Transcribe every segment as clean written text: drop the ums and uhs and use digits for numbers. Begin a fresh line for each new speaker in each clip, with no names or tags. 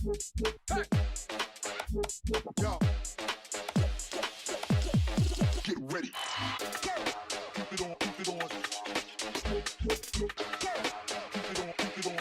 Hey, yo, get ready. Keep it on, keep it on. Keep it on, keep it on.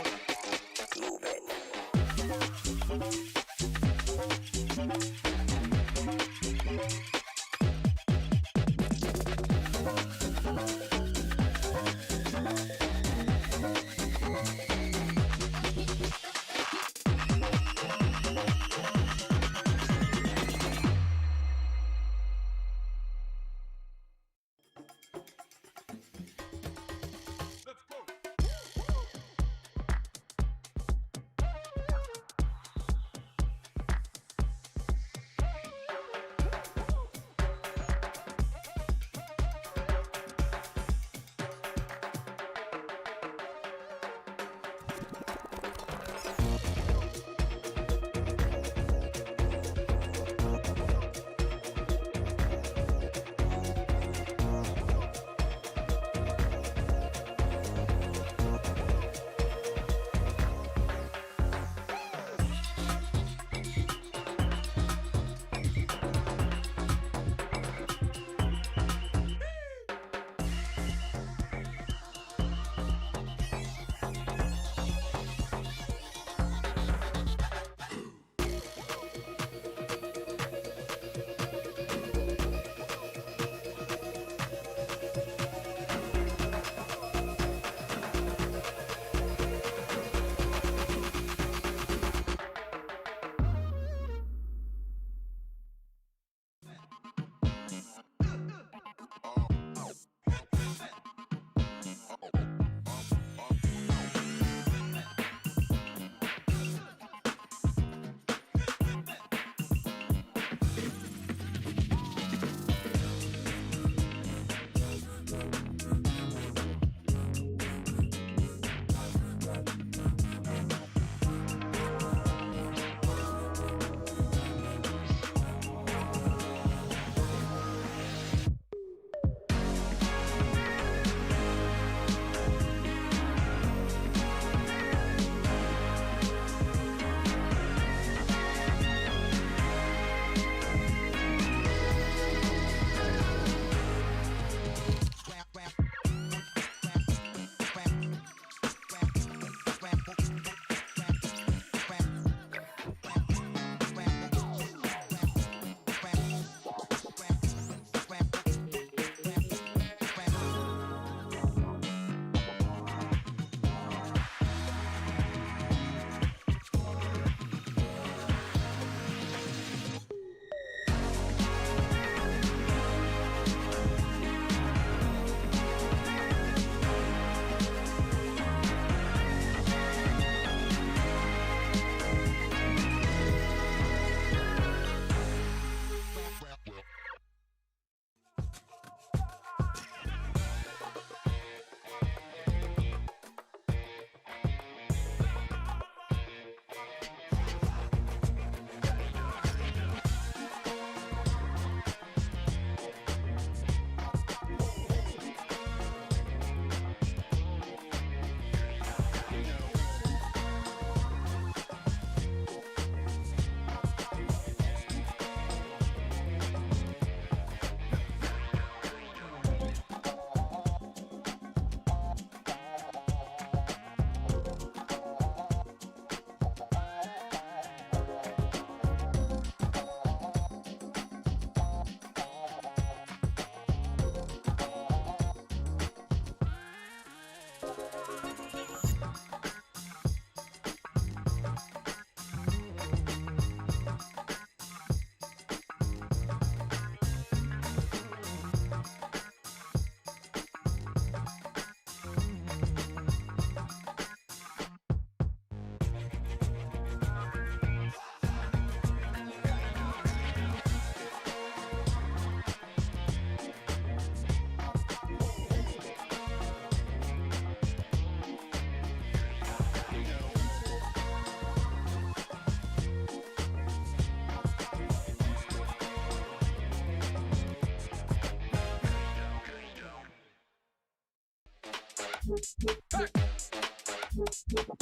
Hey,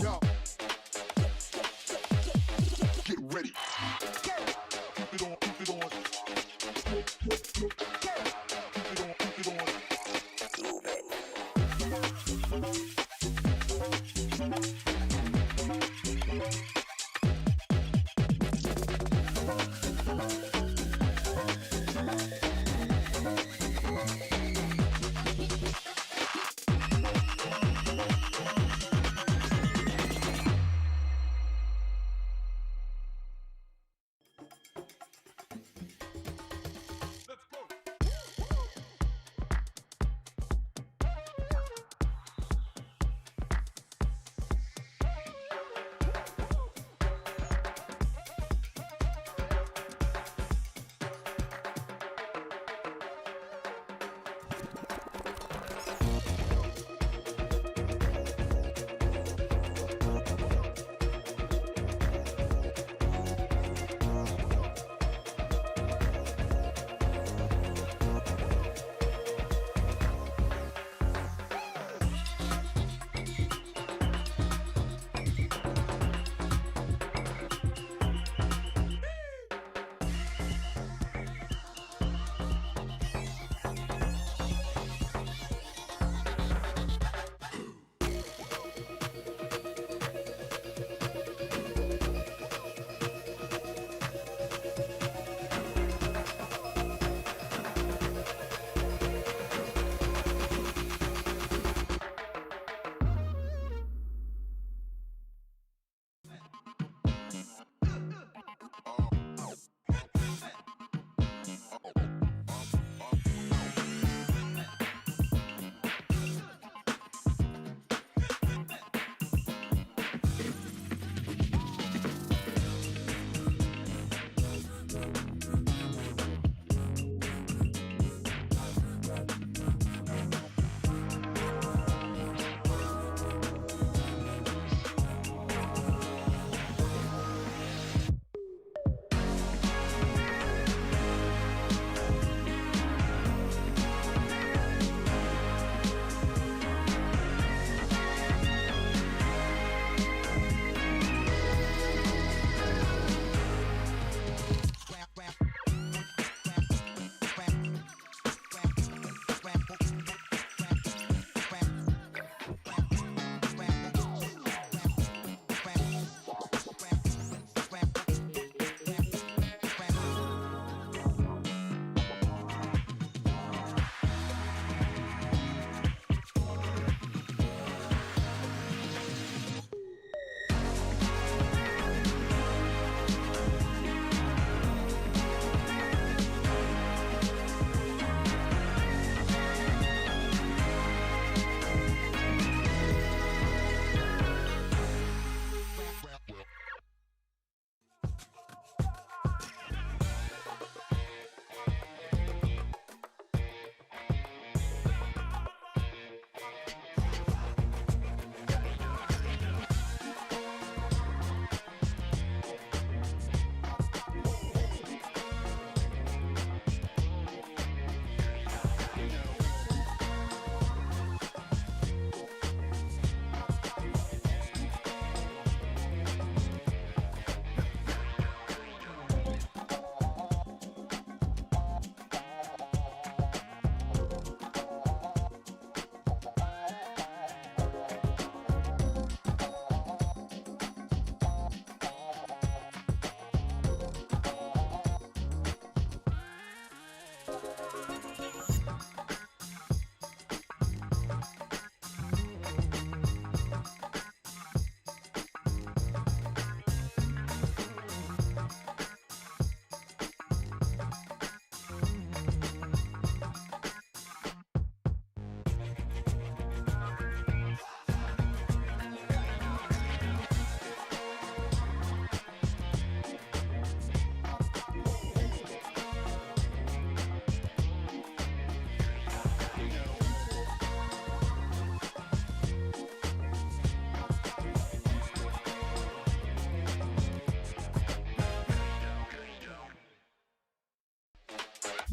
yo,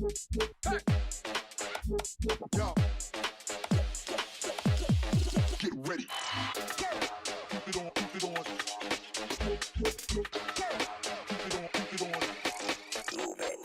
Hey, yo, get ready. Keep it on, keep it on. Keep it on, keep it on. Hey,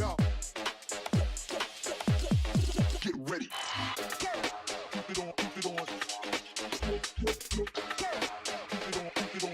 yo. Get ready. Keep it on, keep it on. Keep it on, keep it on.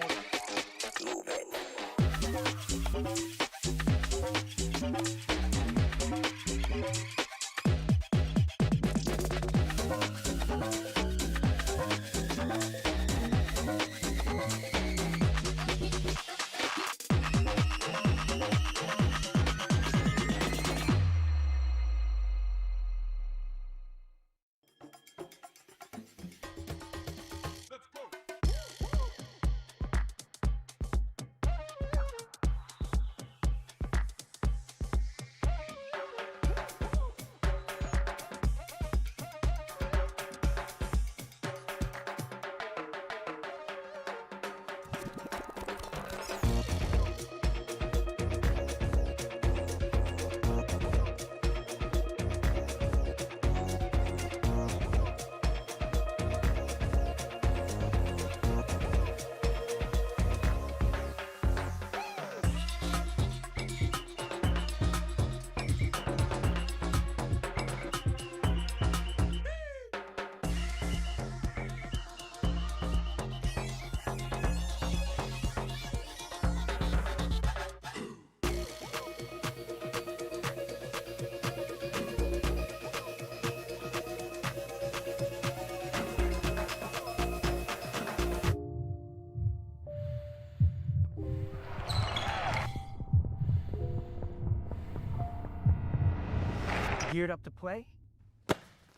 Geared up to play?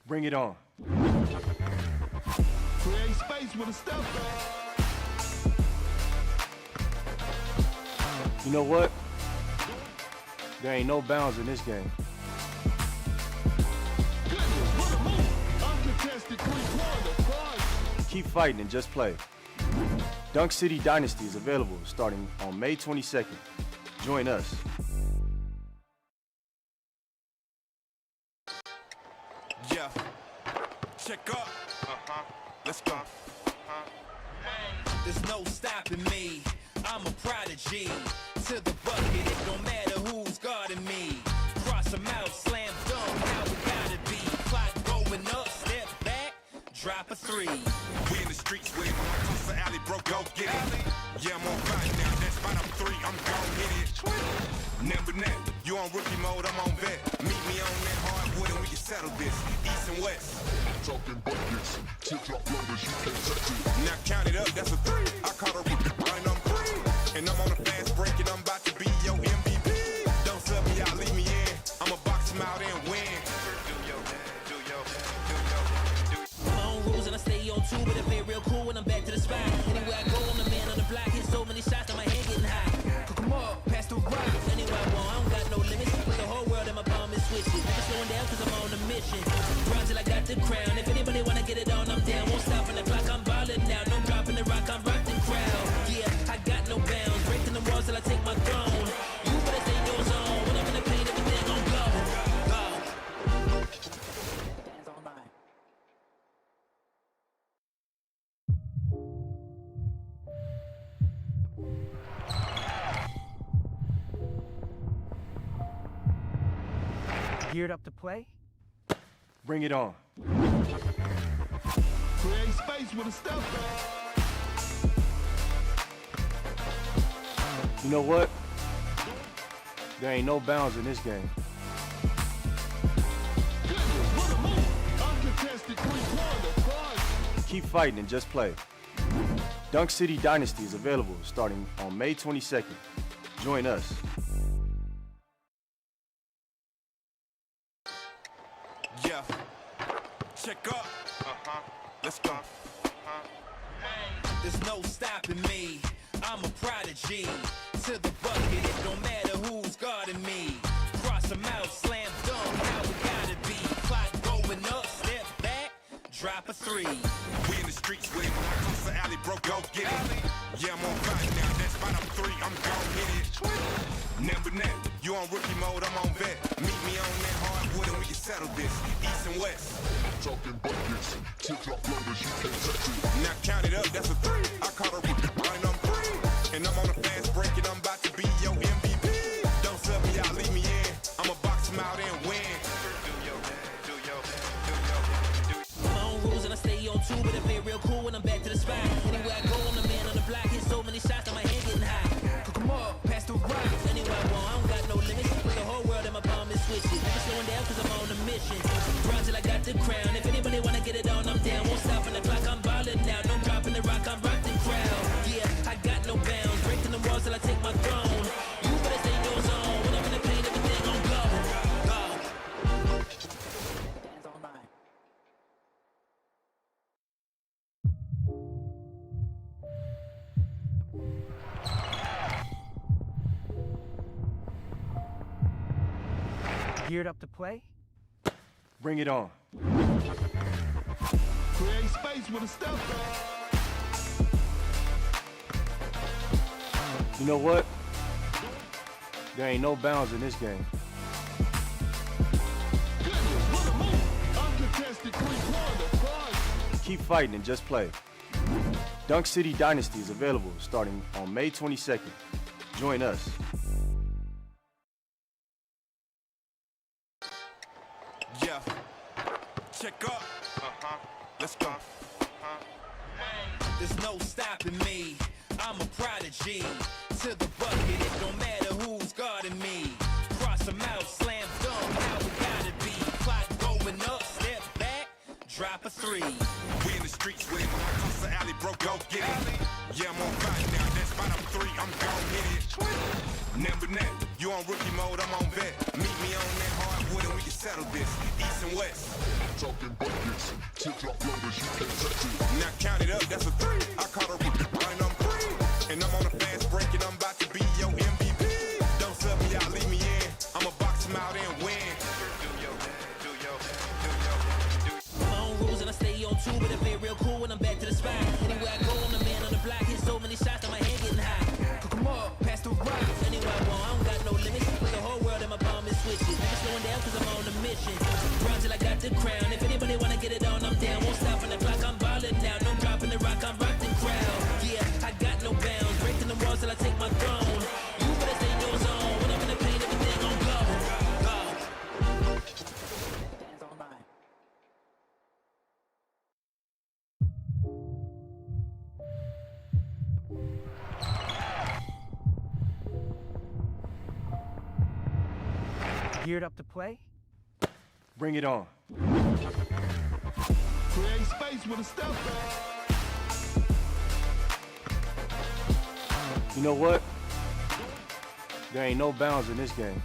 Bring it on.
Create space with a step.
You know what? There ain't no bounds in this game.
Goodness, what a move. Uncontested three-pointer, boys.
Keep fighting and just play. Dunk City Dynasty is available starting on May 22nd. Join us.
Yeah, check up. Let's go. There's no stopping me. I'm a prodigy. To the bucket, it don't matter who's guarding me. Cross them out, slam dunk, how we gotta be. Clock going up, step back, drop a three. We in the streets with Tussa Alley, bro, go get it. Yeah, I'm on fire now. That spot up three, I'm gon' hit it. Never net, you on rookie mode, I'm on vet. Meet me on that hardwood and we can settle this. East and west.
Talking buckets, tip-top blowers, you can't touch it.
Now count it up, that's a three. I caught a rookie, and I'm free. And I'm on a fast break and I'm about to be your MVP. Don't sub me out, leave me in. I'ma box him out and win.
My own rules and I stay on two, but I play real cool when I'm back to the spot. Anywhere I go, I'm the man on the block. Hit so many shots that my head getting high. Come on, pass the rock. Anywhere I want, I don't got no limits. Put the whole world in my palm and switch it. Never slowing down cause I'm on a mission. Run till I got the crown. If anybody wanna get it on, I'm down. Won't stop on the clock, I'm ballin' now. No dropping the rock, I'm rock the crowd. Yeah, I got no bounds. Breaking the walls till I take my throne. You better stay in your zone. When I'm in the paint, everything gon' go. Go. Dance all night.
Geared up to play?
Bring it on.
Create space with a step.
You know what? There ain't no bounds in this game.
Goodness, what a move. Uncontested three-pointer, boys.
Keep fighting and just play. Dunk City Dynasty is available starting on May 22nd. Join us.
Yeah, check up. Let's go. There's no stopping me. I'm a prodigy. To the bucket, it don't matter who's guarding me. Cross them out, slam dunk, how we gotta be. Clock going up, step back, drop a three. We in the streets with Tussa Alley, bro, go get it. Yeah, I'm on fire now. That spot up three, I'm gon' hit it. Never net, you on rookie mode, I'm on vet. Meet me on that hardwood and we can settle this. East and west.
Talking buckets, tip-top blowers, you can't touch it.
Now count it up, that's a three. I caught a rookie, and I'm free. And I'm on a fast break and I'm about to be your MVP. Don't sub me out, leave me in. I'ma box him out and win. Do your
switch it. Never slowing down cause I'm on a mission. Grind till I got the crown. If anybody wanna get it on, I'm down. Won't stop on the clock, I'm ballin' now. No dropping the rock, I'm rock the crowd. Yeah, I got no bounds. Breaking the walls till I take my throne. You better stay in your zone. When I'm in the pain, everything gon' go. Go. Hands on mine.
Geared up to play?
Bring it on.
Create space with a step.
You know what? There ain't no bounds in this game.
Goodness, what a move. Uncontested three-pointer. Fun.
Keep fighting and just play. Dunk City Dynasty is available starting on May 22nd. Join us.
Yeah. Check up. Let's go.
There's no stopping me. I'm a prodigy. To the bucket, it don't matter who's guarding me. Cross them out, slam dunk, how we gotta be. Clock going up, step back, drop a three.
We in the streets with it. Across the alley, bro, go get it. Yeah, I'm on fire now. That's spot up three. I'm gon' hit it. Never net. You on rookie mode, I'm on vet. Meet me on that hardwood and we can settle this. East and west.
Talking buckets, tip-drop loaders, you can't touch it.
Now count it up, that's a three. I caught a rookie, and I'm free. And I'm on a fast break and I'm about to be your MVP. Don't sub me out, leave me in. I'ma box him out and win.
My own rules and I stay on two, but I play real cool when I'm back to the spot. Anywhere I go, I'm the man on the block. Hit so many shots that my head getting hot. Cook 'em up, pass the rock. Anywhere I want, I don't got no limits. Put the whole world in my palm and switch it. Never slowing down cause I'm on a mission. Grind till I got the crown. If anybody wanna get it on, I'm down. Won't stop on the clock, I'm ballin' now. No dropping the rock, I'm rock the crowd. Yeah, I got no bounds. Breaking the walls till I take my throne. You better stay in your zone. When I'm in the pain, everything gon' go. Go. Hands on mine.
Geared up to play?
Bring it on.
Create space with a step.
You know what? There ain't no bounds in this game.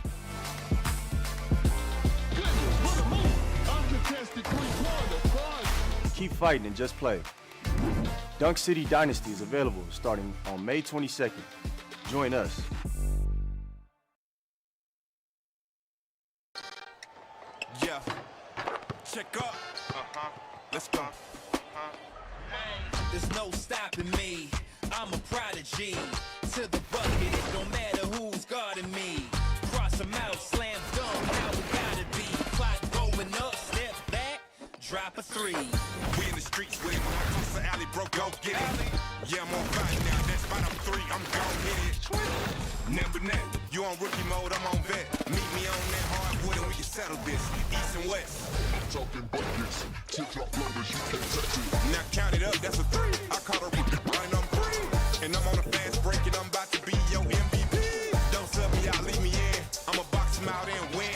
Goodness, what a move. Uncontested three-pointer. Fun.
Keep fighting and just play. Dunk City Dynasty is available starting on May 22nd. Join us.
Yeah. Check up. Let's go.
There's no stopping me. I'm a prodigy. To the bucket, it don't matter who's guarding me. Cross them out, slam dunk, how we gotta be. Clock going up, step back, drop a three.
We in the streets with it. Across the alley, bro, go get it. Yeah, I'm on fire now. That's spot up three. I'm gon' hit it. Never net. You on rookie mode, I'm on vet. Meet me on that hardwood and we can settle this. East and west.
Talking buckets, tip-drop loaders, you can't touch it.
Now count it up, that's a three. I caught a rookie, and I'm free. And I'm on a fast break and I'm about to be your MVP. Don't sub me out, leave me in. I'ma box him out and win.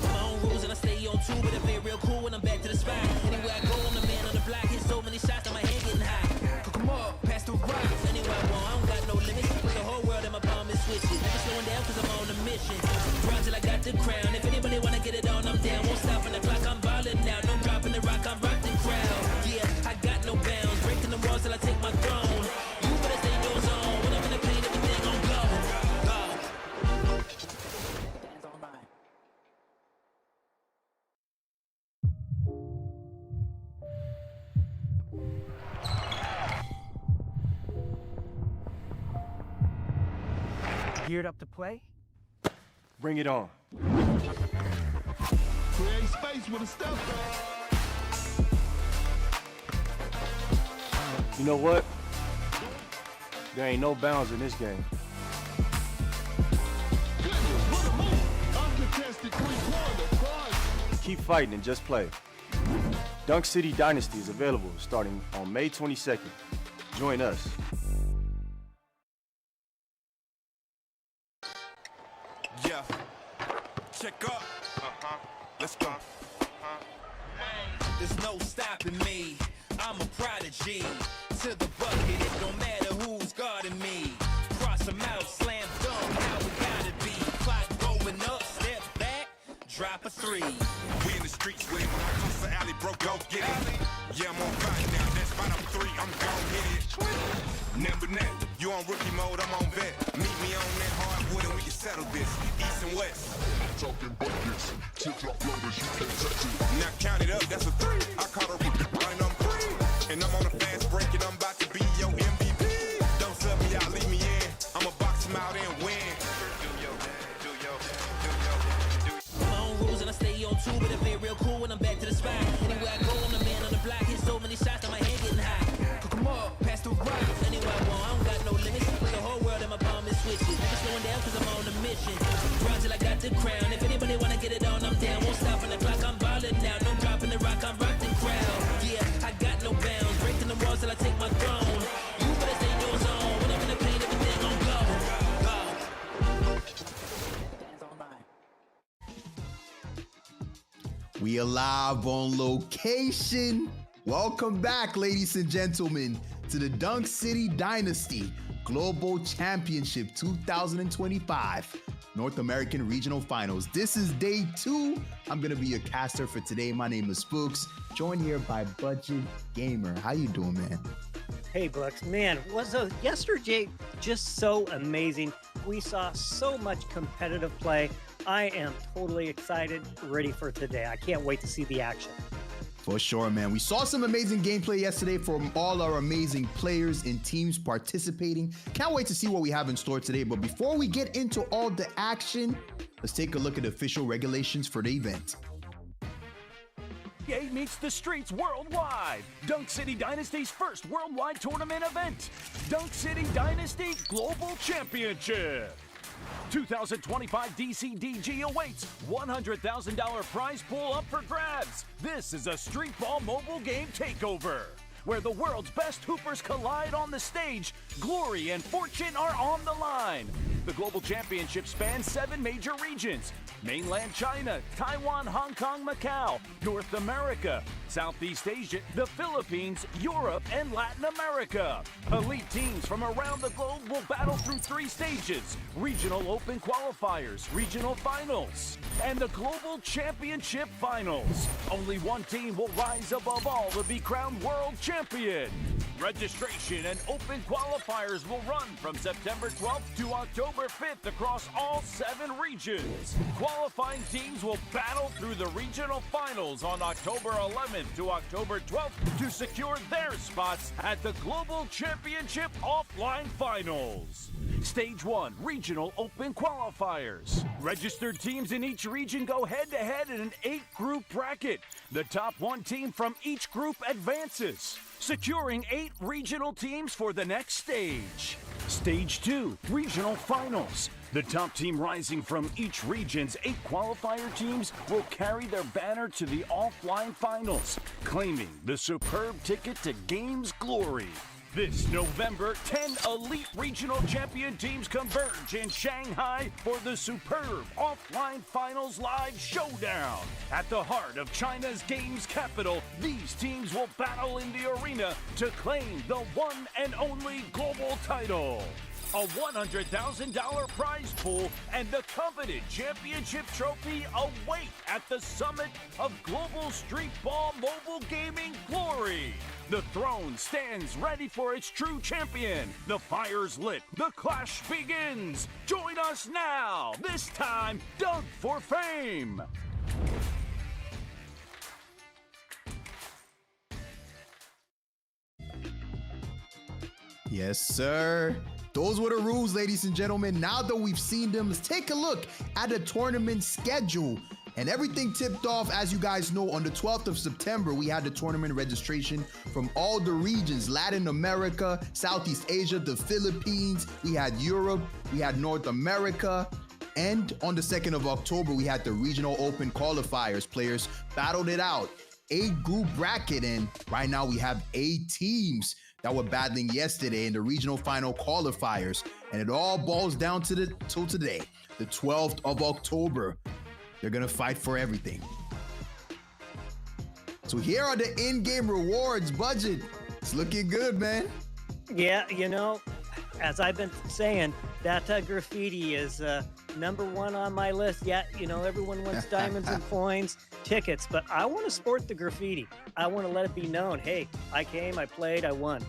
My own rules and I stay on two, but I play real cool when I'm back to the spot. Anywhere I go, I'm the man on the block. Hit so many shots that my head getting hot. Cook 'em up, pass the rock. Anywhere I want, I don't got no limits. Put the whole world in my palm and switch it. Never slowing down cause I'm on a mission. Grind till I got the crown. If anybody wanna get it on, I'm down. Won't stop on the clock, I'm ballin' now. No dropping the rock, I'm rock the crowd. Yeah, I got no bounds. Breaking the walls till I take my throne. You better stay in your zone. When I'm in the pain, everything gon' go. Go. Hands on mine.
Geared up to play?
Bring it on.
Create space with a step.
You know what? There ain't no bounds in this game.
Goodness, what a move. Uncontested three-pointer. Fun.
Keep fighting and just play. Dunk City Dynasty is available starting on May 22nd. Join us.
Yeah. Check up. Let's go.
There's no stopping me. I'm a prodigy. To the bucket, it don't matter who's guarding me. Cross them out, slam dunk, how we gotta be. Clock going up, step back, drop a three.
We in the streets with it. When I cross the alley, bro, go get it. Yeah, I'm on fire now. That's spot up three. I'm gon' hit it. Number net. You on rookie mode, I'm on vet. Meet me on that hardwood and we can settle this. East and west.
Talking buckets, tip-top loaders, you can't touch it.
Now count it up, that's a three. I caught a rookie line, I'm free. And I'm on a fast break and I'm about to be your MVP. Don't sub me out, leave me in. I'ma box him out and win.
My own rules and I stay on two, but I play real cool when I'm back to the spot. Anywhere I go, I'm the man on the block. Hit so many shots that my head getting high. Cook 'em up, pass the rock. Anywhere I want, I don't got no limits. Put the whole world in my palm and switch it. Never slowing down cause I'm on a mission. Grind till I got the crown. If anybody wanna get it on, I'm down. Won't stop on the clock, I'm ballin' now. No dropping the rock, I'm rock the crowd. Yeah, I got no bounds. Breaking the walls till I take my throne. You better stay in your zone. When I'm in the paint, everything gon' go. Go.
We are live on location. Welcome back, ladies and gentlemen, to the Dunk City Dynasty Global Championship 2025 North American Regional Finals. This is day 2. I'm gonna be your caster for today. My name is Spooks, joined here by Budget Gamer. How you doing, man?
Hey, Brooks. Man, was yesterday just so amazing. We saw so much competitive play. I am totally excited, ready for today. I can't wait to see the action.
For sure, man. We saw some amazing gameplay yesterday from all our amazing players and teams participating. Can't wait to see what we have in store today. But before we get into all the action, let's take a look at the official regulations for the event.
EA meets the streets worldwide. Dunk City Dynasty's first worldwide tournament event. Dunk City Dynasty Global Championship. 2025 DCDG awaits. $100,000 prize pool up for grabs. This is a street ball mobile game takeover, where the world's best hoopers collide on the stage. Glory and fortune are on the line. The Global Championship spans 7 major regions: mainland China, Taiwan, Hong Kong, Macau, North America, Southeast Asia, the Philippines, Europe, and Latin America. Elite teams from around the globe will battle through 3 stages: regional open qualifiers, regional finals, and the Global Championship finals. Only one team will rise above all to be crowned world champion. Registration and open qualifiers will run from September 12th to October 5th across all 7 regions. Qualifying teams will battle through the regional finals on October 11th to October 12th to secure their spots at the Global Championship Offline Finals. Stage 1, Regional Open Qualifiers. Registered teams in each region go head-to-head in an 8-group bracket. The top 1 team from each group advances, securing 8 regional teams for the next stage. Stage 2, Regional Finals. The top team rising from each region's 8 qualifier teams will carry their banner to the offline finals, claiming the superb ticket to game's glory. This November, 10 elite regional champion teams converge in Shanghai for the superb offline finals live showdown. At the heart of China's games capital, these teams will battle in the arena to claim the one and only global title. A $100,000 prize pool and the coveted championship trophy await at the summit of global street ball mobile gaming glory. The throne stands ready for its true champion. The fire's lit. The clash begins. Join us now. This time, Dunk for Fame.
Yes, sir. Those were the rules, ladies and gentlemen. Now that we've seen them, let's take a look at the tournament schedule. And everything tipped off, as you guys know, on the 12th of September, we had the tournament registration from all the regions: Latin America, Southeast Asia, the Philippines, we had Europe, we had North America. And on the 2nd of October, we had the regional open qualifiers. Players battled it out. 8-group bracket, and right now we have 8 teams that were battling yesterday in the regional final qualifiers. And it all boils down to till today, the 12th of October. They're going to fight for everything. So here are the in-game rewards. Budget. It's looking good, man.
Yeah, you know, as I've been saying, that graffiti is #1 on my list. Yeah, you know, everyone wants diamonds and coins, tickets, but I want to sport the graffiti. I want to let it be known, hey, I came, I played, I won.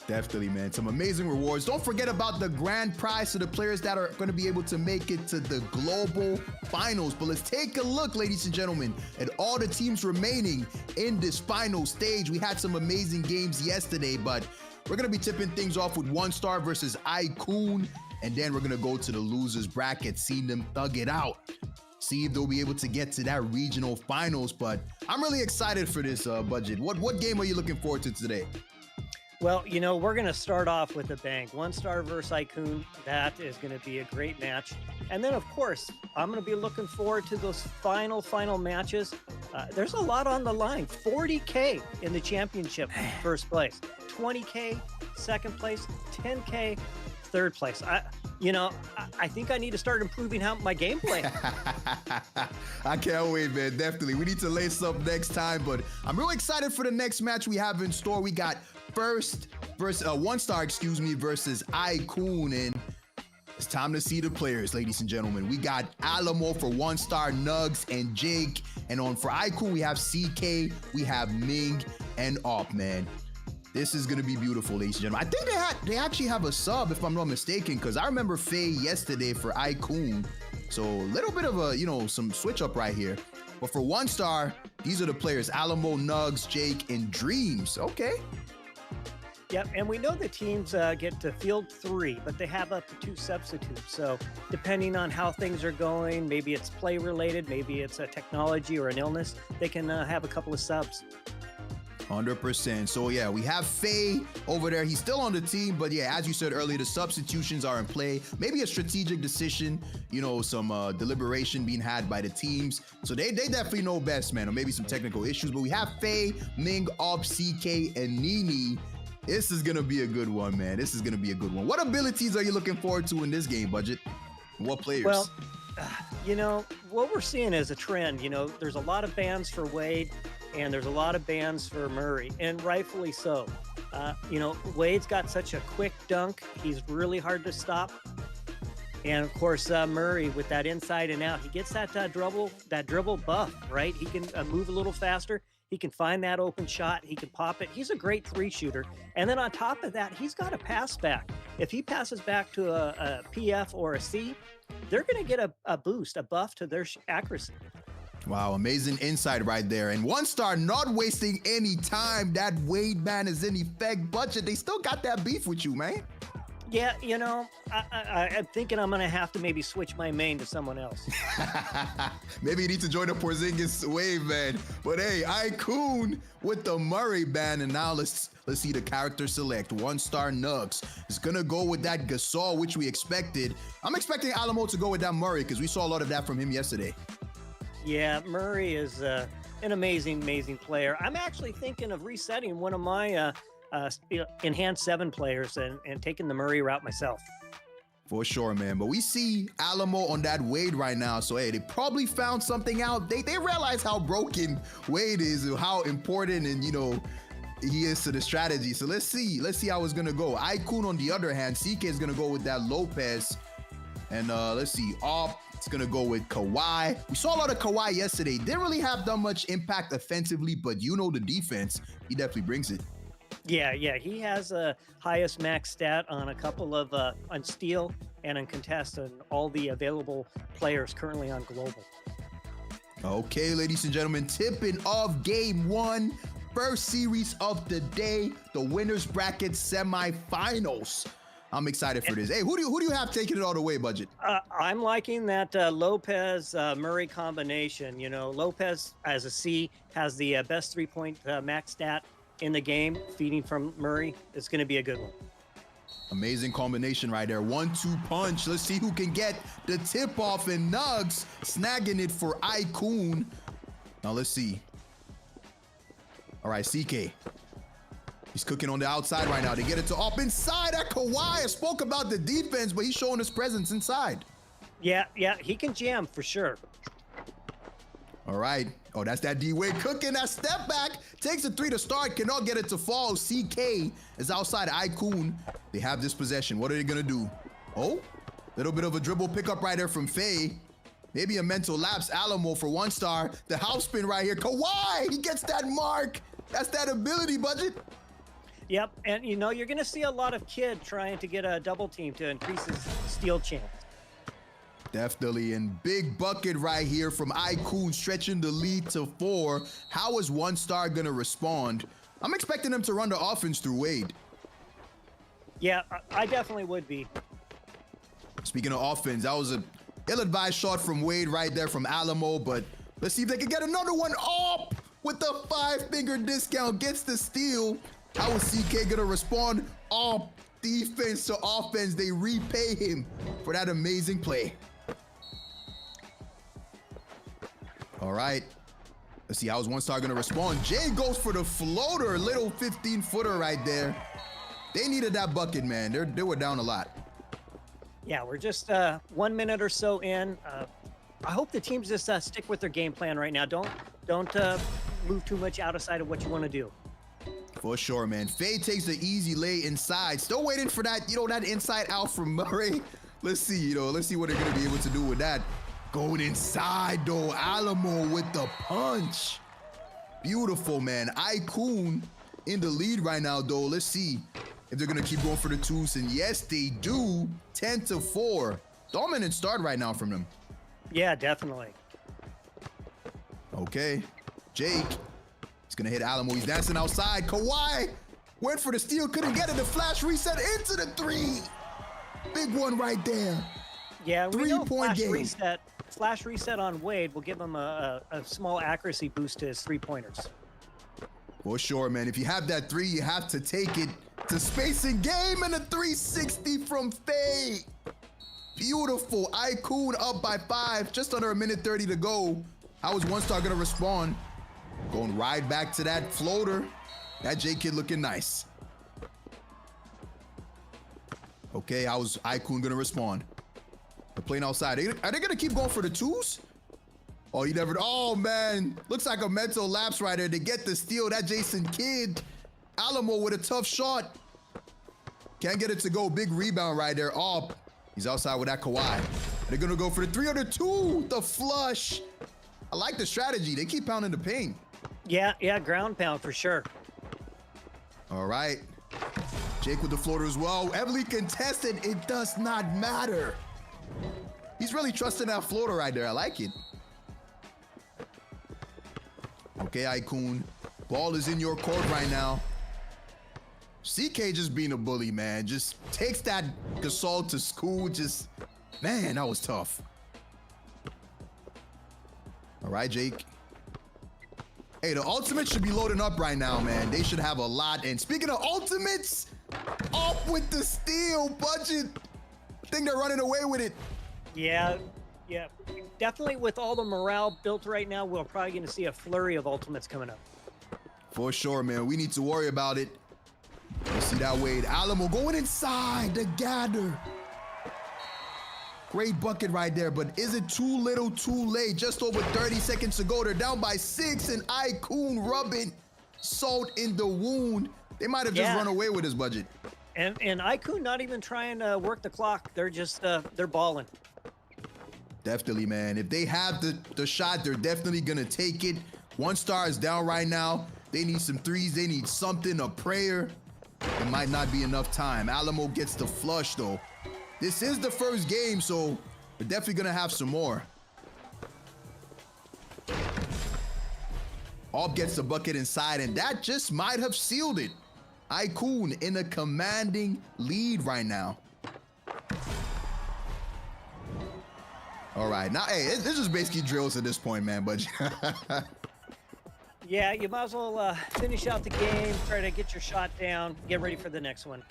Definitely, man. Some amazing rewards. Don't forget about the grand prize to the players that are going to be able to make it to the global finals. But let's take a look, ladies and gentlemen, at all the teams remaining in this final stage. We had some amazing games yesterday, but we're going to be tipping things off with One Star versus Icon. And then we're going to go to the losers bracket, see them thug it out. See if they'll be able to get to that regional finals. But I'm really excited for this, Budget. What game are you looking forward to today?
Well, you know, we're going to start off with a bang. One Star versus Icon. That is going to be a great match. And then, of course, I'm going to be looking forward to those final matches. There's a lot on the line. 40K in the championship, first place. 20K, second place. 10K, third place. I think I need to start improving my gameplay.
I can't wait, man. Definitely. We need to lace up next time, but I'm real excited for the next match we have in store. We got One Star, versus Icon, and it's time to see the players, ladies and gentlemen. We got Alamo for One Star, Nugs, and Jake, and for Icon, we have CK, we have Ming, and Op, man. This is going to be beautiful, ladies and gentlemen. I think they actually have a sub, if I'm not mistaken, because I remember Faye yesterday for Icon. So a little bit of a, some switch up right here. But for One Star, these are the players: Alamo, Nugs, Jake, and Dreams. Okay.
Yep, and we know the teams get to field 3, but they have up to 2 substitutes. So depending on how things are going, maybe it's play related, maybe it's a technology or an illness, they can have a couple of subs.
100%. So yeah, we have Faye over there. He's still on the team, but yeah, as you said earlier, the substitutions are in play. Maybe a strategic decision, some deliberation being had by the teams. So they definitely know best, man, or maybe some technical issues. But we have Faye, Ming, Op, CK, and Nini. This is gonna be a good one, man. This is gonna be a good one. What abilities are you looking forward to in this game, Budget? What players?
Well, what we're seeing is a trend. There's a lot of bans for Wade, and there's a lot of bans for Murray, and rightfully so. Wade's got such a quick dunk. He's really hard to stop. And of course, Murray with that inside and out, he gets that dribble buff, right? He can move a little faster. He can find that open shot. He can pop it. He's a great 3-shooter. And then on top of that, he's got a pass back. If he passes back to a PF or a C, they're going to get a boost, a buff to their accuracy.
Wow, amazing insight right there. And One Star not wasting any time. That Wade ban is in effect. Budget, they still got that beef with you, man.
Yeah, I'm thinking I'm going to have to maybe switch my main to someone else.
Maybe you need to join the Porzingis wave, man. But hey, Icon with the Murray ban. And now let's see the character select. One Star Nugs is going to go with that Gasol, which we expected. I'm expecting Alamo to go with that Murray because we saw a lot of that from him yesterday.
Yeah, Murray is an amazing player. I'm actually thinking of resetting one of my enhanced 7 players and taking the Murray route myself.
For sure, man. But we see Alamo on that Wade right now. So, hey, they probably found something out. They realize how broken Wade is and how important and, he is to the strategy. So let's see how it's going to go. Icon, on the other hand, CK is going to go with that Lopez. And let's see, Op, it's going to go with Kawhi. We saw a lot of Kawhi yesterday. Didn't really have that much impact offensively, but the defense, he definitely brings it.
Yeah, he has a highest max stat on a couple of on steal and on contest and all the available players currently on global.
Okay, ladies and gentlemen, tipping of game 1, first series of the day, the winners bracket semifinals. I'm excited for this. Hey, who do you have taking it all the way, Budget?
I'm liking that Lopez Murray combination. Lopez as a C has the best 3-point max stat in the game, feeding from Murray. It's going to be a good one.
Amazing combination right there. 1-2 punch. Let's see who can get the tip off, and Nugs snagging it for Icon. Now let's see. All right, CK. He's cooking on the outside right now. They get it to up inside at Kawhi. I spoke about the defense, but he's showing his presence inside.
Yeah, he can jam for sure.
All right. Oh, that's that D-Wade cooking. That step back. Takes a 3 to start. Cannot get it to fall. CK is outside. Icon. They have this possession. What are they going to do? Oh, little bit of a dribble pickup right there from Faye. Maybe a mental lapse. Alamo for 1 star. The house spin right here. Kawhi. He gets that mark. That's that ability, Budget.
Yep, and you know, you're going to see a lot of Kid trying to get a double team to increase his steal chance.
Definitely, and big bucket right here from Icon, stretching the lead to 4. How is 1 star going to respond? I'm expecting him to run the offense through Wade.
Yeah, I definitely would be.
Speaking of offense, that was a ill-advised shot from Wade right there from Alamo, but let's see if they can get another one up with the 5-finger discount. Gets the steal. How is CK gonna respond? Up defense to offense. They repay him for that amazing play. All right. Let's see how's 1 star gonna respond. Jay goes for the floater. Little 15-footer right there. They needed that bucket, man. They were down a lot.
Yeah, we're just 1 minute or so in. I hope the teams just stick with their game plan right now. Don't move too much outside of what you want to do.
For sure, man. Faye takes the easy lay inside. Still waiting for that, that inside out from Murray. Let's see, let's see what they're going to be able to do with that. Going inside, though. Alamo with the punch. Beautiful, man. Icon in the lead right now, though. Let's see if they're going to keep going for the 2s. And yes, they do. 10-4. Dominant start right now from them.
Yeah, definitely.
Okay. Jake. He's going to hit Alamo. He's dancing outside. Kawhi went for the steal. Couldn't get it. The flash reset into the 3. Big one right there.
Yeah, we know
Three-point game.
Flash reset on Wade will give him a small accuracy boost to his 3-pointers.
For sure, man. If you have that 3, you have to take it to spacing game, and a 360 from Faye. Beautiful. Icon up by 5. Just under 1:30 to go. How is 1 star going to respond? Going right back to that floater. That J Kid looking nice. Okay, how is Icon going to respond? They're playing outside. Are they going to keep going for the 2s? Oh, you never. Oh, man. Looks like a mental lapse right there. They get the steal. That Jason Kidd. Alamo with a tough shot. Can't get it to go. Big rebound right there. Up. He's outside with that Kawhi. They're going to go for the 3 or the 2. The flush. I like the strategy. They keep pounding the paint.
Yeah, ground pound for sure.
All right. Jake with the floater as well. Heavily contested. It does not matter. He's really trusting that floater right there. I like it. Okay, Icon. Ball is in your court right now. CK just being a bully, man. Just takes that Gasol to school. Just, man, that was tough. All right, Jake. Hey, the ultimate should be loading up right now, man. They should have a lot. And speaking of ultimates, up with the steal, Budget. I think they're running away with it.
Yeah. Definitely with all the morale built right now, we're probably going to see a flurry of ultimates coming up.
For sure, man. We need to worry about it. You see that Wade. Alamo going inside the gather. Great bucket right there, but is it too little, too late? Just over 30 seconds to go. They're down by 6, and Icon rubbing salt in the wound. They might have just run away with this Budget.
And Icon not even trying to work the clock. They're just, they're balling.
Definitely, man. If they have the shot, they're definitely going to take it. 1 star is down right now. They need some 3s. They need something, a prayer. It might not be enough time. Alamo gets the flush, though. This is the first game, so we're definitely going to have some more. Alb gets the bucket inside, and that just might have sealed it. Icon in a commanding lead right now. All right. Now, hey, this is basically drills at this point, man, but...
Yeah, you might as well finish out the game, try to get your shot down, get ready for the next one.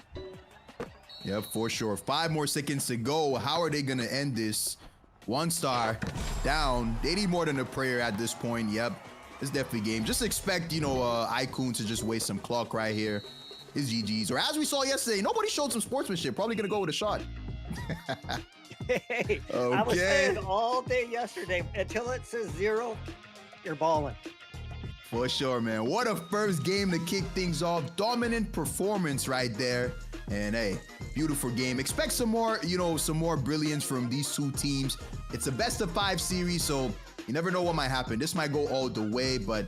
Yep, for sure. 5 more seconds to go. How are they going to end this? 1 star down. They need more than a prayer at this point. Yep, it's definitely game. Just expect, Icon to just waste some clock right here. his GGs. Or as we saw yesterday, nobody showed some sportsmanship. Probably gonna go with a shot.
Hey, I was saying all day yesterday, until it says 0, you're balling.
For sure, man. What a first game to kick things off. Dominant performance right there. And hey, beautiful game. Expect some more, some more brilliance from these two teams. It's a best of 5 series, so you never know what might happen. This might go all the way, but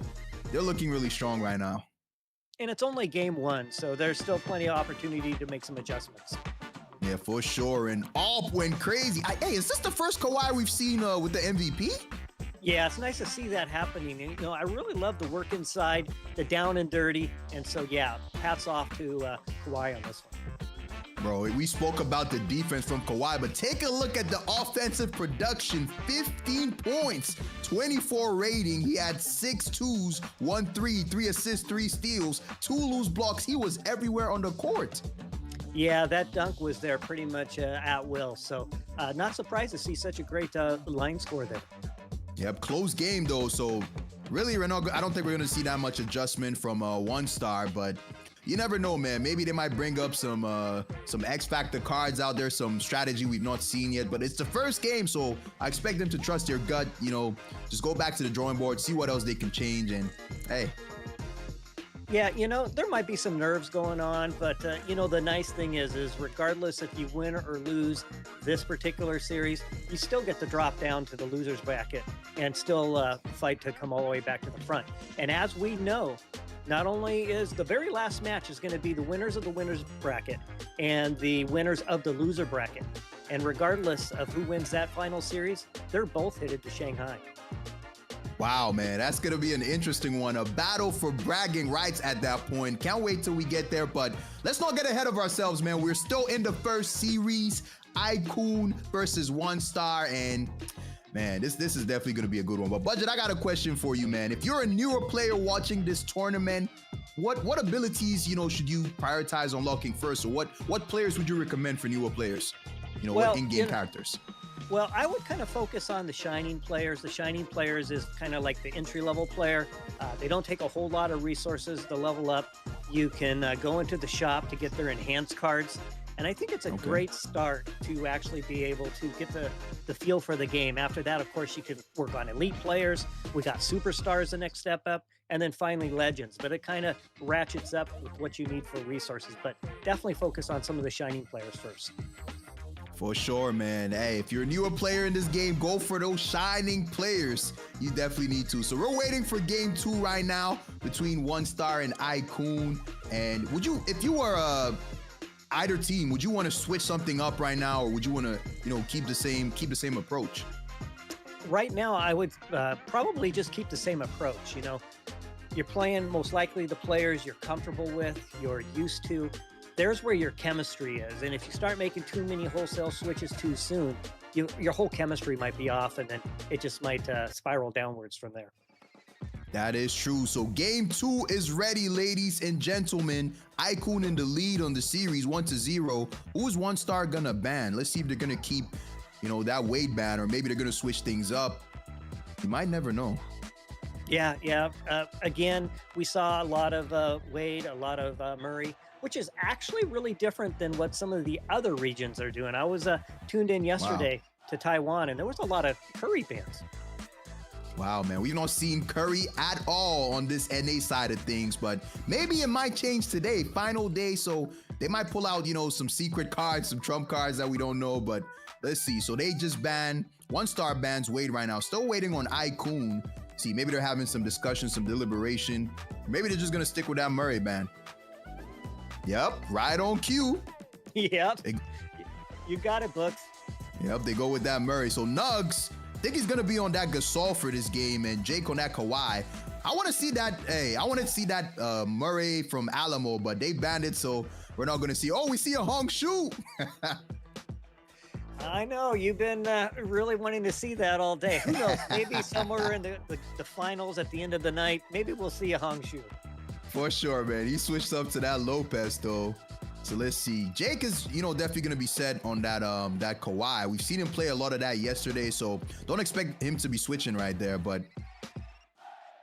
they're looking really strong right now.
And it's only game 1, so there's still plenty of opportunity to make some adjustments.
Yeah, for sure. And all went crazy. Hey, is this the first Kawhi we've seen with the MVP?
Yeah, it's nice to see that happening. And, I really love the work inside, the down and dirty. And so, yeah, hats off to Kawhi on this one.
Bro, we spoke about the defense from Kawhi, but take a look at the offensive production. 15 points, 24 rating. He had 6 twos, 1 3, 3 assists, 3 steals, 2 loose blocks. He was everywhere on the court.
Yeah, that dunk was there pretty much at will. So not surprised to see such a great line score there.
Yep, close game though. So really, I don't think we're going to see that much adjustment from one star, but you never know, man. Maybe they might bring up some X Factor cards out there, some strategy we've not seen yet. But it's the first game, so I expect them to trust their gut. Just go back to the drawing board, see what else they can change, and hey.
Yeah, there might be some nerves going on, but the nice thing is regardless if you win or lose this particular series, you still get to drop down to the losers bracket and still fight to come all the way back to the front. And as we know, not only is the very last match is going to be the winners of the winners bracket and the winners of the loser bracket. And regardless of who wins that final series, they're both headed to Shanghai.
Wow, man, that's going to be an interesting one. A battle for bragging rights at that point. Can't wait till we get there, but let's not get ahead of ourselves, man. We're still in the first series. Icon versus One Star, and man, this is definitely going to be a good one. But Budget, I got a question for you, man. If you're a newer player watching this tournament, what abilities, should you prioritize unlocking first? Or what players would you recommend for newer players? What in-game characters?
Well, I would kind of focus on the Shining players. The Shining players is kind of like the entry-level player. They don't take a whole lot of resources to level up. You can go into the shop to get their enhanced cards. And I think it's a great start to actually be able to get the feel for the game. After that, of course, you can work on elite players. We got superstars the next step up, and then finally legends. But it kind of ratchets up with what you need for resources. But definitely focus on some of the Shining players first.
For sure, man. Hey, if you're a newer player in this game, go for those Shining players. You definitely need to. So we're waiting for game 2 right now between One Star and Icon. And if you were either team, would you want to switch something up right now, or would you want to, keep the same approach?
Right now, I would probably just keep the same approach. You're playing most likely the players you're comfortable with, you're used to. There's where your chemistry is. And if you start making too many wholesale switches too soon, your whole chemistry might be off, and then it just might spiral downwards from there.
That is true. So game 2 is ready, ladies and gentlemen. Icon in the lead on the series 1-0. Who's One Star gonna ban? Let's see if they're gonna keep, that Wade ban, or maybe they're gonna switch things up. You might never know.
Yeah. Again, we saw a lot of Wade, a lot of Murray, which is actually really different than what some of the other regions are doing. I was tuned in yesterday to Taiwan, and there was a lot of Curry bans.
Wow, man. We've not seen Curry at all on this NA side of things, but maybe it might change today. Final day, so they might pull out, some secret cards, some trump cards that we don't know, but let's see. So they just banned, One Star bans Wade right now. Still waiting on Icon. See, maybe they're having some discussion, some deliberation. Maybe they're just going to stick with that Murray ban. Yep, right on cue.
Yep, you got it, Books.
Yep, they go with that Murray. So Nugs, I think he's going to be on that Gasol for this game, and Jake on that Kawhi. I want to see that, Murray from Alamo, but they banned it, so we're not going to see. Oh, we see a Hong Shu.
I know, you've been really wanting to see that all day. Who knows, maybe somewhere in the finals at the end of the night, maybe we'll see a Hong Shu.
For sure, man. He switched up to that Lopez, though. So let's see. Jake is, definitely going to be set on that Kawhi. We've seen him play a lot of that yesterday, so don't expect him to be switching right there, but...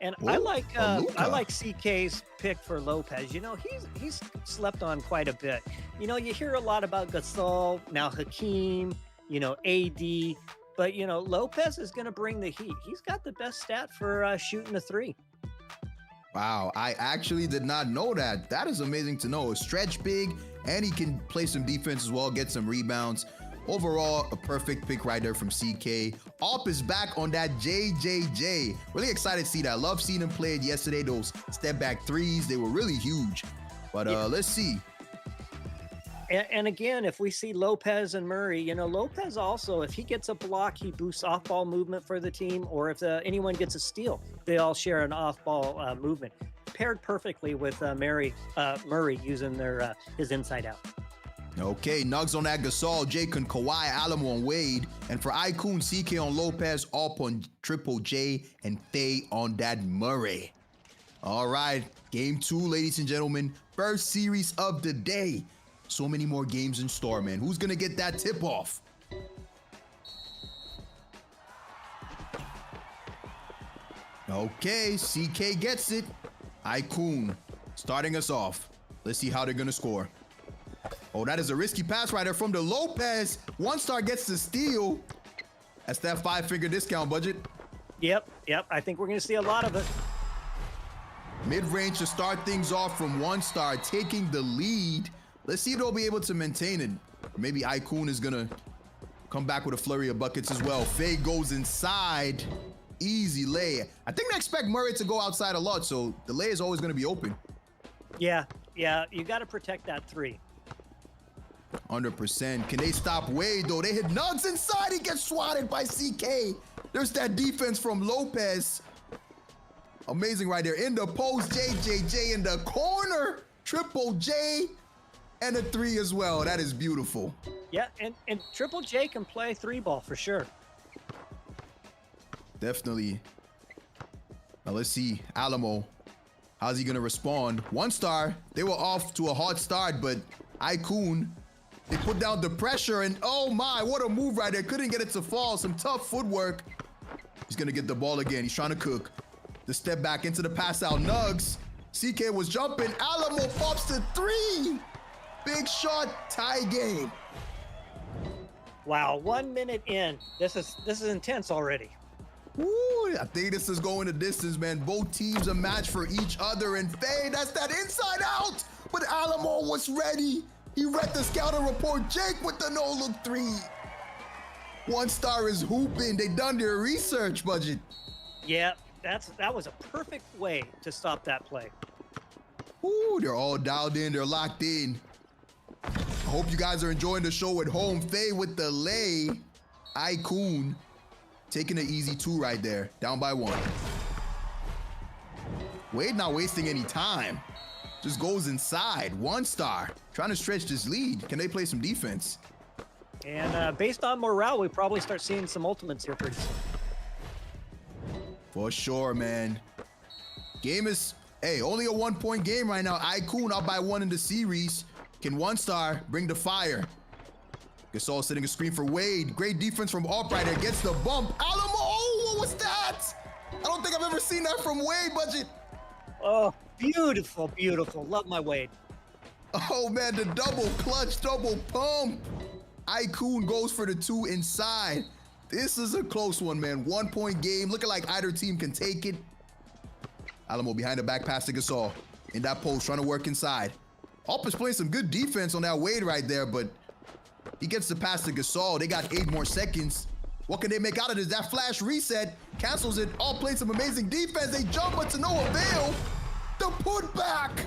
And
Oh,
I
Luka.
like CK's pick for Lopez. You know, he's slept on quite a bit. You know, you hear a lot about Gasol, now Hakeem, you know, AD, but you know, Lopez is going to bring the heat. He's got the best stat for shooting a three.
Wow, I actually did not know that. That is amazing to know. Stretch big, and he can play some defense as well, get some rebounds. Overall, a perfect pick right there from CK. Op is back on that JJJ. Really excited to see that. Love seeing him play yesterday. Those step back threes, they were really huge. But let's see.
And again, if we see Lopez and Murray, you know, Lopez also, if he gets a block, he boosts off-ball movement for the team, or if anyone gets a steal, they all share an off-ball movement. Paired perfectly with Murray using his inside out.
Okay, Nugs on that Gasol, Jake on Kawhi, Alamo on Wade, and for Icon, CK on Lopez, Op on Triple J, and Faye on that Murray. All right, game 2, ladies and gentlemen, first series of the day. So many more games in store, man. Who's gonna get that tip off? Okay, CK gets it. Icon starting us off. Let's see how they're gonna score. Oh, that is a risky pass right there from the Lopez. One star gets the steal. That's that 5-figure discount budget.
Yep. I think we're going to see a lot of it.
Mid-range to start things off from One Star, taking the lead. Let's see if they'll be able to maintain it. Or maybe Icon is going to come back with a flurry of buckets as well. Faye goes inside. Easy lay. I think they expect Murray to go outside a lot, so the lay is always going to be open.
Yeah. You got to protect that three.
100%. Can they stop Wade, though? They hit Nugs inside. He gets swatted by CK. There's that defense from Lopez. Amazing right there. In the post, JJJ in the corner. Triple J and a 3 as well. That is beautiful.
Yeah, and Triple J can play 3-ball for sure.
Definitely. Now let's see. Alamo. How's he going to respond? One Star. They were off to a hot start, but Icon, they put down the pressure, and oh my, what a move right there. Couldn't get it to fall. Some tough footwork. He's going to get the ball again. He's trying to cook. The step back into the pass out. Nugs. CK was jumping. Alamo pops to 3. Big shot. Tie game.
Wow, 1 minute in. This is intense already.
Ooh, I think this is going the distance, man. Both teams a match for each other. And Faye, that's that inside out. But Alamo was ready. He read the scouting report. Jake with the no-look 3. One Star is hooping. They done their research, budget.
Yeah, that was a perfect way to stop that play.
Ooh, they're all dialed in. They're locked in. I hope you guys are enjoying the show at home. Faye with the lay. Icon taking an easy 2 right there. Down by 1. Wade not wasting any time. Just goes inside. One Star trying to stretch this lead. Can they play some defense?
And based on morale, we probably start seeing some ultimates here pretty soon.
For sure, man. Game is, hey, only a 1-point game right now. Icon up by 1 in the series. Can One Star bring the fire? Gasol setting a screen for Wade. Great defense from Uprighter. Gets the bump. Alamo, oh, what was that? I don't think I've ever seen that from Wade, budget.
Oh, beautiful. Love my Wade.
Oh, man, the double clutch, double pump. Icon goes for the 2 inside. This is a close one, man. 1-point game. Looking like either team can take it. Alamo behind the back pass to Gasol. In that post, trying to work inside. Up is playing some good defense on that Wade right there, but he gets the pass to Gasol. They got 8 more seconds. What can they make out of this? That flash reset cancels it. All playing some amazing defense. They jump, but to no avail. The putback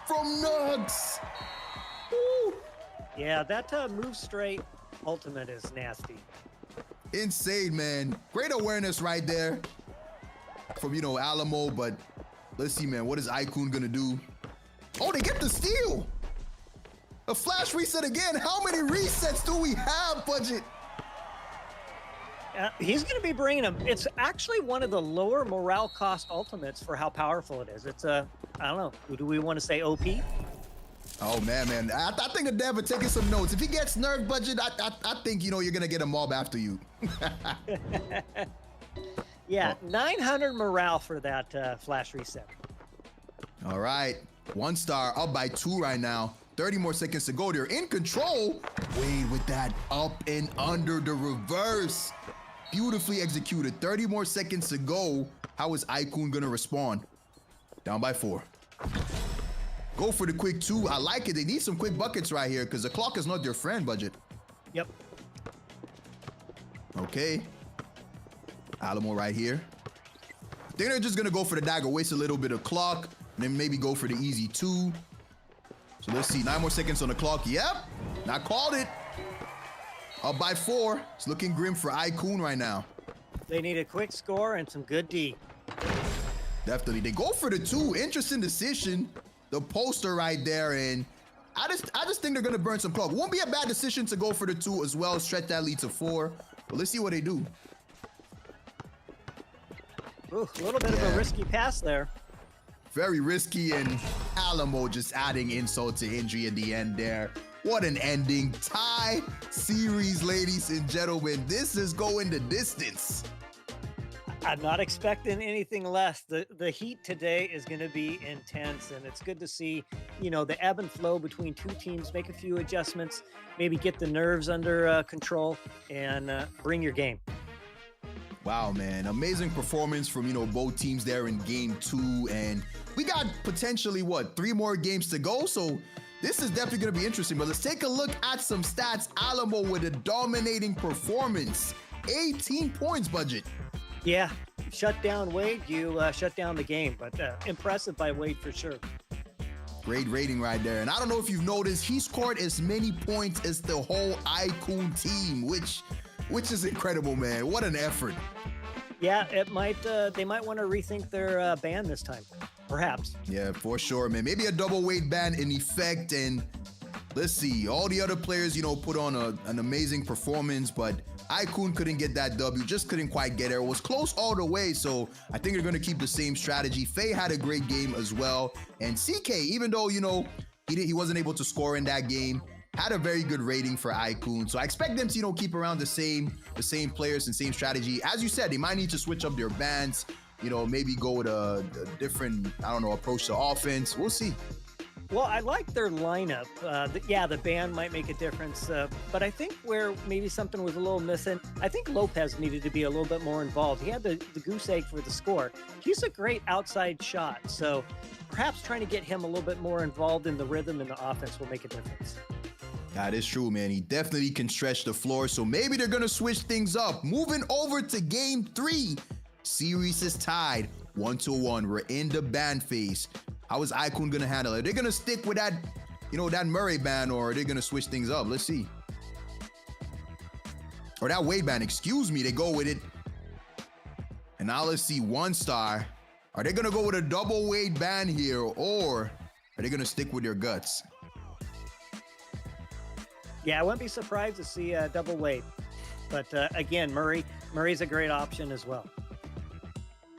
from Nugs. Woo.
Yeah, that move straight ultimate is nasty.
Insane, man. Great awareness right there from, Alamo, but let's see, man. What is Icon gonna do? Oh, they get the steal. A flash reset again. How many resets do we have, budget?
He's going to be bringing them. It's actually one of the lower morale cost ultimates for how powerful it is. It's I don't know. Do we want to say OP?
Oh, man. I think the dev are taking some notes. If he gets nerfed, budget, I think, you're going to get a mob after you.
Yeah, 900 morale for that flash reset.
All right. 1 star up by 2 right now. 30 more seconds to go. They're in control. Wade with that up and under the reverse. Beautifully executed. 30 more seconds to go. How is Icon gonna respond? Down by 4. Go for the quick 2. I like it. They need some quick buckets right here because the clock is not their friend, Budget.
Yep.
Okay. Alamo right here. I think they're just gonna go for the dagger, waste a little bit of clock, and then maybe go for the easy 2. So let's see, 9 more seconds on the clock. Yep, I called it. Up by 4. It's looking grim for Icon right now.
They need a quick score and some good D.
Definitely, they go for the 2. Interesting decision. The poster right there, and I just think they're gonna burn some clock. Won't be a bad decision to go for the 2 as well, stretch that lead to 4. But let's see what they do.
Ooh, a little bit of a risky pass there.
Very risky, and Alamo just adding insult to injury in the end there. What an ending. Tie series, ladies and gentlemen. This is going the distance.
I'm not expecting anything less. The heat today is going to be intense, and it's good to see, you know, the ebb and flow between two teams, make a few adjustments, maybe get the nerves under control, and bring your game.
Wow, man. Amazing performance from, you know, both teams there in game 2. And we got potentially, 3 more games to go. So this is definitely going to be interesting. But let's take a look at some stats. Alamo with a dominating performance. 18 points, Budget.
Yeah, shut down Wade, you shut down the game. But impressive by Wade for sure.
Great rating right there. And I don't know if you've noticed, he scored as many points as the whole Icon team, which is incredible, man. What an effort.
Yeah, it might. They might want to rethink their ban this time, perhaps.
Yeah, for sure, man. Maybe a double weight ban in effect, and let's see. All the other players, you know, put on an amazing performance, but Icon couldn't get that W. Just couldn't quite get there. It was close all the way, so I think they're going to keep the same strategy. Faye had a great game as well, and CK, even though, you know, he wasn't able to score in that game, had a very good rating for Icon. So I expect them to, you know, keep around the same players and same strategy. As you said, they might need to switch up their bans, you know, maybe go with a different, I don't know, approach to offense. We'll see.
Well, I like their lineup. Yeah, the band might make a difference, but I think where maybe something was a little missing, I think Lopez needed to be a little bit more involved. He had the goose egg for the score. He's a great outside shot, so perhaps trying to get him a little bit more involved in the rhythm and the offense will make a difference.
That is true, man. He definitely can stretch the floor, so maybe they're going to switch things up. Moving over to game 3. Series is tied 1-1. We're in the ban phase. How is Icon going to handle it? Are they going to stick with that, you know, that Murray ban, or are they going to switch things up? Let's see. Or that Wade ban, excuse me. They go with it. And now let's see, 1 star. Are they going to go with a double Wade ban here, or are they going to stick with their guts?
Yeah, I wouldn't be surprised to see a double Wade. But again, Murray's a great option as well.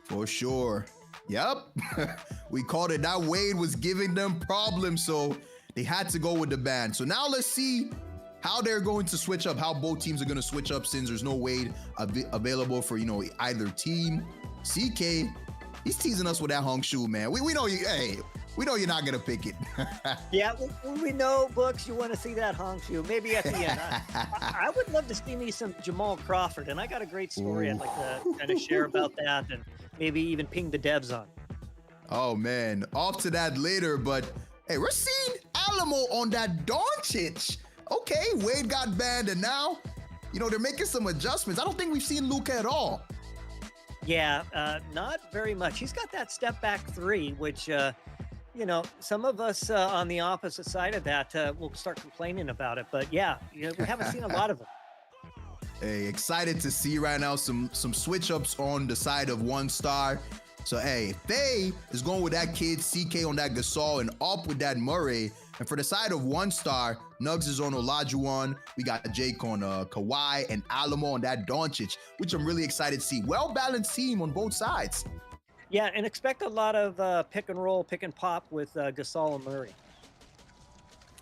For sure. Yep. We called it. That Wade was giving them problems, so they had to go with the ban. So now let's see how they're going to switch up, how both teams are going to switch up since there's no Wade available for, you know, either team. CK, he's teasing us with that hung shoe, man. We know you. Hey, we know you're not going to pick it.
Yeah, we know, Books, you want to see that honk shoe. Maybe at the end. I would love to see me some Jamal Crawford, and I got a great story I'd like to kind of share about that and maybe even ping the devs on.
Oh, man. Off to that later, but hey, we're seeing Alamo on that Doncic. Okay, Wade got banned, and now, you know, they're making some adjustments. I don't think we've seen Luka at all.
Yeah, not very much. He's got that step back 3, which, you know, some of us on the opposite side of that will start complaining about it. But yeah, you know, we haven't seen a lot of it.
Hey, excited to see right now some switch ups on the side of 1 star. So hey, Faye is going with that kid, CK on that Gasol, and up with that Murray. And for the side of 1 star, Nugs is on Olajuwon. We got Jake on Kawhi, and Alamo on that Doncic, which I'm really excited to see. Well-balanced team on both sides.
Yeah, and expect a lot of pick and roll, pick and pop with Gasol and Murray.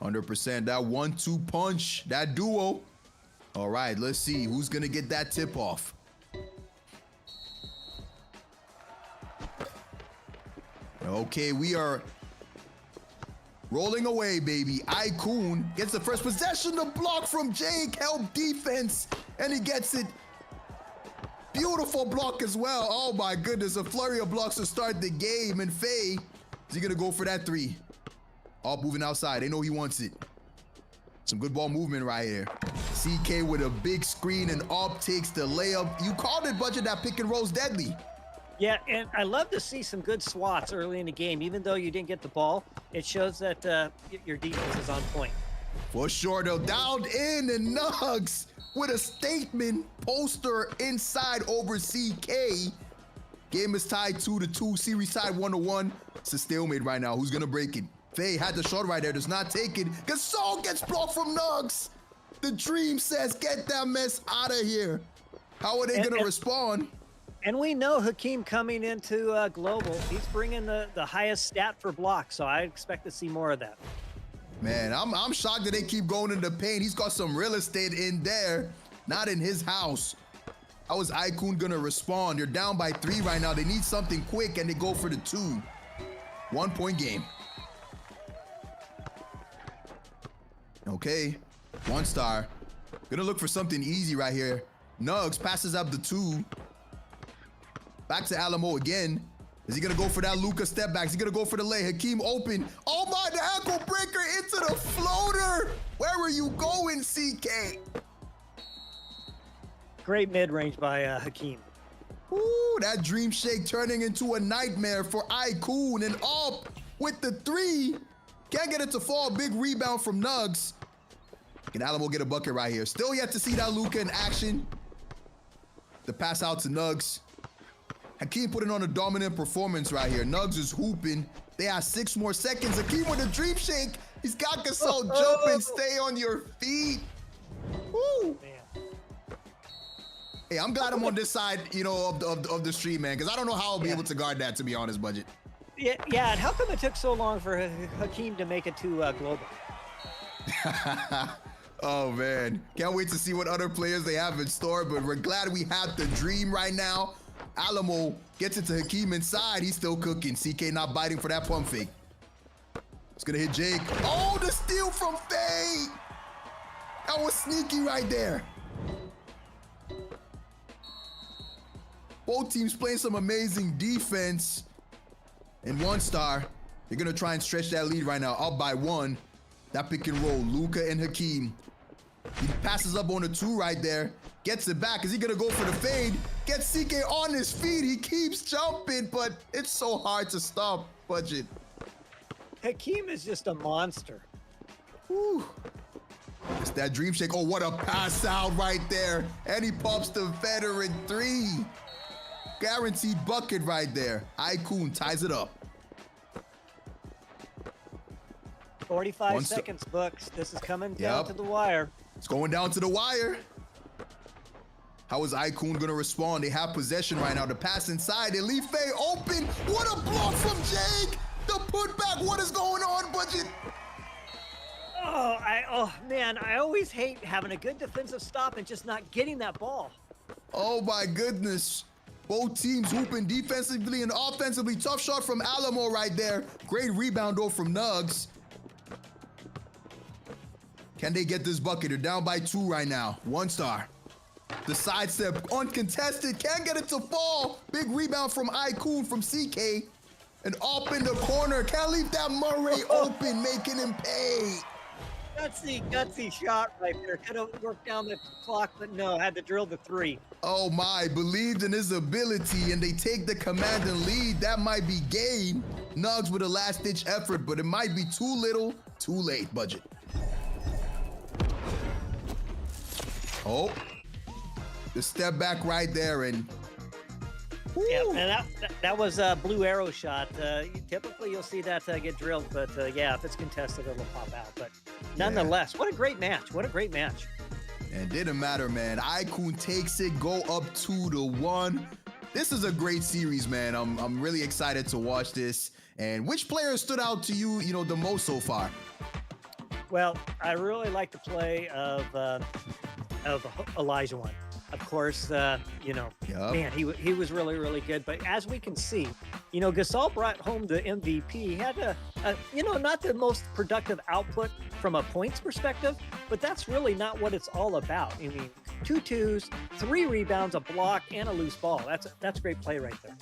100%. That 1-2 punch, that duo. All right, let's see who's going to get that tip off. Okay, we are rolling away, baby. Icon gets the first possession. The block from Jake. Help defense. And he gets it. Beautiful block as well. Oh my goodness. A flurry of blocks to start the game. And Faye, is he going to go for that three? All moving outside. They know he wants it. Some good ball movement right here. CK with a big screen and Op takes the layup. You called it, Budget. That pick and roll's deadly.
Yeah, and I love to see some good swats early in the game. Even though you didn't get the ball, it shows that your defense is on point.
For sure, though. Down in and Nugs with a statement poster inside over CK. Game is tied 2-2. Series tied 1-1. It's a stalemate right now. Who's going to break it? Faye had the shot right there. Does not take it. Gasol gets blocked from Nugs. The dream says, get that mess out of here. How are they going to respond?
And we know Hakeem coming into Global, he's bringing the highest stat for blocks, so I expect to see more of that.
Man, I'm shocked that they keep going in the paint. He's got some real estate in there, not in his house. How is Icon gonna respond? They're down by 3 right now. They need something quick, and they go for the 2. 1 point game. Okay, 1 star. Gonna look for something easy right here. Nugs passes up the 2. Back to Alamo again. Is he gonna go for that Luka step back? Is he gonna go for the lay? Hakeem open. Oh my, the ankle breaker into the floater. Where are you going, CK?
Great mid-range by Hakeem.
Ooh, that dream shake turning into a nightmare for Icon and Up with the 3. Can't get it to fall. Big rebound from Nugs. Can Alamo get a bucket right here? Still yet to see that Luka in action. The pass out to Nugs. Hakeem putting on a dominant performance right here. Nugs is hooping. They have 6 more seconds. Hakeem with a dream shake. He's got Gasol jumping. Stay on your feet. Woo.
Man.
Hey, I'm glad I'm on this side, of the stream, man, because I don't know how I'll be able to guard that, to be honest, Budget.
Yeah, and how come it took so long for Hakeem to make it to Global?
Oh, man. Can't wait to see what other players they have in store, but we're glad we have the dream right now. Alamo gets it to Hakeem inside. He's still cooking. CK not biting for that pump fake. It's going to hit Jake. Oh, the steal from Faye. That was sneaky right there. Both teams playing some amazing defense. And 1 star. They're going to try and stretch that lead right now. Up by 1. That pick and roll. Luka and Hakeem. He passes up on the 2 right there. Gets it back. Is he gonna go for the fade? Gets CK on his feet. He keeps jumping, but it's so hard to stop, Budget.
Hakeem is just a monster.
Whew. It's that dream shake. Oh, what a pass out right there. And he pops the veteran 3. Guaranteed bucket right there. Icon ties it up.
45 seconds, Bucks. This is coming down to the wire.
It's going down to the wire. How is Icon gonna respond? They have possession right now. The pass inside. They leave Faye open. What a block from Jake. The putback. What is going on, Budget?
Oh man, I always hate having a good defensive stop and just not getting that ball.
Oh my goodness. Both teams hooping defensively and offensively. Tough shot from Alamo right there. Great rebound though from Nugs. Can they get this bucket? They're down by 2 right now. 1 star. The sidestep uncontested. Can't get it to fall. Big rebound from Icon from CK. And up in the corner. Can't leave that Murray open, making him pay.
Gutsy shot right there. Could have worked down the clock, but no, had to drill the 3.
Oh my, believed in his ability, and they take the command and lead. That might be game. Nugs with a last-ditch effort, but it might be too little, too late, Budget. Oh, the step back right there, and
yeah, and that was a blue arrow shot. Typically, you'll see that get drilled, but yeah, if it's contested, it'll pop out. But nonetheless, what a great match! What a great match!
And it didn't matter, man. Icon takes it, go up 2-1. This is a great series, man. I'm really excited to watch this. And which player stood out to you, the most so far?
Well, I really like the play of Elijah one. Of course, man, he was really, really good. But as we can see, You know, Gasol brought home the MVP. He had not the most productive output from a points perspective, but that's really not what it's all about. I mean, 2 twos, 3 rebounds, a block, and a loose ball. That's great play right there.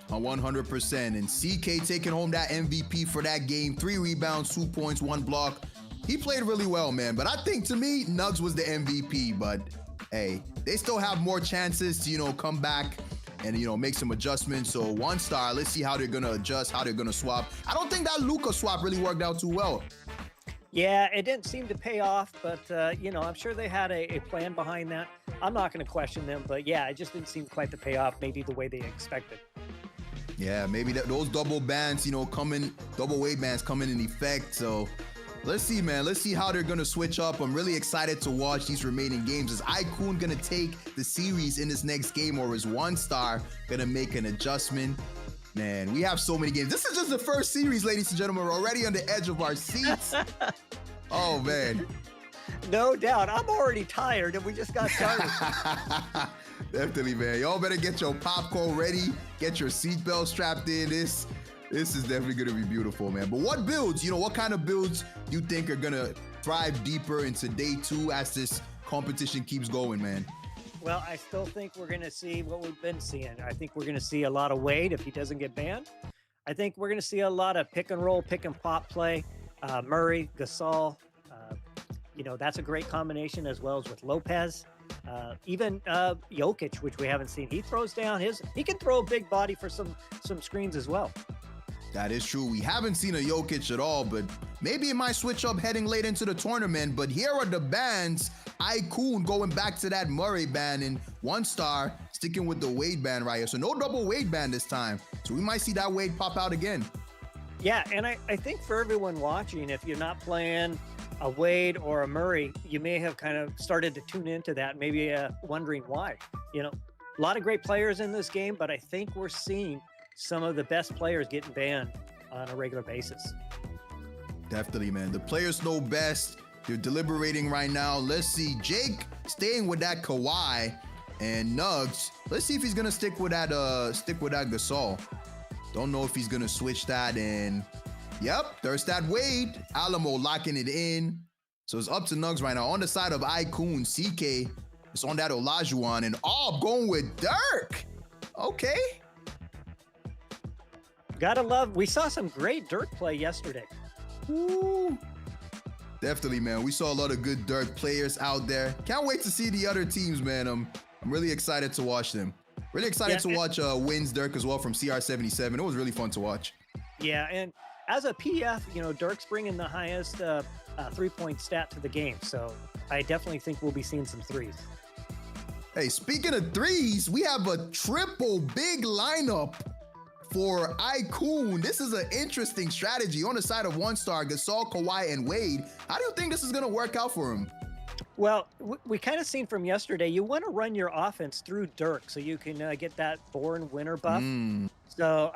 100%. And CK taking home that MVP for that game. 3 rebounds, 2 points, 1 block. He played really well, man. But I think, to me, Nugs was the MVP. But, hey, they still have more chances to, come back and, make some adjustments. So 1 star, let's see how they're going to adjust, how they're going to swap. I don't think that Luka swap really worked out too well.
Yeah, it didn't seem to pay off, but, I'm sure they had a plan behind that. I'm not going to question them, but, yeah, it just didn't seem quite to pay off maybe the way they expected.
Yeah, maybe those double bands, double weight bands coming in effect. So let's see, man. Let's see how they're going to switch up. I'm really excited to watch these remaining games. Is Icon going to take the series in this next game, or is 1 star going to make an adjustment? Man, we have so many games. This is just the first series, ladies and gentlemen. We're already on the edge of our seats. Oh, man.
No doubt. I'm already tired, and we just got started.
Definitely, man. Y'all better get your popcorn ready. Get your seatbelt strapped in. This is definitely going to be beautiful, man. But what builds, what kind of builds you think are going to thrive deeper into day 2 as this competition keeps going, man?
Well, I still think we're going to see what we've been seeing. I think we're going to see a lot of Wade if he doesn't get banned. I think we're going to see a lot of pick and roll, pick and pop play. Murray, Gasol, that's a great combination, as well as with Lopez. Even Jokic, which we haven't seen. He throws down he can throw a big body for some screens as well.
That is true. We haven't seen a Jokic at all, but maybe it might switch up heading late into the tournament. But here are the bands. Icon going back to that Murray band, and 1 star sticking with the Wade band right here. So no double Wade band this time. So we might see that Wade pop out again.
Yeah, and I think for everyone watching, if you're not playing a Wade or a Murray, you may have kind of started to tune into that, maybe wondering why. A lot of great players in this game, but I think we're seeing some of the best players getting banned on a regular basis.
Definitely, man. The players know best. They're deliberating right now. Let's see. Jake staying with that Kawhi, and Nugs. Let's see if he's gonna stick with that Gasol. Don't know if he's gonna switch that. And yep, there's that Wade. Alamo locking it in. So it's up to Nugs right now. On the side of Icon, CK is on that Olajuwon, and going with Dirk. Okay.
Gotta love. We saw some great Dirk play yesterday.
Ooh. Definitely, man. We saw a lot of good Dirk players out there. Can't wait to see the other teams, man. I'm really excited to watch them. Really excited to watch Wins Dirk as well from CR77. It was really fun to watch.
Yeah, and as a PF, Dirk's bringing the highest 3-point stat to the game. So I definitely think we'll be seeing some threes.
Hey, speaking of threes, we have a triple big lineup for Icon. This is an interesting strategy on the side of 1 star, Gasol, Kawhi, and Wade. How do you think this is going to work out for him?
Well, we kind of seen from yesterday, you want to run your offense through Dirk so you can get that born winner buff. So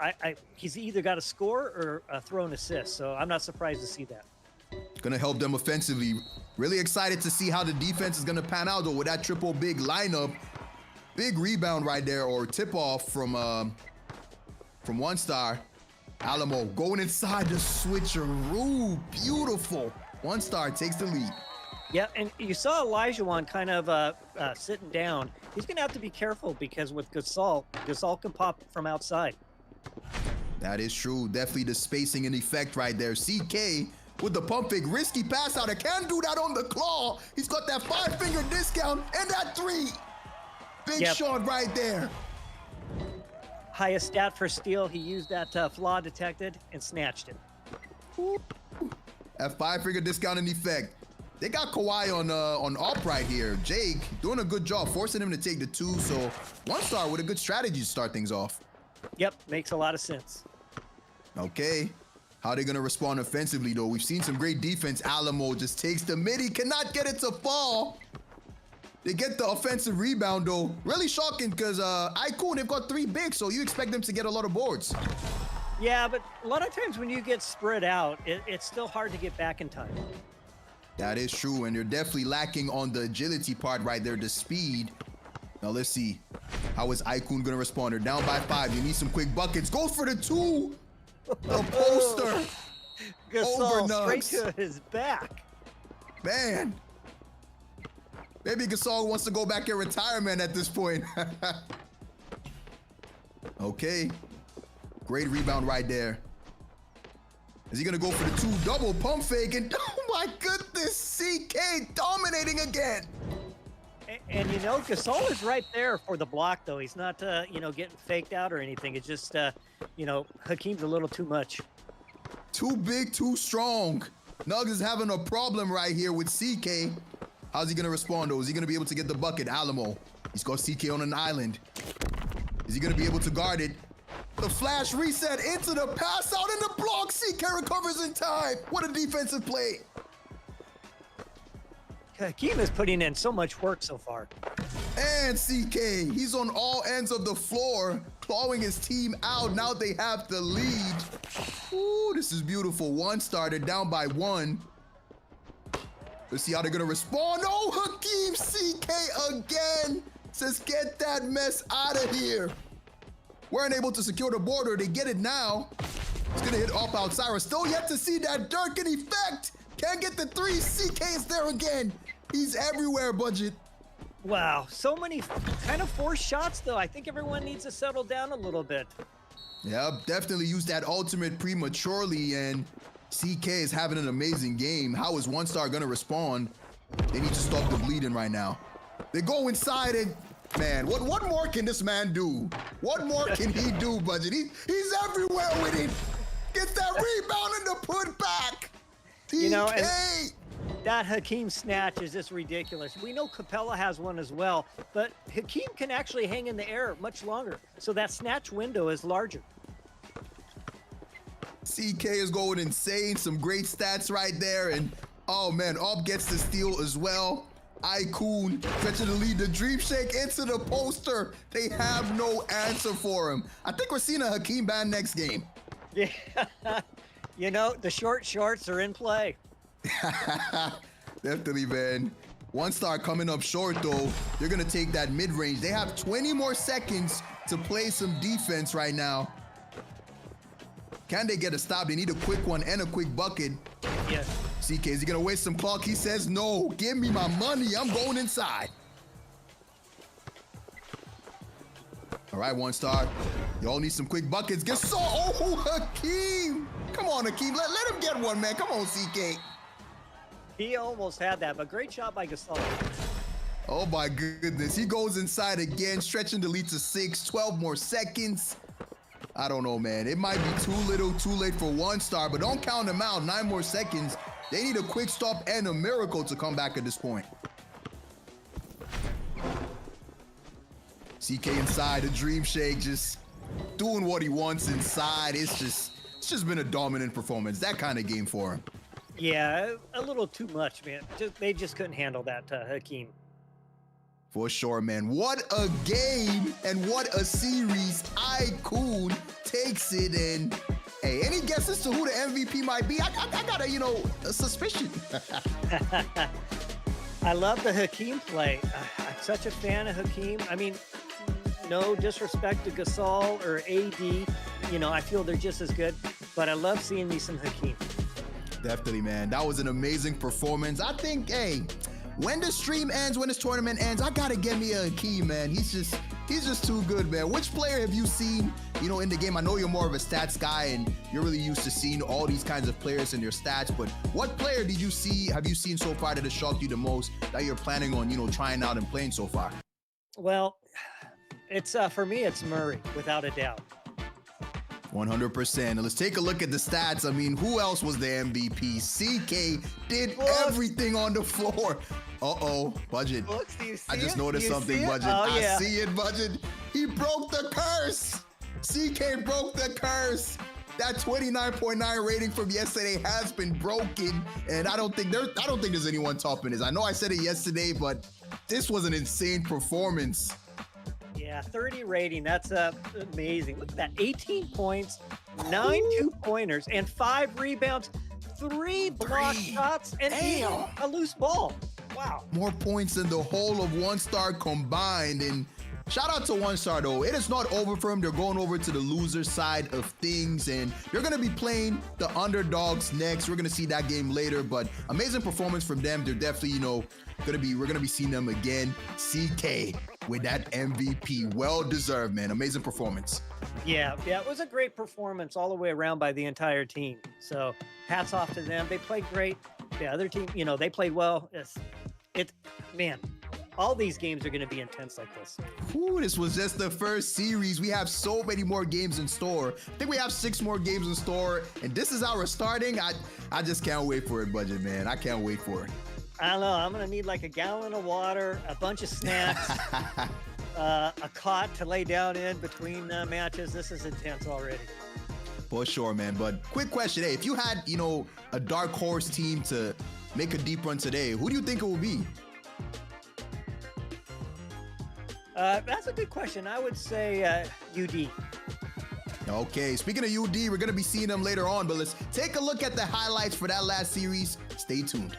he's either got to score or throw an assist. So I'm not surprised to see that.
Going to help them offensively. Really excited to see how the defense is going to pan out, though, with that triple big lineup. Big rebound right there, or tip off from 1 star. Alamo going inside the switcheroo. Beautiful. 1 star takes the lead.
Yeah, and you saw Olajuwon kind of sitting down. He's going to have to be careful because with Gasol can pop from outside.
That is true. Definitely the spacing and effect right there. CK with the pump fake. Risky pass out. I can't do that on the claw. He's got that 5-finger discount and that 3. Big shot right there.
Highest stat for steal. He used that flaw detected and snatched it.
That 5-finger discount in effect. They got Kawhi on up right here. Jake doing a good job, forcing him to take the 2. So 1 star with a good strategy to start things off.
Yep, makes a lot of sense.
Okay. How they going to respond offensively, though? We've seen some great defense. Alamo just takes the mid. He cannot get it to fall. They get the offensive rebound, though. Really shocking because Icon, they've got 3 bigs, so you expect them to get a lot of boards.
Yeah, but a lot of times when you get spread out, it's still hard to get back in time.
That is true, and they're definitely lacking on the agility part right there, the speed. Now let's see. How is Aikun gonna respond? They're down by 5. You need some quick buckets. Goes for the 2. The poster.
Gasol
Over
straight to his back.
Man. Maybe Gasol wants to go back in retirement at this point. Okay. Great rebound right there. Is he gonna go for the 2 double pump fake? And oh my goodness, CK dominating again.
And you know, Gasol is right there for the block, though. He's not, you know, getting faked out or anything. It's just, you know, Hakeem's a little too much.
Too big, too strong. Nugs is having a problem right here with CK. How's he gonna respond, though? Is he gonna be able to get the bucket? Alamo. He's got CK on an island. Is he gonna be able to guard it? The flash reset into the pass out in the block. CK recovers in time. What a defensive play.
Hakeem is putting in so much work so far.
And CK, he's on all ends of the floor, clawing his team out. Now they have the lead. Ooh, this is beautiful. One starter down by 1. Let's see how they're gonna respond. Oh, Hakeem CK again. Says, get that mess out of here. Weren't able to secure the border. They get it now. It's gonna hit off outside. We're still yet to see that Dirk in effect. Can't get the 3. CK is there again. He's everywhere, Budget.
Wow, so many kind of forced shots, though. I think everyone needs to settle down a little bit.
Yeah, definitely used that ultimate prematurely, and CK is having an amazing game. How is One Star gonna respond? They need to stop the bleeding right now. They go inside and, man, what more can this man do? What more can he do, Budget? He's everywhere with it. Gets that rebound and the put back.
You know,
TK.
and that Hakeem snatch is just ridiculous. We know Capella has one as well, but Hakeem can actually hang in the air much longer. So that snatch window is larger.
CK is going insane. Some great stats right there. And, oh, man, Ob gets the steal as well. Aikun stretching the lead. The dream shake into the poster. They have no answer for him. I think we're seeing a Hakeem ban next game.
Yeah. You know, the short shorts are in play.
Definitely, man. One Star coming up short, though. They're going to take that mid-range. They have 20 more seconds to play some defense right now. Can they get a stop? They need a quick one and a quick bucket.
Yes.
CK, is he going to waste some clock? He says, no, give me my money. I'm going inside. All right, One Star. Y'all need some quick buckets. Get so, oh, Hakeem. Come on, Hakeem. Let him get one, man. Come on, CK.
He almost had that, but great shot by Gasol.
Oh, my goodness. He goes inside again, stretching the lead to 6, 12 more seconds. I don't know, man. It might be too little, too late for One Star, but don't count them out. 9 more seconds. They need a quick stop and a miracle to come back at this point. CK inside, the dream shake, just doing what he wants inside. It's just been a dominant performance. That kind of game for him.
Yeah, a little too much, man. They just couldn't handle that, Hakeem.
For sure, man. What a game and what a series. Aikun takes it, and hey, any guesses to who the MVP might be? I got a suspicion.
I love the Hakeem play. I'm such a fan of Hakeem. I mean, no disrespect to Gasol or AD. You know, I feel they're just as good, but I love seeing me some Hakeem.
Definitely, man. That was an amazing performance. I think, hey, when the stream ends, when this tournament ends, I gotta get me a Hakeem, man. He's just too good, man. Which player have you seen, in the game? I know you're more of a stats guy and you're really used to seeing all these kinds of players and their stats, but what player have you seen so far that has shocked you the most that you're planning on, trying out and playing so far?
Well, it's for me, it's Murray, without a doubt.
100%. Let's take a look at the stats. I mean, who else was the MVP? CK did everything on the floor. Uh-oh, Budget. I just noticed something, Budget.
Oh, yeah.
I see it, Budget. He broke the curse. CK broke the curse. That 29.9 rating from yesterday has been broken, and I don't think there's anyone topping this. I know I said it yesterday, but this was an insane performance.
Yeah, 30 rating. That's amazing. Look at that. 18 points, 9 two-pointers, and 5 rebounds, 3 block shots, and a loose ball. Wow.
More points than the whole of One Star combined. And Shout out to One Star though. It is not over for him. They're going over to the loser side of things, and they're gonna be playing the underdogs next. We're gonna see that game later, but amazing performance from them. They're definitely, we're gonna be seeing them again. CK with that MVP. Well deserved, man. Amazing performance.
Yeah, it was a great performance all the way around by the entire team. So hats off to them. They played great. The other team, they played well. Man, all these games are going to be intense like this.
Ooh, this was just the first series. We have so many more games in store. I think we have 6 more games in store, and this is how we're starting. I just can't wait for it, Budget, man. I can't wait for it.
I don't know. I'm going to need like a gallon of water, a bunch of snacks, a cot to lay down in between matches. This is intense already.
For sure, man. But quick question. Hey, if you had, a dark horse team to make a deep run today, who do you think it will be?
That's a good question. I would say UD.
Okay, speaking of UD, we're going to be seeing them later on, but let's take a look at the highlights for that last series. Stay tuned.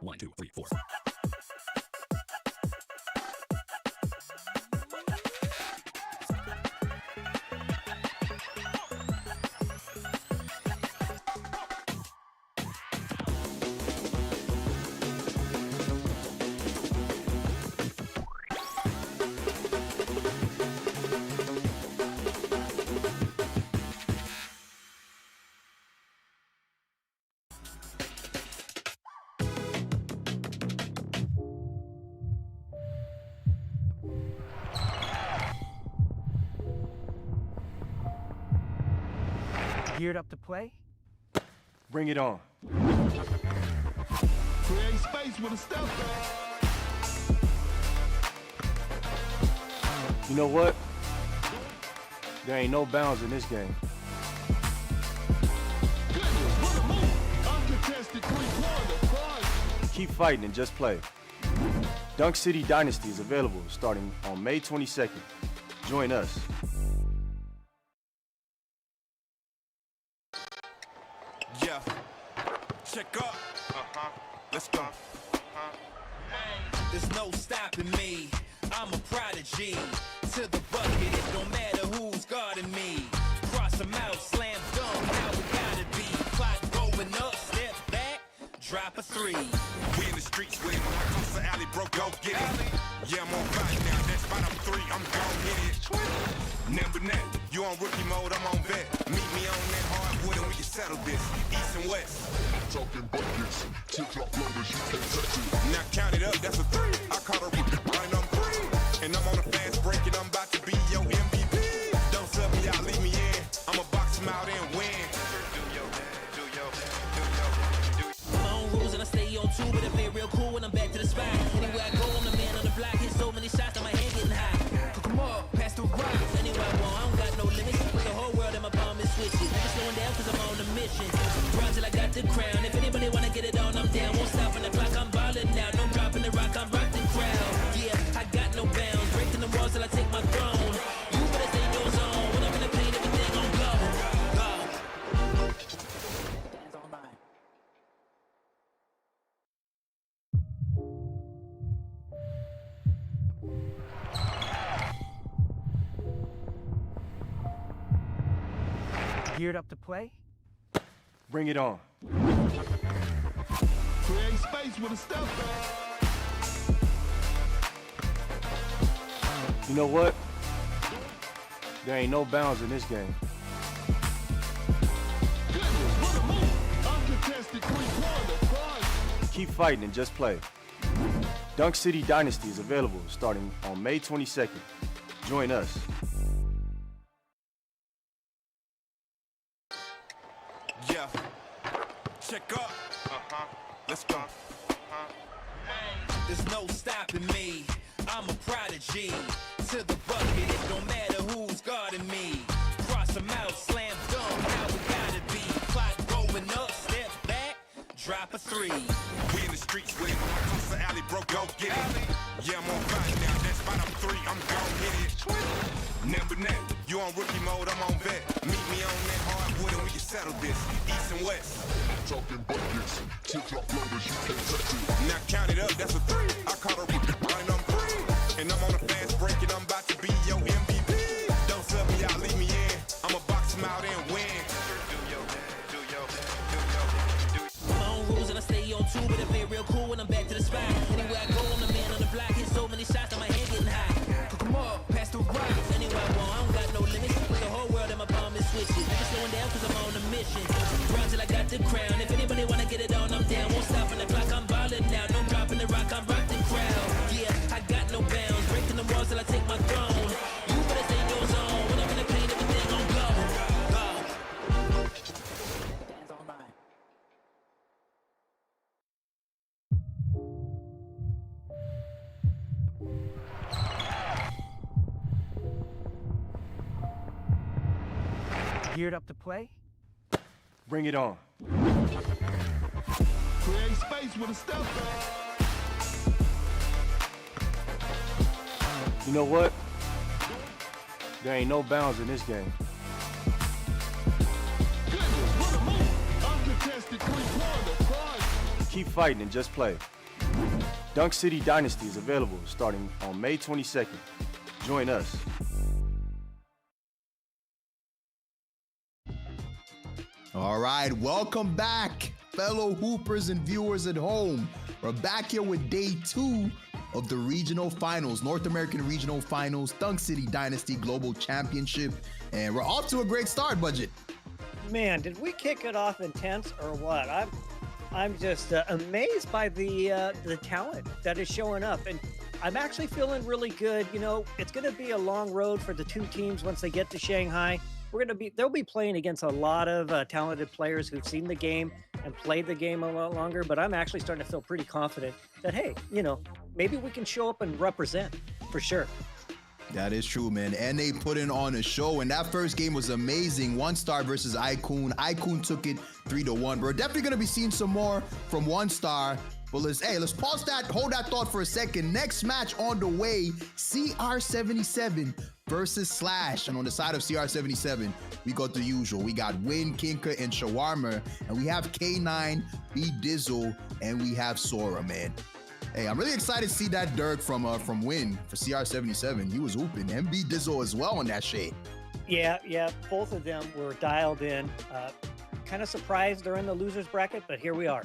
One, two, three, four.
Geared up to play?
Bring it on.
Create space with a step back.
You know what? There ain't no bounds in this game.
Goodness, what a move. Uncontested three-pointer. Fun.
Keep fighting and just play. Dunk City Dynasty is available starting on May 22nd. Join us.
Yeah. Check up. Let's go.
There's no stopping me. I'm a prodigy. To the bucket, it don't matter who's guarding me. Cross them out, slam dunk, how we gotta be. Clock going up, step back, drop a 3.
We in the streets with it. When I cross the alley, bro, go get it. Yeah, I'm on fire now. That's bottom 3. I'm gon' hit it. Number 9, you on rookie mode, I'm on vet. Meet me on that hardwood and we can settle this. East and west.
Talking buckets, tip-top loaders, you can't touch it.
Now count it up, that's a 3. I caught a rookie, right on 3. And I'm on a fast break and I'm about to be your MVP. Don't sub me out, leave me in. I'ma box him out and win.
My own rules and I stay on 2, but I play real cool when I'm back to the spot. Anywhere I go, I'm the man on the block. Hit so many shots that my head getting high. Come on, pass the rock. Anywhere I want, I don't got no limits. Put the whole world in my palm and switch it. Never slowing down cause I'm on a mission. Run till I got the crown. If anybody wanna get it on, I'm down. Won't stop on the clock, I'm ballin' now. No dropping the rock, I'm rocking crowd. Yeah, I got no bounds. Breaking the walls till I take my throne. You better stay in your zone. When I'm in the paint, everything on go. Go. Hands on mine.
Geared up to play?
Bring it on.
Create space with a step back.
You know what? There ain't no bounds in this game.
Goodness, what a move. Uncontested three-pointer. Fun.
Keep fighting and just play. Dunk City Dynasty is available starting on May 22nd. Join us.
Yeah. Check up. Let's go.
There's no stopping me. I'm a prodigy. To the bucket, it don't matter who's guarding me. Cross them out, slam dunk, how we gotta be. Clock going up, step back, drop a three.
We in the streets with it. Across the alley, bro, go get it. Yeah, I'm on fire now. That's spot up three. I'm gon' hit it. Number net, you on rookie mode, I'm on vet. Meet me on that hardwood and we can settle this. East and west.
Talking buckets, tip drop numbers, you can't touch it.
Now count it up, that's a three. I caught a rookie and I'm free. And I'm on a fast break and I'm about to be your MVP. Don't sub me out, leave me in. I'ma box him out and win.
My own rules and I stay on two, but I play real cool when I'm back to the spot. Anywhere I go, I'm the man on the block. Hit so many shots that my head getting high. Come up, pass the rock. Anywhere I want, I don't got no limits. Put the whole world in my palm and switch it. Never slowing down cause I'm on a mission. Run till I got the crown. If anybody wanna get it on, I'm down. Won't stop on the clock, I'm ballin' now. No dropping the rock, I'm rock the crowd. Yeah, I got no bounds. Breaking the walls till I take my throne. You better stay in your zone. When I'm in the paint, everything gon' go. Go. Dance on mine.
Geared up to play?
Bring it on.
Create space with a step back.
You know what? There ain't no bounds in this game.
Goodness, what a move. Uncontested three-pointer, prize.
Keep fighting and just play. Dunk City Dynasty is available starting on May 22nd. Join us.
All right, welcome back, fellow hoopers and viewers at home. We're back here with day 2 of the regional finals, North American regional finals, Dunk City Dynasty Global Championship. And we're off to a great start, Budget.
Man, did we kick it off intense or what? I'm just amazed by the talent that is showing up, and I'm actually feeling really good. You know, it's going to be a long road for the two teams once they get to Shanghai. They'll be playing against a lot of talented players who've seen the game and played the game a lot longer. But I'm actually starting to feel pretty confident that, hey, you know, maybe we can show up and represent for sure.
That is true, man. And they put in on a show, and that first game was amazing. One Star versus Icon. Icon took it 3-1. We're definitely gonna be seeing some more from One Star. But let's pause that, hold that thought for a second. Next match on the way, CR77 versus Slash. And on the side of CR77, we got the usual. We got Win, Kinka, and Shawarma. And we have K9, B Dizzle, and we have Sora, man. Hey, I'm really excited to see that Dirk from Win for CR77. He was hooping. And B Dizzle as well on that shade.
Yeah, both of them were dialed in. Kind of surprised they're in the losers bracket, but here we are.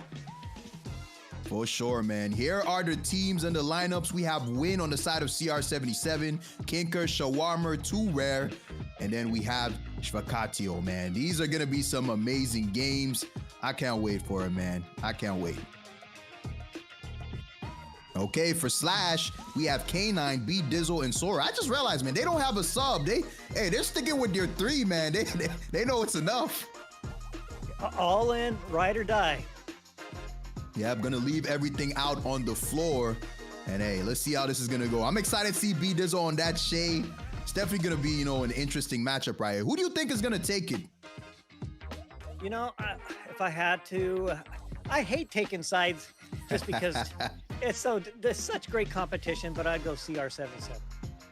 For sure, man. Here are the teams and the lineups. We have Win on the side of CR77, Kinker, Shawarma, 2 Rare, and then we have Shvakatio, man. These are going to be some amazing games. I can't wait for it, man. I can't wait. Okay, for Slash, we have K9, B Dizzle, and Sora. I just realized, man, they don't have a sub. They're sticking with their 3, man. They know it's enough.
All in, ride or die.
Yeah, I'm gonna leave everything out on the floor. And hey, let's see how this is gonna go. I'm excited to see B Dizzle on that shade. It's definitely gonna be, you know, an interesting matchup right here. Who do you think is gonna take it?
You know, if I had to, I hate taking sides just because there's such great competition, but I'd go CR77.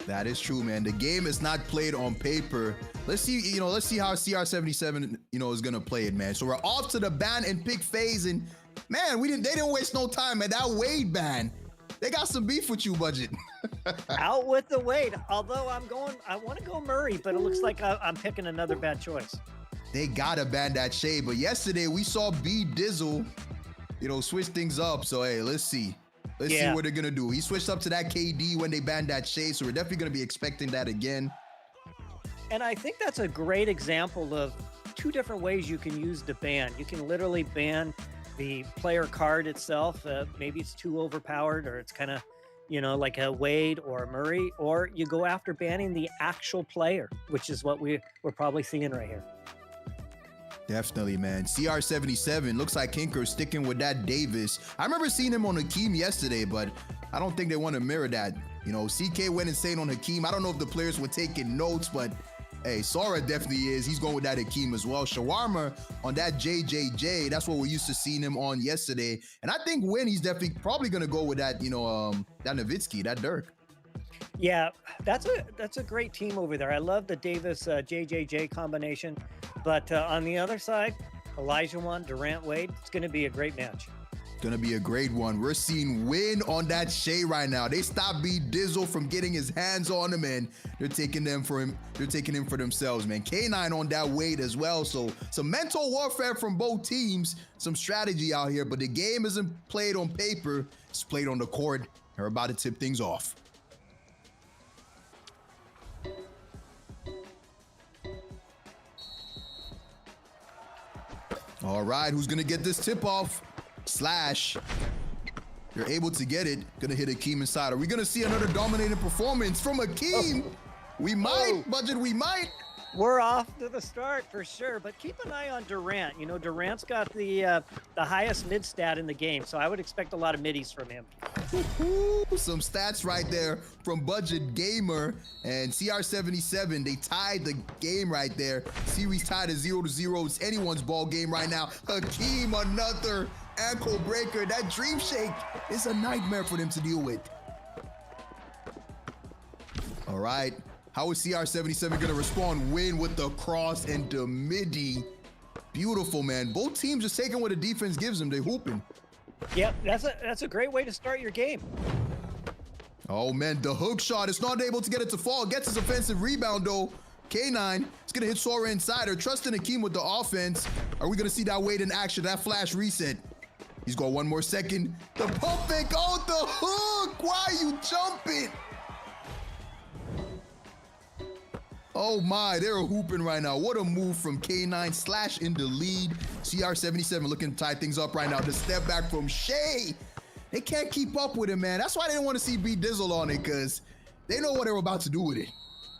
That is true, man. The game is not played on paper. Let's see how CR77, is gonna play it, man. So we're off to the ban and pick phase, and man, they didn't waste no time, man. That Wade ban, they got some beef with you, Budget.
Out with the Wade. Although I want to go Murray, but it looks like I'm picking another bad choice.
They gotta ban that shade, but yesterday we saw B Dizzle, switch things up. So hey, let's see. Let's see what they're gonna do. He switched up to that KD when they banned that shade, so we're definitely gonna be expecting that again.
And I think that's a great example of 2 different ways you can use the ban. You can literally ban the player card itself. Maybe it's too overpowered, or it's kind of, like a Wade or a Murray, or you go after banning the actual player, which is what we're probably seeing right here.
Definitely, man. CR77 looks like Kinker's sticking with that Davis. I remember seeing him on Hakeem yesterday, but I don't think they want to mirror that. You know, CK went insane on Hakeem. I don't know if the players were taking notes, but hey, Sora definitely is. He's going with that Hakeem as well. Shawarma on that JJJ. That's what we're used to seeing him on yesterday. And I think Win, he's definitely probably going to go with that, you know, that Nowitzki, that Dirk.
Yeah, that's a great team over there. I love the Davis JJJ combination, but on the other side, Elijah Durant Wade. It's going to be a great match.
Gonna be a great one. We're seeing Win on that Shea right now. They stopped B Dizzle from getting his hands on him, and they're taking them for him. They're taking him for themselves, man. K9 on that Wade as well. So some mental warfare from both teams, some strategy out here, but the game isn't played on paper. It's played on the court. They're about to tip things off. All right, who's gonna get this tip off? Slash. You're able to get it. Gonna hit Hakeem inside. Are we gonna see another dominating performance from Hakeem? We might, Budget, we might.
We're off to the start for sure, but keep an eye on Durant. You know, Durant's got the highest mid stat in the game, so I would expect a lot of middies from him.
Some stats right there from Budget Gamer and CR77. They tied the game right there. Series tied at 0-0. It's anyone's ball game right now. Hakeem, another ankle breaker. That dream shake is a nightmare for them to deal with. All right. How is CR77 going to respond? Win with the cross and the midi. Beautiful, man. Both teams just taking what the defense gives them. They hooping.
Yep, that's a great way to start your game.
Oh, man, the hook shot is not able to get it to fall. Gets his offensive rebound, though. K9 is going to hit Sora inside. They're trusting Hakeem with the offense. Are we going to see that Wade in action, that flash reset? He's got one more second. The pump fake, oh, the hook. Why are you jumping? Oh my, they're hooping right now. What a move from K9. Slash in the lead. CR77 looking to tie things up right now. The step back from Shea. They can't keep up with him, man. That's why they didn't want to see B Dizzle on it, because they know what they're about to do with it.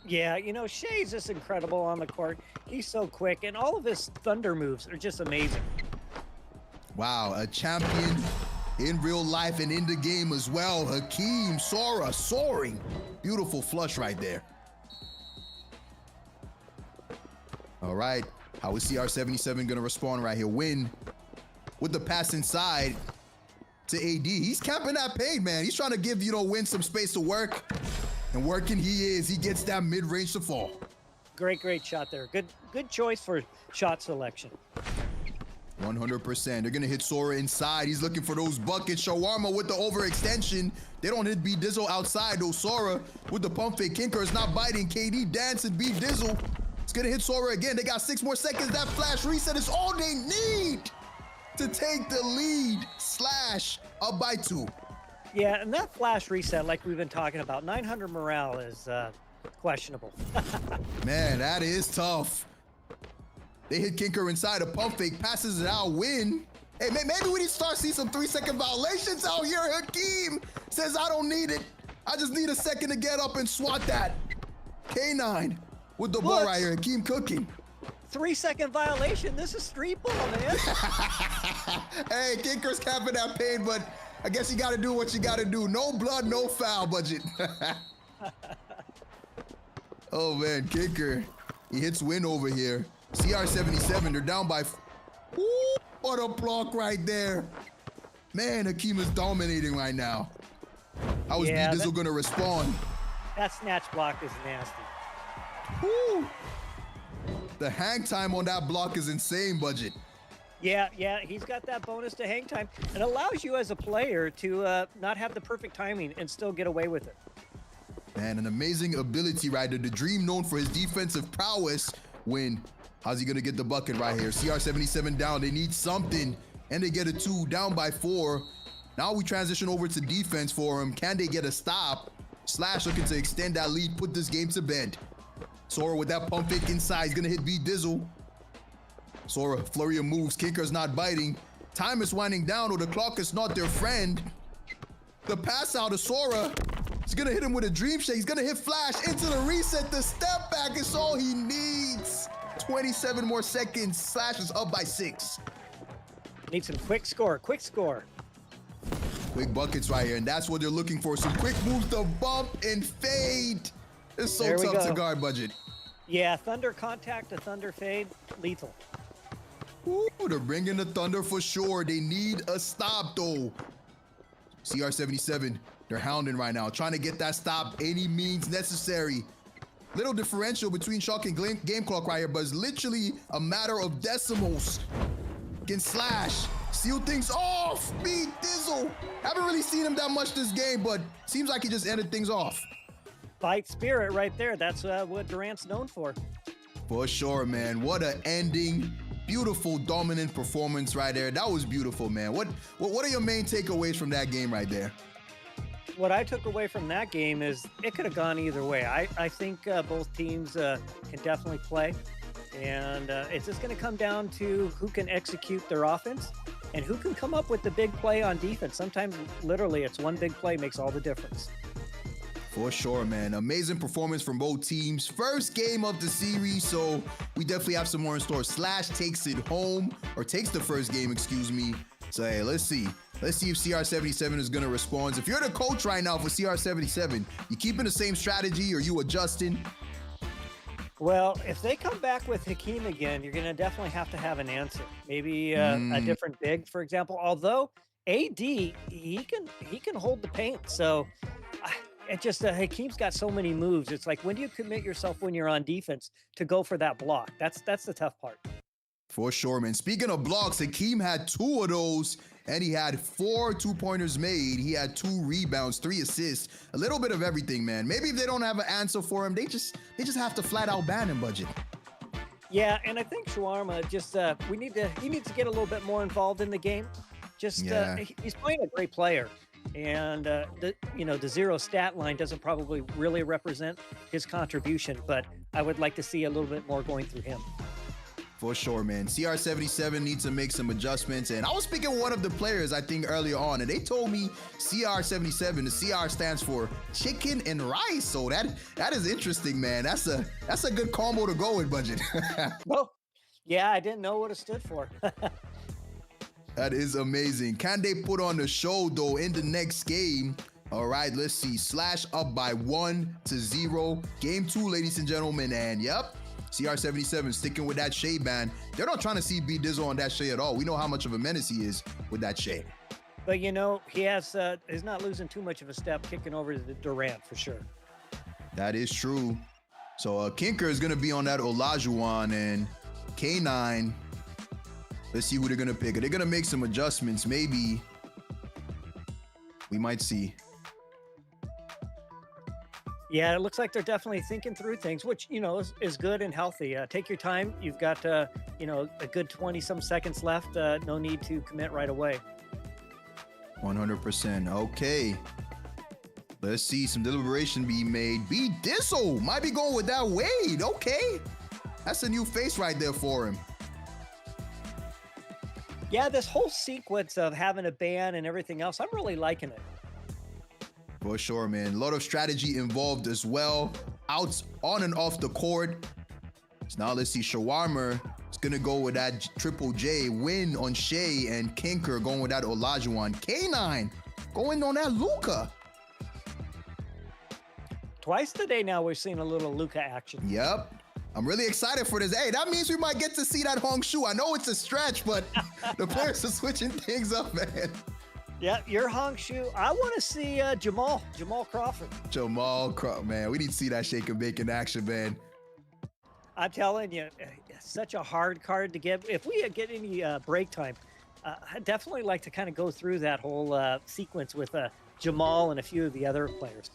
Yeah, you know, Shea's just incredible on the court. He's so quick, and all of his thunder moves are just amazing.
Wow, a champion in real life and in the game as well. Hakeem, Sora, soaring. Beautiful flush right there. All right, how is CR77 gonna respond right here? Win with the pass inside to AD. He's camping that paint, man. He's trying to give, you know, Win some space to work. And working he is. He gets that mid-range to fall.
Great shot there. Good choice for shot selection.
100%. They're gonna hit Sora inside. He's looking for those buckets. Shawarma with the overextension. They don't hit B Dizzle outside though. Sora with the pump fake. Kinker is not biting. KD dancing. B Dizzle. It's gonna hit Sora again. They got 6 more seconds. That flash reset is all they need to take the lead. Slash up by 2.
Yeah, and that flash reset, like we've been talking about, 900 morale is questionable.
Man, that is tough. They hit Kinker inside. A pump fake passes it out. Win. Hey, maybe we need to start seeing some 3-second violations out here. Hakeem says, I don't need it. I just need a second to get up and swat that. K9 with the ball right here. Hakeem cooking.
3-second violation. This is street ball, man.
Hey, Kinker's capping that pain, but I guess you got to do what you got to do. No blood, no foul, Budget. Oh, man, Kinker. He hits Win over here. CR77, they're down by... Ooh, what a block right there. Man, Hakeem is dominating right now. How is B Dizzle going to respond?
That snatch block is nasty.
Woo. The hang time on that block is insane, Budget.
Yeah, he's got that bonus to hang time. It allows you as a player to not have the perfect timing and still get away with it.
Man, an amazing ability right there. The Dream known for his defensive prowess. Win. How's he going to get the bucket right here? CR77 down. They need something. And they get a 2, down by 4. Now we transition over to defense for him. Can they get a stop? Slash looking to extend that lead, put this game to bed. Sora with that pump fake inside. He's going to hit B Dizzle. Sora, flurry of moves. Kinker's not biting. Time is winding down, or the clock is not their friend. The pass out of Sora. He's going to hit him with a dream shake. He's going to hit flash into the reset. The step back is all he needs. 27 more seconds. Slash is up by 6.
Need some quick score, quick score.
Quick buckets right here, and that's what they're looking for. Some quick moves to bump and fade. It's so
There we
tough to
go.
guard, Budget.
Yeah, thunder contact to thunder fade, lethal.
Ooh, they're bringing the thunder for sure. They need a stop, though. CR77, they're hounding right now, trying to get that stop any means necessary. Little differential between Shock and Game Clock right here, but it's literally a matter of decimals. Can Slash seal things off. Beat Dizzle. Haven't really seen him that much this game, but seems like he just ended things off.
Fight spirit right there. That's what Durant's known for.
For sure, man. What an ending. Beautiful, dominant performance right there. That was beautiful, man. What are your main takeaways from that game right there?
What I took away from that game is it could have gone either way. I think both teams can definitely play. And it's just going to come down to who can execute their offense and who can come up with the big play on defense. Sometimes, literally, it's one big play makes all the difference.
For sure, man. Amazing performance from both teams. First game of the series, so we definitely have some more in store. Slash takes it home, or takes the first game, excuse me. So, hey, let's see. Let's see if CR77 is going to respond. If you're the coach right now for CR77, you keeping the same strategy, or you adjusting?
Well, if they come back with Hakeem again, you're going to definitely have to have an answer. Maybe a different big, for example. Although AD, he can hold the paint. So it just Hakeem's got so many moves. It's like, when do you commit yourself when you're on defense to go for that block? That's the tough part.
For sure, man. Speaking of blocks, Hakeem had 2 of those, and he had 4 2-pointers made. He had 2 rebounds, 3 assists, a little bit of everything, man. Maybe if they don't have an answer for him, they just have to flat out ban him, Budget.
Yeah, and I think Shawarma just he needs to get a little bit more involved in the game. Just he's playing a great player, and the 0 stat line doesn't probably really represent his contribution, but I would like to see a little bit more going through him.
For sure, man. CR77 needs to make some adjustments. And I was speaking with one of the players, I think, earlier on, and they told me CR77, the CR stands for chicken and rice. So that is interesting, man. That's a good combo to go with, Budget.
Well, yeah, I didn't know what it stood for.
That is amazing. Can they put on the show, though, in the next game? All right, let's see. Slash up by 1-0. Game 2, ladies and gentlemen. And yep, CR77 sticking with that Shea ban. They're not trying to see B Dizzle on that Shea at all. We know how much of a menace he is with that Shea.
But he's not losing too much of a step kicking over to the Durant for sure.
That is true. So Kinker is going to be on that Olajuwon, and K9. Let's see who they're going to pick. Are they going to make some adjustments? Maybe. We might see.
Yeah, it looks like they're definitely thinking through things, which, is good and healthy. Take your time. You've got, a good 20-some seconds left. No need to commit right away.
100%. Okay. Let's see some deliberation be made. B Dizzle might be going with that Wade. Okay. That's a new face right there for him.
Yeah, this whole sequence of having a ban and everything else, I'm really liking it.
For sure, man. A lot of strategy involved as well. Outs on and off the court. So now let's see. Shawarma is going to go with that Triple J. Win on Shea, and Kinker going with that Olajuwon. K9 going on that Luka.
Twice today now we've seen a little Luka action.
Yep. I'm really excited for this. Hey, that means we might get to see that Hong Shu. I know it's a stretch, but the players are switching things up, man.
Yeah, you're Hong Shu. I want to see Jamal Crawford.
Man. We need to see that shake and bake in action, man.
I'm telling you, it's such a hard card to get. If we get any break time, I'd definitely like to kind of go through that whole sequence with Jamal and a few of the other players.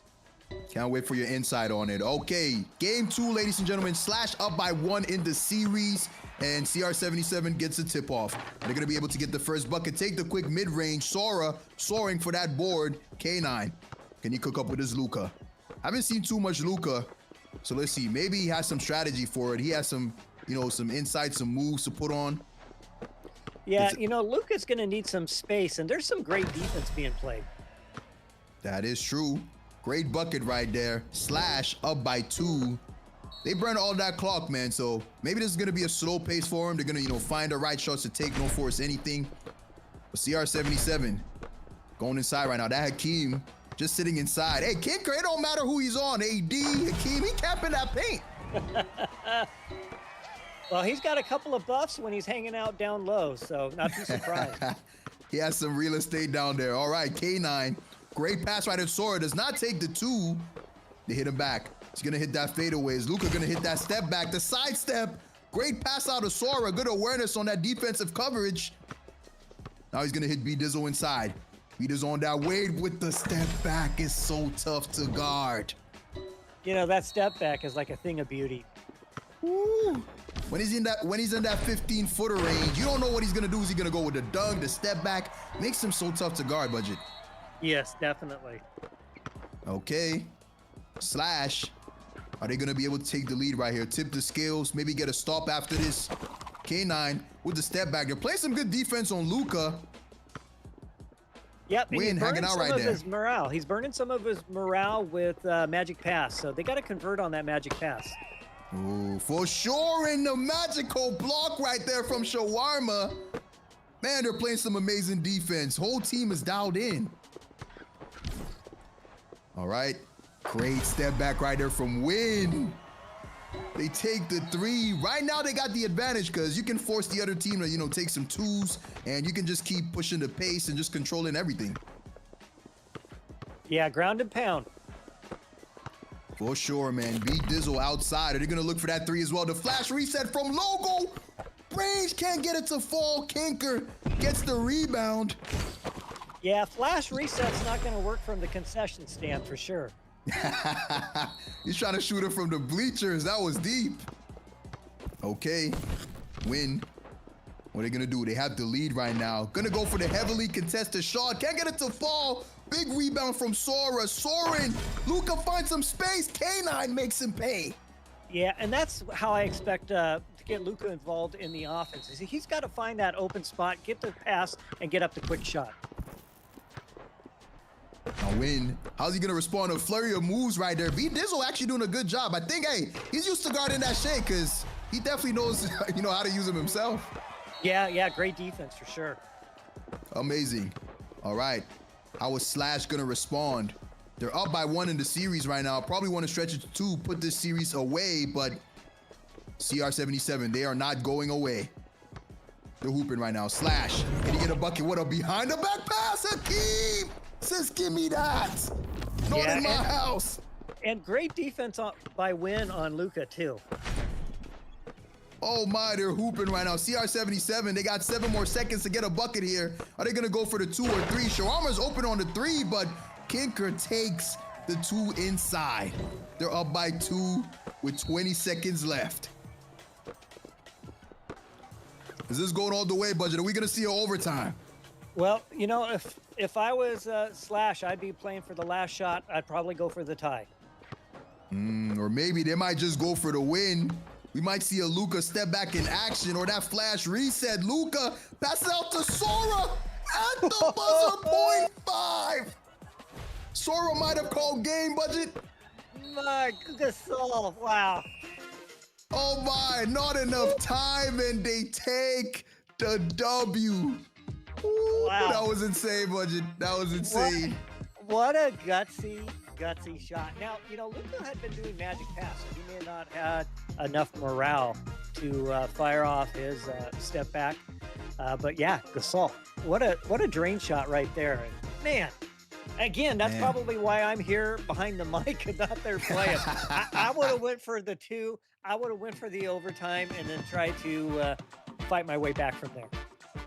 Can't wait for your insight on it. Okay, game 2, ladies and gentlemen. Slash up by 1 in the series, and CR77 gets a tip-off. They're going to be able to get the first bucket. Take the quick mid-range. Sora soaring for that board. K9. Can he cook up with his Luka? Haven't seen too much Luka, so let's see. Maybe he has some strategy for it. He has some, some insights, some moves to put on.
Yeah, Luka's going to need some space, and there's some great defense being played.
That is true. Great bucket right there. Slash up by 2. They burned all that clock, man. So maybe this is going to be a slow pace for him. They're going to, find the right shots to take, no force anything. But CR77 going inside right now. That Hakeem just sitting inside. Hey, Kinker, it don't matter who he's on. AD, Hakeem, he capping that paint.
Well, he's got a couple of buffs when he's hanging out down low, so not too surprised.
He has some real estate down there. All right, K9. Great pass right at Sora. Does not take the 2. They hit him back. He's going to hit that fadeaway. Is Luka going to hit that step back? The side step. Great pass out of Sora. Good awareness on that defensive coverage. Now he's going to hit B-Dizzle inside. B-Dizzle on that. Wade with the step back is so tough to guard.
That step back is like a thing of beauty.
Woo. When he's in that 15-footer range, you don't know what he's gonna do. Is he gonna go with the dunk, the step back? Makes him so tough to guard, Budget.
Yes, definitely.
Okay. Slash. Are they gonna be able to take the lead right here? Tip the scales, maybe get a stop after this. K9 with the step back. They're playing some good defense on Luka.
Yep, and
Win hanging out right there.
His morale. He's burning some of his morale with Magic Pass, so they got to convert on that Magic Pass.
Ooh, for sure in the magical block right there from Shawarma. Man, they're playing some amazing defense. Whole team is dialed in. All right. Great step back right there from Win. They take the 3. Right now they got the advantage because you can force the other team to, take some 2s, and you can just keep pushing the pace and just controlling everything.
Yeah, ground and pound.
For sure, man. B-Dizzle outside. Are they going to look for that 3 as well? The flash reset from Logo. Range can't get it to fall. Kinker gets the rebound.
Yeah, flash reset's not going to work from the concession stand for sure.
He's trying to shoot it from the bleachers. That was deep. Okay. Win. What are they going to do? They have the lead right now. Going to go for the heavily contested shot. Can't get it to fall. Big rebound from Sora. Soren. Luka finds some space. K9 makes him pay.
Yeah, and that's how I expect to get Luka involved in the offense. He's got to find that open spot, get the pass, and get up the quick shot.
Now Win. How's he going to respond to a flurry of moves right there? B-Dizzle actually doing a good job. I think, hey, he's used to guarding that shade because he definitely knows, how to use him himself.
Yeah, great defense for sure.
Amazing. All right. How is Slash going to respond? They're up by 1 in the series right now. Probably want to stretch it to 2, put this series away, but CR77, they are not going away. They're hooping right now. Slash. Can he get a bucket? What a behind the back pass. Hakeem says, give me that. Not in my house.
And great defense by Win on Luka, too.
Oh my, they're hooping right now. CR77, they got 7 more seconds to get a bucket here. Are they going to go for the 2 or 3? Shawarma's open on the 3, but Kinker takes the 2 inside. They're up by 2 with 20 seconds left. Is this going all the way, Budget? Are we going to see an overtime?
Well, if I was Slash, I'd be playing for the last shot. I'd probably go for the tie.
Or maybe they might just go for the win. We might see a Luka step back in action or that flash reset. Luka passes out to Sora at the buzzer, .5. Sora might have called game, Budget.
My Gasol, wow.
Oh my, not enough time, and they take the W. Ooh,
wow.
That was insane, Budget. That was insane.
What a gutsy shot. Now, Luka had been doing magic pass, so he may not have had enough morale to fire off his step back. But yeah, Gasol, what a drain shot right there. And man, again, that's probably why I'm here behind the mic and not there playing. I would have went for the 2. I would have went for the overtime and then tried to fight my way back from there.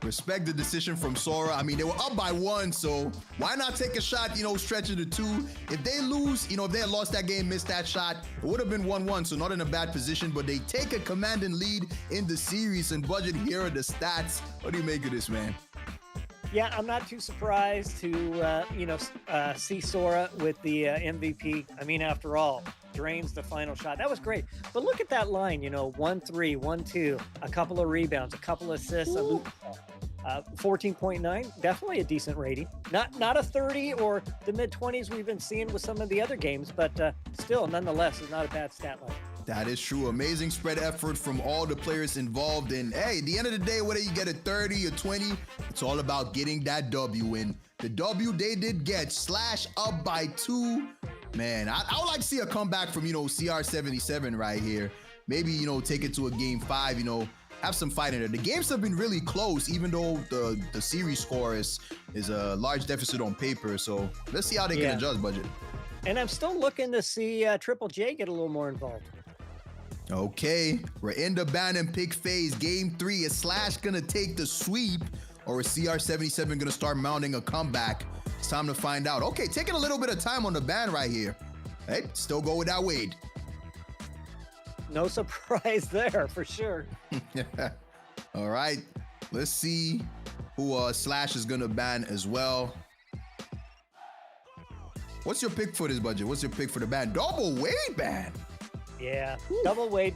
Respect the decision from Sora. I mean, they were up by 1, so why not take a shot, stretching to 2? If they lose, if they had lost that game, missed that shot, it would have been 1-1, so not in a bad position, but they take a commanding lead in the series. And Budget, here are the stats. What do you make of this, man?
Yeah, I'm not too surprised to, see Sora with the MVP. I mean, after all, drains the final shot. That was great. But look at that line, 1-3, 1-2, a couple of rebounds, a couple of assists, 14.9, definitely a decent rating. Not a 30 or the mid-20s we've been seeing with some of the other games, but still, nonetheless, is not a bad stat line.
That is true. Amazing spread effort from all the players involved. And hey, at the end of the day, whether you get a 30 or 20, it's all about getting that W win. The W they did get. Slash up by 2. Man, I would like to see a comeback from, CR77 right here. Maybe, take it to a game 5, have some fight in it. The games have been really close, even though the series score is a large deficit on paper. So let's see how they can adjust, Budget.
And I'm still looking to see Triple J get a little more involved.
Okay, we're in the ban and pick phase. Game 3, is Slash gonna take the sweep, or is CR77 gonna start mounting a comeback? It's time to find out. Okay, taking a little bit of time on the ban right here. Hey, still go with that Wade.
No surprise there, for sure.
All right, let's see who Slash is gonna ban as well. What's your pick for this, Budget? What's your pick for the ban? Double Wade ban.
Yeah, double Wade.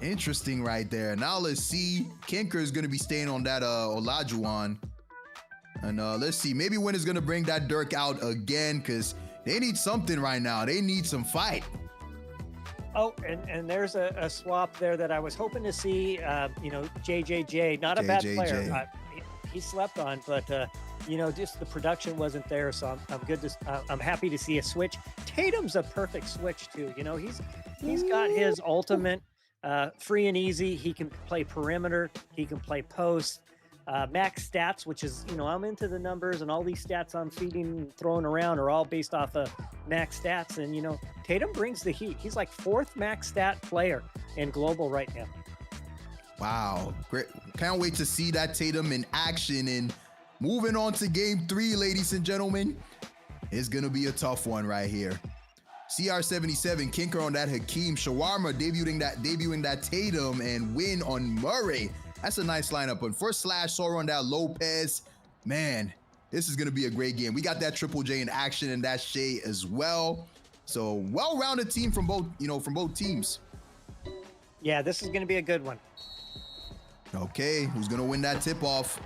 Interesting right there. Now let's see. Kinker is going to be staying on that Olajuwon. And let's see. Maybe Win is going to bring that Dirk out again because they need something right now. They need some fight.
Oh, and there's a swap there that I was hoping to see. JJJ, not a bad player. He slept on, but just the production wasn't there. So I'm happy to see a switch. Tatum's a perfect switch too. He's got his ultimate free and easy. He can play perimeter. He can play post. Max stats, which is, I'm into the numbers, and all these stats I'm feeding and throwing around are all based off of max stats. And, Tatum brings the heat. He's like 4th max stat player in global right now.
Wow. Great. Can't wait to see that Tatum in action. And moving on to game 3, ladies and gentlemen, it's going to be a tough one right here. CR77, Kinker on that Hakeem, Shawarma debuting that Tatum, and Win on Murray. That's a nice lineup. And for Slash, Sora on that Lopez. Man, this is going to be a great game. We got that Triple J in action and that Shea as well. So well-rounded team from both teams.
Yeah, this is going to be a good one.
Okay, who's going to win that tip-off?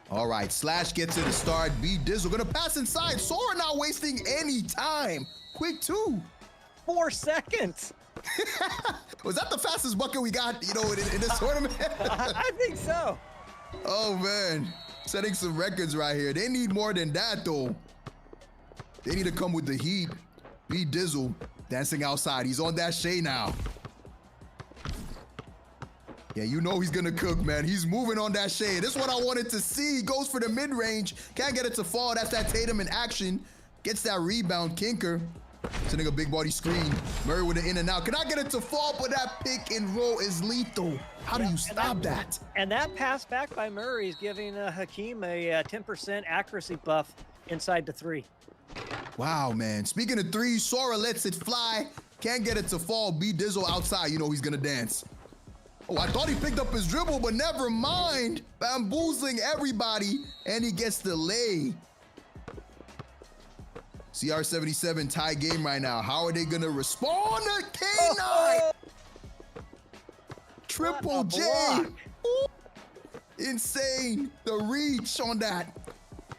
All right, Slash gets it to start. B Dizzle going to pass inside. Sora not wasting any time. Quick 2.
4 seconds.
Was that the fastest bucket we got, in this tournament?
I think so.
Oh, man. Setting some records right here. They need more than that, though. They need to come with the heat. B Dizzle dancing outside. He's on that Shea now. Yeah, he's going to cook, man. He's moving on that Shea. This is what I wanted to see. He goes for the mid-range. Can't get it to fall. That's that Tatum in action. Gets that rebound. Kinker sending a big body screen. Murray with the in and out. Cannot get it to fall, but that pick and roll is lethal. How do you stop that?
And that pass back by Murray is giving Hakeem a 10% accuracy buff inside the 3.
Wow, man. Speaking of 3, Sora lets it fly. Can't get it to fall. B Dizzle outside. He's going to dance. Oh, I thought he picked up his dribble, but never mind. Bamboozling everybody, and he gets the lay. CR77 tie game right now. How are they going to respond to K9? Triple J. Ooh. Insane. The reach on that.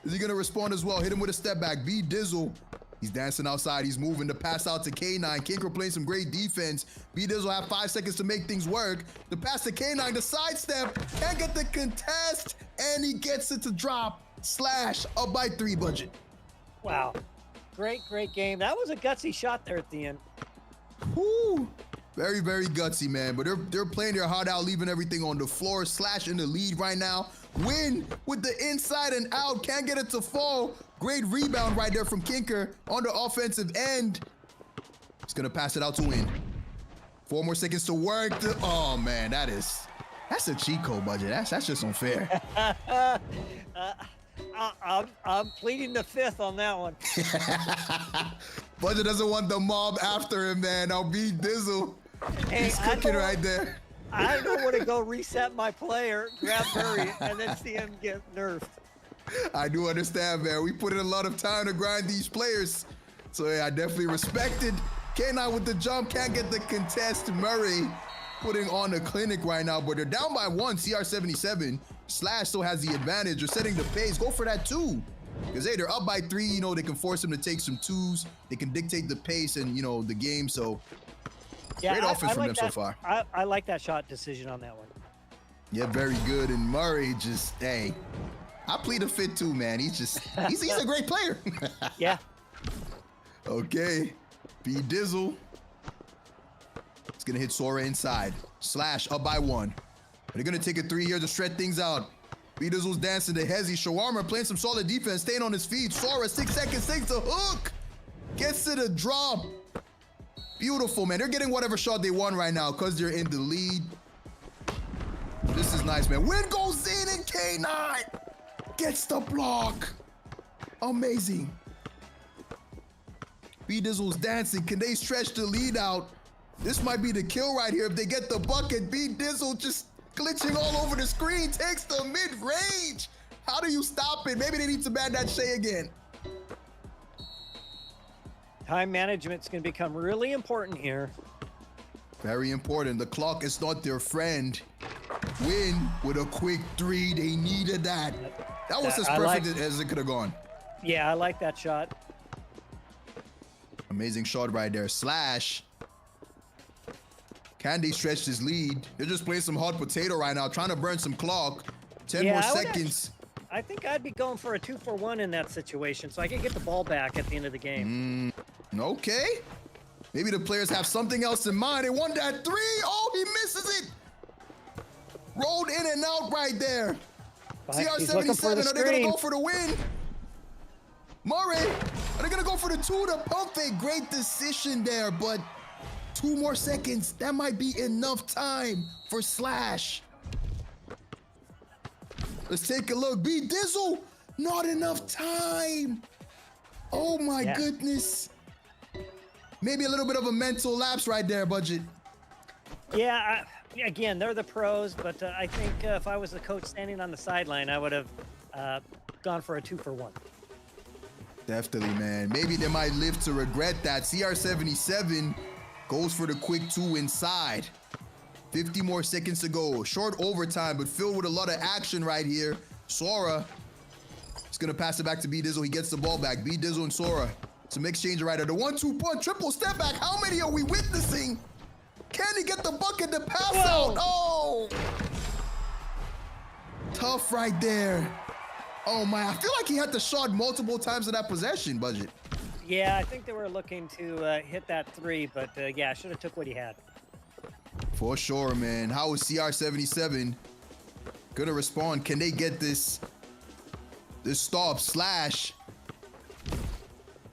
Is he going to respond as well? Hit him with a step back. B Dizzle. He's dancing outside. He's moving to pass out to K9. Kinker playing some great defense. B Dizzle have 5 seconds to make things work. The pass to K9, the sidestep. Can't get the contest. And he gets it to drop. Slash up by 3, Budget.
Wow. Great game. That was a gutsy shot there at the end.
Whoo. Very, very gutsy, man. But they're playing their heart out, leaving everything on the floor. Slash in the lead right now. Win with the inside and out. Can't get it to fall. Great rebound right there from Kinker on the offensive end. He's going to pass it out to Win. 4 more seconds to work. Oh, man, that's a cheat code, Budget. That's just unfair.
I'm pleading the 5th on that one.
Budget doesn't want the mob after him, man. I'll be Dizzle.
Hey,
he's cooking right there.
I don't want to go reset my player, grab Murray, and then see him get nerfed.
I do understand, man. We put in a lot of time to grind these players. So, yeah, I definitely respect it. K9 with the jump. Can't get the contest. Murray putting on a clinic right now, but they're down by 1. CR77. Slash still has the advantage. They're setting the pace. Go for that 2. Because, hey, they're up by 3. You know, they can force him to take some 2s. They can dictate the pace and, you know, the game. So,
yeah,
great offense from them so far.
I like that shot decision on that one.
Yeah, very good. And Murray just, hey, I plead the fifth too, man. He's a great player.
Yeah.
Okay. B Dizzle. It's going to hit Sora inside. Slash up by 1. They're going to take a 3 here to stretch things out. B Dizzle's dancing to Hezzy. Shawarma playing some solid defense, staying on his feet. Sora, 6 seconds, takes the hook. Gets to the drop. Beautiful, man. They're getting whatever shot they want right now because they're in the lead. This is nice, man. Win goes in and K9 gets the block. Amazing. B Dizzle's dancing. Can they stretch the lead out? This might be the kill right here if they get the bucket. B Dizzle just glitching all over the screen, takes the mid-range. How do you stop it? Maybe they need to ban that Shay again.
Time management's going to become really important here.
Very important. The clock is not their friend. Win with a quick 3. They needed that. That was as perfect as it could have gone.
Yeah, I like that shot.
Amazing shot right there. Slash. Can they stretch his lead? They're just playing some hot potato right now, trying to burn some clock. 10 more seconds.
I think I'd be going for a 2-for-1 in that situation, so I can get the ball back at the end of the game.
Okay. Maybe the players have something else in mind. They want that 3. Oh, he misses it. Rolled in and out right there. CR77, are they going to go for the win? Murray, are they going to go for the 2 to pump fake? Great decision there, but 2 more seconds. That might be enough time for Slash. Let's take a look. B Dizzle, not enough time. Oh my goodness. Maybe a little bit of a mental lapse right there, Budget.
Yeah, again, they're the pros, but I think if I was the coach standing on the sideline, I would have gone for a 2-for-1.
Definitely, man. Maybe they might live to regret that. CR77 goes for the quick 2 inside. 50 more seconds to go. Short overtime, but filled with a lot of action right here. Sora is going to pass it back to B Dizzle. He gets the ball back. B Dizzle and Sora. Some exchange right there. The 1-2 punch, triple step back. How many are we witnessing? Can he get the bucket to pass out? Oh! Tough right there. Oh my, I feel like he had the shot multiple times in that possession, Budget.
Yeah, I think they were looking to hit that 3, but yeah, should have took what he had.
For sure, man. How is CR77 gonna respond? Can they get this stop? Slash.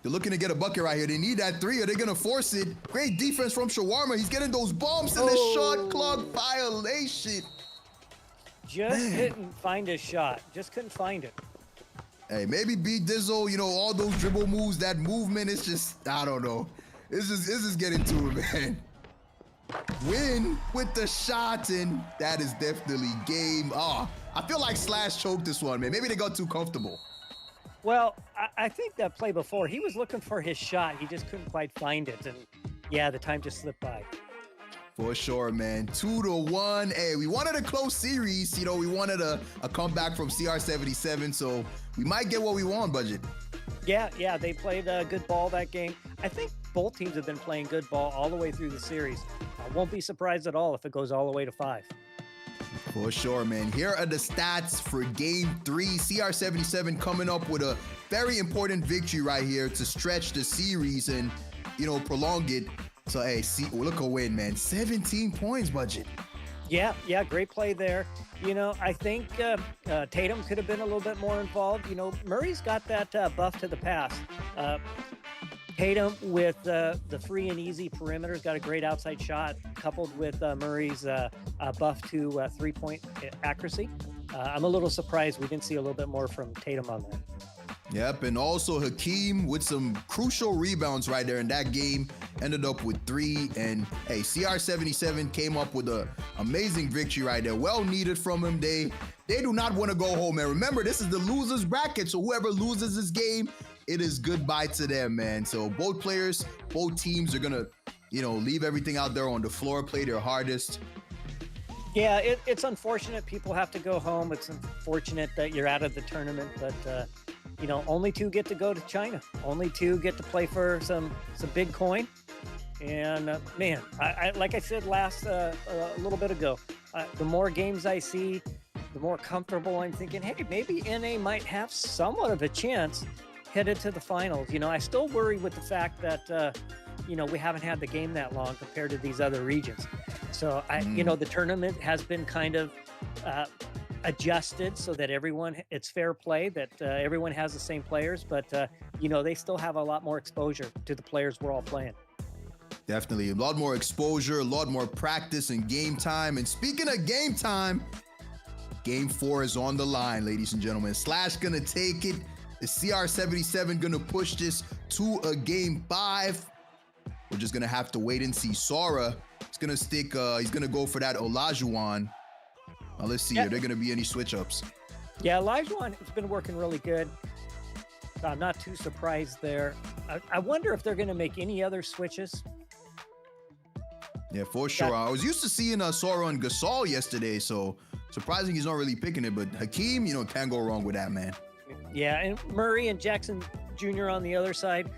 They're looking to get a bucket right here. They need that 3. Are they gonna force it? Great defense from Shawarma. He's getting those bumps in the shot clock violation.
Just couldn't find his shot. Just couldn't find it.
Hey, maybe B Dizzle, you know, all those dribble moves, that movement, it's just, I don't know. It's just getting to it, man. Win with the shot, and that is definitely game. I feel like Slash choked this one, man. Maybe they got too comfortable.
Well, I think that play before, he was looking for his shot. He just couldn't quite find it, and yeah, the time just slipped by.
For sure, man. 2-1. Hey, we wanted a close series. You know, we wanted a comeback from CR77, so we might get what we want, Budget.
Yeah, they played good ball that game. I think both teams have been playing good ball all the way through the series. I won't be surprised at all if it goes all the way to 5.
For sure, man. Here are the stats for Game 3. CR77 coming up with a very important victory right here to stretch the series and, you know, prolong it. So, hey, look a win, man. 17 points, Budget.
Yeah, great play there. You know, I think Tatum could have been a little bit more involved. You know, Murray's got that buff to the pass. Tatum with the free and easy perimeter's got a great outside shot, coupled with Murray's buff to 3-point accuracy. I'm a little surprised we didn't see a little bit more from Tatum on that.
Yep, and also Hakeem with some crucial rebounds right there in that game. Ended up with 3, and hey, CR77 came up with an amazing victory right there. Well needed from him. They do not want to go home, and remember, this is the losers bracket, so whoever loses this game, it is goodbye to them, man. So both players, both teams are gonna, you know, leave everything out there on the floor, play their hardest.
Yeah, it's unfortunate people have to go home. It's unfortunate that you're out of the tournament, but only two get to go to China. Only two get to play for some big coin. And man, I like I said a little bit ago, the more games I see, the more comfortable I'm thinking, hey, maybe NA might have somewhat of a chance headed to the finals. I still worry with the fact that, we haven't had the game that long compared to these other regions. So, the tournament has been kind of adjusted so that it's fair play, that everyone has the same players, but, they still have a lot more exposure to the players we're all playing.
Definitely. A lot more exposure, a lot more practice and game time. And speaking of game time, Game 4 is on the line, ladies and gentlemen. Slash gonna take it. Is CR77 gonna push this to a Game 5? We're just gonna have to wait and see. Sora is gonna stick, he's gonna go for that Olajuwon. Now let's see, are there gonna be any switch-ups?
Yeah, Olajuwon has been working really good. I'm not too surprised there. I wonder if they're gonna make any other switches.
Yeah, for sure. I was used to seeing Sora and Gasol yesterday, so surprising he's not really picking it, but Hakeem, can't go wrong with that, man.
Yeah, and Murray and Jackson Jr. on the other side.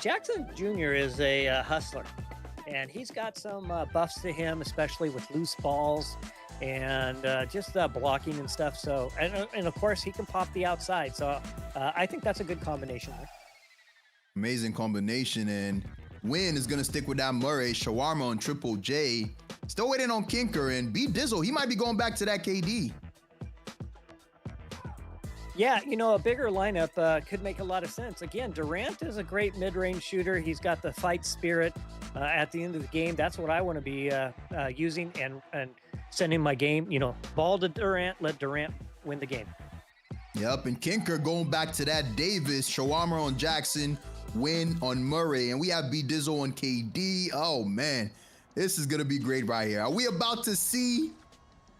Jackson Jr. is a hustler, and he's got some buffs to him, especially with loose balls and just blocking and stuff. So, and of course, he can pop the outside. So I think that's a good combination there.
Amazing combination, and Win is going to stick with that Murray, Shawarma on Triple J. Still waiting on Kinker, and B Dizzle, he might be going back to that KD.
Yeah, a bigger lineup could make a lot of sense. Again, Durant is a great mid-range shooter. He's got the fight spirit at the end of the game. That's what I want to be using and sending my game. Ball to Durant, let Durant win the game.
Yep, and Kinker going back to that Davis, Shawarma on Jackson, Win on Murray, and we have B Dizzle on KD. Oh man, this is gonna be great right here. Are we about to see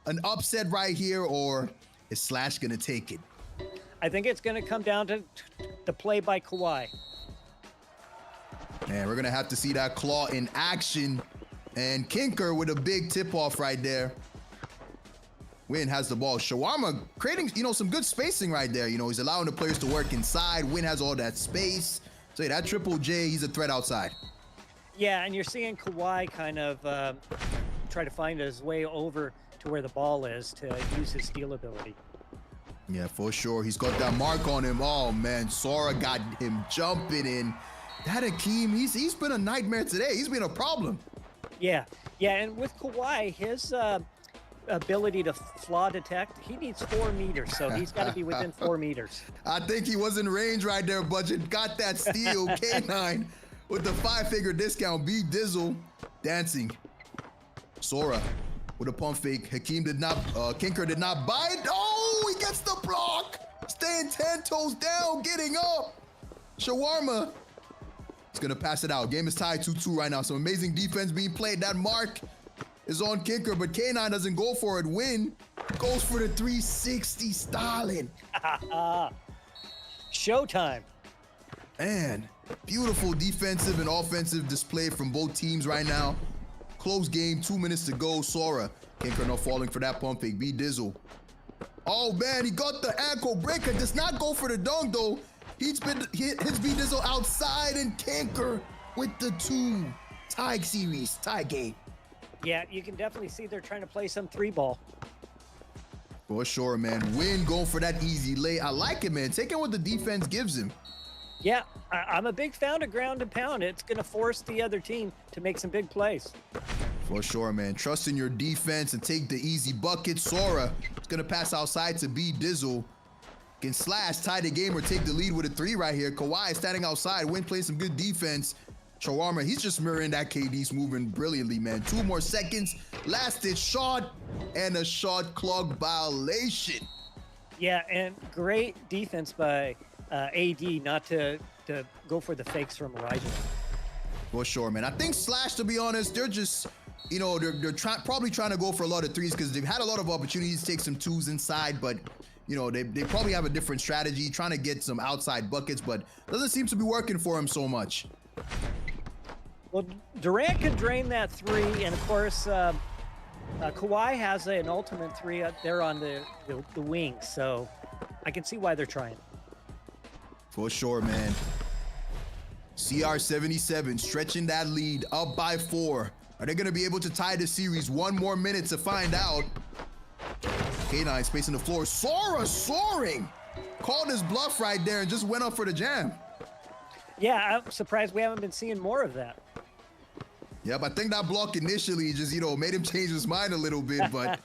an upset right here, or is Slash gonna take it?
I think it's gonna come down to the play by Kawhi.
Man, we're gonna have to see that claw in action, and Kinker with a big tip-off right there. Win has the ball. Shawarma creating, some good spacing right there. He's allowing the players to work inside. Win has all that space. So that Triple J, he's a threat outside.
Yeah, and you're seeing Kawhi kind of try to find his way over to where the ball is to use his steal ability.
Yeah, for sure. He's got that mark on him. Oh, man, Sora got him jumping in. That Hakeem, he's been a nightmare today. He's been a problem.
Yeah, and with Kawhi, his ability to flaw detect, he needs 4 meters, so he's got to be within 4 meters.
I think he was in range right there, Budget. Got that steal. K9 with the 5-figure discount. B Dizzle dancing. Sora with a pump fake. Hakeem did not, Kinker did not buy it. Oh, he gets the block. Staying 10 toes down, getting up. Shawarma. He's gonna pass it out. Game is tied 2-2 right now. Some amazing defense being played. That mark is on Kinker, but K9 doesn't go for it. Win goes for the 360 styling.
Showtime.
Man, beautiful defensive and offensive display from both teams right now. Close game, 2 minutes to go. Sora, Kinker not falling for that pump fake. B Dizzle. Oh man, he got the ankle breaker. Does not go for the dunk though. Hits B Dizzle outside, and Kinker with the 2 tie series, tie game.
Yeah, you can definitely see they're trying to play some 3-ball.
For sure, man. Win going for that easy lay. I like it, man. Taking what the defense gives him.
Yeah, I'm a big fan of ground and pound. It's going to force the other team to make some big plays.
For sure, man. Trust in your defense and take the easy bucket. Sora is going to pass outside to B Dizzle. Can Slash tie the game or take the lead with a 3 right here. Kawhi standing outside. Win playing some good defense. Shawarma, he's just mirroring that KD's moving brilliantly, man. 2 more seconds. Last-ditch shot and a shot clock violation.
Yeah, and great defense by AD not to go for the fakes from Elijah.
For sure, man. I think Slash, to be honest, they're just, they're probably trying to go for a lot of 3s because they've had a lot of opportunities to take some 2s inside, but they probably have a different strategy, trying to get some outside buckets, but doesn't seem to be working for him so much.
Well, Durant could drain that 3, and of course, Kawhi has an ultimate 3 up there on the wing, so I can see why they're trying.
For sure, man. CR77 stretching that lead up by 4. Are they going to be able to tie the series? 1 more minute to find out. K9 spacing the floor. Sora soaring. Called his bluff right there and just went up for the jam.
Yeah, I'm surprised we haven't been seeing more of that.
Yep, I think that block initially just, made him change his mind a little bit, but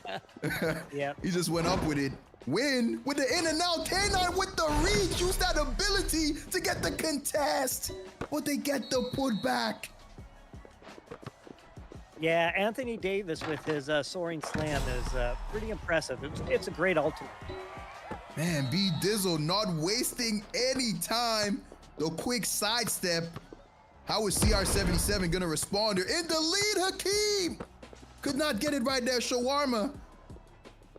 yeah,
he just went up with it. Win with the in and out. K9 with the reach. Use that ability to get the contest, but they get the putback.
Yeah, Anthony Davis with his soaring slam is pretty impressive. It's a great ultimate.
Man, B Dizzle not wasting any time. The quick sidestep. How is CR77 gonna respond? They're in the lead. Hakeem could not get it right there. Shawarma.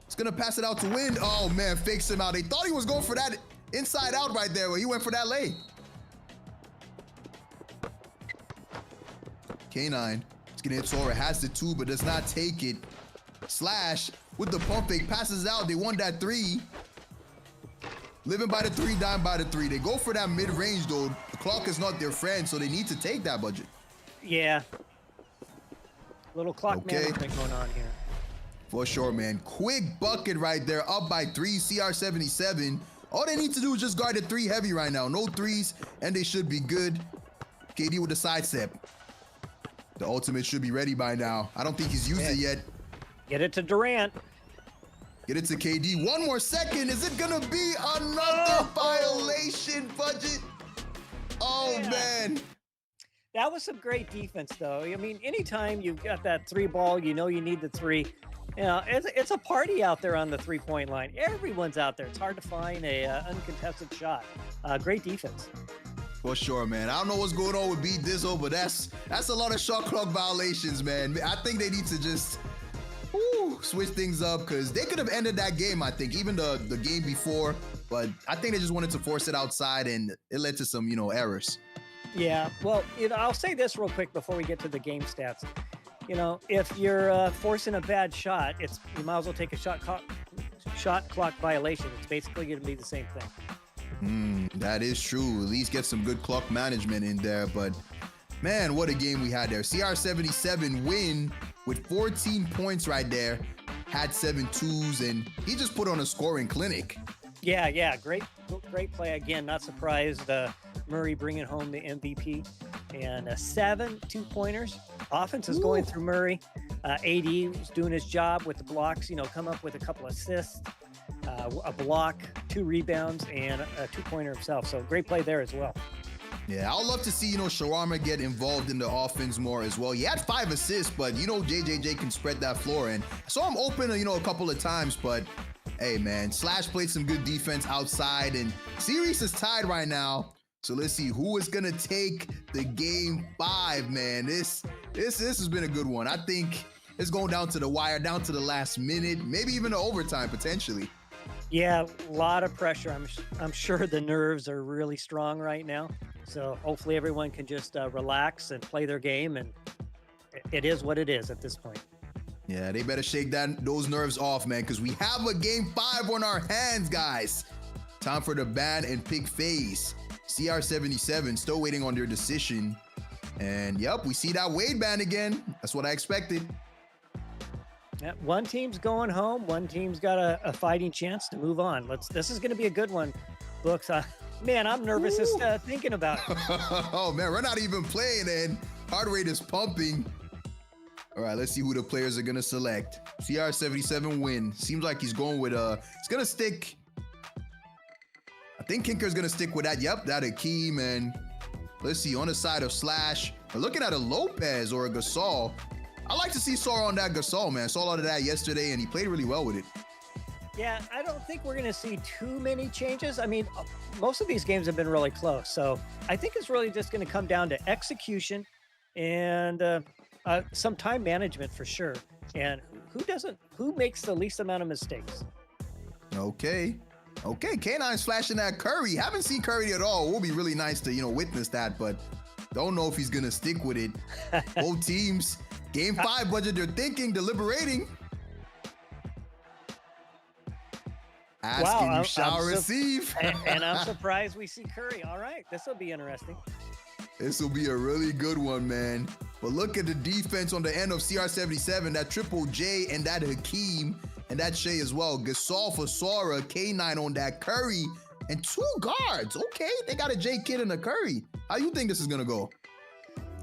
It's gonna pass it out to Win. Oh man, fakes him out. They thought he was going for that inside out right there, but he went for that lay. K9. It's gonna hit Sora. Has the 2, but does not take it. Slash with the pump fake. Passes out. They won that 3. Living by the 3, dying by the 3. They go for that mid-range though. The clock is not their friend, so they need to take that budget.
Yeah. Little clock management going on here.
For sure, man. Quick bucket right there, up by 3, CR77. All they need to do is just guard the 3 heavy right now. No 3s, and they should be good. KD with the sidestep. The ultimate should be ready by now. I don't think he's used it yet.
Get it to Durant.
Get it to KD. 1 more second. Is it gonna be another violation, budget? Oh, man.
That was some great defense, though. I mean, anytime you've got that 3 ball, you need the 3. It's a party out there on the 3-point line. Everyone's out there. It's hard to find a uncontested shot. Great defense.
For sure, man. I don't know what's going on with B Dizzle, but that's a lot of shot clock violations, man. I think they need to just switch things up because they could have ended that game, I think, even the game before. But I think they just wanted to force it outside, and it led to some, errors.
Yeah, well, I'll say this real quick before we get to the game stats. If you're forcing a bad shot, you might as well take a shot clock violation. It's basically going to be the same thing.
That is true. At least get some good clock management in there. But man, what a game we had there. CR77 win with 14 points right there. Had 7 2s, and he just put on a scoring clinic.
Yeah, great play again. Not surprised. Murray bringing home the MVP, and 7 2-pointers. Offense is going through Murray. AD is doing his job with the blocks. Come up with a couple assists, a block, 2 rebounds, and a 2-pointer himself. So great play there as well.
Yeah, I would love to see, Shawarma get involved in the offense more as well. He had 5 assists, but, JJJ can spread that floor. And I saw him open, a couple of times, but hey, man, Slash played some good defense outside, and series is tied right now. So let's see who is going to take the game 5, man. This has been a good one. I think it's going down to the wire, down to the last minute, maybe even the overtime potentially.
Yeah, a lot of pressure. I'm sure the nerves are really strong right now. So hopefully everyone can just relax and play their game, and it is what it is at this point.
Yeah, they better shake those nerves off, man, because we have a game 5 on our hands, guys. Time for the ban and pick phase. CR77 still waiting on their decision. And yep, we see that Wade ban again. That's what I expected.
Yeah, one team's going home. One team's got a fighting chance to move on. This is going to be a good one, Books. Man, I'm nervous just thinking about it.
Oh, man, we're not even playing, and heart rate is pumping. All right, let's see who the players are going to select. CR77 win. Seems like he's going with he's going to stick. I think Kinker's going to stick with that. Yep, that Hakeem. And let's see, on the side of Slash, we're looking at a Lopez or a Gasol. I like to see Sora on that Gasol, man. Saw a lot of that yesterday, and he played really well with it.
Yeah, I don't think we're going to see too many changes. I mean, most of these games have been really close. So I think it's really just going to come down to execution and some time management for sure. And who makes the least amount of mistakes?
Okay, K9's flashing at Curry. Haven't seen Curry at all. It will be really nice to, witness that, but don't know if he's going to stick with it. Both teams, game 5 budget, they're thinking, deliberating. Asking
Wow,
you shall
I'm
receive.
and I'm surprised we see Curry. All right, this will be interesting.
This will be a really good one, man. But look at the defense on the end of CR77, that Triple J and that Hakeem and that Shea as well. Gasol for Sora, K9 on that Curry, and 2 guards. Okay, they got a J Kid and a Curry. How you think this is gonna go?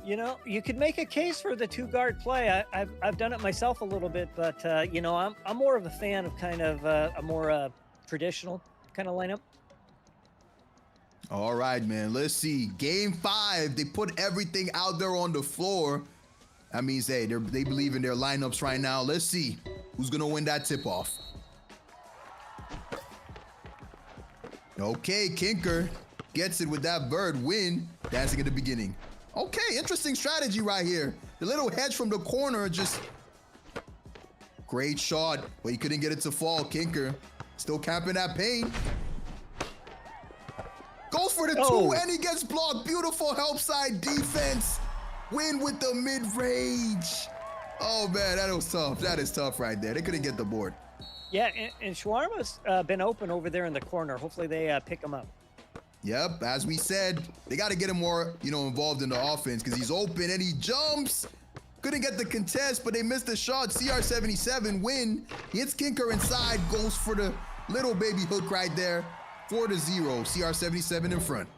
You know, you could make a case for the 2-guard play. I've done it myself a little bit, but you know, I'm more of a fan of kind of a more traditional kind of lineup.
All right, man. Let's see. Game 5. They put everything out there on the floor. That means, hey, they believe in their lineups right now. Let's see who's gonna win that tip-off. Okay, Kinker gets it with that bird win. Dancing at the beginning. Okay, interesting strategy right here. The little hedge from the corner, just great shot, but he couldn't get it to fall. Kinker still camping that paint. Goes for the 2 and he gets blocked. Beautiful help side defense. Win with the mid-range. Oh man, that was tough. That is tough right there. They couldn't get the board.
Yeah, and Shawarma's been open over there in the corner. Hopefully they pick him up.
Yep, as we said, they got to get him more, involved in the offense because he's open and he jumps. Couldn't get the contest, but they missed the shot. CR77 win. He hits Kinker inside, goes for the little baby hook right there. 4-0, CR77 in front.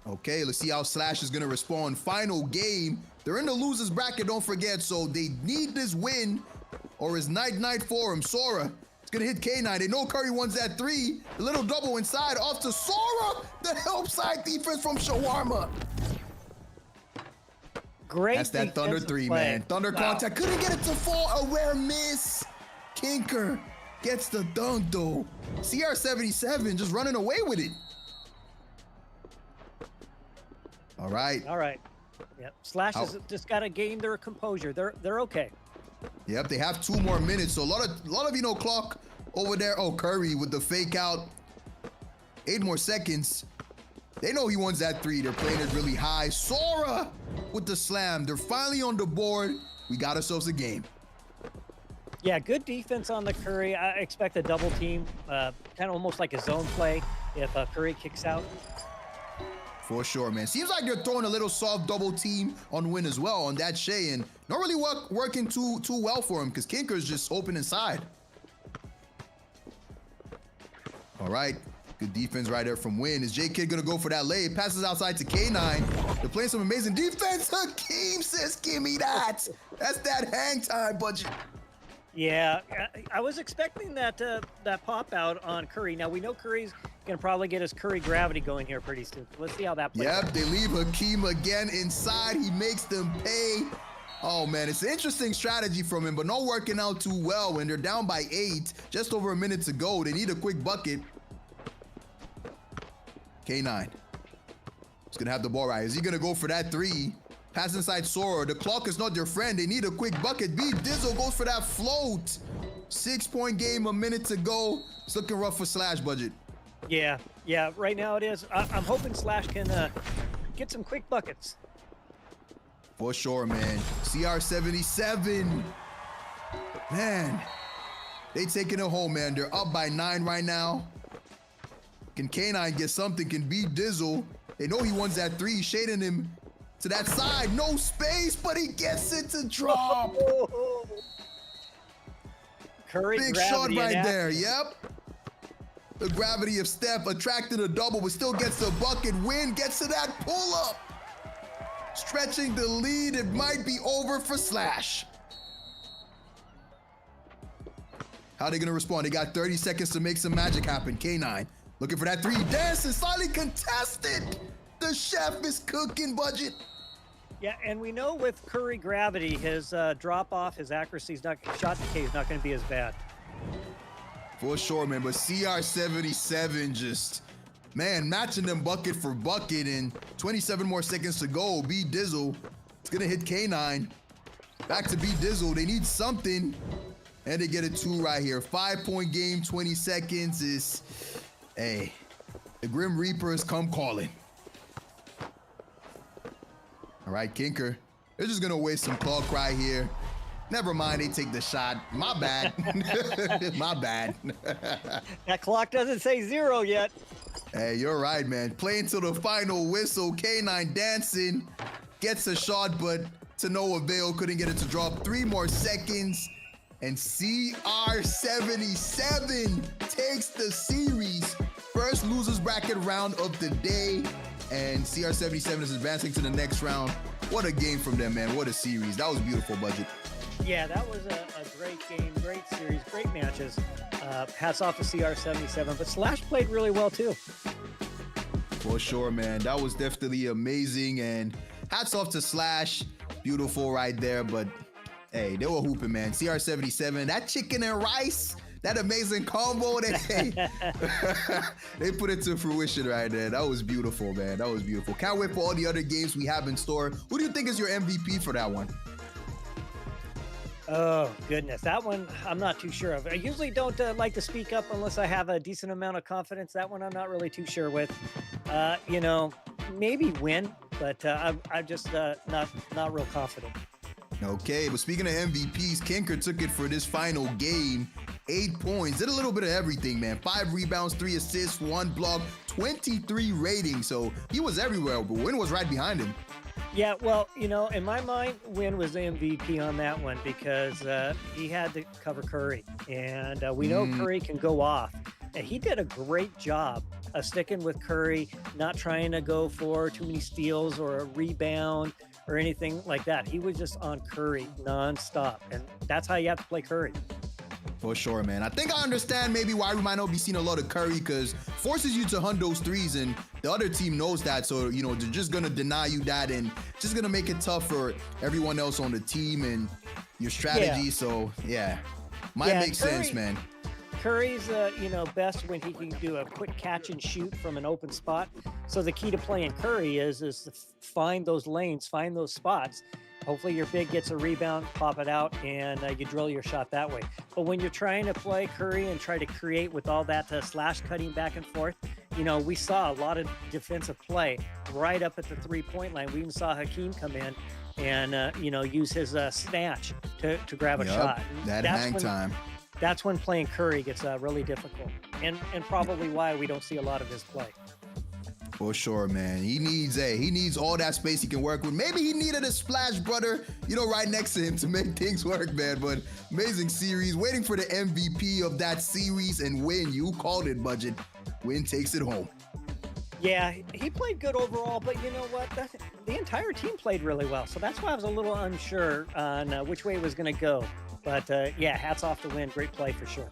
Okay, let's see how Slash is going to respond. Final game. They're in the losers bracket, don't forget, so they need this win or it's night for him. Sora is going to hit K9. They know Curry wants that 3. The little double inside, off to Sora. The help side defense from Shawarma.
Great.
That's that Thunder 3,
play.
man. Thunder contact. Couldn't get it to fall. A rare miss. Kinker gets the dunk, though. CR77 just running away with it. All right.
All right. Yep. Slash has just got to gain their composure. They're okay.
Yep. They have 2 more minutes, so a lot of clock over there. Oh, Curry with the fake out. 8 more seconds. They know he wants that 3. They're playing it really high. Sora with the slam. They're finally on the board. We got ourselves a game.
Yeah, good defense on the Curry. I expect a double team, kind of almost like a zone play if Curry kicks out.
For sure, man. Seems like they're throwing a little soft double team on Win as well on that Shea, and not really working too well for him because Kinker's just open inside. All right. Good defense right there from Win. Is J-Kid gonna go for that lay? Passes outside to K9. They're playing some amazing defense. Hakeem says, give me that. That's that hang time budget.
Yeah, I was expecting that pop out on Curry. Now we know Curry's gonna probably get his Curry gravity going here pretty soon. Let's see how that plays out.
Yep, they leave Hakeem again inside. He makes them pay. Oh man, it's an interesting strategy from him, but not working out too well when they're down by 8. Just over a minute to go. They need a quick bucket. K9. He's gonna have the ball right. Is he gonna go for that 3? Pass inside Sora. The clock is not their friend. They need a quick bucket. B Dizzle goes for that float. 6-point game, a minute to go. It's looking rough for Slash budget.
Yeah, right now it is. I'm hoping Slash can get some quick buckets.
For sure, man. CR77. Man, they taking it home, man. They're up by 9 right now. Can K9 get something? Can B Dizzle? They know he wants that 3. Shading him to that side. No space, but he gets it to drop.
Curry
big shot right there. Yep. The gravity of Steph attracted a double, but still gets the bucket. Win gets to that pull-up. Stretching the lead. It might be over for Slash. How are they going to respond? They got 30 seconds to make some magic happen. K9 looking for that 3. Dancing, slightly contested. The chef is cooking budget.
Yeah, and we know with Curry gravity, his drop off, his accuracy, shot decay is not going to be as bad.
For sure, man. But CR77 just, man, matching them bucket for bucket, and 27 more seconds to go. B Dizzle, it's gonna hit K9. Back to B Dizzle. They need something, and they get a 2 right here. 5-point game, 20 seconds is, hey, the Grim Reapers come calling. All right, Kinker. They're just gonna waste some clock right here. Never mind, they take the shot. My bad. My bad.
That clock doesn't say 0 yet.
Hey, you're right, man. Playing to the final whistle. K9 dancing. Gets a shot, but to no avail. Couldn't get it to drop. 3 more seconds. And CR77 takes the series. First losers bracket round of the day. And CR77 is advancing to the next round. What a game from them, man. What a series. That was beautiful, Budget.
Yeah, that was a great game, great series, great matches. Hats off to CR77, but Slash played really well too.
For sure, man. That was definitely amazing. And hats off to Slash. Beautiful right there. But hey, they were hooping, man. CR77, that chicken and rice, that amazing combo, they put it to fruition right there. That was beautiful, man. That was beautiful. Can't wait for all the other games we have in store. Who do you think is your MVP for that one?
Oh, goodness. That one, I'm not too sure of. I usually don't like to speak up unless I have a decent amount of confidence. That one I'm not really too sure with. You know, maybe win, but I'm just not real confident.
Okay, but speaking of MVPs, Kinker took it for this final game. 8 points, did a little bit of everything, man. 5 rebounds, 3 assists, 1 block, 23 rating. So he was everywhere, but Win was right behind him.
Yeah, well, you know, in my mind, Win was the MVP on that one because he had to cover Curry. And we know Curry can go off. And he did a great job of sticking with Curry, not trying to go for too many steals or a rebound or anything like that. He was just on Curry nonstop. And that's how you have to play Curry.
For sure, man. I think I understand maybe why we might not be seeing a lot of Curry, because forces you to hunt those threes, and the other team knows that. So, you know, they're just going to deny you that and just going to make it tough for everyone else on the team and your strategy. Yeah. So, yeah, might make sense, man.
Curry's, you know, best when he can do a quick catch and shoot from an open spot. So the key to playing Curry is to find those lanes, find those spots. Hopefully your big gets a rebound, pop it out, and you drill your shot that way. But when you're trying to play Curry and try to create with all that Slash cutting back and forth, you know, we saw a lot of defensive play right up at the three-point line. We even saw Hakeem come in and, you know, use his snatch to grab a shot.
That hang time.
That's when playing Curry gets really difficult, and probably why we don't see a lot of his play.
For sure, man. He needs all that space he can work with. Maybe he needed a Splash brother, you know, right next to him to make things work, man. But amazing series. Waiting for the MVP of that series, and Win, you called it, Budget. Win takes it home.
Yeah, he played good overall, but you know what? The entire team played really well. So that's why I was a little unsure on which way it was going to go. But yeah, hats off to Win. Great play for sure.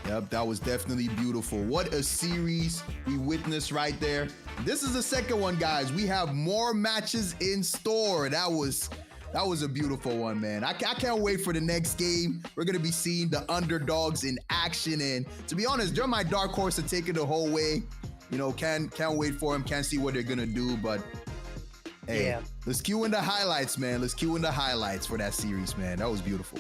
Yep, that was definitely beautiful. What a series we witnessed right there. This is the second one, guys. We have more matches in store. That was a beautiful one, man. I can't wait for the next game. We're going to be seeing the underdogs in action. And to be honest, they're my dark horse to take it the whole way. You know, can't wait for them. Can't see what they're going to do. But, hey, yeah. Let's cue in the highlights, man. Let's cue in the highlights for that series, man. That was beautiful.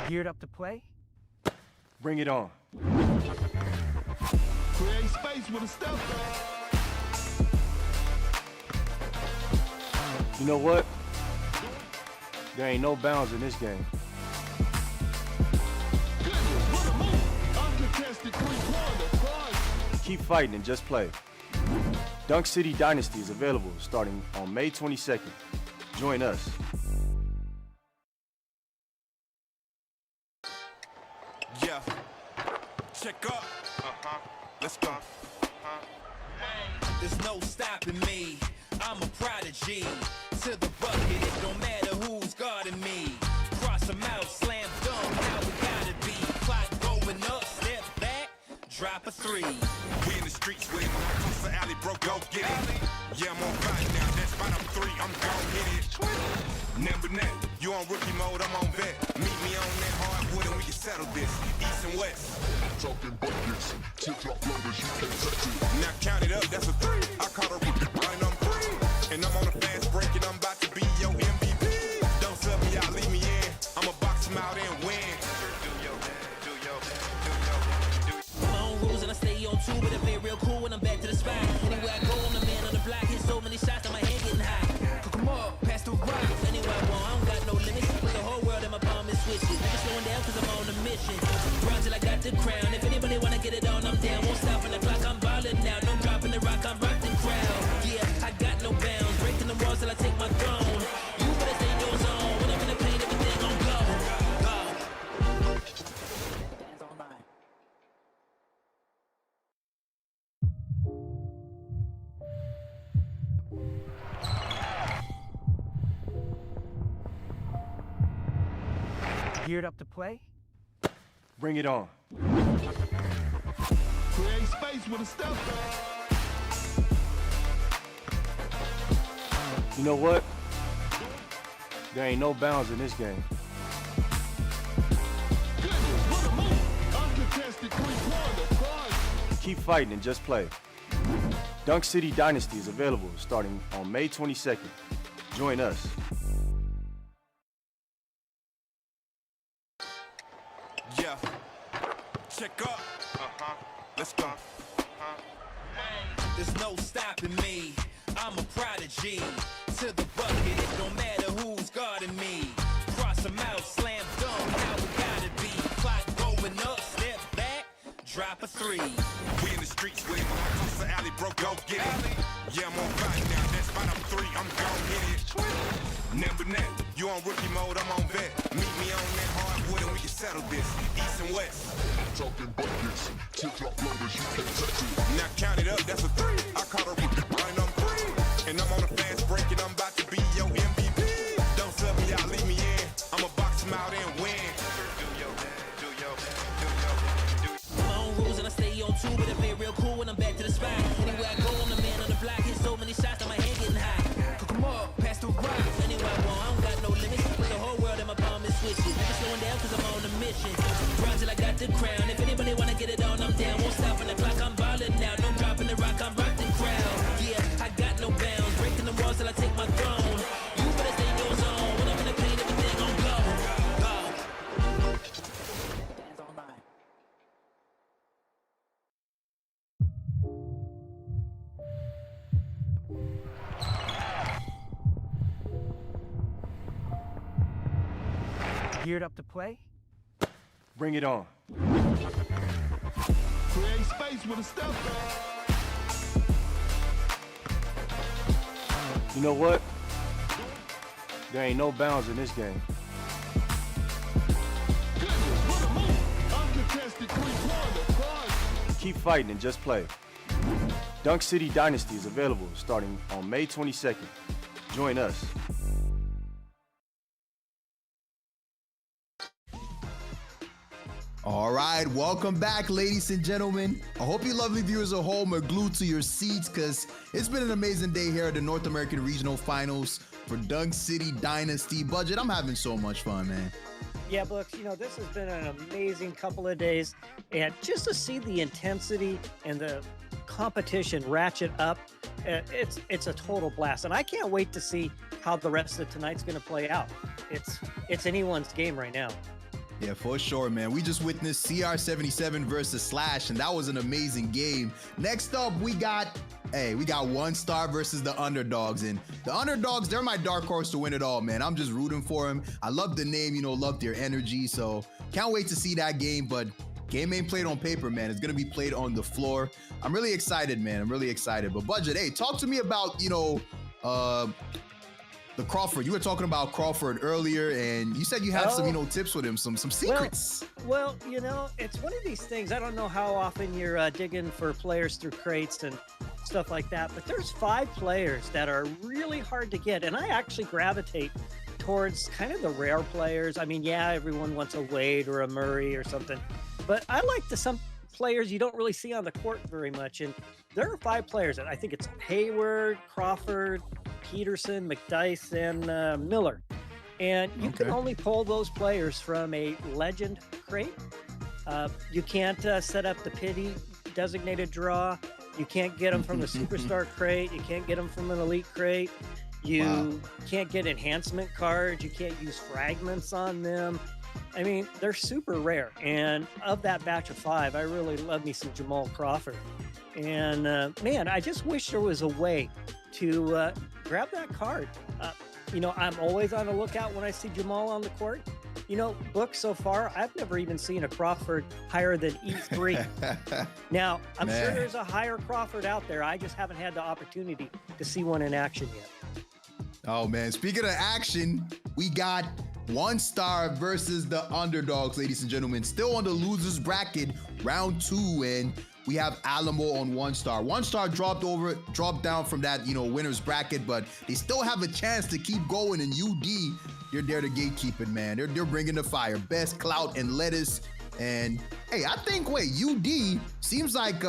Geared up to play?
Bring it on.
Create space with a step.
You know what? There ain't no bounds in this game.
Good
Keep fighting and just play. Dunk City Dynasty is available starting on May 22nd. Join us.
Yeah. Check up. Let's go.
There's no stopping me. I'm a prodigy. To the bucket, it don't matter who's guarding me. Cross them out, slam dunk, how we gotta be. Clock going up, step back, drop a three.
We in the streets with it. Across the alley, bro, go get it. Yeah, I'm on fire now. That's spot up three. I'm gon' hit it. Number net, you on rookie mode, I'm on vet. Meet me on that hardwood and we can settle this. East and west.
Talking buckets, tip-top loaders, you can't touch it.
Now count it up, that's a three. I caught a rookie, and I'm free. And I'm on a fast break and I'm about to be your MVP. Don't sub me out, leave me in. I'ma box him out and win.
My own rules and I stay on two, but I play real cool when I'm back to the spot. Anywhere I go, I'm the man on the block. Hit so many shots that my head getting high. Cook 'em up, pass the rock. Anywhere I want, I don't got no limits. Put the whole world in my palm and switch it. Never slowing down cause I'm on a mission. Run till I got the crown. If anybody wanna get it on, I'm down. Won't stop on the clock, I'm ballin' now. No dropping the rock, I'm rocking crowd. Yeah, I got no bounds. Breaking the walls till I take my throne. You better stay in your zone. When I'm in the paint, everything gon' go. Hands on mine.
Geared up to play?
Bring it on.
Create space with a step back.
You know what? There ain't no bounds in this game.
Goodness, what a move. Uncontested three-pointer. Fun.
Keep fighting and just play. Dunk City Dynasty is available starting on May 22nd. Join us.
Yeah. Check up. Let's go.
There's no stopping me. I'm a prodigy. To the bucket, it don't matter who's guarding me. Cross them out, slam dunk, how we gotta be. Clock going up, step back, drop a three.
We in the streets with it. Across the alley, bro, go get it. Yeah, I'm on fire now. That's spot up three. I'm gon' hit it. Number net, you on rookie mode, I'm on vet. Meet me on that hardwood and we can settle this. East and west.
Talking buckets, tip-top loaders, you can't touch it.
Now count it up, that's a three. I caught a rookie, and I'm free. And I'm on a fast break and I'm about to be your MVP. Don't sub me out, leave me in. I'ma box him out and win.
My own rules and I stay on two, but I play real cool when I'm back to the spot. Anywhere I go, I'm the man on the block. Hit so many shots that my head getting high. Cook 'em up, pass the rock. Anywhere I want, I don't got no limits. Put the whole world in my palm and switch it. Never slowing down cause I'm on a mission. Run till I got the crown. If anybody wanna get it on, I'm down. Won't stop on the clock, I'm ballin' now. No dropping the rock, I'm rocking crowd. Yeah, I got no bounds. Breaking the walls till I take my throne. You better stay in your zone. When I'm in the paint, everything gon' go. Hands on mine.
Geared up to play?
Bring it on.
Create space with a step back.
You know what? There ain't no bounds in this game.
Goodness, what a move. Uncontested three-pointer. Fun.
Keep fighting and just play. Dunk City Dynasty is available starting on May 22nd. Join us.
All right, welcome back, ladies and gentlemen. I hope you lovely viewers at home are glued to your seats because it's been an amazing day here at the North American Regional Finals for Dunk City Dynasty. Budget, I'm having so much fun, man.
Yeah, Books, you know, this has been an amazing couple of days. And just to see the intensity and the competition ratchet up, it's a total blast. And I can't wait to see how the rest of tonight's going to play out. It's anyone's game right now.
Yeah, for sure, man. We just witnessed CR77 versus Slash, and that was an amazing game. Next up, we got One Star versus the Underdogs. And the Underdogs, they're my dark horse to win it all, man. I'm just rooting for them. I love the name, you know, love their energy. So can't wait to see that game. But Game ain't played on paper, man. It's gonna be played on the floor. I'm really excited, man. I'm really excited. But Budget, hey, talk to me about, the Crawford. You were talking about Crawford earlier, and you said you had some, tips with him, some secrets.
Well, it's one of these things. I don't know how often you're digging for players through crates and stuff like that, but there's 5 players that are really hard to get, and I actually gravitate towards kind of the rare players. I mean, yeah, everyone wants a Wade or a Murray or something, but I like some players you don't really see on the court very much, and there are 5 players that I think it's Hayward, Crawford, Peterson, McDyess, and Miller. And you can only pull those players from a legend crate. You can't set up the pity designated draw. You can't get them from the superstar crate. You can't get them from an elite crate. You can't get enhancement cards. You can't use fragments on them. I mean, they're super rare. And of that batch of 5, I really love me some Jamal Crawford. And man, I just wish there was a way to grab that card. I'm always on the lookout when I see Jamal on the court. Book so far, I've never even seen a Crawford higher than E3. Now, I'm sure there's a higher Crawford out there. I just haven't had the opportunity to see one in action yet.
Oh, man. Speaking of action, we got One Star versus the Underdogs, ladies and gentlemen. Still on the losers bracket, round 2, and we have Alamo on One Star. One Star dropped down from that, winner's bracket, but they still have a chance to keep going. And UD, you're there to gatekeep it, man. They're bringing the fire. Best, Clout, and Lettuce. And hey, UD seems like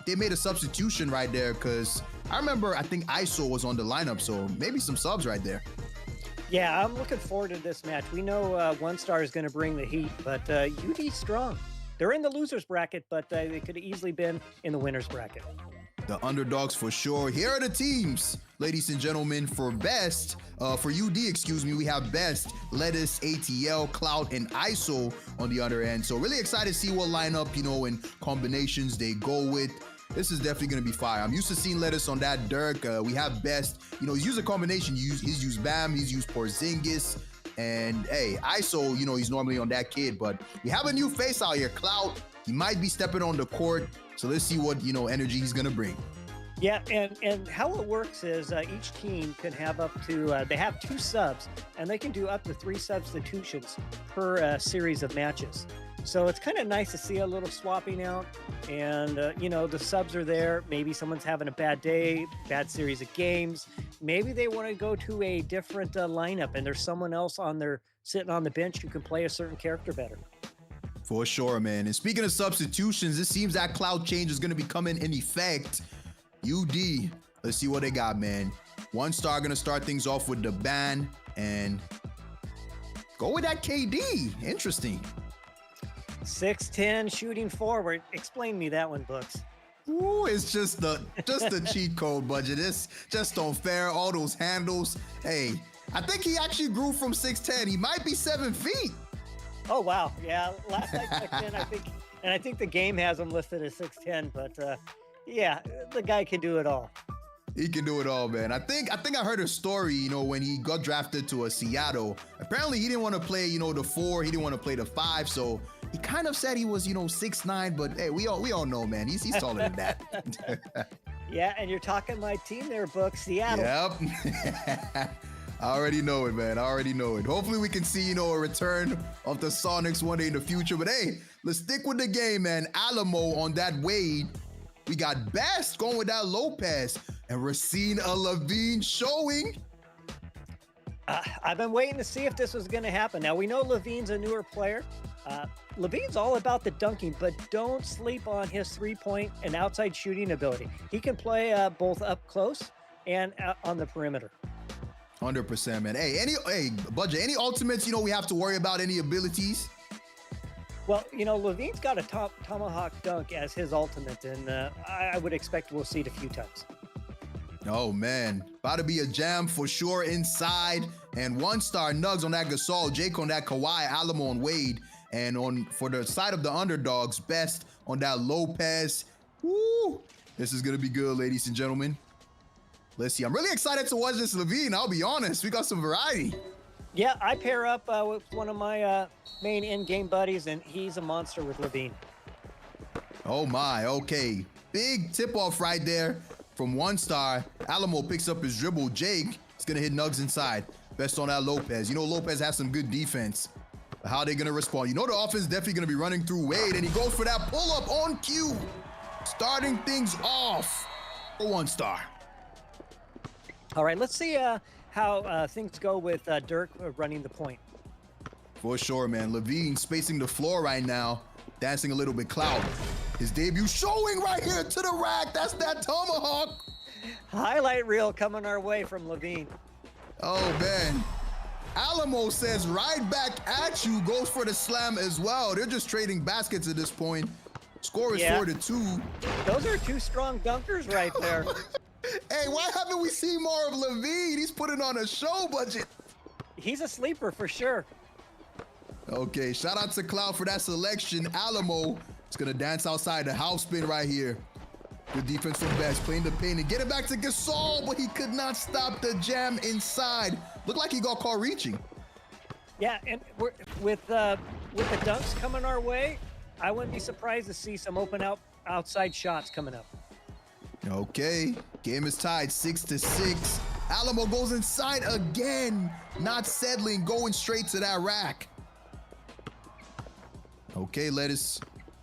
they made a substitution right there, because I think ISO was on the lineup, so maybe some subs right there.
Yeah, I'm looking forward to this match. We know One Star is going to bring the heat, but UD's strong. They're in the losers bracket, but they could have easily been in the winners bracket.
The Underdogs for sure. Here are the teams, ladies and gentlemen. For best, for UD, we have Best, Lettuce, ATL, Clout, and ISO on the other end. So really excited to see what lineup, and combinations they go with. This is definitely going to be fire. I'm used to seeing Lettuce on that Dirk. We have Best. He's used a combination. He's used Bam. He's used Porzingis. And hey, ISO, he's normally on that kid, but we have a new face out here, Clout. He might be stepping on the court, so let's see what, energy he's gonna bring.
Yeah, and how it works is each team can have up to, they have 2 subs, and they can do up to 3 substitutions per series of matches. So it's kind of nice to see a little swapping out, and the subs are there. Maybe someone's having a bad day, bad series of games. Maybe they want to go to a different lineup, and there's someone else sitting on the bench who can play a certain character better.
For sure, man. And speaking of substitutions, it seems that Cloud change is going to be coming in effect. UD, let's see what they got, man. One Star going to start things off with the ban and go with that KD. Interesting.
6'10", shooting forward. Explain me that one, Books.
Ooh, it's just the cheat code, Budget. It's just unfair. All those handles. Hey, I think he actually grew from 6'10". He might be 7 feet.
Oh wow, yeah. Last I checked in, I think the game has him listed as 6'10", but yeah, the guy can do it all.
He can do it all, man. I think I heard a story, when he got drafted to a Seattle. Apparently, he didn't want to play, the 4. He didn't want to play the 5. So he kind of said he was, 6'9". But hey, we all know, man. He's taller than that.
Yeah, and you're talking my team there, Book, Seattle.
Yep. I already know it, man. I already know it. Hopefully, we can see, a return of the Sonics one day in the future. But hey, let's stick with the game, man. Alamo on that Wade. We got Best going with that Lopez. And Racine Levine showing.
I've been waiting to see if this was going to happen. Now, we know Levine's a newer player. Levine's all about the dunking, but don't sleep on his three-point and outside shooting ability. He can play both up close and on the perimeter.
100%, man. Hey, Budget, any ultimates, we have to worry about, any abilities?
Well, Levine's got a tomahawk dunk as his ultimate, and I would expect we'll see it a few times.
Oh, man. About to be a jam for sure inside. And One Star Nugs on that Gasol, Jake on that Kawhi, Alamo on Wade. And for the side of the Underdogs, Best on that Lopez. Woo! This is going to be good, ladies and gentlemen. Let's see. I'm really excited to watch this Levine. I'll be honest. We got some variety.
Yeah, I pair up with one of my main in-game buddies, and he's a monster with Levine.
Oh my, okay. Big tip-off right there from 1-star. Alamo picks up his dribble. Jake is gonna hit Nugs inside. Best on that Lopez. You know Lopez has some good defense. But how are they gonna respond? You know the offense is definitely gonna be running through Wade, and he goes for that pull-up on cue. Starting things off for 1-star.
All right, let's see how things go with Dirk running the point.
For sure, man. Levine spacing the floor right now. Dancing a little bit. Cloud. His debut showing right here to the rack. That's that tomahawk.
Highlight reel coming our way from Levine.
Oh, man. Alamo says right back at you. Goes for the slam as well. They're just trading baskets at this point. Score is 4-2.
Those are two strong dunkers right there.
Hey, why haven't we seen more of Levine? He's putting on a show budget.
He's a sleeper for sure.
Okay, shout out to Cloud for that selection. Alamo is gonna dance outside the house spin right here. Good defense from Best, playing the paint and get it back to Gasol, but he could not stop the jam inside. Looked like he got caught reaching.
Yeah, and with the dunks coming our way, I wouldn't be surprised to see some outside shots coming up.
Okay, game is tied 6-6. Alamo goes inside again, not settling, going straight to that rack. Okay, Lettuce,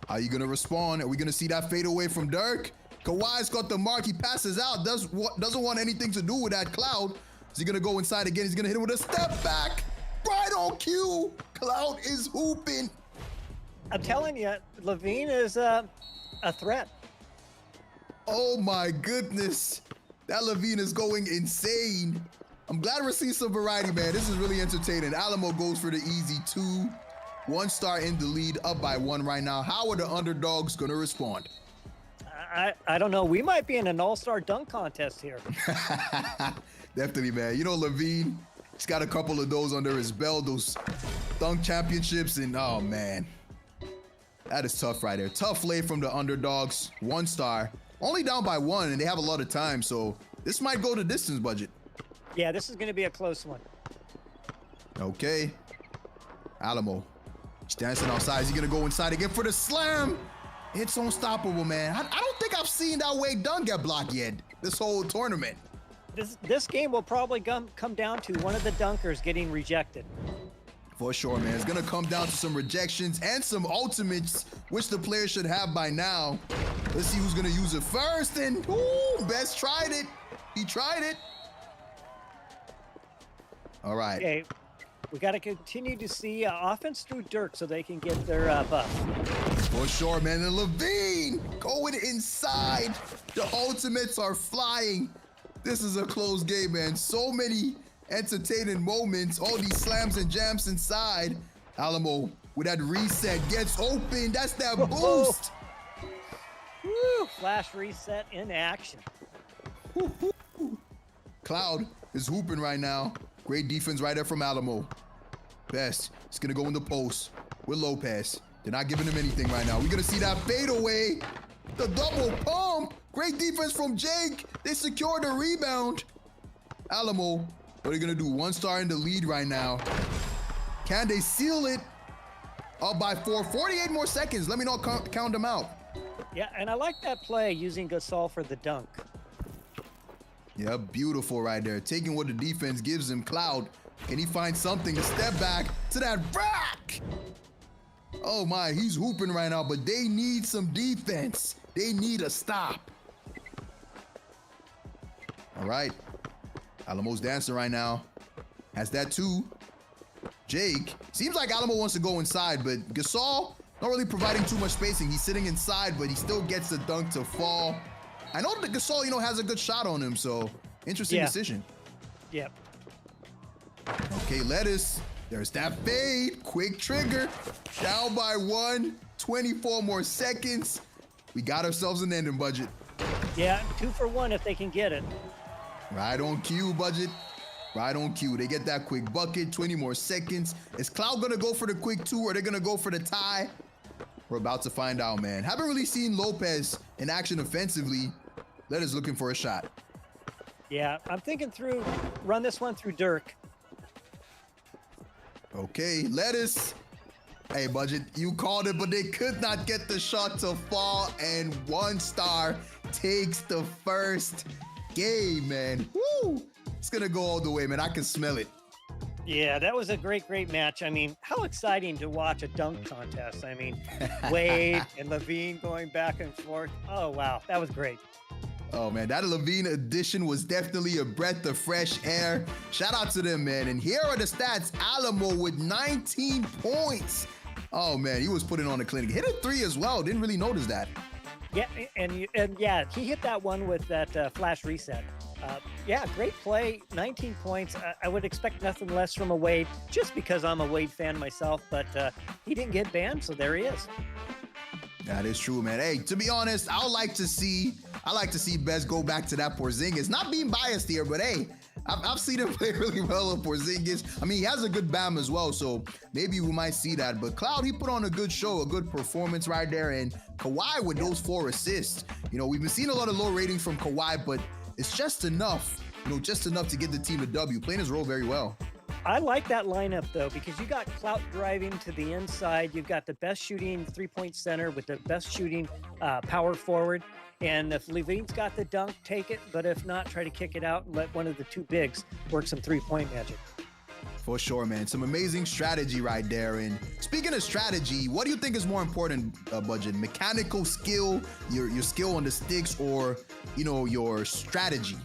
how you gonna respond? Are we gonna see that fade away from Dirk? Kawhi's got the mark, he passes out, doesn't want anything to do with that. Cloud, is he gonna go inside again? He's gonna hit him with a step back, right on cue. Cloud is hooping.
I'm telling you, Levine is a threat.
Oh my goodness, that Levine is going insane. I'm glad we're seeing some variety, man. This is really entertaining. Alamo goes for the easy 2. 1-star in the lead, up by 1 right now. How are the underdogs gonna respond?
I don't know. We might be in an all-star dunk contest here.
Definitely, man. You know, Levine, he's got a couple of those under his belt, those dunk championships, and oh man, that is tough right there. Tough lay from the underdogs. 1-star, only down by 1, and they have a lot of time, so this might go to distance budget.
Yeah, this is going to be a close one.
Okay, Alamo. He's dancing outside. Is he gonna go inside again for the slam? It's unstoppable, man. I don't think I've seen that Wade dunk get blocked yet this whole tournament.
This game will probably come down to one of the dunkers getting rejected.
For sure, man. It's gonna come down to some rejections and some ultimates, which the player should have by now. Let's see who's gonna use it first. And ooh, Best tried it. He tried it. All right.
Okay. We got to continue to see offense through Dirk so they can get their buff.
For sure, man. And Levine going inside. The ultimates are flying. This is a close game, man. So many entertaining moments. All these slams and jams inside. Alamo with that reset gets open. That's that boost.
Woo, flash reset in action.
Cloud is hooping right now. Great defense right there from Alamo. Best, it's gonna go in the post with Lopez. They're not giving him anything right now. We're gonna see that fadeaway. The double pump. Great defense from Jake. They secured the rebound. Alamo, what are they gonna do? 1-star in the lead right now. Can they seal it? Up by 4. 48 more seconds. Let me not count them out.
Yeah, and I like that play using Gasol for the dunk.
Yeah, beautiful right there. Taking what the defense gives him. Cloud, can he find something to step back to that rack? Oh my, he's hooping right now, but they need some defense. They need a stop. All right. Alamo's dancing right now. Has that too. Jake, seems like Alamo wants to go inside, but Gasol, not really providing too much spacing. He's sitting inside, but he still gets the dunk to fall. I know that Gasol, has a good shot on him, so interesting decision.
Yep.
Okay, Lettuce. There's that fade. Quick trigger. Down by 1. 24 more seconds. We got ourselves an ending budget.
Yeah, 2 for 1 if they can get it.
Right on cue, budget. Right on cue. They get that quick bucket. 20 more seconds. Is Cloud going to go for the quick 2 or are they going to go for the tie? We're about to find out, man. Haven't really seen Lopez in action offensively. Lettuce looking for a shot.
Yeah, I'm thinking run this one through Dirk.
Okay, Lettuce. Hey, Budget, you called it, but they could not get the shot to fall, and One Star takes the first game, man. Woo! It's gonna go all the way, man. I can smell it.
Yeah, that was a great match. I mean, how exciting to watch a dunk contest. I mean, Wade and Levine going back and forth. Oh, wow. That was great.
Oh, man, that Levine edition was definitely a breath of fresh air. Shout out to them, man. And here are the stats. Alamo with 19 points. Oh, man, he was putting on a clinic. Hit a 3 as well. Didn't really notice that.
Yeah, and yeah, he hit that one with that flash reset. Yeah, great play, 19 points. I would expect nothing less from a Wade, just because I'm a Wade fan myself, but he didn't get banned, so there he is.
That is true, man. Hey, to be honest, I like to see Bez go back to that Porzingis. Not being biased here, but hey, I've seen him play really well with Porzingis. I mean, he has a good BAM as well, so maybe we might see that. But Cloud, he put on a good show, a good performance right there. And Kawhi with those 4 assists. You know, we've been seeing a lot of low ratings from Kawhi, but it's just enough, just enough to get the team a W. Playing his role very well.
I like that lineup, though, because you got Clout driving to the inside. You've got the best shooting three-point center with the best shooting power forward. And if Levine's got the dunk, take it. But if not, try to kick it out and let one of the 2 bigs work some three-point magic.
For sure, man. Some amazing strategy right there. And speaking of strategy, what do you think is more important, Budget? Mechanical skill, your skill on the sticks, or, your strategy?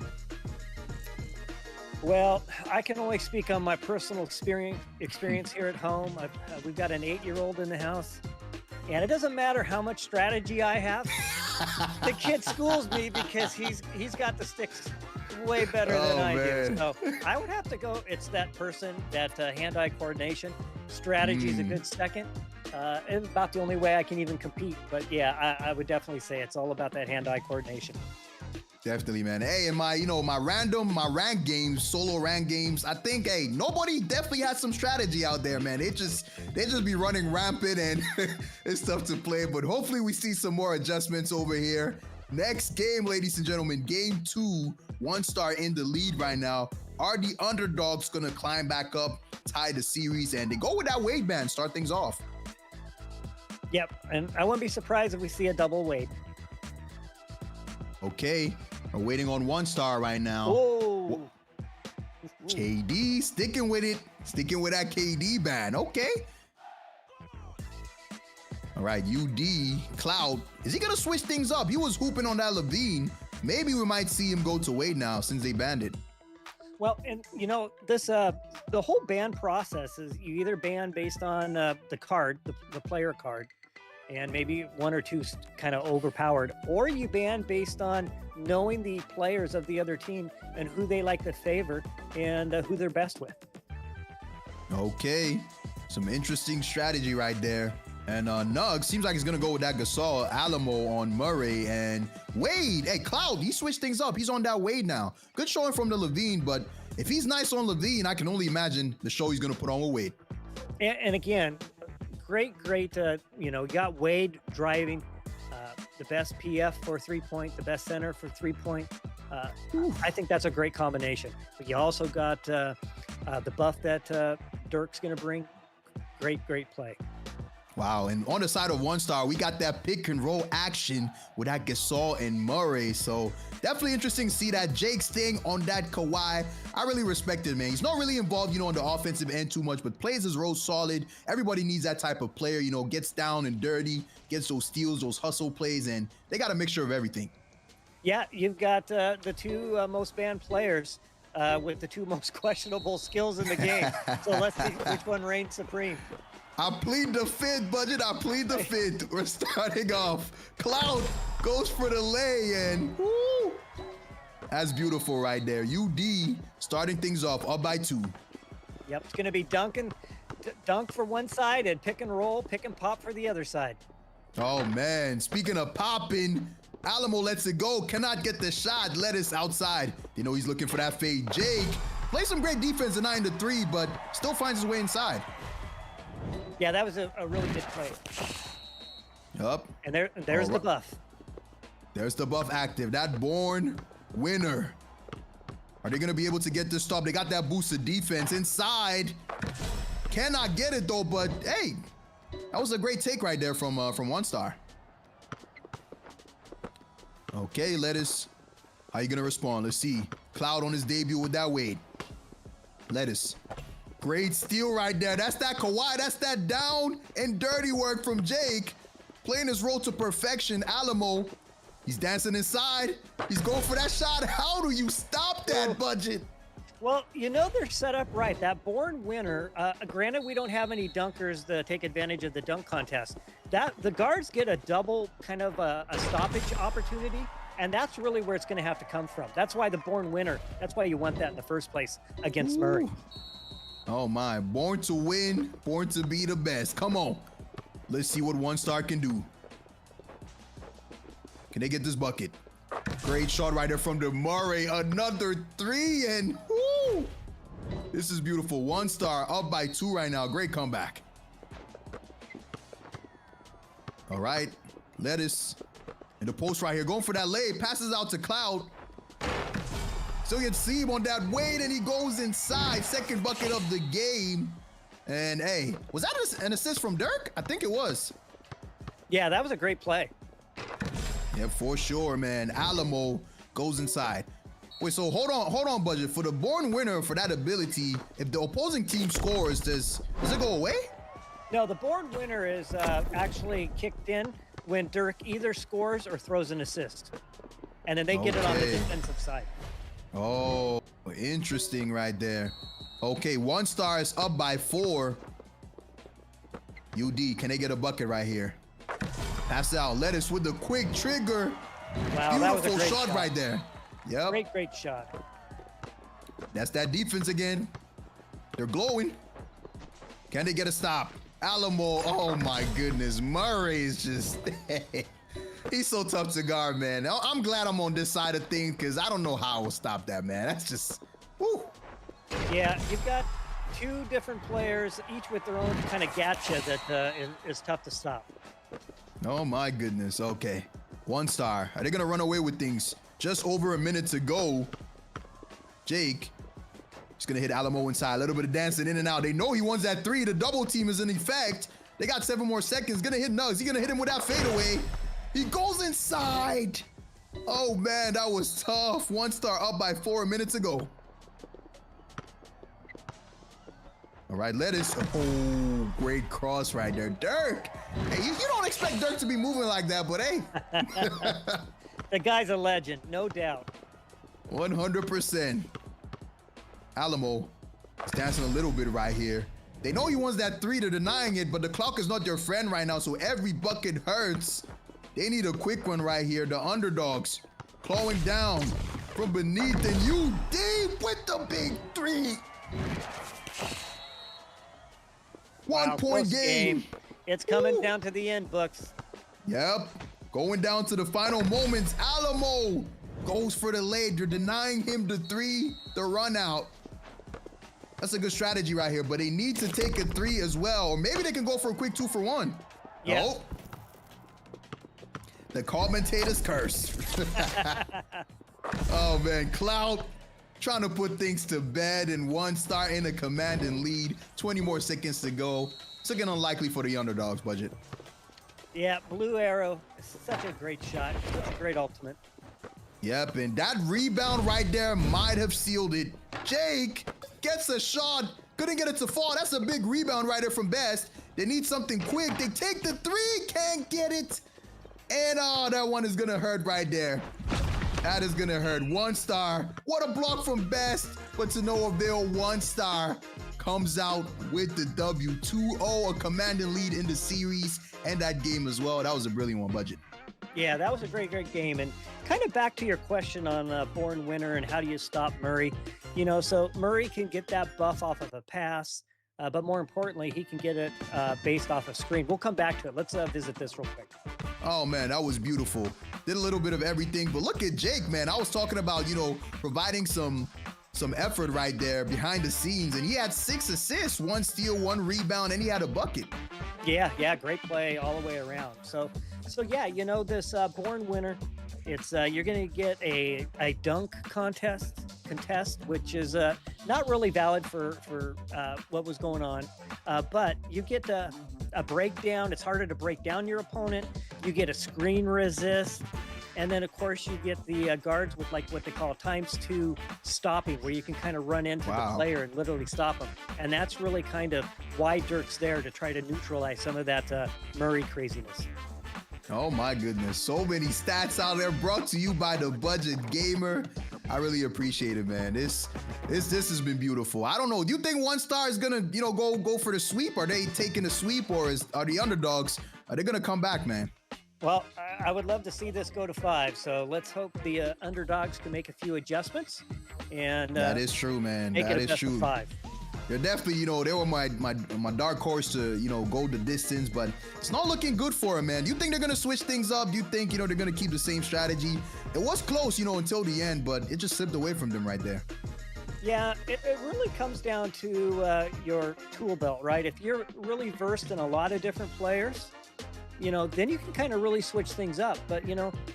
Well, I can only speak on my personal experience here at home. We've got an 8-year-old in the house, and it doesn't matter how much strategy I have. The kid schools me because he's got the sticks way better than I do. So I would have to go. It's that person, that hand-eye coordination. Strategy is a good second. It's about the only way I can even compete. But yeah, I would definitely say it's all about that hand-eye coordination.
Definitely, man. Hey, and my rank games, solo rank games, I think, hey, nobody definitely has some strategy out there, man. They just be running rampant, and it's tough to play. But hopefully we see some more adjustments over here. Next game, ladies and gentlemen, game 2, One Star in the lead right now. Are the underdogs gonna climb back up, tie the series, and they go with that Wade band, start things off?
Yep, and I wouldn't be surprised if we see a double Wade.
Okay, we're waiting on One Star right now.
Oh,
KD sticking with it, sticking with that KD band. Okay. All right, UD Cloud. Is he gonna switch things up? He was hooping on that Levine. Maybe we might see him go to Wade now since they banned it.
Well, and this the whole ban process is you either ban based on the card, the player card, and maybe 1 or 2 kind of overpowered, or you ban based on knowing the players of the other team and who they like to favor and who they're best with.
Okay, some interesting strategy right there. And Nugg seems like he's gonna go with that Gasol, Alamo on Murray, and Wade. Hey, Cloud, he switched things up. He's on that Wade now. Good showing from the Levine, but if he's nice on Levine, I can only imagine the show he's gonna put on with Wade.
And again, great, you got Wade driving, the best PF for 3-point, the best center for 3-point. I think that's a great combination. But you also got the buff that Dirk's gonna bring. Great play.
Wow, and on the side of One Star, we got that pick and roll action with that Gasol and Murray. So definitely interesting to see that Jake staying on that Kawhi. I really respect it, man. He's not really involved, on the offensive end too much, but plays his role solid. Everybody needs that type of player, gets down and dirty, gets those steals, those hustle plays, and they got a mixture of everything.
Yeah, you've got the 2 most banned players with the 2 most questionable skills in the game. So let's see which one reigns supreme.
I plead the fifth, Budget. I plead the fifth. We're starting off. Cloud goes for the lay, and woo, that's beautiful right there. UD starting things off, up by 2.
Yep, it's going to be dunk for one side and pick and roll, pick and pop for the other side.
Oh, man. Speaking of popping, Alamo lets it go. Cannot get the shot. Lettuce outside. He's looking for that fade. Jake plays some great defense in 9-3, but still finds his way inside.
Yeah, that was a really good play.
Yup.
And there's the buff.
There's the buff active. That born winner. Are they going to be able to get this stop? They got that boost of defense inside. Cannot get it, though, but hey, That was a great take right there from One Star. Okay, Lettuce. How you gonna respond? Let's see. Cloud on his debut with that weight. Lettuce. Great steal right there. That's that Kawhi. That's that down and dirty work from Jake. Playing his role to perfection. Alamo. He's dancing inside. He's going for that shot. How do you stop that, Budget?
Well, you know they're set up right. That born winner, granted we don't have any dunkers to take advantage of the dunk contest. The guards get a double kind of a stoppage opportunity, and that's really where it's going to have to come from. That's why the born winner, that's why you want that in the first place against Murray.
Oh my, born to win, born to be the best. Come on. Let's see what One Star can do. Can they get this bucket? Great shot right there from Murray. Another three, and whoo! This is beautiful. One Star up by 2 right now. Great comeback. All right, Lettuce in the post right here. Going for that lay. Passes out to Cloud. Still gets Seeb on that weight, and he goes inside. Second bucket of the game. And hey, was that an assist from Dirk? I think it was.
Yeah, that was a great play.
Yeah, for sure, man. Alamo goes inside. Wait, so hold on, Budget. For the born winner, for that ability, if the opposing team scores, does it go away?
No, the born winner is actually kicked in when Dirk either scores or throws an assist. And then they get it on the defensive side.
Oh, interesting right there. Okay, One Star is up by 4. UD, can they get a bucket right here? Pass out. Lettuce with the quick trigger.
Wow, that was a great
shot right there. Yep.
Great shot.
That's that defense again. They're glowing. Can they get a stop? Alamo, oh my goodness. Murray is just, he's so tough to guard, man. I'm glad I'm on this side of things because I don't know how I will stop that, man. That's just, whoo.
Yeah, you've got 2 different players, each with their own kind of gotcha that is tough to stop.
Oh my goodness. Okay. One Star. Are they going to run away with things? Just over a minute to go. Jake is going to hit Alamo inside. A little bit of dancing in and out. They know he wants that 3. The double team is in effect. They got 7 more seconds. Going to hit Nugs. He's going to hit him with that fadeaway. He goes inside. Oh man, that was tough. One Star up by 4 minutes ago. All right, Lettuce. Oh, great cross right there. Dirk. Hey, you don't expect Dirk to be moving like that, but hey.
The guy's a legend, no doubt.
100%. Alamo is dancing a little bit right here. They know he wants that 3, they're denying it, but the clock is not their friend right now, so every bucket hurts. They need a quick one right here. The underdogs clawing down from beneath, and you deep with the big 3. 1 point game.
It's coming down to the end, Books.
Yep. Going down to the final moments. Alamo goes for the lay. They're denying him the 3, the run out. That's a good strategy right here, but they need to take a 3 as well. Or maybe they can go for a quick 2 for 1.
Yeah.
Oh. The commentator's curse. Oh man, Cloud trying to put things to bed, and One Star in a command and lead. 20 more seconds to go. It's looking unlikely for the underdogs, Budget.
Yeah, Blue Arrow, such a great shot. Such a great ultimate.
Yep, and that rebound right there might have sealed it. Jake gets a shot. Couldn't get it to fall. That's a big rebound right there from Best. They need something quick. They take the 3, can't get it. And oh, that one is gonna hurt right there. That is gonna hurt. One Star. What a block from Best, but to no avail. One Star comes out with the W. 2-0, a commanding lead in the series and that game as well. That was a brilliant one, Budget.
Yeah, that was a great game. And kind of back to your question on born winner and how do you stop Murray? You know, so Murray can get that buff off of a pass, but more importantly, he can get it based off a screen. We'll come back to it. Let's visit this real quick.
Oh man, that was beautiful. Did a little bit of everything, but look at Jake, man. I was talking about, you know, providing some effort right there behind the scenes, and he had 6 assists, 1 steal, 1 rebound, and he had a bucket.
Yeah, great play all the way around. So yeah, you know, this born winner, it's you're gonna get a dunk contest, which is not really valid for what was going on, but you get a breakdown. It's harder to break down your opponent. You get a screen resist. And then, of course, you get the guards with like what they call ×2 stopping, where you can kind of run into the player and literally stop them. And that's really kind of why Dirk's there, to try to neutralize some of that Murray craziness.
Oh my goodness. So many stats out there brought to you by the Budget Gamer. I really appreciate it, man. This has been beautiful. I don't know. Do you think One Star is gonna, go for the sweep? Are they taking the sweep, or are the underdogs? Are they gonna come back, man?
Well, I would love to see this go to 5. So let's hope the underdogs can make a few adjustments. And
that is true, man. That is true.
5.
They're definitely, they were my dark horse to, go the distance, but it's not looking good for them, man. Do you think they're going to switch things up? Do you think, they're going to keep the same strategy? It was close, until the end, but it just slipped away from them right there.
Yeah, it really comes down to your tool belt, right? If you're really versed in a lot of different players, then you can kind of really switch things up. But,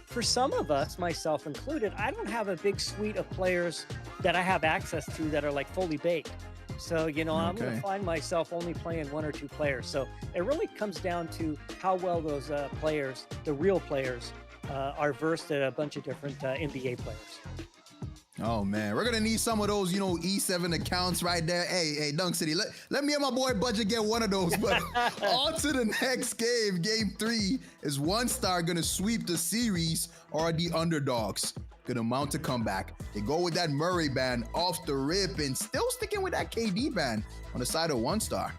for some of us, myself included, I don't have a big suite of players that I have access to that are like fully baked. So, I'm going to find myself only playing 1 or 2 players. So it really comes down to how well those players, the real players, are versed at a bunch of different NBA players.
Oh, man. We're going to need some of those, E7 accounts right there. Hey, Dunk City, let me and my boy Budget get one of those. But on to the next game. Game 3. Is One Star going to sweep the series, or are the underdogs going to mount a comeback? They go with that Murray ban off the rip and still sticking with that KD ban on the side of One Star.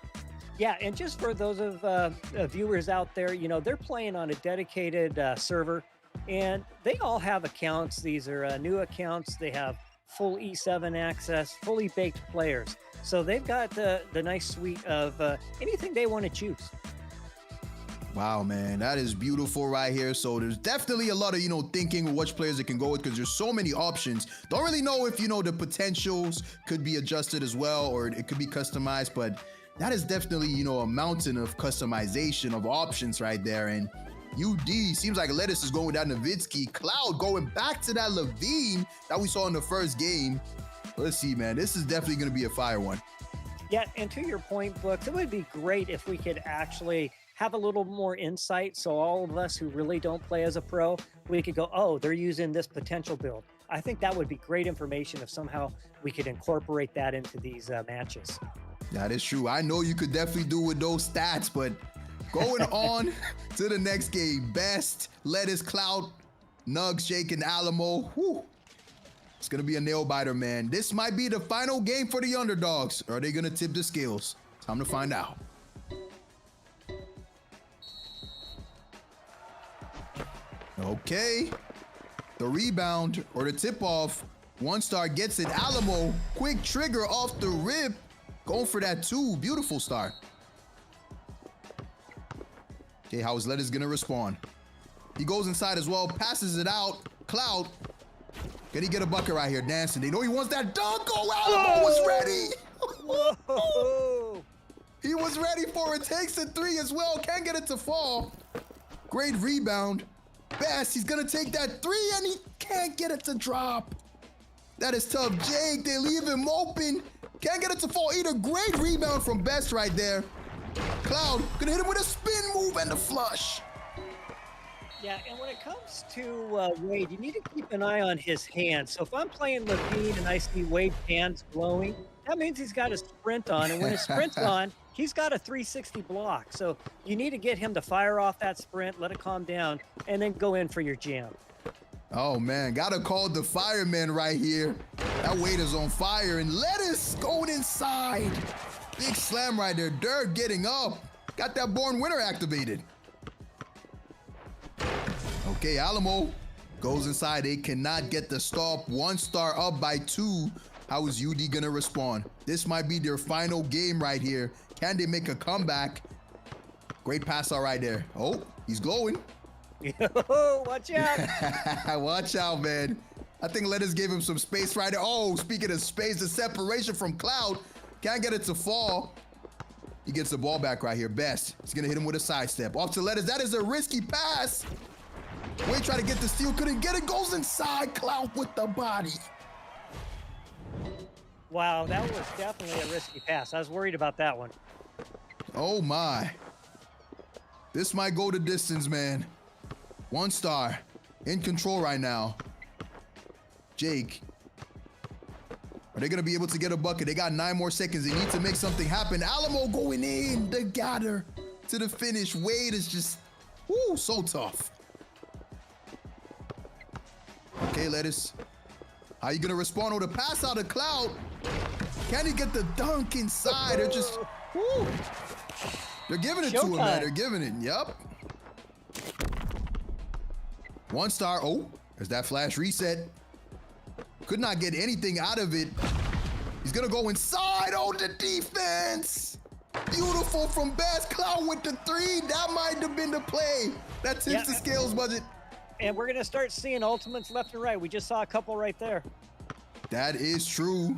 Yeah, and just for those of viewers out there, they're playing on a dedicated server. And they all have accounts. These are new accounts. They have full E7 access, fully baked players. So they've got the nice suite of anything they want to choose.
Wow, man, that is beautiful right here. So there's definitely a lot of, thinking which players they can go with, because there's so many options. Don't really know if, the potentials could be adjusted as well, or it could be customized, but that is definitely, a mountain of customization of options right there. And UD seems like Lettuce is going with that Nowitzki. Cloud going back to that Levine that we saw in the first game. Let's see, man. This is definitely going to be a fire one.
Yeah, and to your point, Books, it would be great if we could actually have a little more insight. So all of us who really don't play as a pro, we could go, oh, they're using this potential build. I think that would be great information if somehow we could incorporate that into these matches.
That is true. I know you could definitely do with those stats, but going on to the next game. Best, Lettuce, Cloud, Nugs, Jake, and Alamo. Whew. It's going to be a nail-biter, man. This might be the final game for the underdogs. Or are they going to tip the scales? Time to find out. Okay. The rebound or the tip-off. One Star gets it. Alamo, quick trigger off the rip. Going for that 2. Beautiful start. Okay, how is Lettuce gonna respond? He goes inside as well, passes it out. Cloud, can he get a bucket right here? Dancing. They know he wants that dunk. Oh, Alamo was ready.
Whoa.
He was ready for it. Takes a 3 as well. Can't get it to fall. Great rebound. Best, he's gonna take that 3 and he can't get it to drop. That is tough. Jake, they leave him open. Can't get it to fall either. Great rebound from Best right there. Cloud gonna hit him with a spin move and a flush.
Yeah, and when it comes to Wade, you need to keep an eye on his hands. So if I'm playing Levine and I see Wade's hands glowing, that means he's got a sprint on. And when his sprint's on, he's got a 360 block. So you need to get him to fire off that sprint, let it calm down, and then go in for your jam.
Oh, man, gotta call the fireman right here. That Wade is on fire, and Lettuce going inside. Big slam right there. Dirk getting up. Got that Born Winner activated. Okay, Alamo goes inside. They cannot get the stop. One Star up by 2. How is UD gonna respond? This might be their final game right here. Can they make a comeback? Great pass out right there. Oh, he's glowing.
Yo, watch out.
Watch out, man. I think Lettuce gave him some space right there. Oh, speaking of space, the separation from Cloud. Can't get it to fall. He gets the ball back right here. Best. He's going to hit him with a sidestep. Off to Lettuce. That is a risky pass. Wade tried to get the steal. Couldn't get it. Goes inside. Cloud with the body.
Wow, that was definitely a risky pass. I was worried about that one.
Oh, my. This might go the distance, man. 1 star. In control right now. Jake. Are they going to be able to get a bucket? They got 9 more seconds. They need to make something happen. Alamo going in. They got her to the finish. Wade is just, woo, so tough. Okay, Lettuce. How you going to respond? Oh, the pass out of Cloud. Can he get the dunk inside? They're just, woo. They're giving it to him, man. They're giving it. Yup. 1 star. Oh, there's that flash reset. Could not get anything out of it. He's gonna go inside. Oh, the defense. Beautiful from Best. Cloud with the 3. That might have been the play. That tips the scales, Budget.
And we're gonna start seeing ultimates left and right. We just saw a couple right there.
That is true.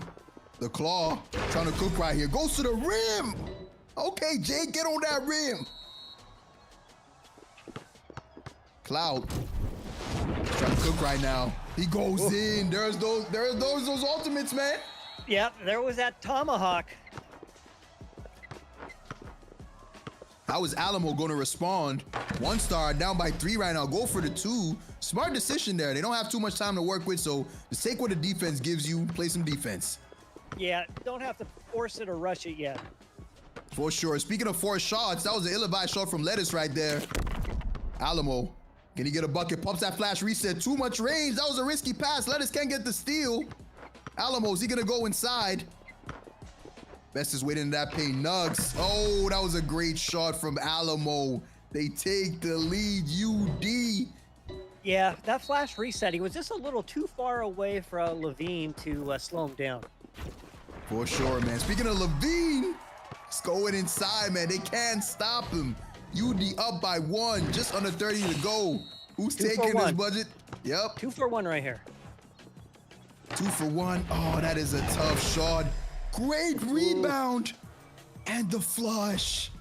The claw trying to cook right here. Goes to the rim. Okay, Jay, get on that rim. Cloud trying to cook right now. He goes in. There's those ultimates, man.
Yep, there was that tomahawk.
How is Alamo going to respond? 1 star, down by 3 right now. Go for the 2. Smart decision there. They don't have too much time to work with, so just take what the defense gives you. Play some defense.
Yeah, don't have to force it or rush it yet.
For sure. Speaking of 4 shots, that was an ill-advised shot from Lettuce right there. Alamo, can he get a bucket? Pumps that flash reset. Too much range. That was a risky pass. Lettuce can't get the steal. Alamo, is he going to go inside? Best is waiting in that paint. Nugs. Oh, that was a great shot from Alamo. They take the lead. UD.
Yeah, that flash reset, he was just a little too far away for Levine to slow him down.
For sure, man. Speaking of Levine, he's going inside, man. They can't stop him. UD up by 1, just under 30 to go. Who's taking this, Budget? Yep.
2 for 1 right here.
2 for 1. Oh, that is a tough shot. Great rebound. And the flush.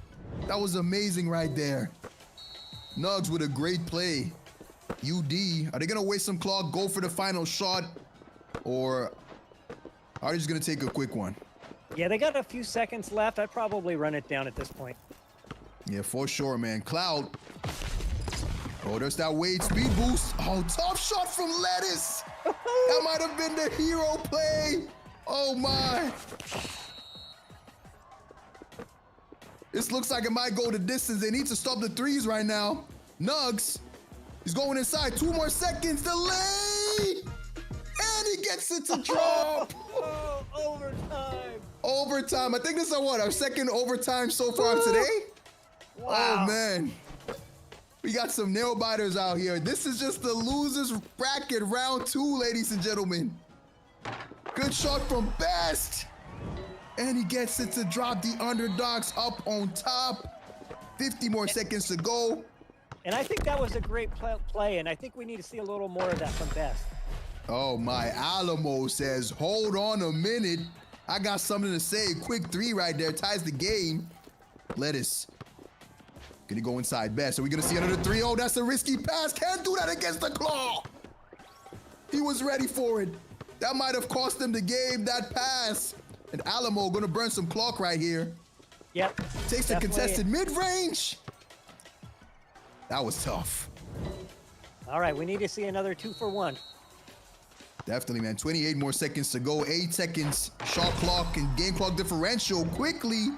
That was amazing right there. Nugs with a great play. UD, are they going to waste some clock, go for the final shot? Or are they just going to take a quick one?
Yeah, they got a few seconds left. I'd probably run it down at this point.
Yeah, for sure, man. Cloud. Oh, there's that Wade speed boost. Oh, tough shot from Lettuce. That might have been the hero play. Oh, my. This looks like it might go the distance. They need to stop the 3s right now. Nugs. He's going inside. 2 more seconds. Delay. And he gets it to drop.
Oh, overtime.
Overtime. I think this is our second overtime so far today.
Wow.
Oh, man. We got some nail biters out here. This is just the losers bracket round 2, ladies and gentlemen. Good shot from Best. And he gets it to drop the underdogs up on top. 50 more seconds to go.
And I think that was a great play, and I think we need to see a little more of that from Best.
Oh, my. Alamo says, hold on a minute. I got something to say. Quick 3 right there. Ties the game. Lettuce. Gonna go inside Best. Are we gonna see another 3? Oh, that's a risky pass. Can't do that against the claw. He was ready for it. That might have cost him the game, that pass. And Alamo gonna burn some clock right here.
Yep.
Takes the contested mid-range. That was tough.
All right, we need to see another 2 for 1.
Definitely, man. 28 more seconds to go. 8 seconds. Shot clock and game clock differential. Quickly.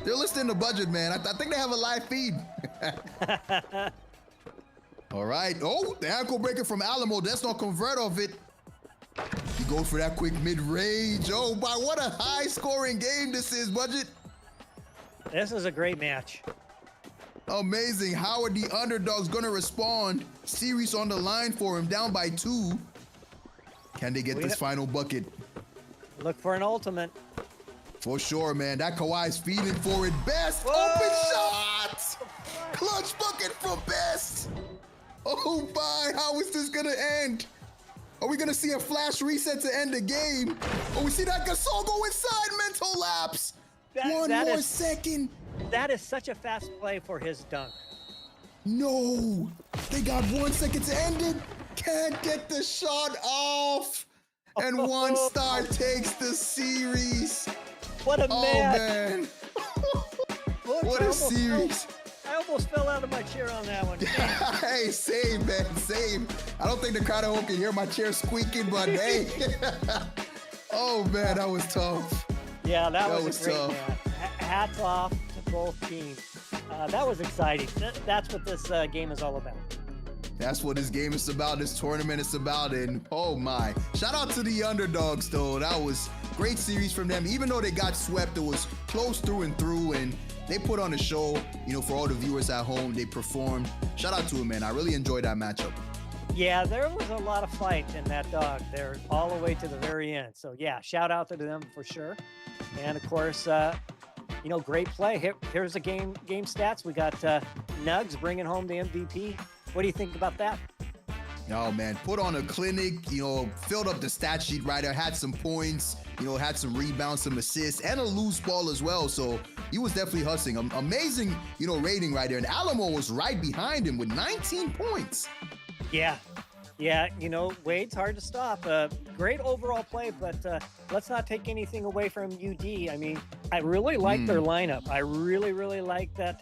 They're listing the budget, man. I think they have a live feed. All right. Oh, the ankle breaker from Alamo. That's not convert of it. He goes for that quick mid-range. Oh, my, what a high-scoring game this is, Budget.
This is a great match.
Amazing. How are the underdogs going to respond? Series on the line for him, down by 2. Can they get this final bucket?
Look for an ultimate.
For sure, man. That Kawhi's feeding for it. Best.
Whoa!
Open shot. Clutch bucket from Best. Oh, my. How is this going to end? Are we going to see a flash reset to end the game? Oh, we see that Gasol go inside. Mental lapse. One more second.
That is such a fast play for his dunk.
No. They got 1 second to end it. Can't get the shot off. And 1 star takes the series.
What a
man.
Look,
what a series.
I almost fell out of my chair on that one.
Hey, same, man, same. I don't think the crowd at home can hear my chair squeaking, but hey. Oh, man, that was tough.
Yeah, that was a great
tough.
match. Hats off to both teams. That was exciting. That's what this game is all about.
That's what this game is about, this tournament is about, and oh my. Shout out to the underdogs, though. That was great series from them. Even though they got swept, it was close through and through, and they put on a show, you know, for all the viewers at home. They performed. Shout out to them, man. I really enjoyed that matchup.
Yeah, there was a lot of fight in that dog there all the way to the very end. So yeah, shout out to them for sure. And of course, you know, great play. Here's the game stats. We got Nugs bringing home the MVP. What do you think about that?
Oh man, put on a clinic, you know, filled up the stat sheet right there, had some points, you know, had some rebounds, some assists, and a loose ball as well. So he was definitely hustling. Amazing, you know, rating right there. And Alamo was right behind him with 19 points.
Yeah, you know, Wade's hard to stop. Great overall play, but let's not take anything away from UD. I mean, I really like their lineup. I really like that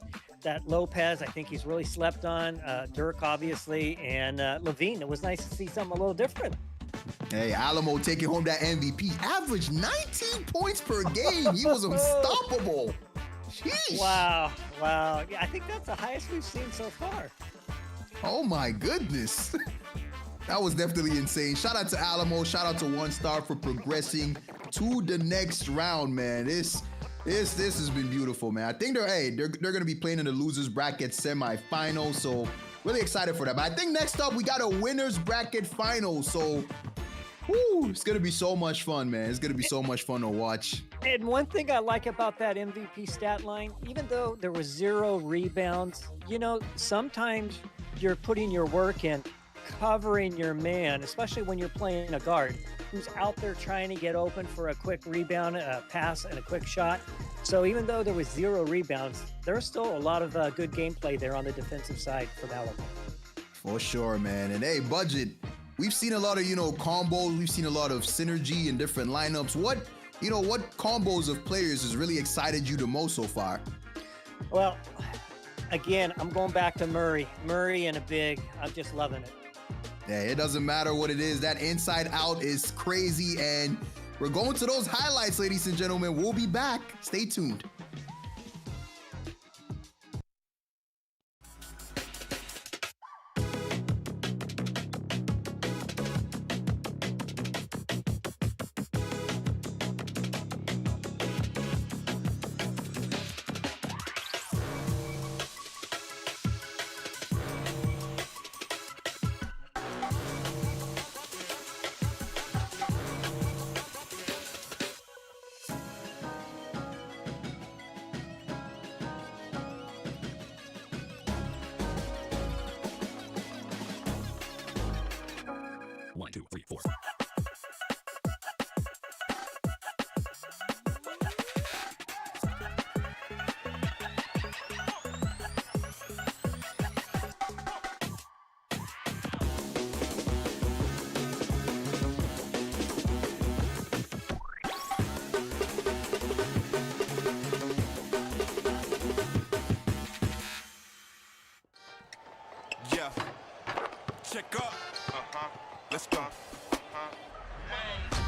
Lopez. I think he's really slept on. Dirk, obviously, and Levine. It was nice to see something a little different.
Hey, Alamo taking home that MVP. Averaged 19 points per game. He was unstoppable. Sheesh.
Wow. Yeah, I think that's the highest we've seen so far.
Oh my goodness. That was definitely insane. Shout out to Alamo. Shout out to One Star for progressing to the next round, man. This has been beautiful, man. I think they're gonna be playing in the losers bracket semifinal, so really excited for that. But I think next up we got a winners bracket final, so it's gonna be so much fun, man. It's gonna be so much fun to watch.
And one thing I like about that MVP stat line, even though there was 0 rebounds, you know, sometimes you're putting your work in, covering your man, especially when you're playing a guard who's out there trying to get open for a quick rebound, a pass, and a quick shot. So even though there was 0 rebounds, there's still a lot of good gameplay there on the defensive side from Alamo.
For sure, man. And hey, Budget, we've seen a lot of, you know, combos. We've seen a lot of synergy in different lineups. What combos of players has really excited you the most so far?
Well, again, I'm going back to Murray and a big. I'm just loving it.
Yeah, it doesn't matter what it is. That inside out is crazy. And we're going to those highlights, ladies and gentlemen. We'll be back. Stay tuned.
One, two, three, four.
Yeah. Check up. Let's go.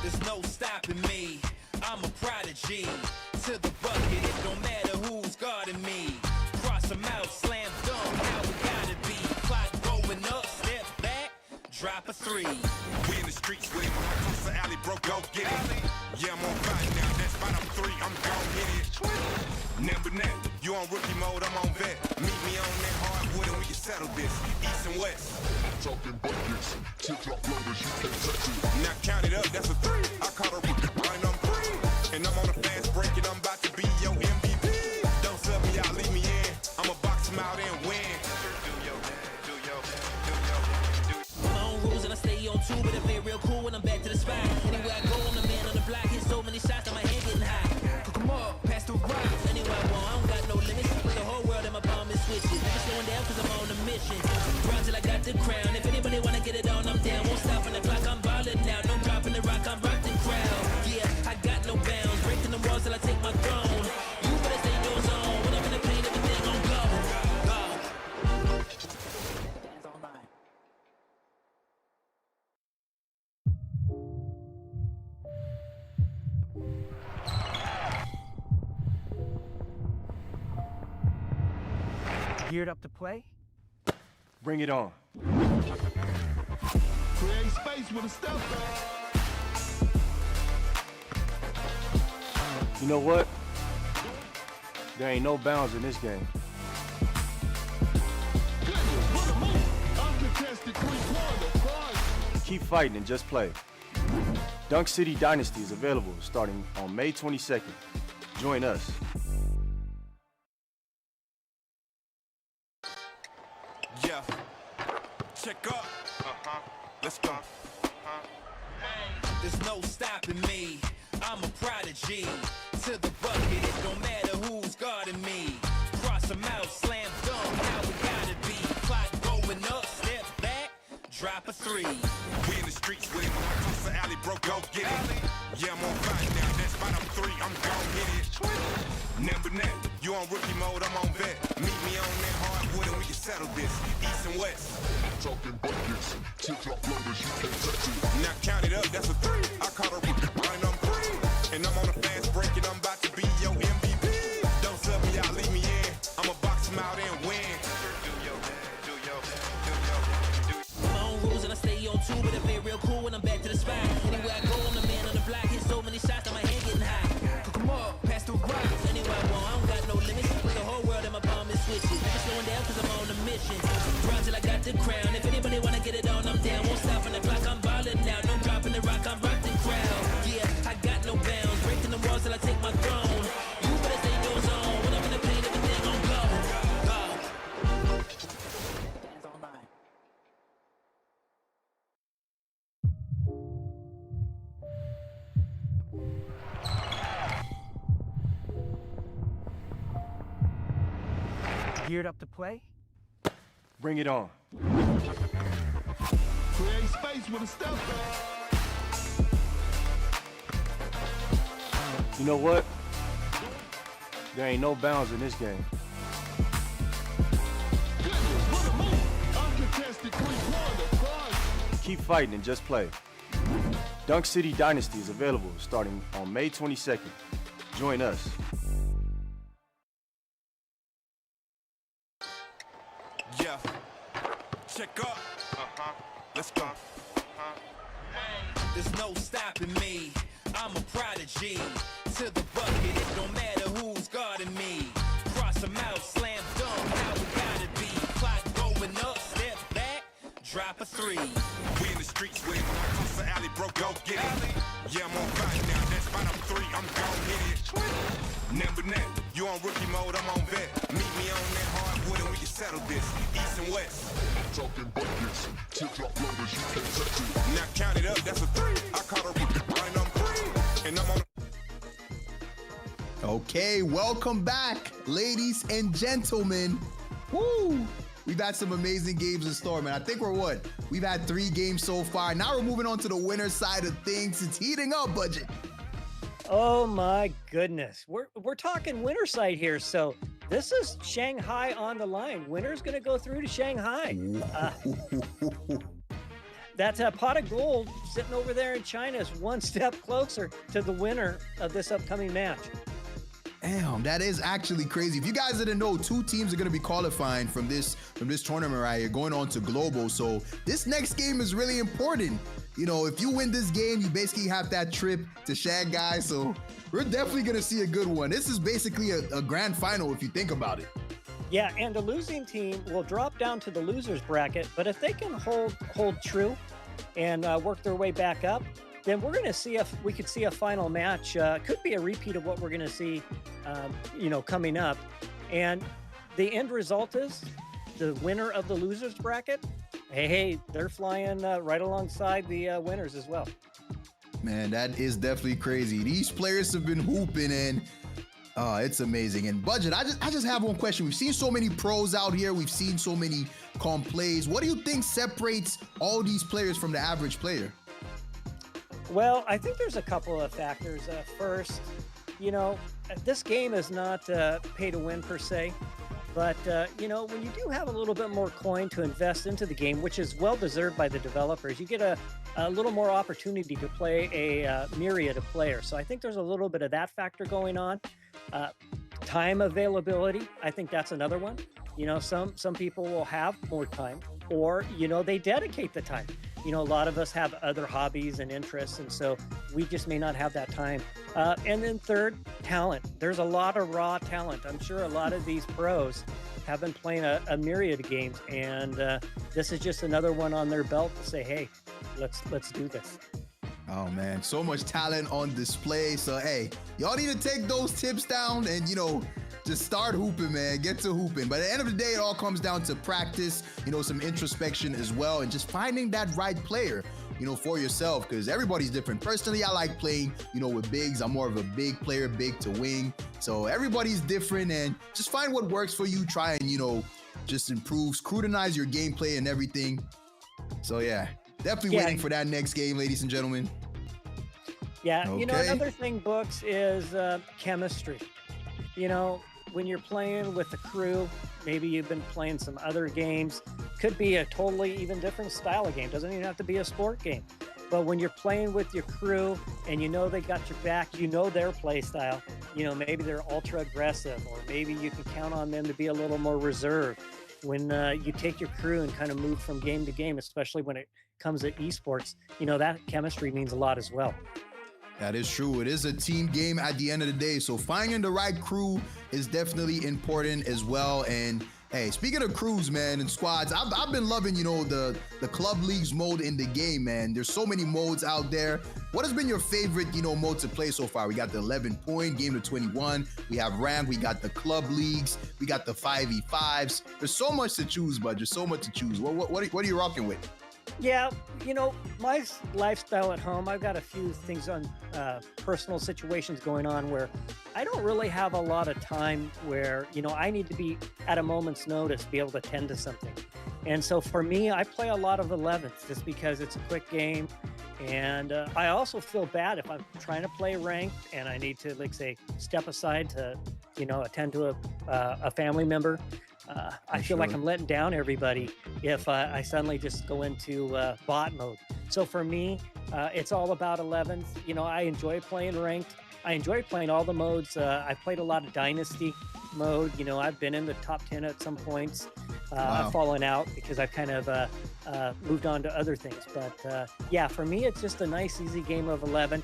There's no stopping me. I'm a prodigy. To the bucket, it don't matter who's guarding me. Cross them out, slam dunk, how we gotta be. Clock going up, step back, drop a 3.
We in the streets with it. When I cross the alley, bro, go get it. Yeah, I'm on fire now. That's spot up 3. I'm gon' hit it. Number 9, you on rookie mode, I'm on vet. Meet me on that hardwood and we can settle this. East and west.
Talking buckets, tip-top loaders, you can't touch it.
Now count it up, that's a 3. I caught a rookie line, I'm 3. And I'm on a fast break and I'm about to be your MVP. Don't sub me out, leave me in. I'ma box him out and win.
My own rules and I stay on 2, but it feel real cool when I'm back to the spot. Anywhere I go, I'm the man on the block. Hit so many shots that my head getting high. Cook 'em up, pass the rock. Anywhere I want, I don't got no limits. Put the whole world in my palm and switch it. Never slowing down cause I'm on a mission. Run till I got the crown. If anybody wanna get it on, I'm down. Won't stop on the clock, I'm ballin' now. No dropping the rock, I'm rock the crowd. Yeah, I got no bounds. Breaking the walls till I take my throne. You better stay in your zone. When I'm in the paint, everything gon' go.
Geared up to play?
Bring it on.
Create space with a step back.
You know what? There ain't no bounds in this game.
Goodness, what a move. Uncontested three-pointer. Price.
Keep fighting and just play. Dunk City Dynasty is available starting on May 22nd. Join us.
Yeah. Check up. Let's go.
There's no stopping me. I'm a prodigy. To the bucket, it don't matter who's guarding me. Cross them out, slam dunk, how we gotta be. Clock going up, step back, drop a three.
We in the streets with it. Cross the alley, bro, go get it. Yeah, I'm on fire now. That's spot up three. I'm gon' hit it. Number net, you on rookie mode, I'm on vet. Meet me on that hardwood and we can settle this. East and west.
Talking buckets, tip-top loaders, you can't touch it.
Now count it up, that's a three. I caught a rookie, and I'm free. And I'm on a fast break and I'm about to be your MVP. Don't sub me out, leave me in. I'ma box him out and win.
My own rules and I stay on two, but I play real cool when I'm back to the spot. Anywhere I go, I'm the man on the block. Hit so many shots that my hand getting high. Come on, pass the rock. Anywhere I want, I don't got no limits. Put the whole world in my palm and switch it. Never slowing down cause I'm on a mission. Run till I got the crown. If anybody wanna get it on, I'm down. Won't stop on the clock, I'm ballin' now. No dropping the rock, I'm rock the crowd. Yeah, I got no bounds. Breaking the walls till I take my throne. You better stay in your zone. When I'm in the paint, everything gon' go. Go. Hands on line.
Geared up to play?
Bring it on.
Create space with a step back.
You know what? There ain't no bounds in this game.
Goodness, what a move. Uncontested three-pointer. Price.
Keep fighting and just play. Dunk City Dynasty is available starting on May 22nd. Join us.
Yeah. Check up. Let's go.
There's no stopping me. I'm a prodigy. To the bucket, it don't matter who's guarding me. Cross them out, slam dunk, how we gotta be. Clock going up, step back, drop a three.
We in the streets with it. Cross the alley, bro, go get it. Yeah, I'm on fire now. That's spot up three. I'm gon' hit it. Number net, you on rookie mode, I'm on vet. Meet me on that hardwood and we can settle this. East and west.
Talking buckets, tip-top loaders, you can't touch it.
Now count it up, that's a three. I caught a rookie, and I'm free. And I'm on.
Okay, welcome back, ladies and gentlemen. Woo! We've had some amazing games in store, man. I think we've had 3 games so far. Now we're moving on to the winner side of things. It's heating up, Budget.
Oh my goodness. We're talking winner side here. So this is Shanghai on the line. Winner's going to go through to Shanghai. That pot of gold sitting over there in China is one step closer to the winner of this upcoming match.
Damn, that is actually crazy. If you guys didn't know, 2 teams are going to be qualifying from this tournament right here, going on to global. So this next game is really important. You know, if you win this game, you basically have that trip to Shanghai. So we're definitely going to see a good one. This is basically a grand final if you think about it.
Yeah, and the losing team will drop down to the losers bracket. But if they can hold true and work their way back up, then we're going to see if we could see a final match. Could be a repeat of what we're going to see, coming up. And the end result is the winner of the losers bracket. Hey, they're flying right alongside the winners as well.
Man, that is definitely crazy. These players have been hooping, and it's amazing. And Budget, I just have one question. We've seen so many pros out here. We've seen so many plays. What do you think separates all these players from the average player?
Well, I think there's a couple of factors. First, this game is not pay to win per se. But, when you do have a little bit more coin to invest into the game, which is well-deserved by the developers, you get a little more opportunity to play a myriad of players. So I think there's a little bit of that factor going on. Time availability, I think that's another one. Some people will have more time, or they dedicate the time. A lot of us have other hobbies and interests, and so we just may not have that time. And then third, talent. There's a lot of raw talent. I'm sure a lot of these pros have been playing a myriad of games, and this is just another one on their belt to say, hey, let's do this.
Oh man, so much talent on display. So hey, y'all need to take those tips down and just start hooping, man. Get to hooping. But at the end of the day, it all comes down to practice, some introspection as well, and just finding that right player, for yourself, because everybody's different. Personally, I like playing, with bigs. I'm more of a big player, big to wing. So everybody's different, and just find what works for you. Try and, just improve, scrutinize your gameplay and everything. So yeah, definitely waiting for that next game, ladies and gentlemen.
Yeah,
Okay.
Another thing, Books, is chemistry. When you're playing with the crew, maybe you've been playing some other games, could be a totally even different style of game. Doesn't even have to be a sport game. But when you're playing with your crew and they got your back, their play style, maybe they're ultra aggressive, or maybe you can count on them to be a little more reserved. When you take your crew and kind of move from game to game, especially when it comes to esports, that chemistry means a lot as well.
That is true. It is a team game at the end of the day. So finding the right crew is definitely important as well. And hey, speaking of crews, man, and squads, I've been loving, the club leagues mode in the game, man. There's so many modes out there. What has been your favorite, mode to play so far? We got the 11-point, game to 21. We have rank. We got the club leagues. We got the 5v5s. There's so much to choose, bud. There's so much to choose. What are you rocking with?
Yeah, my lifestyle at home, I've got a few things on personal situations going on where I don't really have a lot of time where, I need to be at a moment's notice, be able to tend to something. And so for me, I play a lot of 11s just because it's a quick game. And I also feel bad if I'm trying to play ranked and I need to, step aside to, attend to a family member. I feel like I'm letting down everybody if I suddenly just go into bot mode. So for me, it's all about 11th. I enjoy playing ranked. I enjoy playing all the modes. I played a lot of Dynasty mode. I've been in the top 10 at some points.
Wow.
I've fallen out because I've kind of moved on to other things. But yeah, for me, it's just a nice, easy game of 11.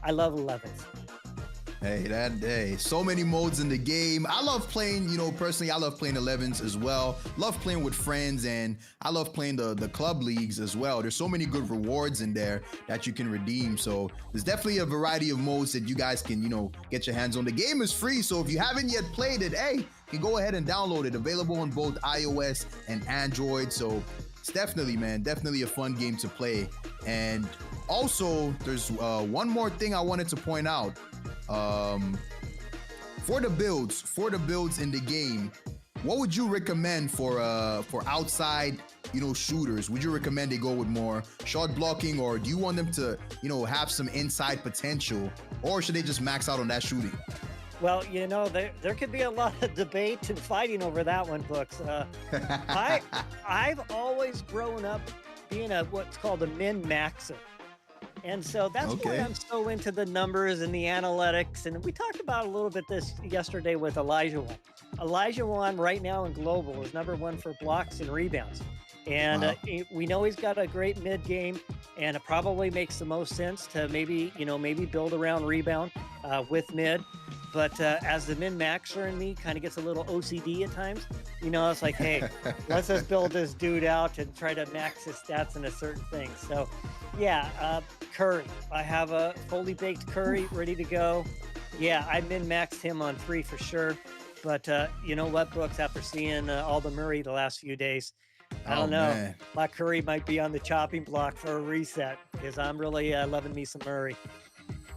I love 11th.
Hey, so many modes in the game. I love playing, personally, I love playing 11s as well. Love playing with friends, and I love playing the club leagues as well. There's so many good rewards in there that you can redeem. So there's definitely a variety of modes that you guys can, get your hands on. The game is free, so if you haven't yet played it, hey, you can go ahead and download it. Available on both iOS and Android. So it's definitely a fun game to play. And also, there's one more thing I wanted to point out. For the builds in the game, what would you recommend for outside, shooters? Would you recommend they go with more shot blocking, or do you want them to, have some inside potential, or should they just max out on that shooting?
Well, there could be a lot of debate and fighting over that one, Books. I've always grown up being what's called a min-maxer. And so that's why I'm so into the numbers and the analytics. And we talked about a little bit this yesterday with Elijah One. Elijah One right now in global is #1 for blocks and rebounds. And we know he's got a great mid game, and it probably makes the most sense to maybe build around rebound with mid. But as the min-maxer in me kind of gets a little OCD at times, it's like, hey, let's just build this dude out and try to max his stats in a certain thing. So, yeah, Curry. I have a fully baked Curry ready to go. Yeah, I min-maxed him on 3 for sure. But you know what, Brooks, after seeing all the Murray the last few days, I don't know.
Man.
My Curry might be on the chopping block for a reset because I'm really loving me some Murray.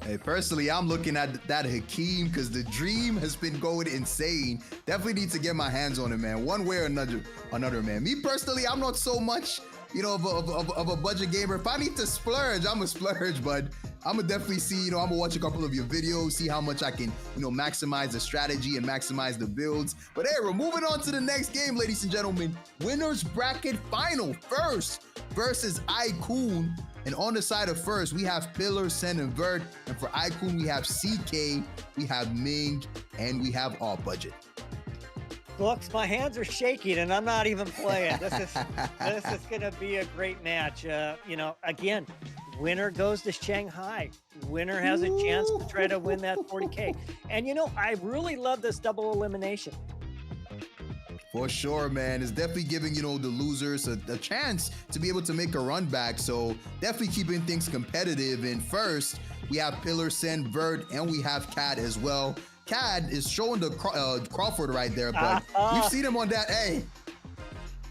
Hey, personally, I'm looking at that Hakeem because the dream has been going insane. Definitely need to get my hands on it, man. One way or another, man. Me personally, I'm not so much, of a budget gamer. If I need to splurge, I'm a splurge, but I'm gonna definitely see, I'm gonna watch a couple of your videos, see how much I can, maximize the strategy and maximize the builds. But hey, we're moving on to the next game, ladies and gentlemen. Winners bracket final. First versus Icon. And on the side of first, we have Pillar, Sen, and Vert. And for Icon, we have CK, we have Ming, and we have All Budget.
Looks, my hands are shaking, and I'm not even playing. This is gonna be a great match. You know, again, winner goes to Shanghai. Winner has a chance to try to win that 40K. And you know, I really love this double elimination.
For sure, man. It's definitely giving, you know, the losers a chance to be able to make a run back. So definitely keeping things competitive. And first, we have Pillar, Sen, Vert, and we have Cad as well. Cad is showing the Crawford right there, but we've seen him on that. Hey.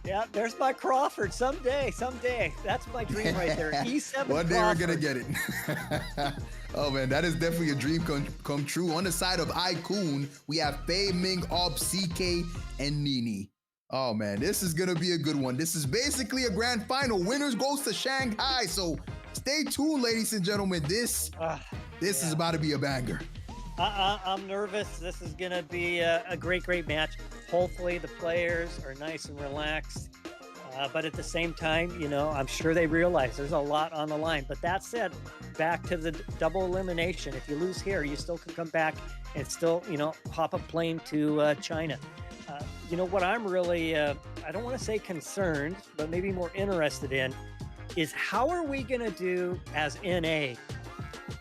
Yeah, there's my Crawford. Someday. That's my dream right there. E7
One day
Crawford.
we're going to get it. Oh, man, that is definitely a dream come true. On the side of Icon, we have Fei, Ming, Ob, CK, and Nini. Oh, man, this is going to be a good one. This is basically a grand final. Winners goes to Shanghai. So stay tuned, ladies and gentlemen. This is about to be a banger.
I'm nervous. This is going to be a great match. Hopefully the players are nice and relaxed. But at the same time, you know, I'm sure they realize there's a lot on the line. But that said, back to the double elimination. If you lose here, you still can come back and still, you know, hop a plane to China. You know, what I'm really, I don't want to say concerned, but maybe more interested in is how are we going to do as NA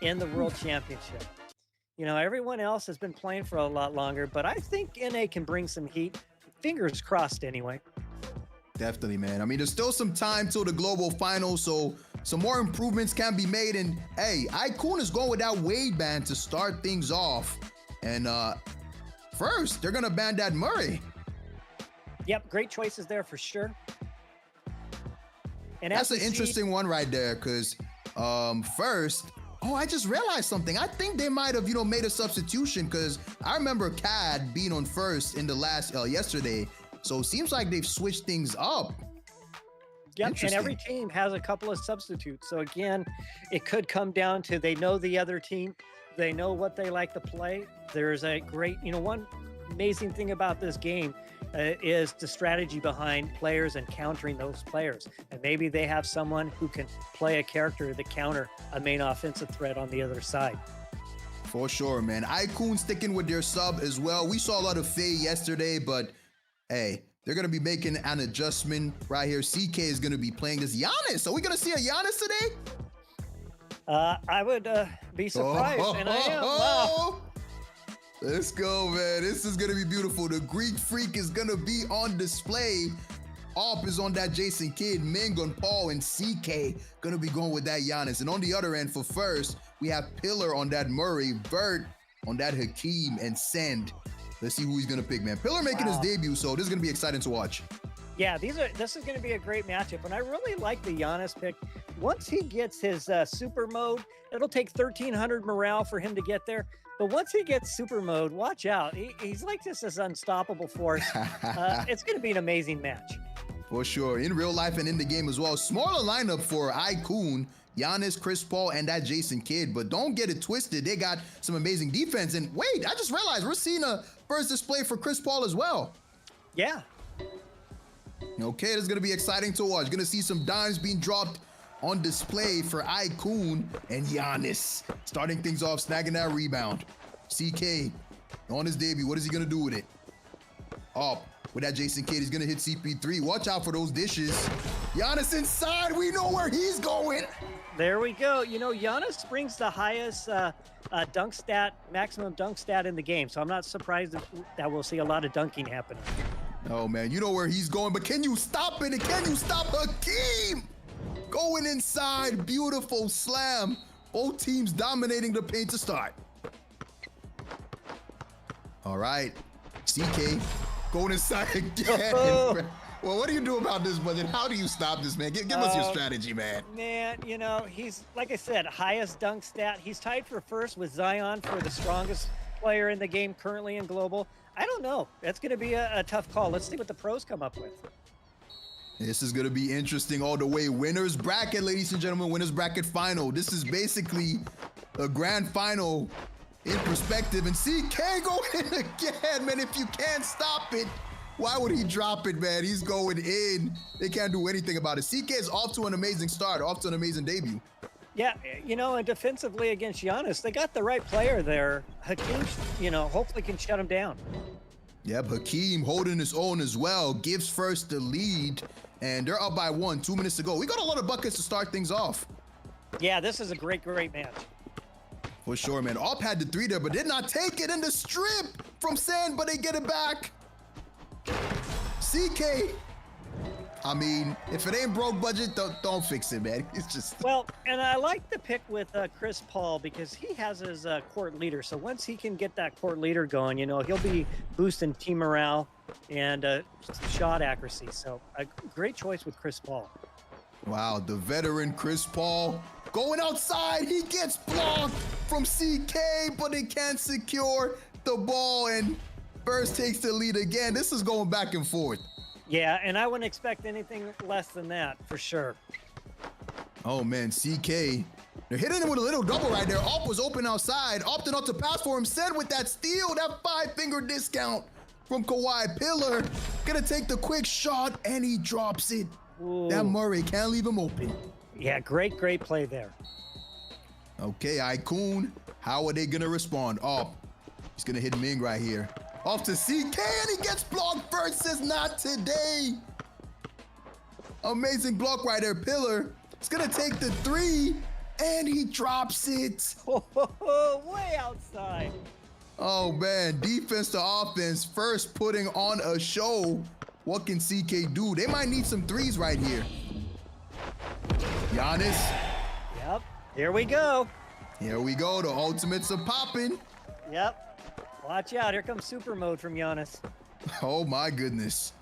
in the World Championship? You know, everyone else has been playing for a lot longer, but I think NA can bring some heat. Fingers crossed anyway.
Definitely, man. I mean, there's still some time till the global final, so some more improvements can be made. And hey, Icon is going with that Wade ban to start things off. And first, they're gonna ban that Murray.
Yep, great choices there for sure. And
that's an interesting one right there, because first, I just realized something. I think they might have, you know, made a substitution, because I remember Cad being on first in the last yesterday. So it seems like they've switched things up.
Yep, and every team has a couple of substitutes. So again, it could come down to they know the other team. They know what they like to play. There's a great, you know, one amazing thing about this game is the strategy behind players and countering those players. And maybe they have someone who can play a character to counter a main offensive threat on the other side.
For sure, man. Icon sticking with their sub as well. We saw a lot of Faye yesterday, but hey, they're going to be making an adjustment right here. CK is going to be playing this Giannis. Are we going to see a Giannis today?
I would be surprised, and I am. Wow.
Let's go, man. This is going to be beautiful. The Greek Freak is going to be on display. Op is on that Jason Kidd, Ming on Paul, and CK going to be going with that Giannis. And on the other end, for first, we have Pillar on that Murray, Vert on that Hakeem, and Send. Let's see who he's going to pick, man. Pillar making his debut, so this is going to be exciting to watch.
Yeah, this is going to be a great matchup, and I really like the Giannis pick. Once he gets his super mode, it'll take 1,300 morale for him to get there. But once he gets super mode, watch out. He's like this unstoppable force. It's going to be an amazing match.
For sure. In real life and in the game as well. Smaller lineup for Icon, Giannis, Chris Paul, and that Jason Kidd. But don't get it twisted. They got some amazing defense. And wait, I just realized we're seeing a first display for Chris Paul as well.
Yeah.
Okay, this is going to be exciting to watch. Going to see some dimes being dropped on display for Icon and Giannis. Starting things off, snagging that rebound. CK on his debut. What is he going to do with it? Up with that Jason Kidd. He's going to hit CP3. Watch out for those dishes. Giannis inside. We know where he's going.
There we go. You know, Giannis brings the highest dunk stat, maximum dunk stat in the game. So I'm not surprised that we'll see a lot of dunking happening.
Oh, man, you know where he's going, but can you stop it? And can you stop Hakeem? Going inside, beautiful slam. Both teams dominating the paint to start. All right, CK going inside again. Well, what do you do about this, buddy? How do you stop this, man? Give us your strategy, man.
Man, you know, he's, like I said, highest dunk stat. He's tied for first with Zion for the strongest player in the game currently in global. I don't know. That's going to be a tough call. Let's see what the pros come up with.
This is going to be interesting all the way. Winners bracket, ladies and gentlemen, winners bracket final. This is basically a grand final in perspective. And CK going in again, man. If you can't stop it, why would he drop it, man? He's going in. They can't do anything about it. CK is off to an amazing start, off to an amazing debut.
Yeah, you know, and defensively against Giannis, they got the right player there. Hakeem, you know, hopefully can shut him down.
Yep, Hakeem holding his own as well. Gives first the lead, and they're up by 1, 2 minutes to go. We got a lot of buckets to start things off.
Yeah, this is a great match.
For sure, man. Op had the 3 there, but did not take it in the strip from Sand, but they get it back. CK. I mean, if it ain't broke budget, don't fix it, man. It's just...
Well, and I like the pick with Chris Paul because he has his court leader. So once he can get that court leader going, you know, he'll be boosting team morale and shot accuracy. So a great choice with Chris Paul.
Wow, the veteran Chris Paul going outside. He gets blocked from CK, but he can't secure the ball, and First takes the lead again. This is going back and forth.
Yeah, and I wouldn't expect anything less than that for sure.
Oh man, CK. They're hitting him with a little double right there. Op was open outside. Opted not to pass for him. Said with that steal, that 5-finger discount from Kawhi. Pillar gonna take the quick shot, and he drops it.
Ooh.
That Murray can't leave him open.
Yeah, great play there.
Okay, Icon. How are they gonna respond? Op. He's gonna hit Ming right here. Off to CK, and he gets blocked first. Says not today. Amazing block right there. Pillar. He's gonna take the 3, and he drops it.
Way outside.
Oh man, defense to offense. First putting on a show. What can CK do? They might need some 3s right here. Giannis.
Yep, here we go.
Here we go, the ultimates are popping.
Yep, watch out, here comes super mode from Giannis.
Oh my goodness.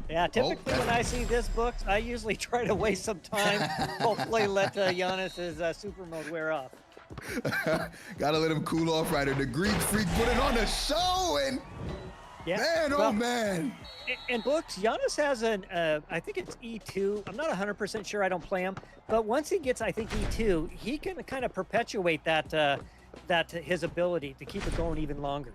Yeah, typically when I see this book, I usually try to waste some time. Hopefully let Giannis's super mode wear off.
Gotta let him cool off right here. The Greek Freak put it on the show, and
yeah,
man,
well,
oh man.
In books, Giannis has an, I think it's E2. I'm not 100% sure, I don't play him. But once he gets, I think, E2, he can kind of perpetuate that, his ability to keep it going even longer.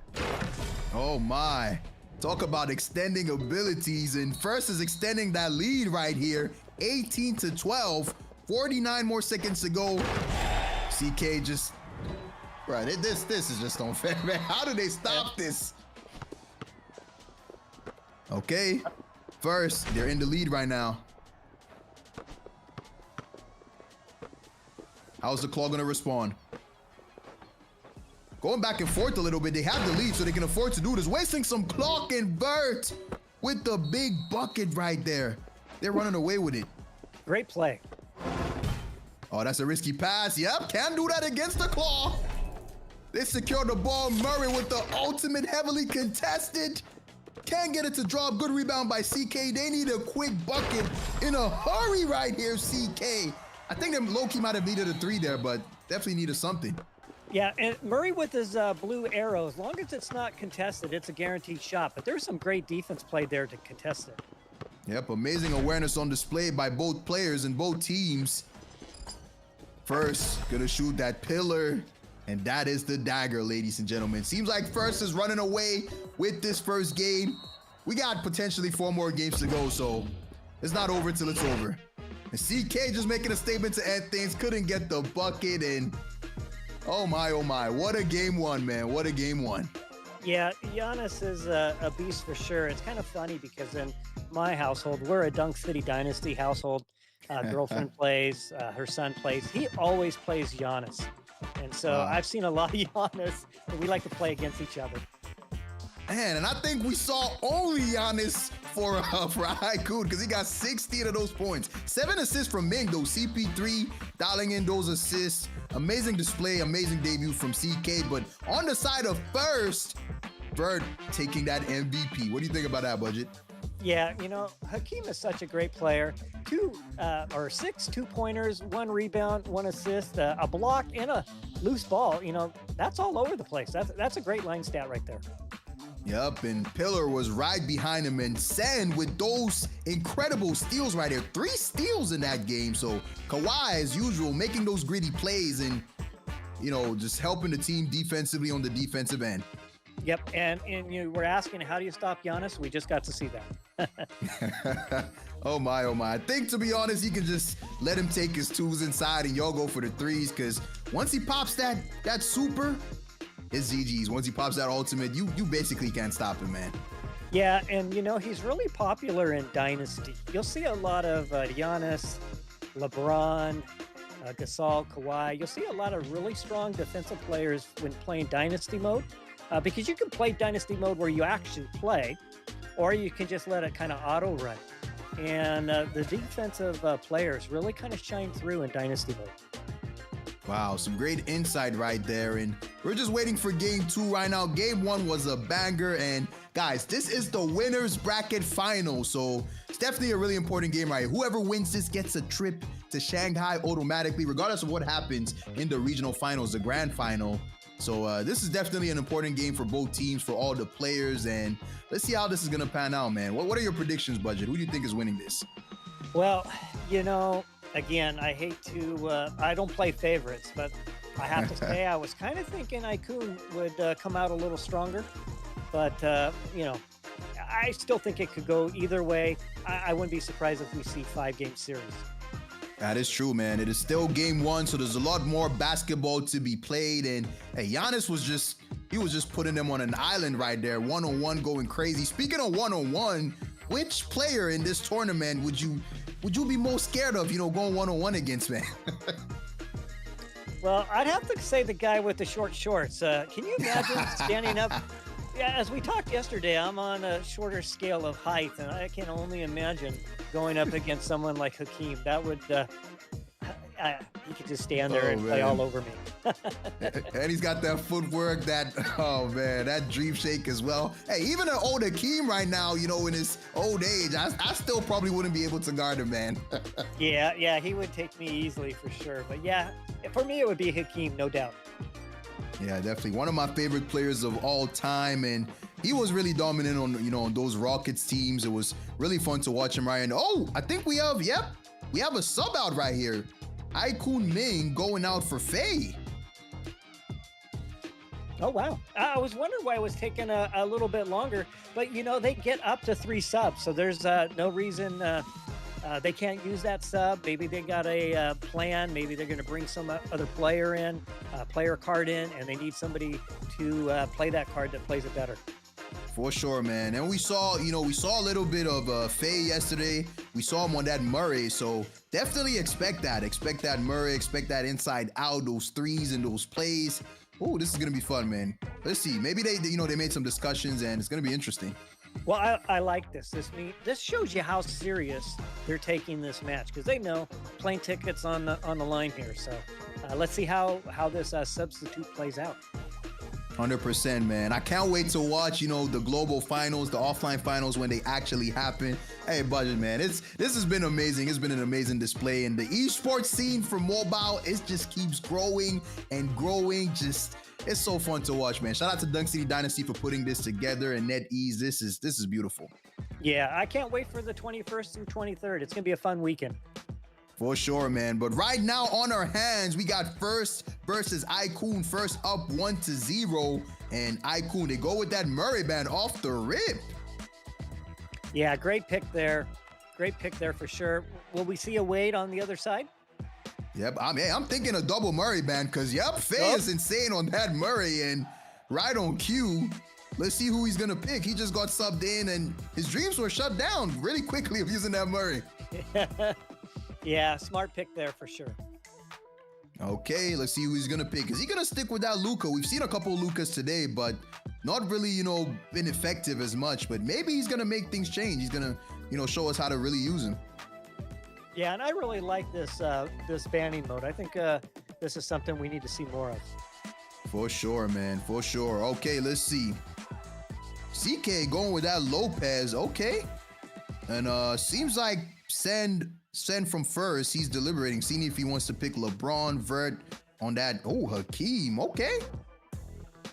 Oh my. Talk about extending abilities, and First is extending that lead right here. 18-12, 49 more seconds to go. CK just, right, this is just unfair, man. How do they stop this? Okay, First, they're in the lead right now. How's the Claw gonna respond? Going back and forth a little bit. They have the lead, so they can afford to do this. Wasting some clock, and Bert with the big bucket right there. They're running away with it.
Great play.
Oh, that's a risky pass. Yep, can't do that against the Claw. They secure the ball. Murray with the ultimate, heavily contested. Can't get it to drop. Good rebound by CK. They need a quick bucket in a hurry right here, CK. I think them low-key might have needed a 3 there, but definitely needed something.
Yeah, and Murray with his blue arrow, as long as it's not contested, it's a guaranteed shot. But there's some great defense played there to contest it.
Yep, amazing awareness on display by both players and both teams. First, gonna shoot that Pillar, and that is the dagger, ladies and gentlemen. Seems like First is running away with this first game. We got potentially 4 more games to go, so it's not over till it's over. And CK just making a statement to end things. Couldn't get the bucket, and oh my, what a game 1, man. What a game 1.
Yeah, Giannis is a beast for sure. It's kind of funny because in my household, we're a Dunk City Dynasty household. Girlfriend plays, her son plays. He always plays Giannis. And so I've seen a lot of Giannis, and we like to play against each other.
Man, and I think we saw only Giannis for Haiku, because he got 16 of those points. 7 assists from Ming, though. CP3 dialing in those assists. Amazing display, amazing debut from CK. But on the side of First, Bird taking that MVP. What do you think about that, Budget?
Yeah, you know, Hakeem is such a great player. 6 2-pointers, 1 rebound, 1 assist, a block, and a loose ball. You know, that's all over the place. That's a great line stat right there.
Yep, and Pillar was right behind him, and Sen with those incredible steals right there. 3 steals in that game. So Kawhi, as usual, making those gritty plays and, you know, just helping the team defensively on the defensive end.
Yep, and you were asking, how do you stop Giannis? We just got to see that.
Oh my. I think, to be honest, you can just let him take his 2s inside and y'all go for the 3s, because once he pops that super, his GG's. Once he pops that ultimate, you basically can't stop him, man.
Yeah, and he's really popular in Dynasty. You'll see a lot of Giannis, LeBron, Gasol, Kawhi. You'll see a lot of really strong defensive players when playing Dynasty mode, because you can play Dynasty mode where you actually play, or you can just let it kind of auto run. And the defensive players really kind of shine through in Dynasty mode.
Wow, some great insight right there. And we're just waiting for game 2 right now. Game 1 was a banger. And guys, this is the winner's bracket final. So it's definitely a really important game right here. Whoever wins this gets a trip to Shanghai automatically, regardless of what happens in the regional finals, the grand final. So this is definitely an important game for both teams, for all the players. And let's see how this is going to pan out, man. What are your predictions, Budget? Who do you think is winning this?
Well, again, I hate to, I don't play favorites, but I have to say I was kind of thinking Aikun would come out a little stronger. But, I still think it could go either way. I wouldn't be surprised if we see 5-game series.
That is true, man. It is still game 1, so there's a lot more basketball to be played. And hey, Giannis was just putting them on an island right there, one-on-one, going crazy. Speaking of one-on-one, which player in this tournament would you be most scared of, going one-on-one against, man?
Well, I'd have to say the guy with the short shorts. Can you imagine standing up? Yeah, as we talked yesterday, I'm on a shorter scale of height, and I can only imagine going up against someone like Hakeem. That would, he could just stand there and play all over me.
And he's got that footwork, that dream shake as well. Hey, even an old Hakeem right now, in his old age, I still probably wouldn't be able to guard him, man.
Yeah, he would take me easily for sure. But yeah, for me, it would be Hakeem, no doubt.
Yeah, definitely one of my favorite players of all time, and he was really dominant on on those Rockets teams. It was really fun to watch him, Ryan. Oh, I think we have a sub out right here. Aikun Ming going out for Faye.
Oh wow! I was wondering why it was taking a little bit longer, but they get up to 3 subs, so there's no reason they can't use that sub. Maybe they got a plan. Maybe they're going to bring some other player card in, and they need somebody to play that card that plays it better.
For sure, man. And we saw a little bit of Faye yesterday. We saw him on that Murray, so definitely expect that. Expect that Murray. Expect that inside out, those threes and those plays. Oh, this is gonna be fun, man. Let's see. Maybe they made some discussions, and it's gonna be interesting.
Well, I like this. This shows you how serious they're taking this match, because they know plane tickets on the line here. So let's see how this substitute plays out.
100%, man. I can't wait to watch, the global finals, the offline finals when they actually happen. Hey, Budget, man, this has been amazing. It's been an amazing display, and the esports scene for mobile, it just keeps growing and growing. It's so fun to watch, man. Shout out to Dunk City Dynasty for putting this together, and NetEase. This is beautiful.
Yeah, I can't wait for the 21st through 23rd. It's gonna be a fun weekend.
For sure, man. But right now on our hands, we got First versus Aikun. First up 1-0. And Aikun, they go with that Murray band off the rip.
Yeah, great pick there. Great pick there for sure. Will we see a Wade on the other side?
Yep, I'm thinking a double Murray band, because, Faye is insane on that Murray. And right on cue, let's see who he's going to pick. He just got subbed in, and his dreams were shut down really quickly of using that Murray.
Yeah, smart pick there for sure.
Okay, let's see who he's gonna pick. Is he gonna stick with that Luka? We've seen a couple of Lukas today, but not really, been effective as much. But maybe he's gonna make things change. He's gonna, show us how to really use him.
Yeah, and I really like this banning mode. I think this is something we need to see more of.
For sure, man. For sure. Okay, let's see. CK going with that Lopez. Okay. And seems like Send from first. He's deliberating, seeing if he wants to pick LeBron, Vert on that. Oh, Hakeem. Okay.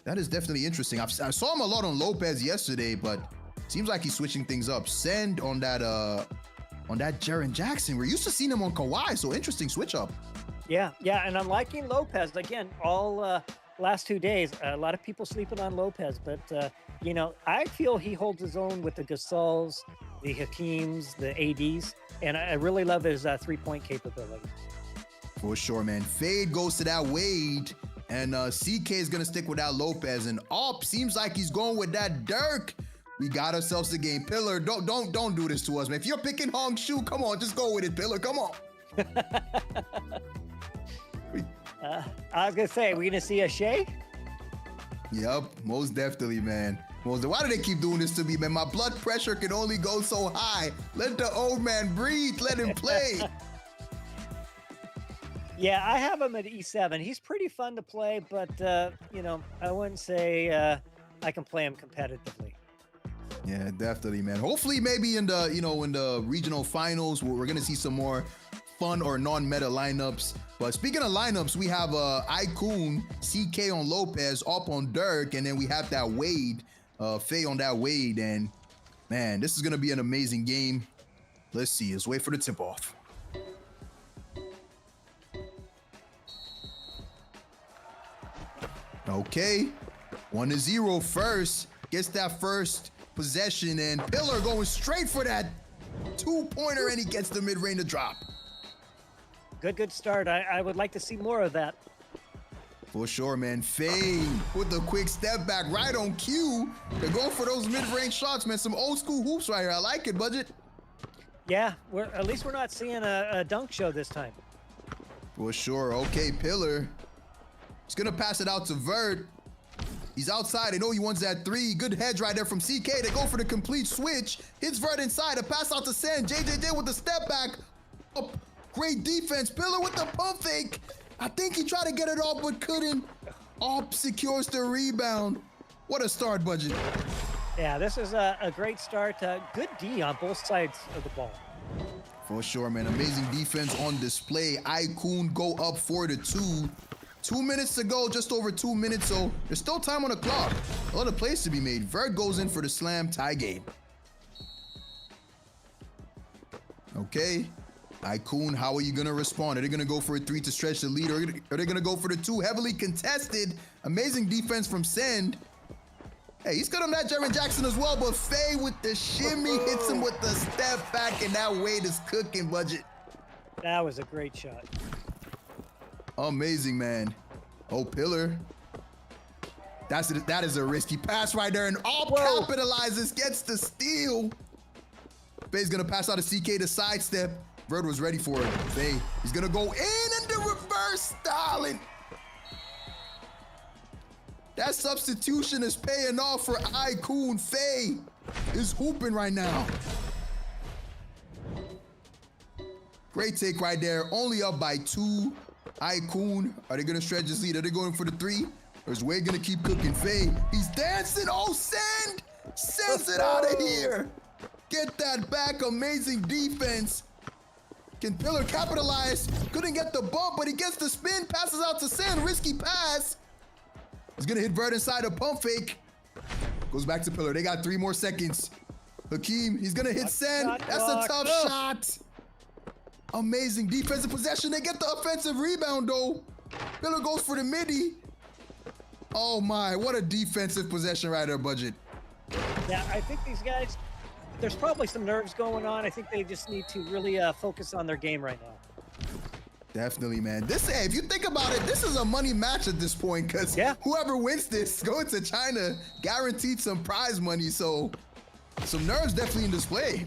That is definitely interesting. I saw him a lot on Lopez yesterday, but seems like he's switching things up. Send on that Jaren Jackson. We're used to seeing him on Kawhi, so interesting switch up.
Yeah, and I'm liking Lopez. Again, all last 2 days, a lot of people sleeping on Lopez, but I feel he holds his own with the Gasols, the Hakeems, the ADs, and I really love his 3-point capability.
For sure, man. Fade goes to that Wade, And CK is going to stick with that Lopez. And Op seems like he's going with that Dirk. We got ourselves a game. Pillar, don't do this to us, man. If you're picking Hong Shu, come on, just go with it, Pillar. Come on.
I was going to say, are we going to see a Shea?
Yep, most definitely, man. Why do they keep doing this to me, man? My blood pressure can only go so high. Let the old man breathe. Let him play.
Yeah, I have him at E7. He's pretty fun to play, but, you know, I wouldn't say I can play him competitively.
Yeah, definitely, man. Hopefully, maybe in the, in the regional finals, we're going to see some more fun or non-meta lineups. But speaking of lineups, we have Icon, CK on Lopez, Up on Dirk, and then we have that Wade, Faye on that Wade. And, man, this is going to be an amazing game. Let's see. Let's wait for the tip-off. Okay, 1-0 first. Gets that first possession, and Pillar going straight for that two-pointer, and he gets the mid-range to drop.
Good start. I would like to see more of that.
For sure, man. Faye with the quick step back right on cue. They're going for those mid-range shots, man. Some old-school hoops right here. I like it, Budget.
Yeah, at least we're not seeing a dunk show this time.
For sure. Okay, Pillar. He's going to pass it out to Vert. He's outside. They know he wants that three. Good hedge right there from CK. They go for the complete switch. Hits Vert inside. A pass out to Sen. JJJ with the step back. Oh, great defense. Pillar with the pump fake. I think he tried to get it off, but couldn't. Op secures the rebound. What a start, Budget.
Yeah, this is a great start. Good D on both sides of the ball.
For sure, man. Amazing defense on display. Icon go up 4-2. 2 minutes to go, just over 2 minutes, so there's still time on the clock. A lot of plays to be made. Vert goes in for the slam, tie game. Okay. Icon, how are you going to respond? Are they going to go for a three to stretch the lead, or are they going to go for the two? Heavily contested. Amazing defense from Send. Hey, he's good on that Jaren Jackson as well, but Faye with the shimmy hits him with the step back, and that Wade is cooking, Budget.
That was a great shot.
Amazing, man. Oh, Pillar. That is a risky pass right there, and Op capitalizes, gets the steal. Faye's gonna pass out a CK to sidestep. Vert was ready for it. Faye, he's gonna go in and the reverse styling. That substitution is paying off for Icon. Faye is hooping right now. Great take right there. Only up by 2. Icon, are they gonna stretch his lead? Are they going for the three? Or is Wade gonna keep cooking? Faye, he's dancing. Oh, Send! Sends it out of here. Get that back. Amazing defense. Can Pillar capitalize? Couldn't get the bump, but he gets the spin. Passes out to Send. Risky pass. He's gonna hit Vert inside a pump fake. Goes back to Pillar. They got 3 more seconds. Hakeem, he's gonna hit Send. That's a tough shot. Amazing defensive possession. They get the offensive rebound, though. Pillar goes for the midi. Oh, my. What a defensive possession right there, Budget.
Yeah, I think these guys, there's probably some nerves going on. I think they just need to really focus on their game right now.
Definitely, man. Hey, if you think about it, this is a money match at this point, because whoever wins this going to China guaranteed some prize money. So some nerves definitely in display.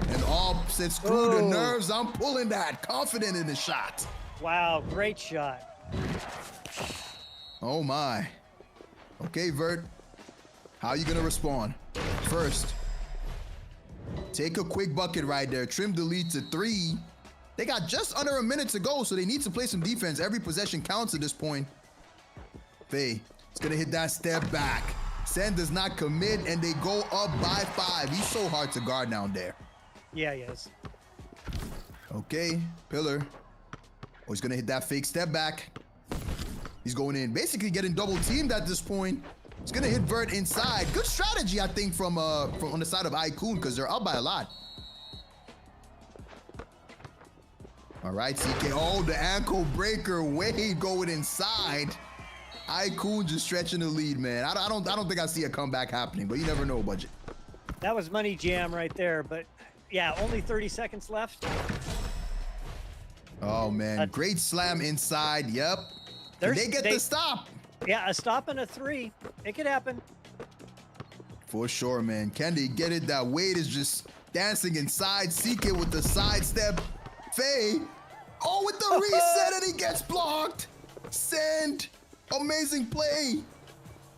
And All said, screw the nerves. I'm pulling that. Confident in the shot.
Wow, great shot.
Oh, my. Okay, Vert. How are you going to respond? First, take a quick bucket right there. Trim the lead to 3. They got just under a minute to go, so they need to play some defense. Every possession counts at this point. Faye is going to hit that step back. Sen does not commit, and they go up by 5. He's so hard to guard down there.
Yeah, he is.
Okay, Pillar. Oh, he's gonna hit that fake step back. He's going in, basically getting double teamed at this point. He's gonna hit Vert inside. Good strategy, I think, from on the side of Icon, because they're up by a lot. All right, CK. Oh, the ankle breaker. Wade going inside. Icon just stretching the lead, man. I don't think I see a comeback happening, but you never know, Budget.
That was money jam right there, but yeah, only 30 seconds left.
Oh, man. Great slam inside. Yep. They get the stop.
Yeah, a stop and a 3. It could happen.
For sure, man. Can they get it? That Wade is just dancing inside. Seek it with the sidestep. Faye. Oh, with the reset, and he gets blocked. Send. Amazing play.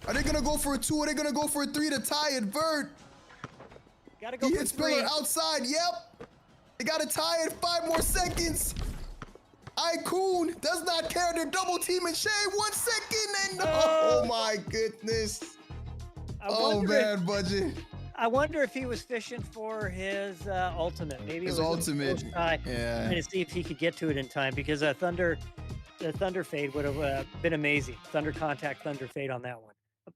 Are they going to go for a 2? Are they going to go for a 3 to tie it? Vert.
Gotta go
He
for
hits
3.
Pillar outside. Yep. They got to tie it. 5 more seconds. Icon does not care. They're double teaming Shay. 1 second. And oh my goodness. Oh man, Budget.
I wonder if he was fishing for his ultimate. Maybe
His
it was
ultimate.
And to see if he could get to it in time, because the thunder fade would have been amazing. Thunder contact, thunder fade on that one.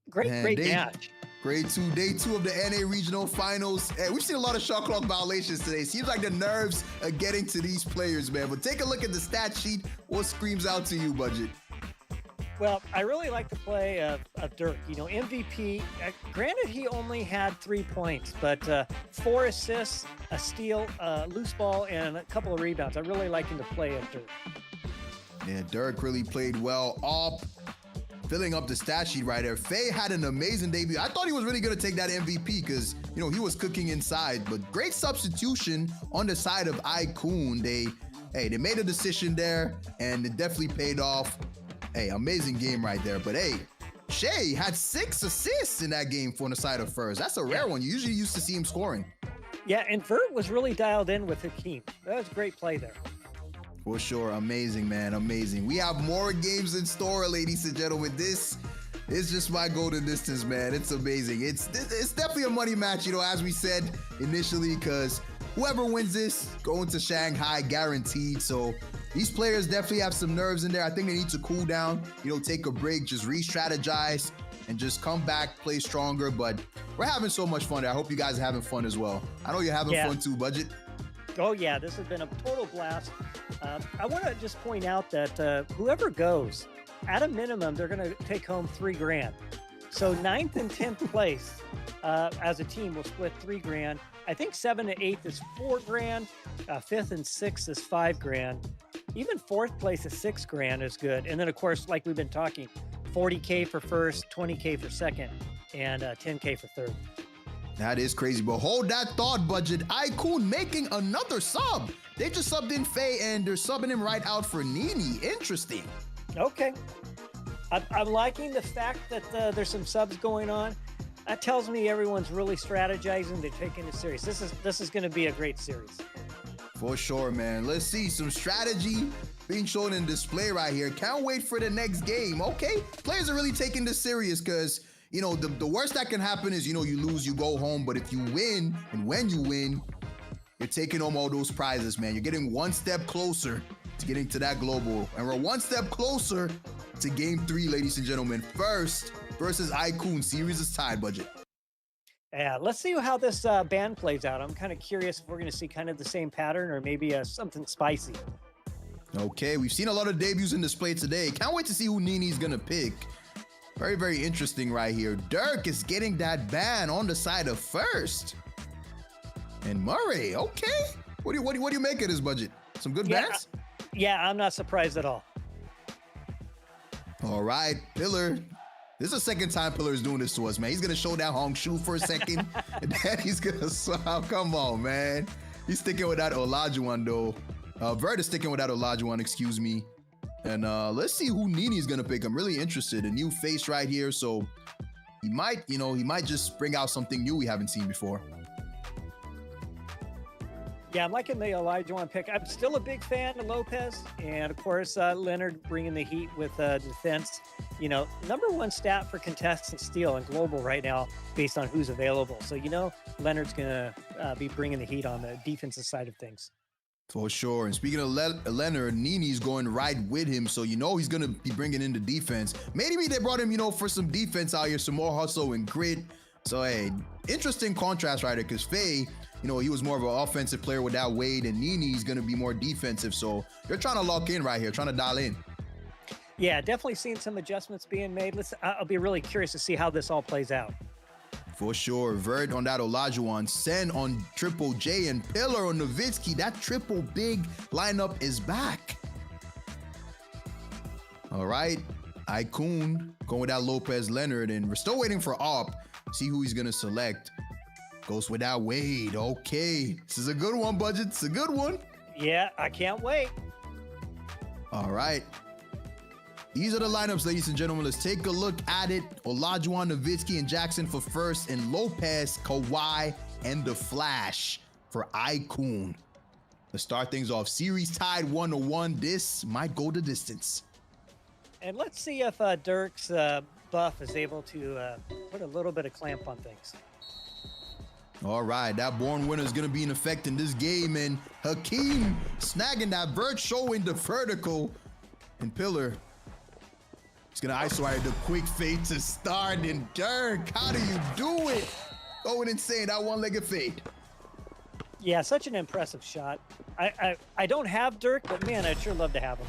Great match.
Grade 2, day 2 of the NA Regional Finals. Hey, we've seen a lot of shot clock violations today. Seems like the nerves are getting to these players, man. But take a look at the stat sheet. What screams out to you, Budget?
Well, I really like the play of Dirk. You know, MVP. Granted, he only had 3 points, but 4 assists, a steal, loose ball, and a couple of rebounds. I really like him to play of Dirk.
Yeah, Dirk really played well. Filling up the stat sheet right there. Faye had an amazing debut. I thought he was really going to take that MVP because, you know, he was cooking inside. But great substitution on the side of Icon. They made a decision there, and it definitely paid off. Hey, amazing game right there. But hey, Shay had 6 assists in that game for on the side of Furs. That's a rare one. You usually used to see him scoring.
Yeah, and Vert was really dialed in with Hakeem. That was a great play there.
For sure. Amazing, man. Amazing. We have more games in store, ladies and gentlemen. This is just my golden distance, man. It's amazing. It's definitely a money match, you know, as we said initially, because whoever wins this, going to Shanghai, guaranteed. So these players definitely have some nerves in there. I think they need to cool down, you know, take a break, just re-strategize, and just come back, play stronger. But we're having so much fun there. I hope you guys are having fun as well. I know you're having fun too, Budget.
Oh, yeah, this has been a total blast. I want to just point out that whoever goes, at a minimum, they're going to take home $3 grand. So 9th and 10th place as a team will split $3 grand. I think 7th to 8th is $4 grand. 5th and 6th is $5 grand. Even 4th place is $6 grand is good. And then, of course, like we've been talking, 40K for first, 20K for second, and 10K for third.
That is crazy, but hold that thought, Budget. Icon making another sub. They just subbed in Faye, and they're subbing him right out for Nini. Interesting.
Okay. I'm liking the fact that there's some subs going on. That tells me everyone's really strategizing. They're taking it serious. This is going to be a great series.
For sure, man. Let's see some strategy being shown in display right here. Can't wait for the next game. Okay, players are really taking this serious because, you know, the worst that can happen is, you know, you lose, you go home. But if you win, and when you win, you're taking home all those prizes, man. You're getting one step closer to getting to that global. And we're one step closer to game 3, ladies and gentlemen. First versus Icon. Series is tied, Budget.
Yeah, let's see how this band plays out. I'm kind of curious if we're going to see kind of the same pattern or maybe something spicy.
Okay, we've seen a lot of debuts in display today. Can't wait to see who Nini's going to pick. Very, very interesting right here. Dirk is getting that ban on the side of first. And Murray, okay. What do you make of this, Budget? Some good bans?
Yeah, I'm not surprised at all.
All right, Pillar. This is the second time Pillar is doing this to us, man. He's going to show down Hong Shu for a second, and then he's going to swap. Come on, man. He's sticking with that Olajuwon, though. Vert is sticking with that Olajuwon, excuse me. And let's see who Nini's going to pick. I'm really interested. A new face right here, so he might just bring out something new we haven't seen before.
Yeah, I'm liking the Olajuwon pick. I'm still a big fan of Lopez. And, of course, Leonard bringing the heat with defense. You know, #1 stat for contestant steal in global right now based on who's available. So, you know, Leonard's going to be bringing the heat on the defensive side of things.
For sure. And speaking of Leonard, Nini's going right with him. So, you know, he's going to be bringing in the defense. Maybe they brought him, you know, for some defense out here, some more hustle and grit. So, hey, interesting contrast right there because Faye, you know, he was more of an offensive player with that Wade, and Nini's going to be more defensive. So they're trying to lock in right here, trying to dial in.
Yeah, definitely seeing some adjustments being made. I'll be really curious to see how this all plays out.
For sure. Vert on that Olajuwon, Sen on Triple J, and Pillar on Nowitzki. That triple big lineup is back. All right. Icon going with that Lopez Leonard, and we're still waiting for Op. See who he's gonna select. Goes with that Wade. Okay. This is a good one, Budget. It's a good one.
Yeah, I can't wait.
All right. These are the lineups, ladies and gentlemen. Let's take a look at it. Olajuwon, Nowitzki, and Jackson for first, and Lopez, Kawhi, and the Flash for Icon. Let's start things off. Series tied 1-1. This might go the distance.
And let's see if Dirk's buff is able to put a little bit of clamp on things.
All right, that born winner is going to be in effect in this game, and Hakeem snagging that vert, showing the vertical, and Pillar. He's going to iso the quick fade to start, and Dirk, how do you do it? Going insane, that one-legged fade.
Yeah, such an impressive shot. I don't have Dirk, but man, I'd sure love to have him.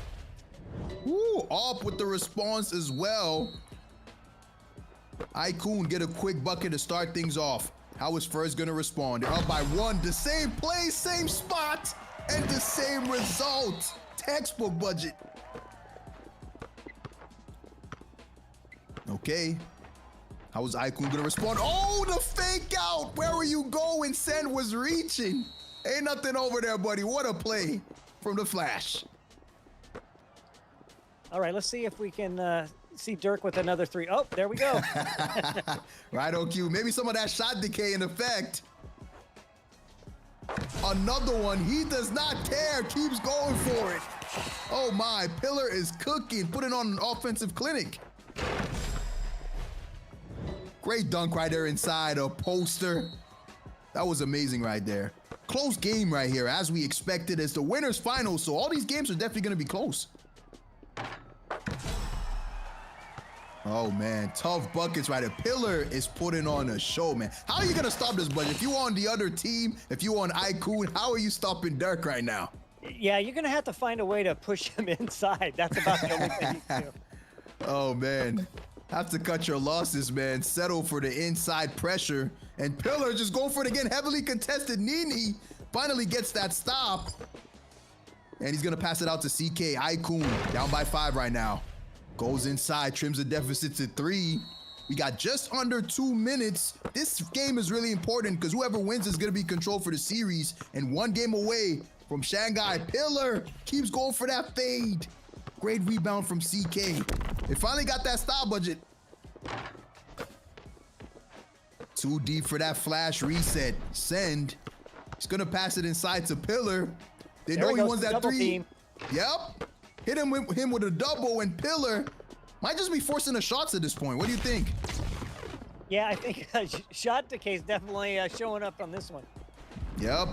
Ooh, Op with the response as well. Icon get a quick bucket to start things off. How is First gonna respond? They're up by one, the same play, same spot, and the same result. Textbook Budget. Okay. How is Icon gonna respond? Oh, the fake out! Where were you going? Sen was reaching. Ain't nothing over there, buddy. What a play from the Flash.
All right, let's see if we can see Dirk with another three. Oh, there we go.
Right on cue. Maybe some of that shot decay in effect. Another one. He does not care. Keeps going for it. Oh my, Pillar is cooking. Putting on an offensive clinic. Great dunk right there inside a poster. That was amazing right there. Close game right here, as we expected. It's the winner's final, so all these games are definitely going to be close. Oh, man. Tough buckets right there. Pillar is putting on a show, man. How are you going to stop this, Budget? If you're on the other team, if you're on Icon, how are you stopping Dirk right now?
Yeah, you're going to have to find a way to push him inside. That's about the only thing you can do.
Oh, man. Have to cut your losses, man. Settle for the inside pressure. And Pillar just going for it again. Heavily contested. Nini finally gets that stop. And he's going to pass it out to CK. Icon down by 5 right now. Goes inside, trims the deficit to 3. We got just under 2 minutes. This game is really important because whoever wins is going to be controlled for the series. And 1 game away from Shanghai. Pillar keeps going for that fade. Great rebound from CK. They finally got that style, Budget. Too deep for that flash reset. Send. He's going to pass it inside to Pillar. They know he wants that 3.
Team.
Yep. Hit him with a double, and Pillar might just be forcing the shots at this point. What do you think?
Yeah, I think shot decay is definitely showing up on this one.
Yep.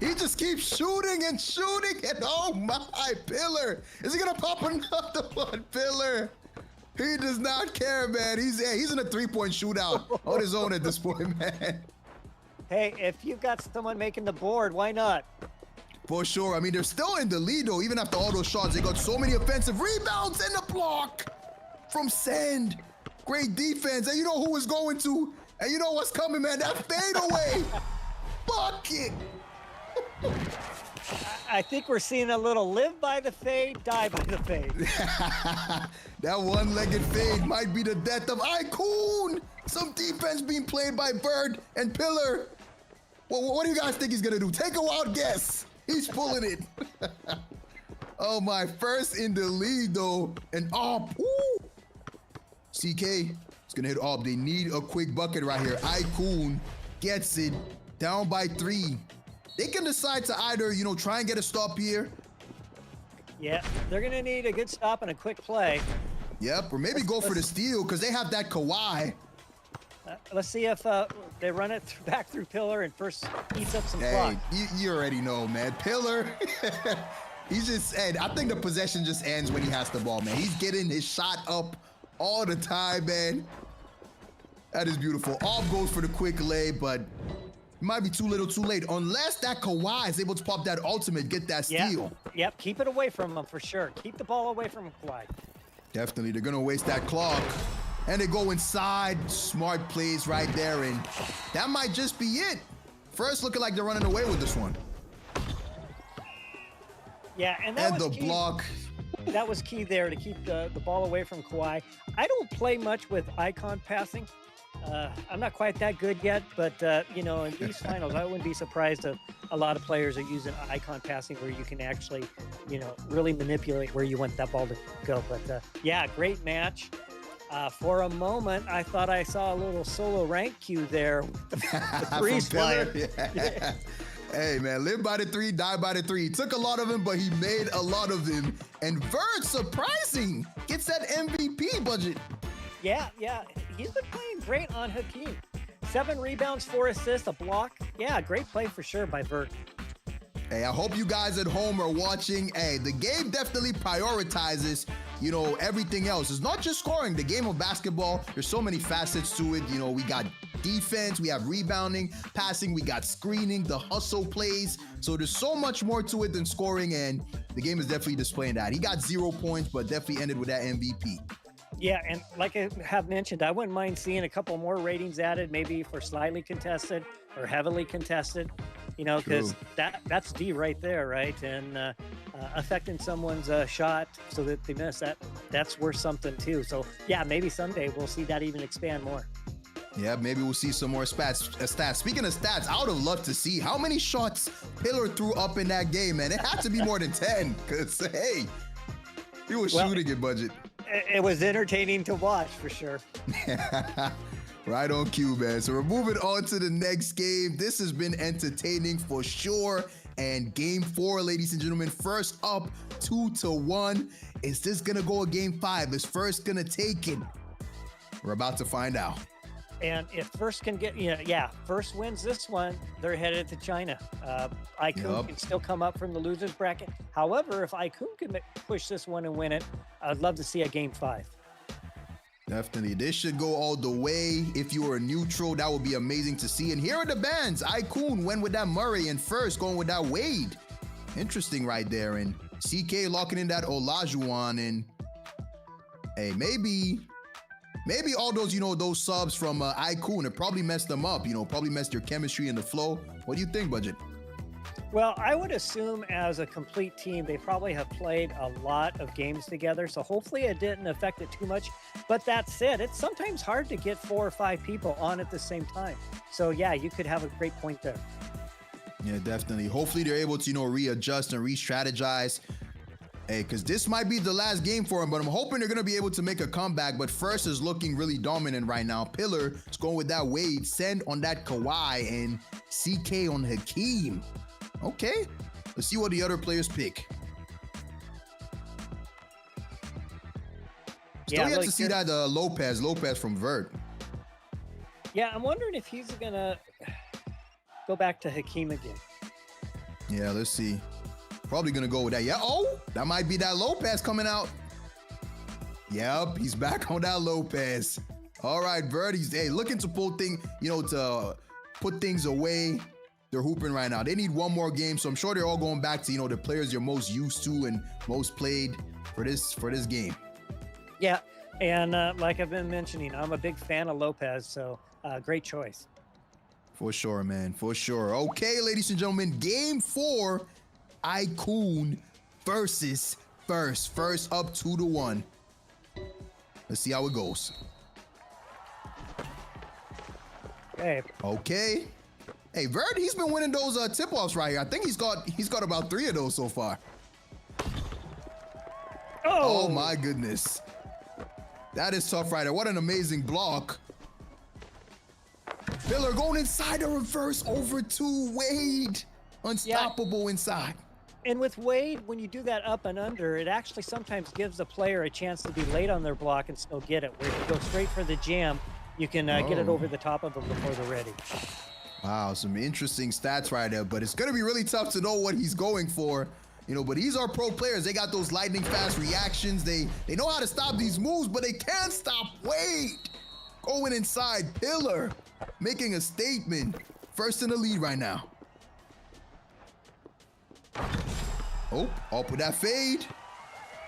He just keeps shooting and shooting, and oh my, Pillar. Is he gonna pop another one, Pillar? He does not care, man. He's in a 3-point shootout on his own at this point, man.
Hey, if you've got someone making the board, why not?
For sure. I mean, they're still in the lead, though, even after all those shots. They got so many offensive rebounds and the block from Send. Great defense. And you know who was going to? And you know what's coming, man? That fadeaway bucket.
I think we're seeing a little live by the fade, die by the fade.
That one-legged fade might be the death of Icon. Some defense being played by Bird and Pillar. Well, what do you guys think he's going to do? Take a wild guess. He's pulling it. Oh, my. First in the lead, though. And Op. Woo. CK is going to hit Op. They need a quick bucket right here. Icon gets it. Down by 3. They can decide to either, try and get a stop here.
Yeah, they're going to need a good stop and a quick play.
Yep, or maybe go for the steal because they have that Kawhi.
Let's see if they run it back through Pillar and first eats up some clock.
You already know, man. Pillar, he's just, I think the possession just ends when he has the ball, man. He's getting his shot up all the time, man. That is beautiful. All goes for the quick lay, but it might be too little too late. Unless that Kawhi is able to pop that ultimate, get that steal.
Yep, keep it away from him for sure. Keep the ball away from Kawhi.
Definitely, they're going to waste that clock. And they go inside. Smart plays right there, and that might just be it. First, looking like they're running away with this one.
Yeah, and that was
the
key.
block.
that was key there to keep the ball away from Kawhi. I don't play much with icon passing. I'm not quite that good yet, but you know, in these finals, I wouldn't be surprised if a lot of players are using icon passing where you can actually, you know, really manipulate where you want that ball to go. But yeah, great match. For a moment, I thought I saw a little solo rank cue there. The three flyer.
Yeah. Hey, man, live by the three, die by the three. He took a lot of them, but he made a lot of them. And Vert, surprising, gets that MVP budget.
Yeah. He's been playing great on Hakeem. 7 rebounds, 4 assists, a block. Yeah, great play for sure by Vert.
Hey, I hope you guys at home are watching. Hey, the game definitely prioritizes, you know, everything else. It's not just scoring. The game of basketball, there's so many facets to it. You know, we got defense, we have rebounding, passing, we got screening, the hustle plays. So there's so much more to it than scoring, and the game is definitely displaying that. He got 0 points, but definitely ended with that MVP.
Yeah, and like I have mentioned, I wouldn't mind seeing a couple more ratings added, maybe for slightly contested or heavily contested, you know, because that's D right there, right? And affecting someone's shot so that they miss that's worth something too. So yeah, maybe someday we'll see that even expand more.
Yeah, maybe we'll see some more stats. Speaking of stats, I would have loved to see how many shots Pillar threw up in that game, man. It had to be more than 10, because, hey, he was shooting it, Budget.
It was entertaining to watch, for sure.
Right on cue, man. So we're moving on to the next game. This has been entertaining for sure. And game 4, ladies and gentlemen, first up 2-1. Is this going to go a game 5? Is First going to take it? We're about to find out.
And if First can get, First wins this one, they're headed to China. Aikun can still come up from the loser's bracket. However, if Aikun can push this one and win it, I'd love to see a game 5.
Definitely. This should go all the way. If you were a neutral, that would be amazing to see. And here are the bands. Aikun went with that Murray, and First going with that Wade. Interesting right there. And CK locking in that Olajuwon. And hey, maybe all those, you know, those subs from Aikun, it probably messed them up, you know, probably messed your chemistry and the flow. What do you think, Budget?
Well, I would assume as a complete team, they probably have played a lot of games together. So hopefully it didn't affect it too much. But that said, it's sometimes hard to get 4 or 5 people on at the same time. So yeah, you could have a great point there.
Yeah, definitely. Hopefully they're able to, you know, readjust and re-strategize. Hey, because this might be the last game for him, but I'm hoping they're going to be able to make a comeback. But First is looking really dominant right now. Pillar is going with that Wade, Send on that Kawhi, and CK on Hakeem. Okay, let's see what the other players pick. Still yet to see that Lopez from Vert.
Yeah, I'm wondering if he's going to go back to Hakeem again.
Yeah, let's see. Probably gonna go with that. Yeah, oh, that might be that Lopez coming out. Yep, he's back on that Lopez. All right, Vert, he's looking to pull to put things away. They're hooping right now. They need one more game, so I'm sure they're all going back to, you know, the players you're most used to and most played for this game.
Yeah, and like I've been mentioning, I'm a big fan of Lopez, so great choice.
For sure, man, for sure. Okay, ladies and gentlemen, game 4. Aikun versus First. First up 2-1. Let's see how it goes. Okay. Hey, Vert, he's been winning those tip-offs right here. I think he's got about 3 of those so far. Oh my goodness. That is tough right there. What an amazing block. Pillar going inside the reverse over to Wade. Unstoppable inside.
And with Wade, when you do that up and under, it actually sometimes gives the player a chance to be late on their block and still get it. Where if you go straight for the jam, you can get it over the top of them before they're ready.
Wow, some interesting stats right there, but it's going to be really tough to know what he's going for. You know, but these are pro players. They got those lightning fast reactions. They know how to stop these moves, but they can't stop Wade. Going inside, Pillar, making a statement. First in the lead right now. Oh, up with that fade.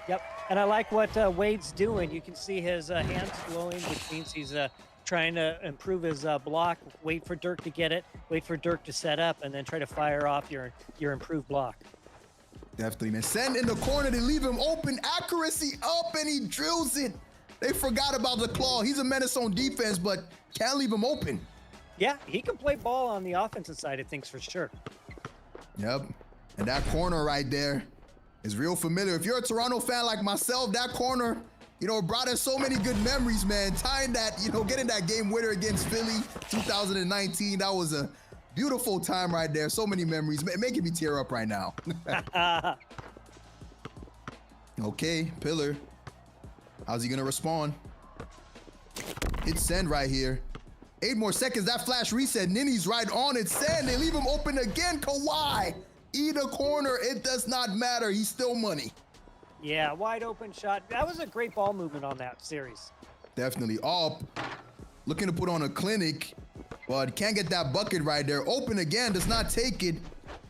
Yep, and I like what Wade's doing. You can see his hands flowing, which means he's trying to improve his block. Wait for Dirk to get it. Wait for Dirk to set up, and then try to fire off your improved block.
Definitely, man. Send in the corner. They leave him open. Accuracy up, and he drills it. They forgot about the claw. He's a menace on defense, but can't leave him open.
Yeah, he can play ball on the offensive side of things for sure.
Yep. And that corner right there is real familiar. If you're a Toronto fan like myself, that corner, you know, brought us so many good memories, man. Tying that, you know, getting that game winner against Philly 2019, that was a beautiful time right there. So many memories, making me tear up right now. Okay, Pillar. How's he gonna respond? Hit send right here. 8 more seconds, that flash reset. Nini's right on it. Send, they leave him open again. Kawhi, either corner, it does not matter. He's still money.
Yeah, wide open shot. That was a great ball movement on that series.
Definitely. Up, looking to put on a clinic, but can't get that bucket right there. Open again, does not take it.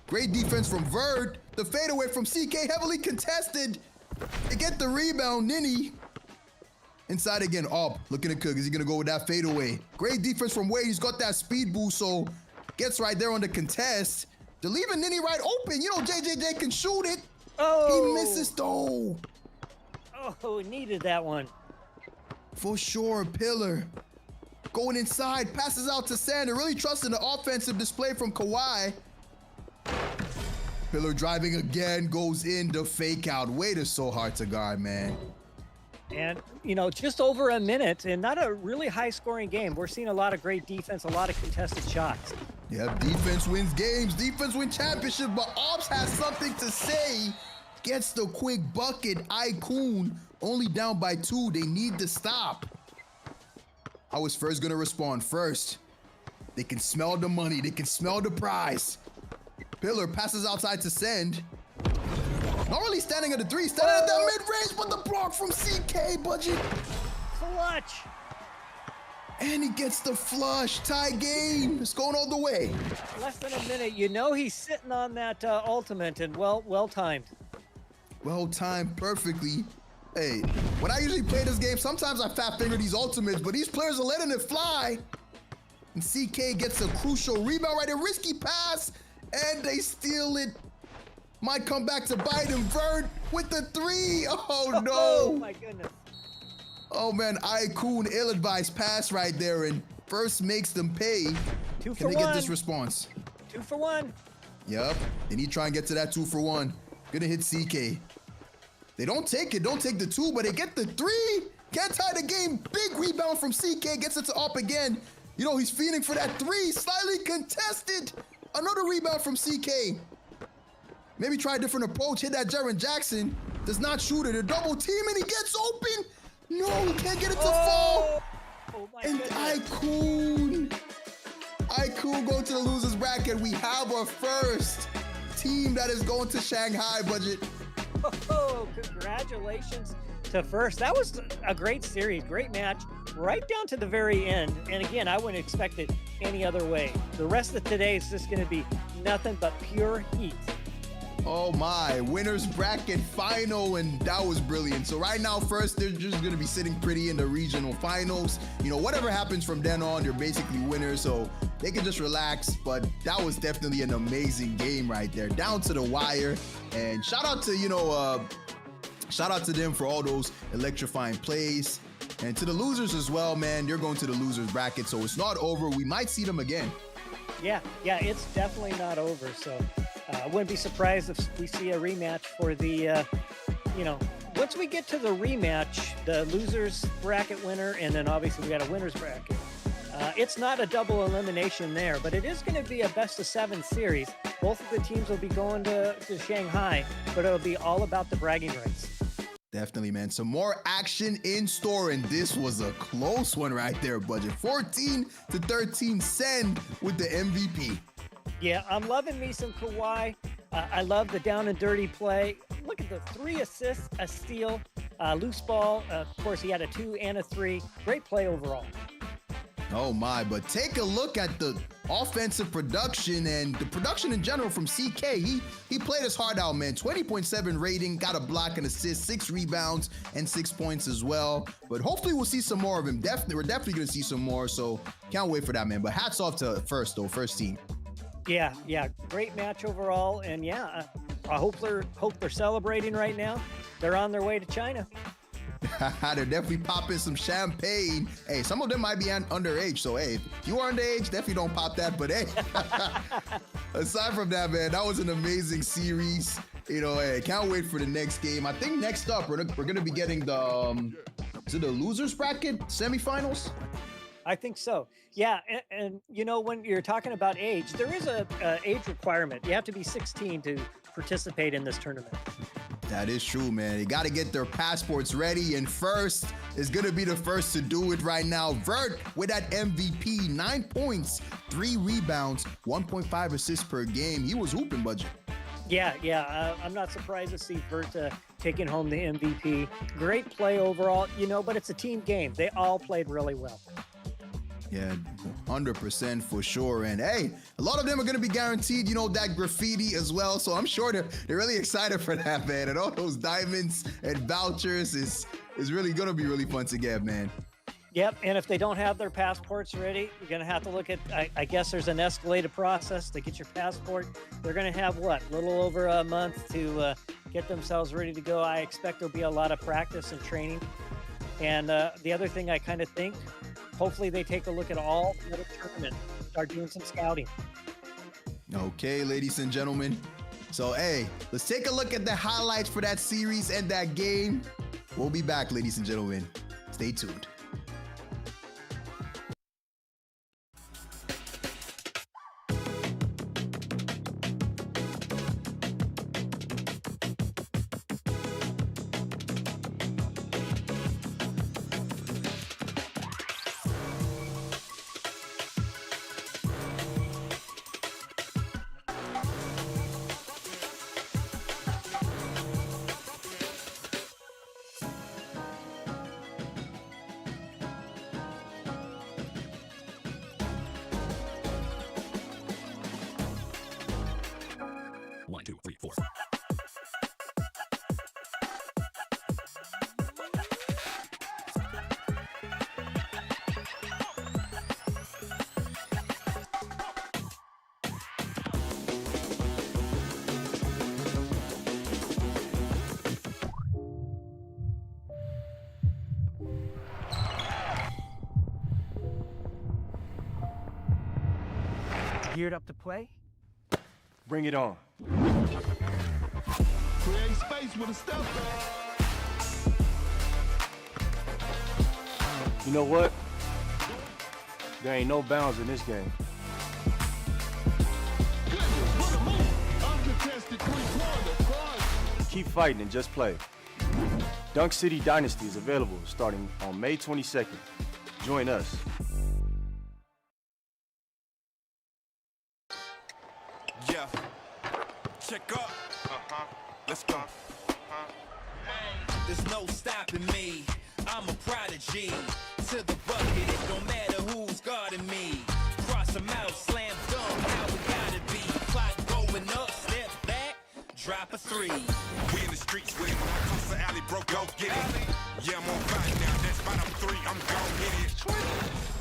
Great defense from Vert. The fadeaway from CK, heavily contested. They get the rebound. Nini inside again. Up, looking to cook. Is he gonna go with that fadeaway? Great defense from Wade. He's got that speed boost, so gets right there on the contest. They're leaving Nini right open. You know, JJJ can shoot it.
Oh,
He misses though.
Oh, needed that one.
For sure, Pillar. Going inside, passes out to Sander. Really trusting the offensive display from Kawhi. Pillar driving again, goes in the fake out. Wade is so hard to guard, man.
And, you know, just over a minute and not a really high scoring game. We're seeing a lot of great defense, a lot of contested shots.
Yep, defense wins games, defense wins championships, but Ops has something to say. Gets the quick bucket. Icon only down by 2. They need to stop. I was first gonna respond first. They can smell the money. They can smell the prize. Pillar passes outside to Send. Not really standing at the 3, standing at that mid-range, but the block from CK, Budget.
Clutch.
And he gets the flush. Tie game. It's going all the way.
Less than a minute. You know he's sitting on that ultimate, and well timed.
Well timed perfectly. Hey, when I usually play this game, sometimes I fat finger these ultimates, but these players are letting it fly. And CK gets a crucial rebound right there. Risky pass, and they steal it. Might come back to bite him. Vert with the 3. Oh, no.
Oh, my goodness.
Oh, man. Icon, ill-advised pass right there, and first makes them pay.
2 for
Can they
1.
get this response?
2 for 1.
Yep. They need to try and get to that 2 for 1. Gonna hit CK. They don't take it. Don't take the 2, but they get the 3. Can't tie the game. Big rebound from CK. Gets it to Up again. You know, he's feeding for that 3. Slightly contested. Another rebound from CK. Maybe try a different approach. Hit that Jaren Jackson. Does not shoot it. A double team, and he gets open. No, he can't get it to fall.
Oh, my
And
goodness.
Icon go to the losers bracket. We have our first team that is going to Shanghai, Budget.
Oh, congratulations to first. That was a great series, great match, right down to the very end. And again, I wouldn't expect it any other way. The rest of today is just going to be nothing but pure heat.
Oh my, winners bracket final, and that was brilliant. So right now, first, they're just gonna be sitting pretty in the regional finals. You know, whatever happens from then on, they're basically winners, so they can just relax. But that was definitely an amazing game right there, down to the wire. And shout out to, shout out to them for all those electrifying plays. And to the losers as well, man, they're going to the losers bracket, so it's not over. We might see them again.
Yeah, it's definitely not over. So I wouldn't be surprised if we see a rematch for the, once we get to the rematch, the losers bracket winner, and then obviously we got a winners bracket. It's not a double elimination there, but it is going to be a best of 7 series. Both of the teams will be going to Shanghai, but it'll be all about the bragging rights.
Definitely, man. Some more action in store, and this was a close one right there, Budget. 14-13 Send with the MVP.
Yeah, I'm loving me some Kawhi. I love the down and dirty play. Look at the 3 assists, a steal, loose ball. Of course, he had a 2 and a 3. Great play overall.
Oh my, but take a look at the offensive production and the production in general from CK. He played his heart out, man. 20.7 rating, got a block and assist, 6 rebounds and 6 points as well. But hopefully we'll see some more of him. We're definitely gonna see some more, so can't wait for that, man. But hats off to first team.
Yeah, great match overall. And I hope they're celebrating right now. They're on their way to China.
They're definitely popping some champagne. Hey, some of them might be underage, so hey, if you are underage, definitely don't pop that. But hey, aside from that, man, that was an amazing series. You know, hey, can't wait for the next game. I think next up we're gonna be getting the is it the losers bracket semifinals?
I think so. Yeah, and you know, when you're talking about age, there is a age requirement. You have to be 16 to participate in this tournament.
That is true, man. They got to get their passports ready, and first is going to be the first to do it right now. Vert with that MVP, 9 points, 3 rebounds, 1.5 assists per game. He was hooping, budget.
Yeah. I'm not surprised to see Vert taking home the MVP. Great play overall, you know, but it's a team game. They all played really well.
Yeah, 100% for sure. And hey, a lot of them are going to be guaranteed, you know, that graffiti as well. So I'm sure they're really excited for that, man. And all those diamonds and vouchers is really going to be really fun to get, man.
Yep, and if they don't have their passports ready, you're going to have to look at, I guess there's an escalated process to get your passport. They're going to have, what, a little over a month to get themselves ready to go. I expect there'll be a lot of practice and training. And the other thing I kind of think, hopefully they take a look at all the tournaments, start doing some scouting.
Okay, ladies and gentlemen. So, hey, let's take a look at the highlights for that series and that game. We'll be back, ladies and gentlemen. Stay tuned.
One, two, three, four.
Geared up to play?
Bring it on.
Create space with a step back.
You know what? There ain't no bounds in this game.
Goodness, what a move. Uncontested three-pointer. Fun.
Keep fighting and just play. Dunk City Dynasty is available starting on May 22nd. Join us.
Yeah. Check up. Let's go.
There's no stopping me. I'm a prodigy. To the bucket, it don't matter who's guarding me. Cross them out, slam dunk, how we gotta be. Clock going up, step back, drop a three.
We in the streets with it. When I cross the alley, bro, go get it. Yeah, I'm on fire now. That's spot up 3, I'm gon' hit it.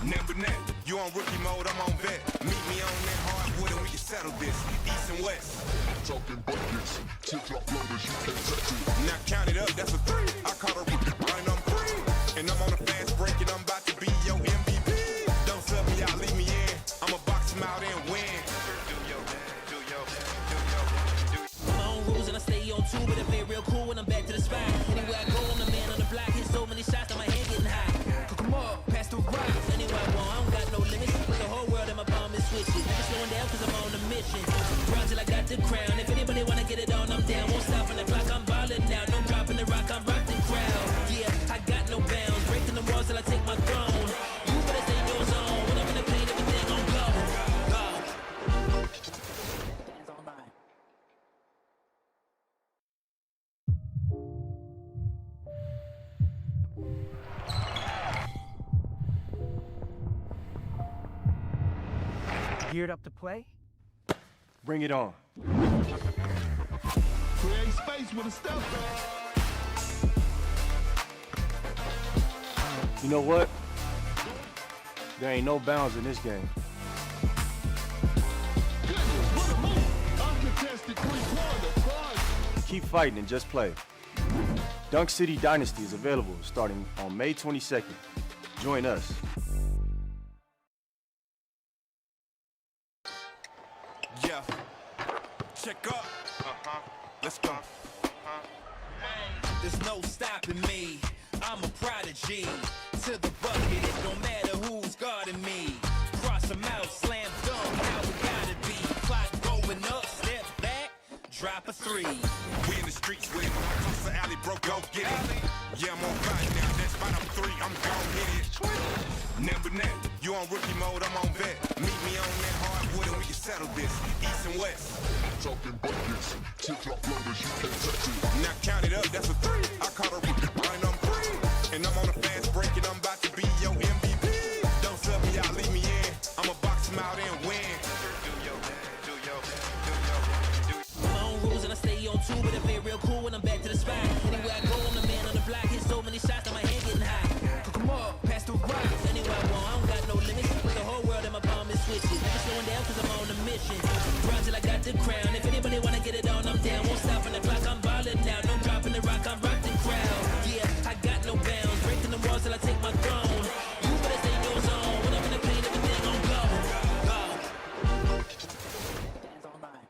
Never net. You on rookie mode, I'm on vet. Meet me on that hardwood and we can settle this. East and west.
Talking buckets, tip-top loaders, you can't touch it.
Now count it up, that's a 3. I caught a rookie running on 3. And I'm on a fast break and I'm about to be your MVP. Don't sub me out, leave me in. I'ma box him out and win.
My own rules and I stay on two, but I play real cool when I'm back to the spot. Anywhere I go, I'm the man on the block. Hit so many shots that my head getting high. Cook 'em up, pass the rock. Anywhere I want, I don't got no limits. Put the whole world in my palm and switch it. Never slowing down cause I'm on a mission. Run till I got the crown. If anybody wanna get it on, I'm down. Won't stop on the clock, I'm ballin' now. No dropping the rock, I'm rocking crowd. Yeah, I got no bounds. Breaking the walls till I take my throne. You better stay in your zone. When I'm in the paint, everything gon' go. Go. Hands on mine.
Geared up to play?
Bring it on.
Create space with a step back.
You know what? There ain't no bounds in this game.
Goodness, what a move. Uncontested three-pointer. Fun.
Keep fighting and just play. Dunk City Dynasty is available starting on May 22nd. Join us.
Yeah. Check up. Let's go.
There's no stopping me. I'm a prodigy. To the bucket, it don't matter who's guarding me. Cross them out, slam dunk, how we gotta be. Clock going up, step back, drop a three.
We in the streets with it. Toss the alley, bro, go get it. Yeah, I'm on fire now. That spot I'm three, I'm gon' hit it. Number net, you on rookie mode, I'm on vet. Meet me on that hardwood and we can settle this. East and west.
Talking buckets, tip-top blowers, you can't touch it.
Now count it up, that's a three. I caught a rookie, and I'm free. And I'm on a fast break and I'm about to be your MVP. Don't sub me out, leave me in. I'ma box him out and win.
My own rules and I stay on two, but I play real cool when I'm back to the spot. Anywhere I go, I'm the man on the block. Hit so many shots that my hand getting high. Come on, pass the rock. Anywhere I want, I don't got no limits. Put the whole world in my palm and switch it. Never slowing down cause I'm on a mission. Run till I got the crown. If anybody wanna get it on, I'm down. Won't stop on the clock, I'm ballin' now. No dropping the rock, I'm rock the crowd. Yeah, I got no bounds. Breaking the walls till I take my throne. You better stay in your zone. When I'm in the paint, everything gon' go. Go. Dance all night.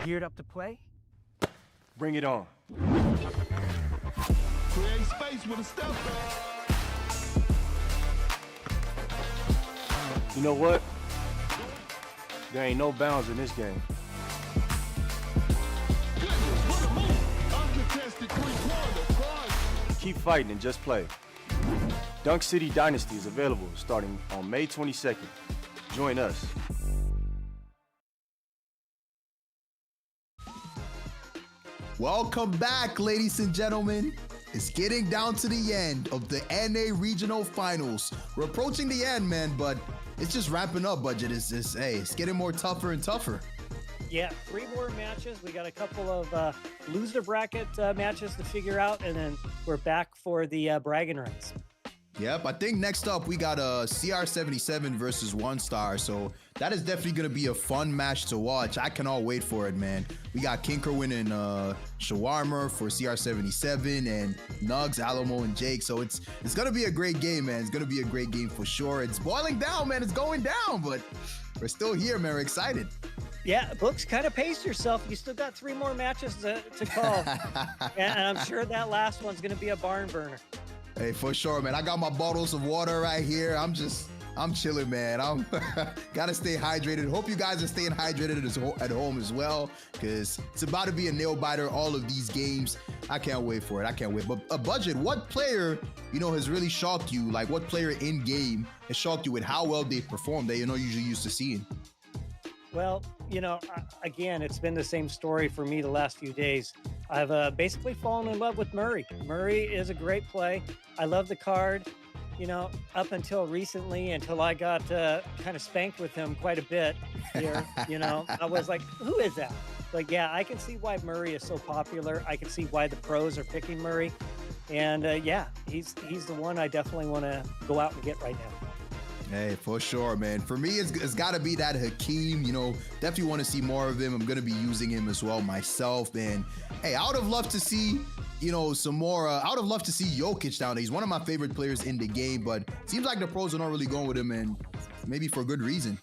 Geared up to play?
Bring it on.
Create space with a step back.
You know what? There ain't no bounds in this game.
Goodness, what a move. Uncontested three-pointer, boys.
Keep fighting and just play. Dunk City Dynasty is available starting on May 22nd. Join us.
Welcome back, ladies and gentlemen. It's getting down to the end of the NA Regional Finals. We're approaching the end, man, but it's just wrapping up, Budget. It's getting more tougher and tougher.
Yeah, 3 more matches. We got a couple of loser bracket matches to figure out, and then we're back for the bragging rights.
Yep, I think next up we got a CR77 versus One Star, so that is definitely gonna be a fun match to watch. I cannot wait for it, man. We got Kinkerwin and Shawarma for CR77 and Nugs, Alamo, and Jake. So it's gonna be a great game, man. It's gonna be a great game for sure. It's boiling down, man. It's going down, but we're still here, man. We're excited.
Yeah, Books, kind of pace yourself. You still got 3 more matches to call, and I'm sure that last one's gonna be a barn burner.
Hey, for sure, man. I got my bottles of water right here. I'm chilling, man. I'm gotta stay hydrated. Hope you guys are staying hydrated at home as well, because it's about to be a nail biter. All of these games, I can't wait for it. I can't wait. But a Budget, what player has really shocked you? Like, what player in game has shocked you with how well they performed that you're not usually used to seeing?
Well, again, it's been the same story for me the last few days. I've basically fallen in love with Murray. Murray is a great play. I love the card. Up until recently, until I got kind of spanked with him quite a bit here, I was like, who is that? Like, yeah, I can see why Murray is so popular. I can see why the pros are picking Murray. And yeah, he's the one I definitely want to go out and get right now.
Hey, for sure, man. For me, it's got to be that Hakeem. Definitely want to see more of him. I'm going to be using him as well myself. And hey, I would have loved to see, some more. I would have loved to see Jokic down there. He's one of my favorite players in the game, but seems like the pros are not really going with him, and maybe for good reason.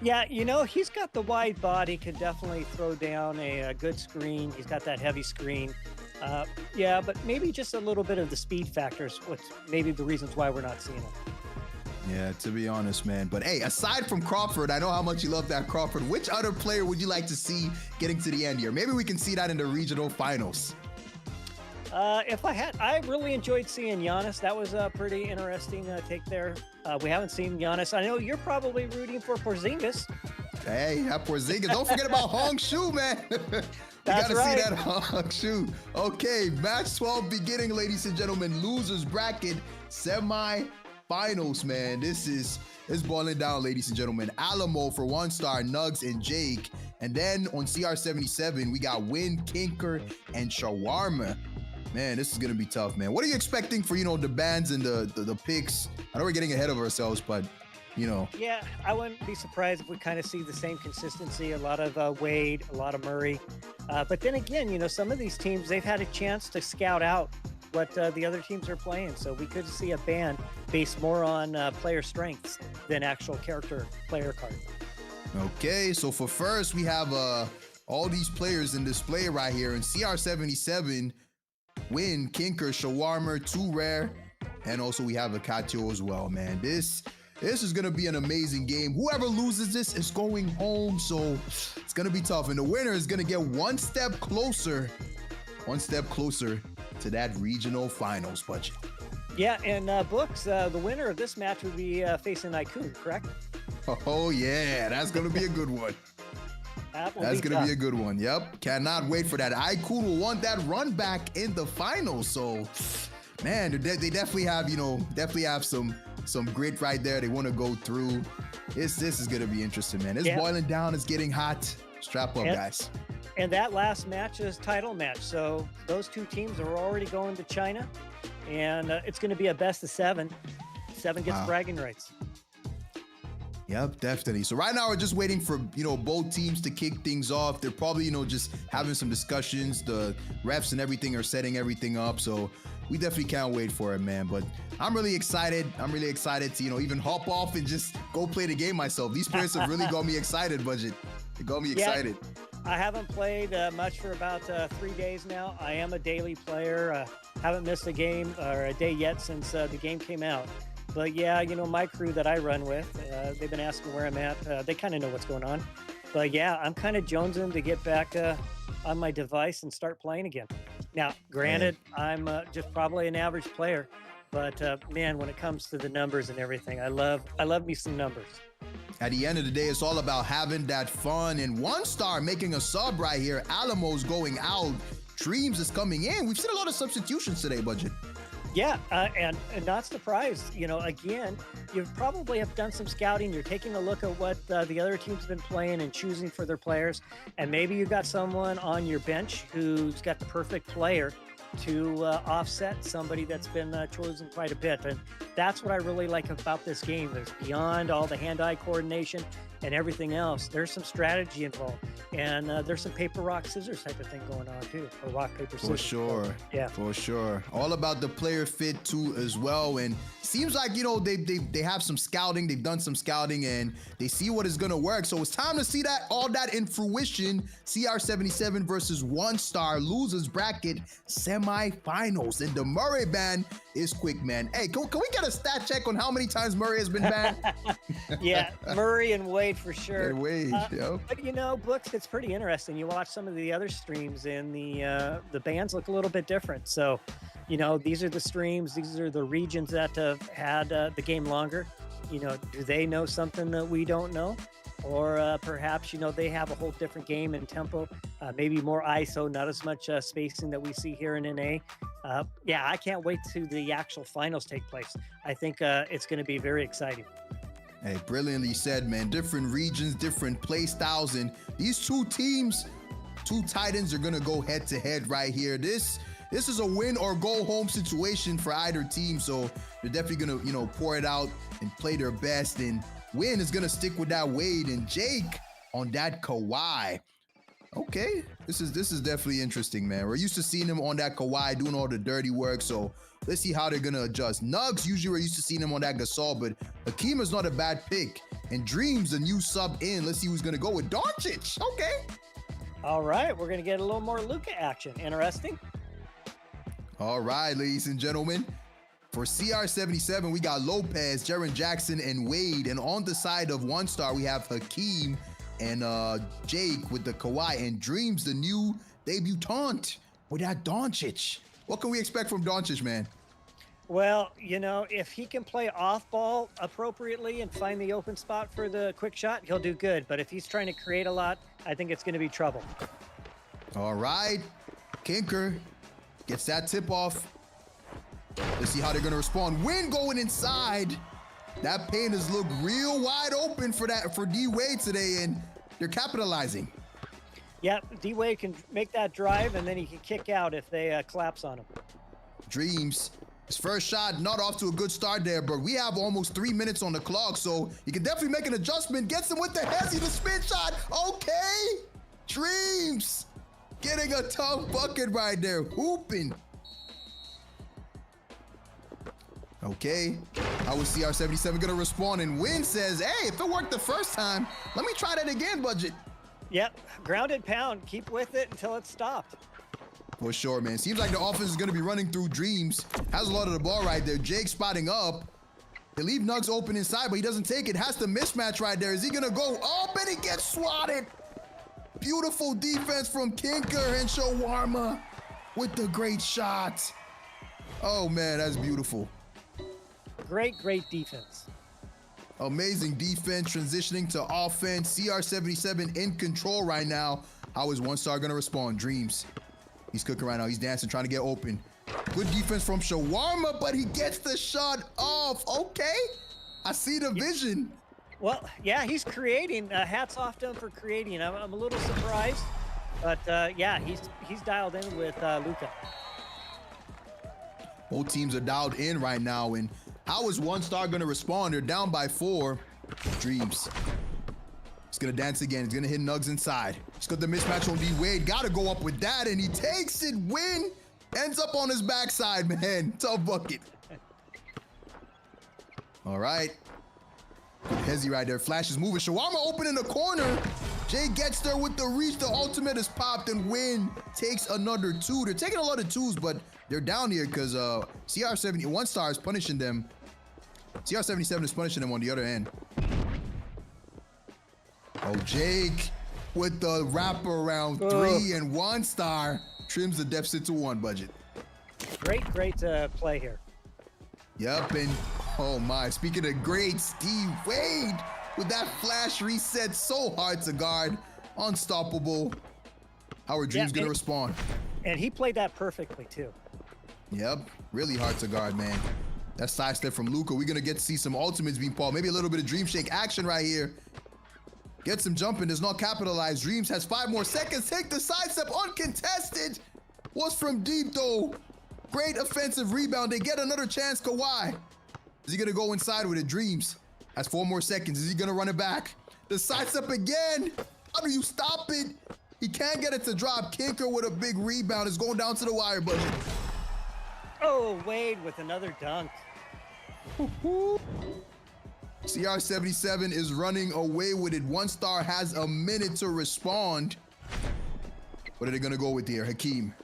Yeah, he's got the wide body, could definitely throw down a good screen. He's got that heavy screen. Yeah, but maybe just a little bit of the speed factors, what's maybe the reasons why we're not seeing him.
Yeah, to be honest, man. But hey, aside from Crawford, I know how much you love that Crawford. Which other player would you like to see getting to the end here? Maybe we can see that in the regional finals.
I really enjoyed seeing Giannis. That was a pretty interesting take there. We haven't seen Giannis. I know you're probably rooting for Porzingis.
Hey, that Porzingis. Don't forget about Hong Shu, man.
That's
gotta
right.
see that Hong Shu. Okay, match 12 beginning, ladies and gentlemen. Losers bracket semi-finals, man. This is boiling down, ladies and gentlemen. Alamo for One Star, Nugs, and Jake. And then on CR77, we got Win, Kinker, and Shawarma. Man, this is gonna be tough, man. What are you expecting for, the bans and the picks? I know we're getting ahead of ourselves, but
Yeah, I wouldn't be surprised if we kind of see the same consistency. A lot of Wade, a lot of Murray. But then again, some of these teams, they've had a chance to scout out what the other teams are playing. So we could see a ban based more on player strengths than actual character player card.
Okay, so for first, we have all these players in display right here. And CR77, Win, Kinker, Shawarma, 2 rare. And also we have a Katio as well, man. This is going to be an amazing game. Whoever loses this is going home, so it's going to be tough. And the winner is going to get one step closer to that regional finals budget.
Yeah, and Books, the winner of this match would be facing Iku, correct?
Oh, yeah, that's going to be a good one. That's going to be a good one. Yep, cannot wait for that. Iku will want that run back in the finals, so man, they definitely have some grit right there. They want to go through. This is going to be interesting, man. It's boiling down. It's getting hot. Strap up, guys.
And that last match is title match. So those two teams are already going to China, and it's going to be a best of 7. 7 gets bragging rights.
Yep, definitely. So right now we're just waiting for, both teams to kick things off. They're probably, just having some discussions. The refs and everything are setting everything up. So we definitely can't wait for it, man. But I'm really excited. I'm really excited to, even hop off and just go play the game myself. These players have really got me excited, Budget. They got me excited.
I haven't played much for about 3 days now. I am a daily player. Haven't missed a game or a day yet since the game came out. But yeah, my crew that I run with, they've been asking where I'm at. They kind of know what's going on. But yeah, I'm kind of jonesing to get back on my device and start playing again. Now, granted, I'm just probably an average player, but man, when it comes to the numbers and everything, I love me some numbers.
At the end of the day, it's all about having that fun. And 1 star making a sub right here. Alamo's going out. Dreams is coming in. We've seen a lot of substitutions today, Budget.
Yeah, and not surprised. Again, you probably have done some scouting. You're taking a look at what the other team's been playing and choosing for their players. And maybe you've got someone on your bench who's got the perfect player to offset somebody that's been chosen quite a bit. And that's what I really like about this game. There's beyond all the hand-eye coordination and everything else. There's some strategy involved. And there's some paper, rock, scissors type of thing going on too. Or rock, paper, scissors.
For sure.
Yeah.
For sure. All about the player fit too as well. And seems like, they have some scouting. They've done some scouting and they see what is going to work. So it's time to see all that in fruition. CR77 versus 1 star losers bracket semifinals. And the Murray ban is quick, man. Hey, can we get a stat check on how many times Murray has been banned?
Yeah, Murray and Wade for sure.
And Wade, yep.
But Books, it's pretty interesting. You watch some of the other streams and the bans look a little bit different. So, these are the streams, these are the regions that have had the game longer. Do they know something that we don't know? Or perhaps, they have a whole different game and tempo, maybe more ISO, not as much spacing that we see here in NA. Yeah, I can't wait to the actual finals take place. I think it's going to be very exciting.
Hey, brilliantly said, man. Different regions, different play styles, and these 2 teams, 2 Titans are going to go head to head right here. This is a win or go home situation for either team, so they're definitely going to, pour it out and play their best, and Win is going to stick with that Wade and Jake on that Kawhi. Okay, this is definitely interesting, man. We're used to seeing him on that Kawhi doing all the dirty work, so let's see how they're gonna adjust. Nugs, usually we're used to seeing him on that Gasol, but Hakeem is not a bad pick. And Dreams, a new sub in. Let's see who's gonna go with Doncic. Okay.
All right, we're gonna get a little more Luka action. Interesting.
All right, ladies and gentlemen. For CR77, we got Lopez, Jaren Jackson, and Wade. And on the side of 1 star, we have Hakeem and Jake with the Kawhi, and Dreams, the new debutante with that Doncic. What can we expect from Doncic, man?
Well, if he can play off ball appropriately and find the open spot for the quick shot, he'll do good. But if he's trying to create a lot, I think it's going to be trouble.
All right. Kinker gets that tip off. Let's see how they're going to respond. Win going inside. That paint has looked real wide open for D Wade today, and they're capitalizing.
Yeah, D-Wade can make that drive, and then he can kick out if they collapse on him.
Dreams. His first shot, not off to a good start there, but we have almost 3 minutes on the clock, so he can definitely make an adjustment. Gets him with the hezzy, the spin shot. Okay. Dreams. Getting a tough bucket right there. Hooping. Okay. How was CR77 going to respond? And Win says, hey, if it worked the first time, let me try that again, Budget.
Yep. Grounded pound. Keep with it until it's stopped.
For sure, man. Seems like the offense is going to be running through Dreams. Has a lot of the ball right there. Jake spotting up. They leave Nugs open inside, but he doesn't take it. Has the mismatch right there. Is he going to go up and he gets swatted? Beautiful defense from Kinker, and Shawarma with the great shot. Oh, man, that's beautiful.
Great defense.
Amazing defense, transitioning to offense. CR77 in control right now. How is One Star going to respond? Dreams. He's cooking right now. He's dancing, trying to get open. Good defense from Shawarma, but he gets the shot off. Okay. I see the vision.
Well, yeah, he's creating. Hats off to him for creating. I'm a little surprised, but yeah, he's dialed in with Luka.
Both teams are dialed in right now, and how is One Star going to respond? They're down by 4. Dreams. He's going to dance again. He's going to hit Nugs inside. He's got the mismatch on D-Wade. Got to go up with that, and he takes it. Win. Ends up on his backside, man. Tough bucket. All right. Good hezzy right there. Flash is moving. Shawarma open in the corner. Jay gets there with the reach. The ultimate is popped, and Win takes another 2. They're taking a lot of 2s, but they're down here because CR70, One Star is punishing them. CR77 is punishing them on the other end. Oh, Jake with the wraparound 3, and One Star trims the deficit to 1, Budget.
Great play here.
Yep, and oh my, speaking of greats, D-Wade with that flash reset, so hard to guard, unstoppable. How are Dreams gonna respond?
And he played that perfectly too.
Yep, really hard to guard, man. That sidestep from Luka. We're gonna get to see some ultimates being pulled. Maybe a little bit of Dream Shake action right here. Gets him jumping, does not capitalize. Dreams has 5 more seconds. Take the sidestep, uncontested. Was from deep though. Great offensive rebound. They get another chance. Kawhi. Is he gonna go inside with it? Dreams has 4 more seconds. Is he gonna run it back? The sidestep again. How do you stop it? He can't get it to drop. Kinker with a big rebound is going down to the wire, Budget.
Oh, Wade with another dunk.
CR77 is running away with it. One Star has a minute to respond. What are they gonna go with here? Hakeem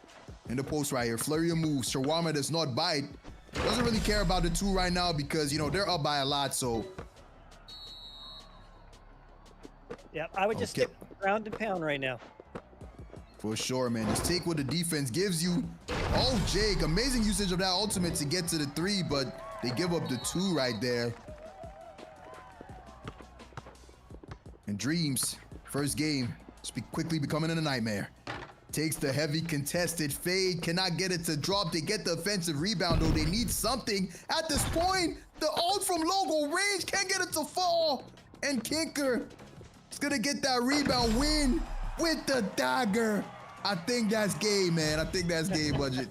in the post right here. Flurry of moves. Shawarma does not bite. Doesn't really care about the 2 right now because, you know, they're up by a lot, so.
Yeah, I would just stick ground and pound right now.
For sure, man. Just take what the defense gives you. Oh, Jake, amazing usage of that ultimate to get to the 3, but they give up the 2 right there. And Dreams, first game, quickly becoming a nightmare. Takes the heavy contested fade, cannot get it to drop. They get the offensive rebound, though. They need something. At this point, the ult from Logo range can't get it to fall. And Kinker is gonna get that rebound. Win with the dagger. I think that's game, man. I think that's game, Budget.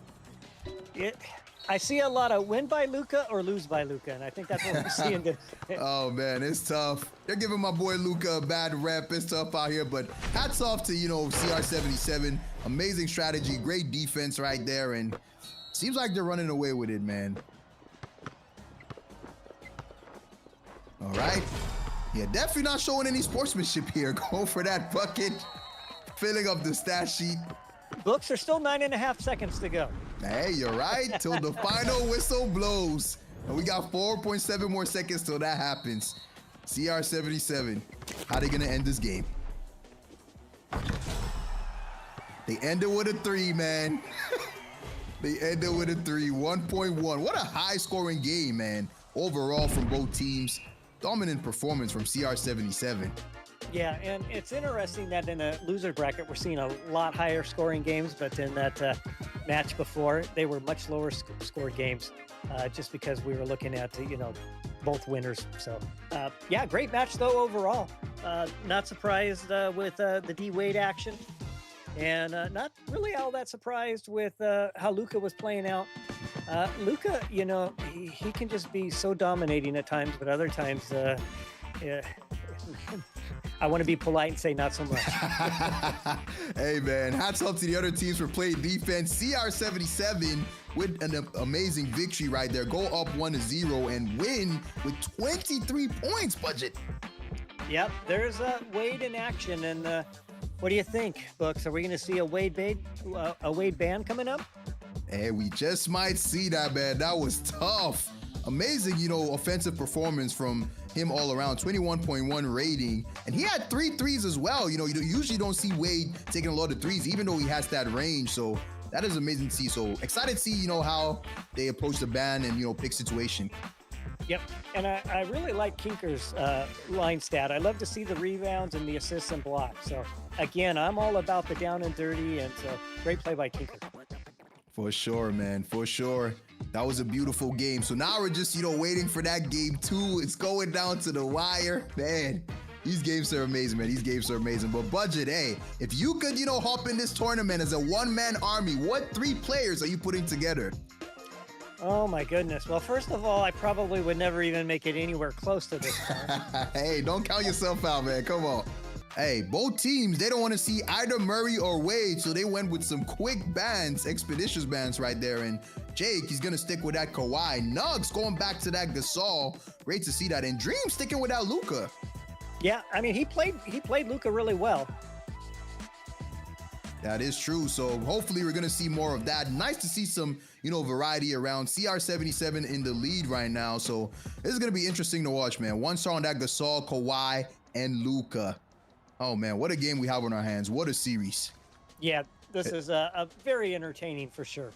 I see a lot of win by Luka or lose by Luka, and I think that's what we're seeing today.
Oh, man, it's tough. They're giving my boy Luka a bad rep. It's tough out here, but hats off to, you know, CR77. Amazing strategy, great defense right there, and seems like they're running away with it, man. All right. Yeah, definitely not showing any sportsmanship here. Go for that bucket. Filling up the stat sheet.
Books are still 9.5 seconds to go.
Hey, you're right. Till the final whistle blows. And we got 4.7 more seconds till that happens. CR77. How they gonna end this game? They ended with a 3, man. They ended with a 3. 1.1. What a high scoring game, man. Overall from both teams. Dominant performance from CR77.
Yeah, and it's interesting that in a loser bracket, we're seeing a lot higher scoring games, but in that match before, they were much lower scored games, just because we were looking at, you know, both winners. So, yeah, great match, though, overall. Not surprised with the D-Wade action. And not really all that surprised with how Luca was playing out. Luca, you know, he can just be so dominating at times, but other times, yeah, I want to be polite and say not so much.
Hey, man, hats off to the other teams for playing defense. CR77 with an amazing victory right there. Go up 1-0 and win with 23 points, Budget.
Yep, there's Wade in action. And what do you think, Books? Are we going to see a Wade band coming up?
Hey, we just might see that, man. That was tough. Amazing, you know, offensive performance from him all around. 21.1 rating. And he had 3 threes as well. You know, you usually don't see Wade taking a lot of threes, even though he has that range. So that is amazing to see. So excited to see, you know, how they approach the ban and, you know, pick situation.
Yep, and I really like Kinker's line stat. I love to see the rebounds and the assists and blocks. So, again, I'm all about the down and dirty, and so great play by Kinker.
For sure, man, for sure. That was a beautiful game. So now we're just, you know, waiting for that game 2. It's going down to the wire. Man, these games are amazing, man. These games are amazing. But Budget, hey, if you could, you know, hop in this tournament as a one-man army, what 3 players are you putting together?
Oh my goodness. Well, first of all, I probably would never even make it anywhere close to this point.
Hey, don't count yourself out, man. Come on. Hey, both teams, they don't want to see either Murray or Wade, so they went with some quick bans, expeditious bans right there. And Jake, he's going to stick with that Kawhi. Nugs going back to that Gasol. Great to see that. And Dream sticking with that Luka.
Yeah, I mean, he played Luka really well.
That is true. So hopefully we're going to see more of that. Nice to see some, you know, variety around. CR77 in the lead right now. So this is going to be interesting to watch, man. 1 star on that Gasol, Kawhi, and Luka. Oh, man, what a game we have on our hands. What a series.
Yeah, this is a very entertaining for sure.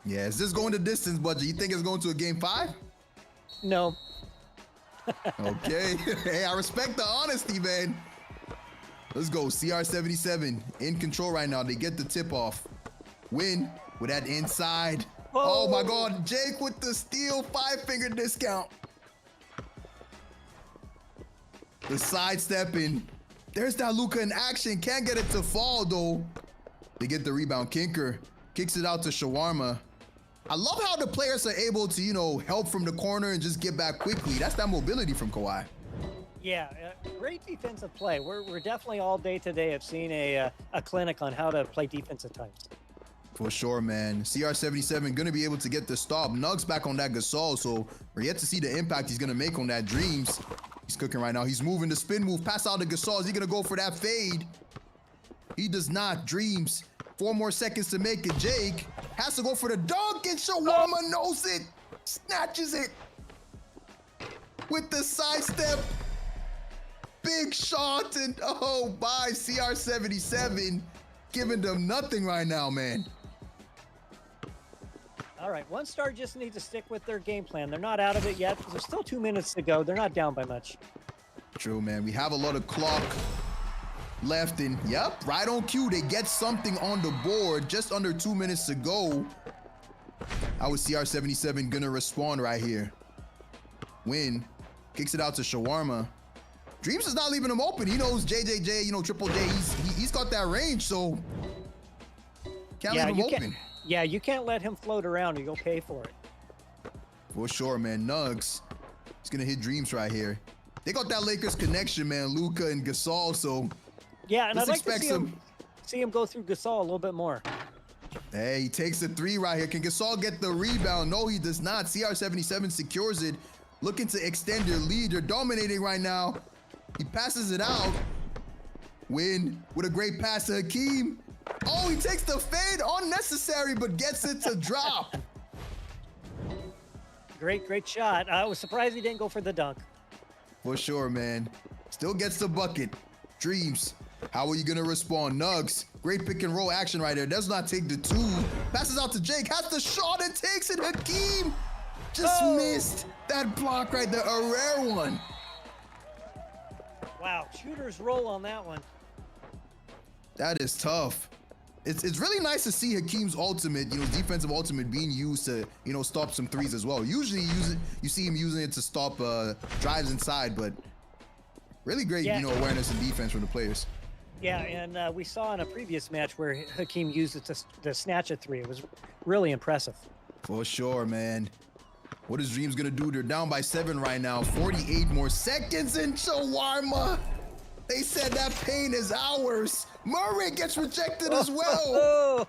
Yeah, is this going the distance, Budget? You think it's going to a game 5?
No.
Okay. Hey, I respect the honesty, man. Let's go. CR77 in control right now. They get the tip off. Win with that inside. Oh my God. Jake with the steal 5-finger discount. The sidestepping. There's that Luka in action. Can't get it to fall though. They get the rebound. Kinker kicks it out to Shawarma. I love how the players are able to, you know, help from the corner and just get back quickly. That's that mobility from Kawhi.
Yeah, great defensive play. We're definitely all day today have seen a clinic on how to play defense at times.
For sure, man. CR77 going to be able to get the stop. Nugs back on that Gasol, so we're yet to see the impact he's going to make on that Dreams. He's cooking right now. He's moving the spin move. Pass out to Gasol. Is he going to go for that fade? He does not. Dreams. 4 more seconds to make it. Jake has to go for the dunk, and Shawarma knows it. Snatches it with the sidestep. Big shot, and oh, by CR77, giving them nothing right now, man.
All right, 1 star just needs to stick with their game plan. They're not out of it yet. There's still 2 minutes to go. They're not down by much.
True, man. We have a lot of clock left, and yep, right on cue. They get something on the board. Just under 2 minutes to go. How is CR77 gonna respond right here? Win. Kicks it out to Shawarma. Dreams is not leaving him open. He knows JJJ, you know, Triple J. He's got that range, so can't leave him open.
Yeah, you can't let him float around or you'll pay for it.
For sure, man. Nugs, he's gonna hit Dreams right here. They got that Lakers connection, man. Luka and Gasol, so
yeah, and I'd like to see him go through Gasol a little bit more.
Hey, he takes the 3 right here. Can Gasol get the rebound? No, he does not. CR77 secures it. Looking to extend their lead. They're dominating right now. He passes it out. Win with a great pass to Hakeem. Oh, he takes the fade. Unnecessary, but gets it to drop.
Great shot. I was surprised he didn't go for the dunk.
For sure, man. Still gets the bucket. Dreams. How are you going to respond? Nugs. Great pick and roll action right there. Does not take the 2. Passes out to Jake. Has the shot and takes it. Hakeem just missed that block right there. A rare one.
Wow, shooter's roll on that one.
That is tough. It's really nice to see Hakeem's ultimate, you know, defensive ultimate being used to, you know, stop some threes as well. Usually you see him using it to stop drives inside, but really great, you know, awareness and defense from the players.
Yeah, and we saw in a previous match where Hakeem used it to snatch a three. It was really impressive.
For sure, man. What is Dreams gonna do? They're down by 7 right now. 48 more seconds in shawarma. They said that pain is ours. Murray gets rejected as well.
Oh,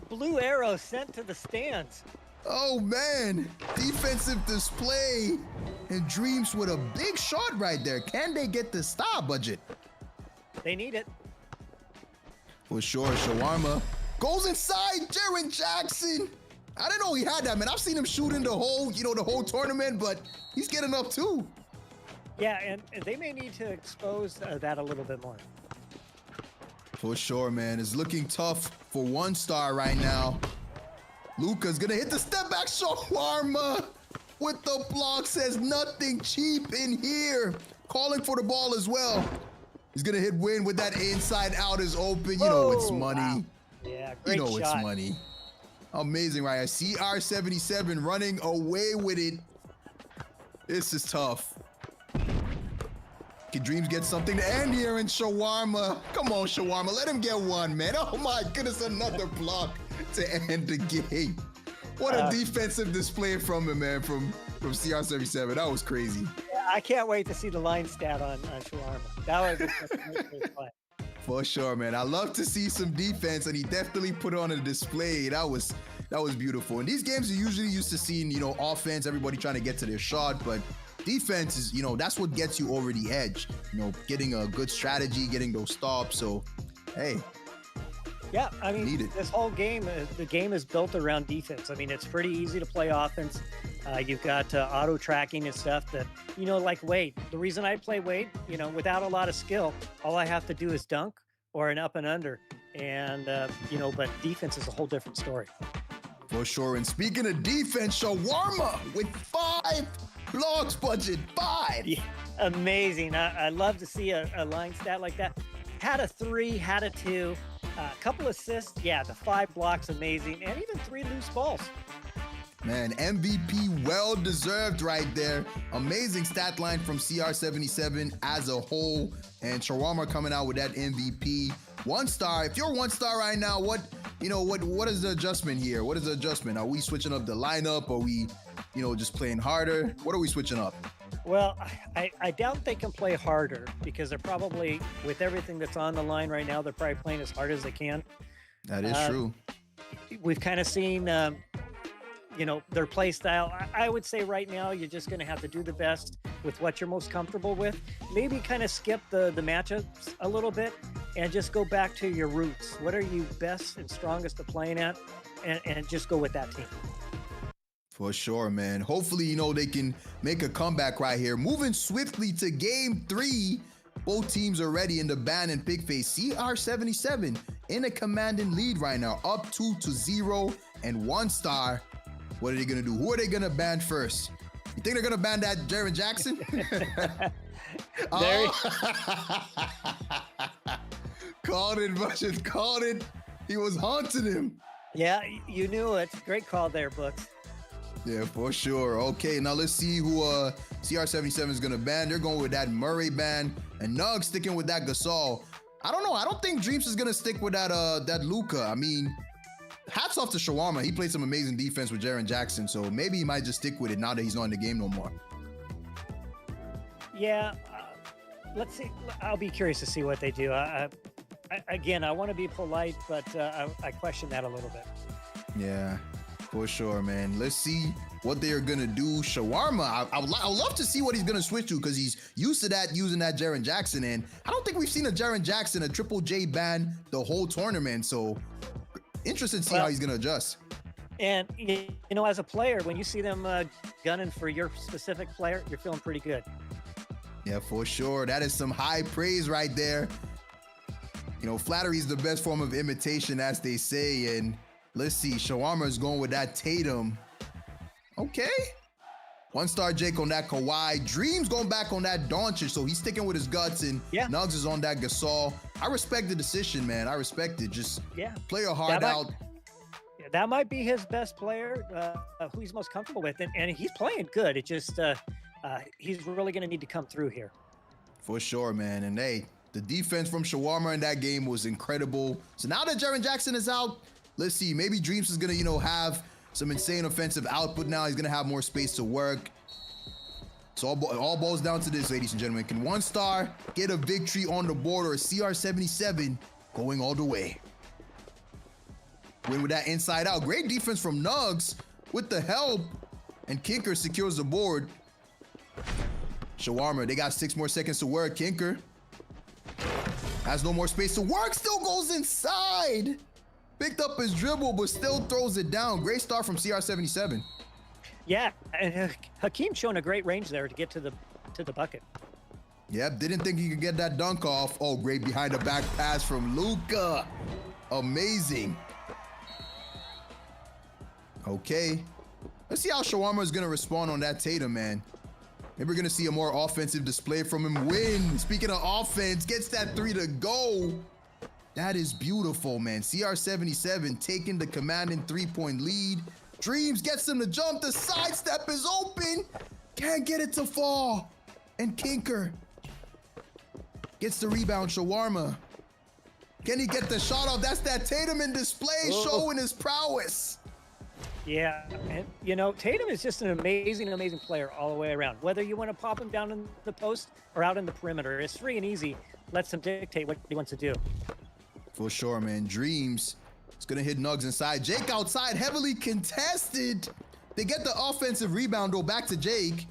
blue arrow sent to the stands.
Oh man, defensive display. And Dreams with a big shot right there. Can they get the stop budget?
They need it.
For sure, shawarma goes inside Jaren Jackson. I didn't know he had that, man. I've seen him shooting the whole, the whole tournament, but he's getting up too.
Yeah, and they may need to expose that a little bit more.
For sure, man. It's looking tough for 1 star right now. Luka's gonna hit the step back shawarma with the block. Says nothing cheap in here. Calling for the ball as well. He's gonna hit Win with that inside out is open. You know it's money.
Wow. Yeah, great
You know
shot.
it's money. Amazing, right? CR77 running away with it. This is tough. Can Dreams get something to end here in shawarma? Come on, shawarma. Let him get one, man. Oh my goodness, another block to end the game. What a defensive display from him, man, from CR77. That was crazy.
I can't wait to see the line stat on shawarma. That was a great play.
For sure, man. I love to see some defense, and he definitely put on a display. That was beautiful. In these games, you're usually used to seeing, offense, everybody trying to get to their shot, but defense is, that's what gets you over the edge. Getting a good strategy, getting those stops. So, hey.
Yeah, I mean, this whole game, the game is built around defense. I mean, it's pretty easy to play offense. You've got auto tracking and stuff that, like Wade. The reason I play Wade, without a lot of skill, all I have to do is dunk or an up and under. And, but defense is a whole different story.
For sure. And speaking of defense, shawarma with 5 blocks budget. 5.
Yeah, amazing. I love to see a line stat like that. Had a 3, had a 2. A couple assists, yeah, the 5 blocks, amazing, and even 3 loose balls.
Man, MVP well-deserved right there. Amazing stat line from CR77 as a whole, and shawarma coming out with that MVP. 1 star. If you're 1 star right now, what is the adjustment here? What is the adjustment? Are we switching up the lineup? Are we, just playing harder? What are we switching up?
Well, I doubt they can play harder because they're probably, with everything that's on the line right now, they're probably playing as hard as they can.
That is true.
We've kind of seen, their play style. I would say right now you're just going to have to do the best with what you're most comfortable with. Maybe kind of skip the matchups a little bit and just go back to your roots. What are you best and strongest at playing at? And just go with that team.
For sure, man. Hopefully, they can make a comeback right here. Moving swiftly to game 3. Both teams are ready in the ban and pick phase. CR77 in a commanding lead right now, up 2-0 and 1 star. What are they going to do? Who are they going to ban first? You think they're going to ban that Jaren Jackson? Called it, Russian. Called it. He was haunting him.
Yeah, you knew it. Great call there, Books.
Yeah, for sure. Okay, now let's see who CR77 is going to ban. They're going with that Murray ban. And Nug sticking with that Gasol. I don't know. I don't think Dreams is going to stick with that Luka. I mean, hats off to shawarma. He played some amazing defense with Jaren Jackson. So maybe he might just stick with it now that he's not in the game no more.
Yeah, let's see. I'll be curious to see what they do. Again, I want to be polite, but I question that a little bit.
Yeah. For sure, man. Let's see what they are going to do. Shawarma, I would love to see what he's going to switch to because he's used to that, using that Jaren Jackson. And I don't think we've seen a Jaren Jackson, a Triple J ban the whole tournament. So interested to see how he's going to adjust.
And, as a player, when you see them gunning for your specific player, you're feeling pretty good.
Yeah, for sure. That is some high praise right there. Flattery is the best form of imitation, as they say. And let's see, shawarma is going with that Tatum. Okay. 1 star Jake on that Kawhi. Dreams going back on that Doncic, so he's sticking with his guts, and Nugs is on that Gasol. I respect the decision, man. I respect it. Just play your heart out.
That might be his best player, who he's most comfortable with, and he's playing good. It just he's really going to need to come through here.
For sure, man. And hey, The defense from Shawarma in that game was incredible. So now that Jaren Jackson is out, let's see. Maybe Dreams is going to, you know, have some insane offensive output now. He's going to have more space to work. So all boils down to this, ladies and gentlemen. Can one star get a victory on the board, or CR77 going all the way? Win with that inside out. Great defense from Nugs with the help. And Kinker secures the board. Shawarma, they got 6 more seconds to work. Kinker has no more space to work. Still goes inside. Picked up his dribble, but still throws it down. Great start from CR77.
Yeah, and Hakeem showing a great range there to get to the bucket.
Yep, didn't think he could get that dunk off. Oh, great behind the back pass from Luka. Amazing. Okay. Let's see how Shawarma is going to respond on that Tatum, man. Maybe we're going to see a more offensive display from him. Win. Speaking of offense, gets that 3 to go. That is beautiful, man. CR77 taking the commanding 3-point lead. Dreams gets him to jump. The sidestep is open. Can't get it to fall. And Kinker gets the rebound. Shawarma. Can he get the shot off? That's that Tatum in display, showing his prowess.
Yeah, and you know, Tatum is just an amazing, amazing player all the way around. Whether you want to pop him down in the post or out in the perimeter, it's free and easy. Lets him dictate what he wants to do.
For sure, man. Dreams. It's going to hit Nugs inside. Jake outside, heavily contested. They get the offensive rebound, though, back to Jake.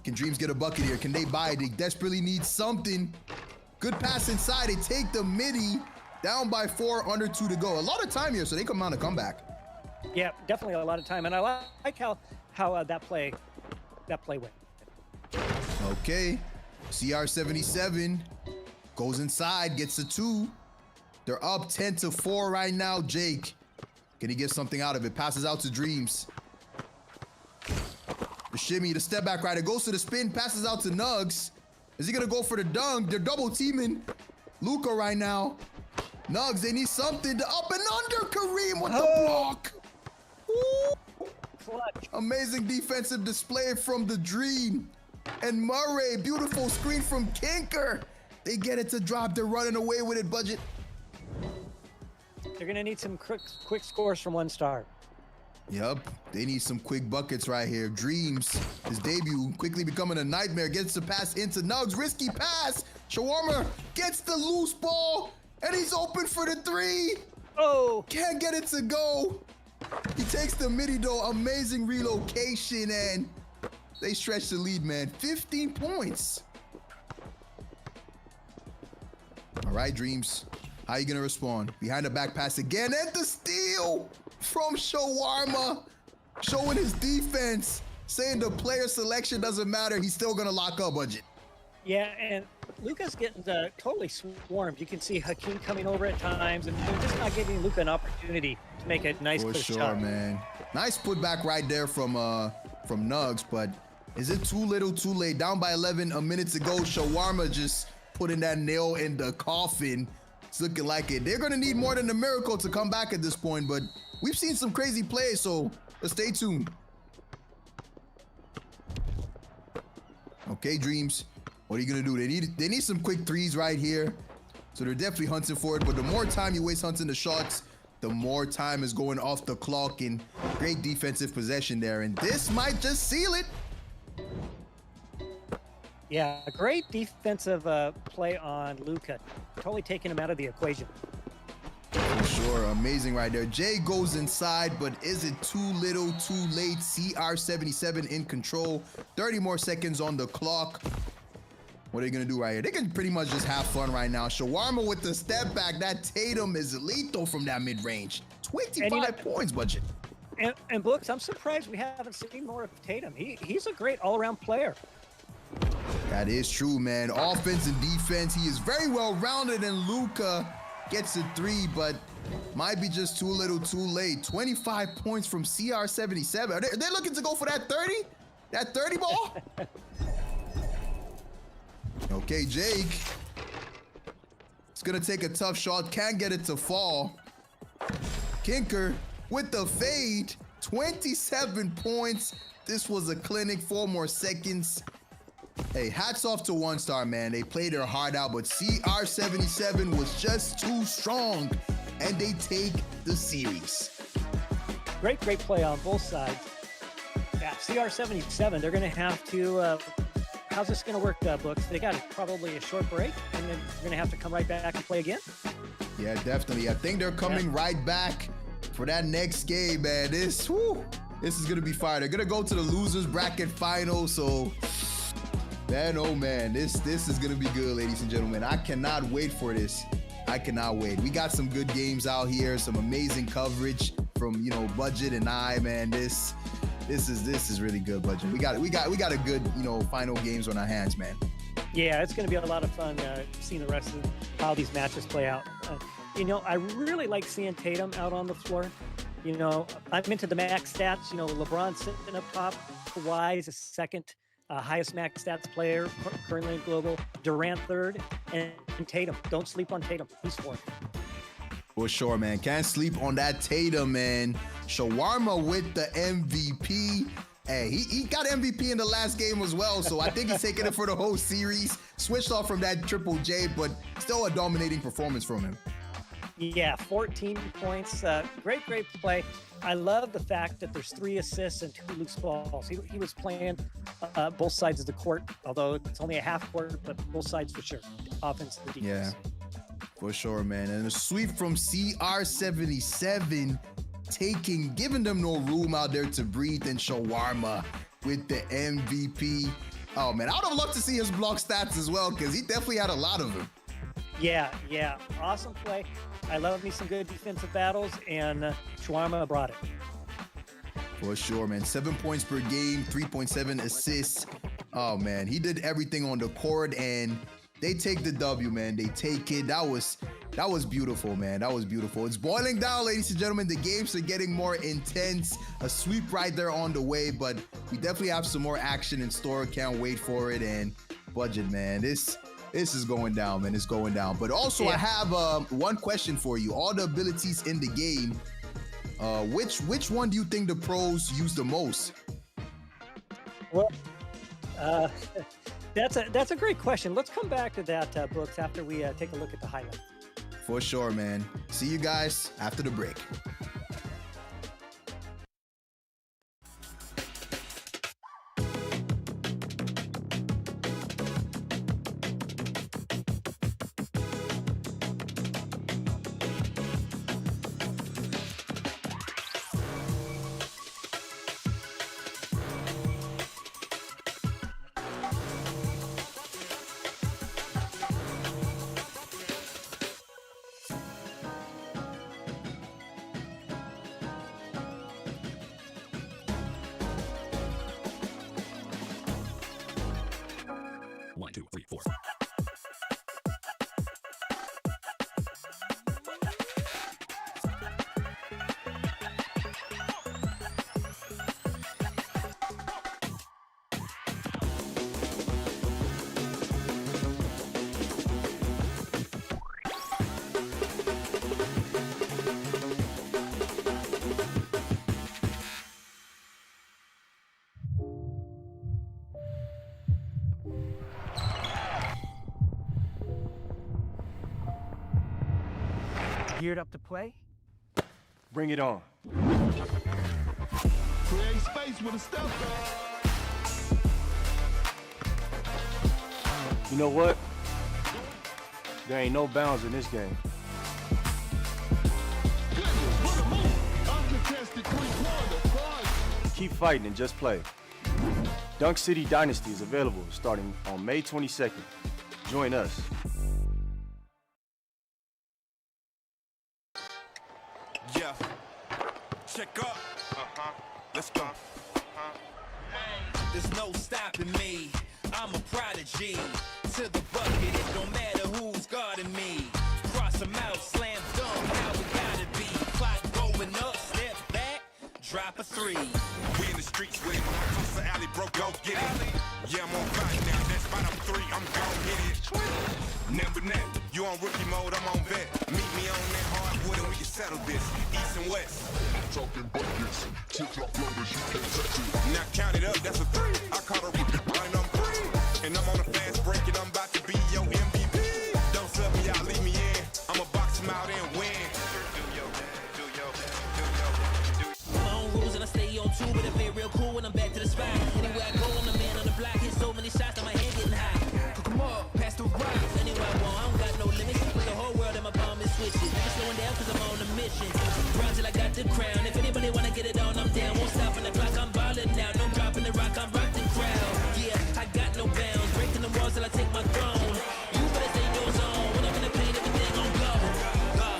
Can Dreams get a bucket here? Can they buy it? They desperately need something. Good pass inside. They take the midi. Down by 4, under 2 to go. A lot of time here, so they come out a comeback.
Yeah, definitely a lot of time. And I like how that play went.
Okay. CR77 goes inside, gets a 2. They're up 10 to 4 right now. Jake, can he get something out of it? Passes out to Dreams. The shimmy, the step back right. It goes to the spin, passes out to Nugs. Is he going to go for the dunk? They're double teaming Luka right now. Nugs, they need something. The up and under. Kareem with the block. Ooh.
Clutch.
Amazing defensive display from the Dream. And Murray, beautiful screen from Kinker. They get it to drop. They're running away with it, Budget.
They're going to need some quick scores from one star.
Yep, they need some quick buckets right here. Dreams, his debut, quickly becoming a nightmare. Gets the pass into Nugs. Risky pass. Shawarma gets the loose ball, and he's open for the 3.
Oh!
Can't get it to go. He takes the midi, though. Amazing relocation, and they stretch the lead, man. 15 points. All right, Dreams. How you gonna respond? Behind the back pass again, and the steal from Shawarma, showing his defense, saying the player selection doesn't matter. He's still gonna lock up, Budget.
Yeah, and Luka's getting totally swarmed. You can see Hakeem coming over at times, and they're just not giving Luka an opportunity to make a nice
For
quick
sure,
shot.
man. Nice putback right there from Nugs, but is it too little, too late? Down by 11, a minute to go. Shawarma just putting that nail in the coffin. It's looking like it. They're going to need more than a miracle to come back at this point, but we've seen some crazy plays, so let's stay tuned. Okay, Dreams. What are you going to do? They need some quick threes right here, so they're definitely hunting for it, but the more time you waste hunting the shots, the more time is going off the clock, and great defensive possession there, and this might just seal it.
Yeah, a great defensive play on Luka. Totally taking him out of the equation.
For sure, amazing right there. Jay goes inside, but is it too little, too late? CR77 in control. 30 more seconds on the clock. What are they gonna do right here? They can pretty much just have fun right now. Shawarma with the step back. That Tatum is lethal from that mid-range. 25 points, Budget.
And Brooks, I'm surprised we haven't seen more of Tatum. He's a great all-around player.
That is true, man. Offense and defense, he is very well-rounded, and Luka gets a 3, but might be just too little, too late. 25 points from CR77. Are they looking to go for that 30? That 30 ball? Okay, Jake. It's gonna take a tough shot. Can't get it to fall. Kinker with the fade. 27 points. This was a clinic. 4 more seconds. Hey, hats off to One Star, man. They played their heart out, but CR77 was just too strong, and they take the series.
Great play on both sides. Yeah, CR77, they're going to have to, how's this going to work, Books? They got probably a short break, and then they're going to have to come right back and play again?
Yeah, definitely. I think they're coming right back for that next game, man. This is going to be fire. They're going to go to the losers bracket final, so... Man, oh man, this is gonna be good, ladies and gentlemen. I cannot wait for this. I cannot wait. We got some good games out here, some amazing coverage from Budget and I, man. This is really good, Budget. We got a good final games on our hands, man.
Yeah, it's gonna be a lot of fun seeing the rest of how these matches play out. I really like seeing Tatum out on the floor. I'm into the max stats. LeBron sitting up top. Kawhi is a second. Highest max stats player currently in global. Durant third, and Tatum. Don't sleep on Tatum. He's fourth.
For sure, man. Can't sleep on that Tatum, man. Shawarma with the MVP. Hey, he got MVP in the last game as well, so I think he's taking it for the whole series. Switched off from that Triple J, but still a dominating performance from him.
Yeah, 14 points. Great play. I love the fact that there's 3 assists and 2 loose balls. He was playing both sides of the court, although it's only a half court, but both sides for sure. Offense and defense.
Yeah, for sure, man. And a sweep from CR77, giving them no room out there to breathe, and Shawarma with the MVP. Oh, man, I would have loved to see his block stats as well, because he definitely had a lot of them.
Yeah. Awesome play. I love me some good defensive battles, and Shawarma brought it.
For sure, man. 7 points per game, 3.7 assists. Oh, man. He did everything on the court, and they take the W, man. They take it. That was beautiful, man. That was beautiful. It's boiling down, ladies and gentlemen. The games are getting more intense. A sweep right there on the way, but we definitely have some more action in store. Can't wait for it. And Budget, man. This is going down, man. It's going down. But also, yeah. I have one question for you. All the abilities in the game, which one do you think the pros use the most?
Well, that's a great question. Let's come back to that, Books, after we take a look at the highlights.
For sure, man. See you guys after the break.
One, two, three, four.
Geared up to play?
Bring it on.
Create space with a step back.
You know what? There ain't no bounds in this game.
Goodness, what a move. Uncontested three-pointer. Fun.
Keep fighting and just play. Dunk City Dynasty is available starting on May 22nd. Join us.
Yeah. Check up. Let's go.
There's no stopping me. I'm a prodigy. To the bucket, it don't matter who's guarding me. Cross them out, slam dunk, how it gotta be. Clock going up, step back, drop a 3.
We in the streets with it. Across the alley, bro, go get it. Yeah, I'm on fire now. That spot I'm 3, I'm gon' hit it. Number 9, you on rookie mode, I'm on vet. Meet me on that hardwood and we can settle this. East and west.
Talking buckets, tip-top numbers, you can't touch it.
Now count it up, that's a 3. I caught a rookie, line on 3. And I'm on a fast break and I'm about to be your MVP. Don't sub me out, leave me in. I'ma box him out and win.
My own rules and I stay on two, but it play real cool when I'm back to the spot. Anywhere I go, I'm the man on the block. Hit so many shots that my head getting high. Come on, pass the rock. Anywhere I want, I don't got no limits. Put the whole world in my palm and switch it. Never slowing down cause I'm on a mission. Run till I got the crown. If anybody wanna get it on, I'm down. Won't stop on the clock, I'm ballin' now. No dropping the rock, I'm rock the crowd. Yeah, I got no bounds. Breaking the walls till I take my throne. You better stay in your zone. When I'm in the paint, everything gon' go. Go.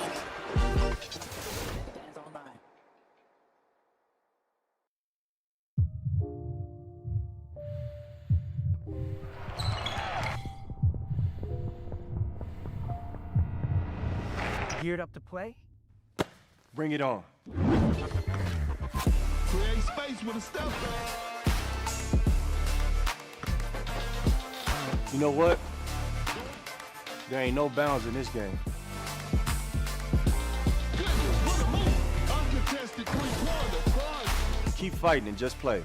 Dance all night.
Geared up to play?
Bring it on.
Create space with a step back.
You know what? There ain't no bounds in this game.
Goodness, what a move. Uncontested three-pointer. Fun.
Keep fighting and just play.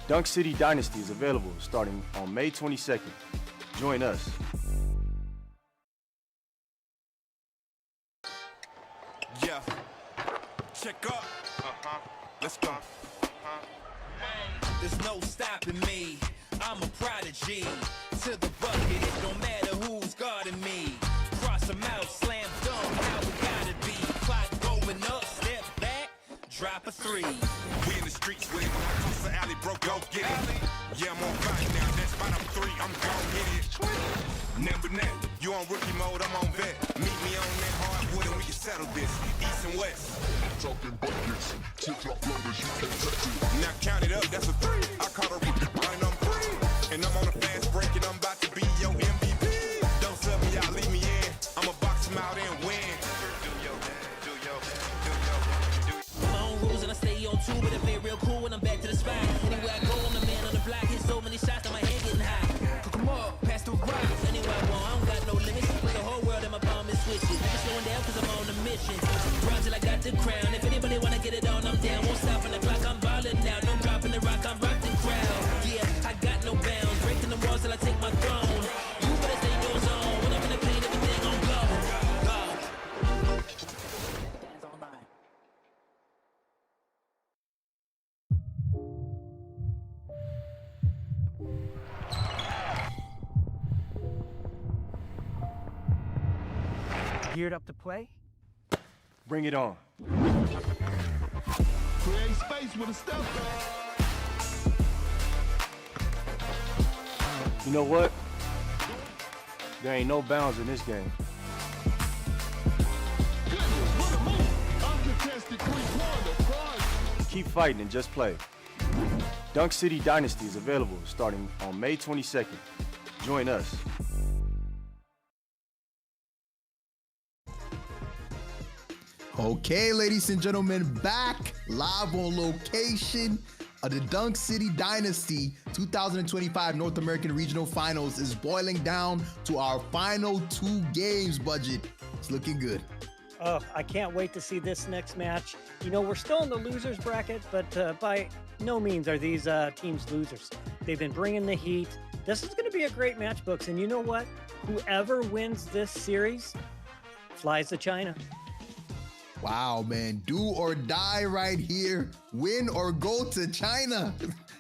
Dunk City Dynasty is available starting on May 22nd. Join us.
Yeah. Check up. Let's go.
There's no stopping me. I'm a prodigy. To the bucket, it don't matter who's guarding me. Cross them out, slam dunk, how we gotta be. Clock going up, step back, drop a three.
We in the streets with it. Toss the alley, bro, go get it. Yeah, I'm on fire now. That's bottom three, I'm gon' hit it. Number net, you on rookie mode, I'm on vet. Meet me on that hardwood and we can settle this. East and west.
Talking buckets, tip-top numbers, you can't touch it.
Now count it up, that's a three. I caught a rookie, and I'm free. And I'm on a fast break and I'm about to be your MVP. Don't sub me out, leave me in. I'ma box him out and win.
My own rules and I stay on two, but it play real cool when I'm back to the spot. Anywhere I go, I'm the man on the block. Hit so many shots that my head getting high. Come on, pass the rock. Anywhere I want, I don't got no limits. Put the whole world in my palm and switch it. Never slowing down cause I'm on a mission. Run till I got the crown. If anybody wanna get it on, I'm down. Won't stop on the clock, I'm ballin' now. No dropping the rock, I'm rock the crowd. Yeah, I got no bounds. Breaking the walls till I take my throne. You better stay in your zone. When I'm in the paint, everything gon' go. Go. Dance all night.
Geared up to play?
Bring it on.
Create space with a step back.
You know what? There ain't no bounds in this game.
Goodness, what a move. Uncontested three-pointer. Fun.
Keep fighting and just play. Dunk City Dynasty is available starting on May 22nd. Join us.
Okay, ladies and gentlemen, back live on location. The Dunk City Dynasty 2025 North American Regional Finals is boiling down to our final 2 games budget. It's looking good.
Oh, I can't wait to see this next match. You know, we're still in the losers bracket, but by no means are these teams losers. They've been bringing the heat. This is going to be a great match, Books. And you know what? Whoever wins this series flies to China.
Wow, man. Do or die right here. Win or go to China.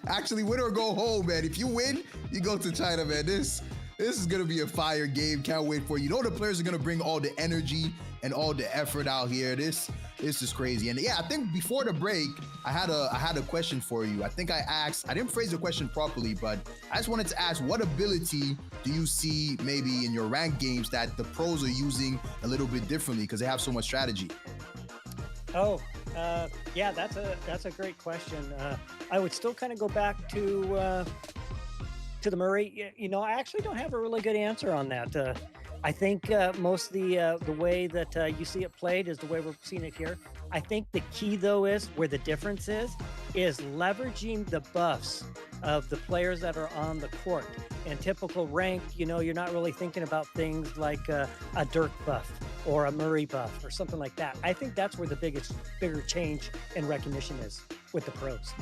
Actually, win or go home, man. If you win, you go to China, man. This is going to be a fire game. Can't wait for it. You know the players are going to bring all the energy and all the effort out here. This is crazy. And yeah, I think before the break, I had a question for you. I think I didn't phrase the question properly, but I just wanted to ask, what ability do you see maybe in your ranked games that the pros are using a little bit differently because they have so much strategy?
Oh, yeah, that's a great question. I would still kind of go back to the Murray. You know, I actually don't have a really good answer on that. I think most of the way that you see it played is the way we're seeing it here. I think the key, though, is where the difference is leveraging the buffs of the players that are on the court. And typical ranked, you know, you're not really thinking about things like a Dirk buff or a Murray buff or something like that. I think that's where the bigger change in recognition is with the pros.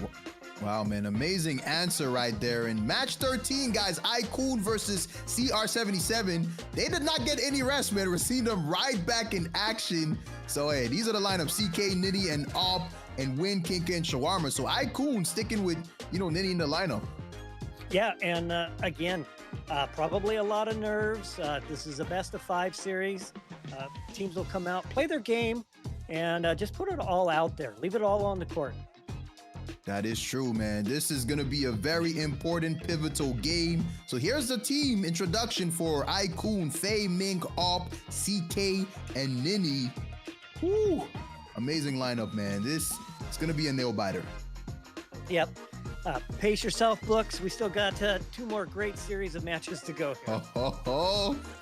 Wow, man, amazing answer right there. In match 13, guys, iKoon versus CR77. They did not get any rest, man. We're seeing them right back in action. So, hey, these are the lineup: CK, Nitty, and Op, and Win, Kinka, and Shawarma. So, iKoon sticking with, Nitty in the lineup.
Yeah, and again, probably a lot of nerves. This is a best-of-5 series. Teams will come out, play their game, and just put it all out there. Leave it all on the court.
That is true, man. This is going to be a very important, pivotal game. So here's the team introduction for iKoon, Faye, Mink, Op, CK, and Nini. Woo! Amazing lineup, man. This is going to be a nail-biter.
Yep. Pace yourself, books. We still got 2 more great series of matches to go here.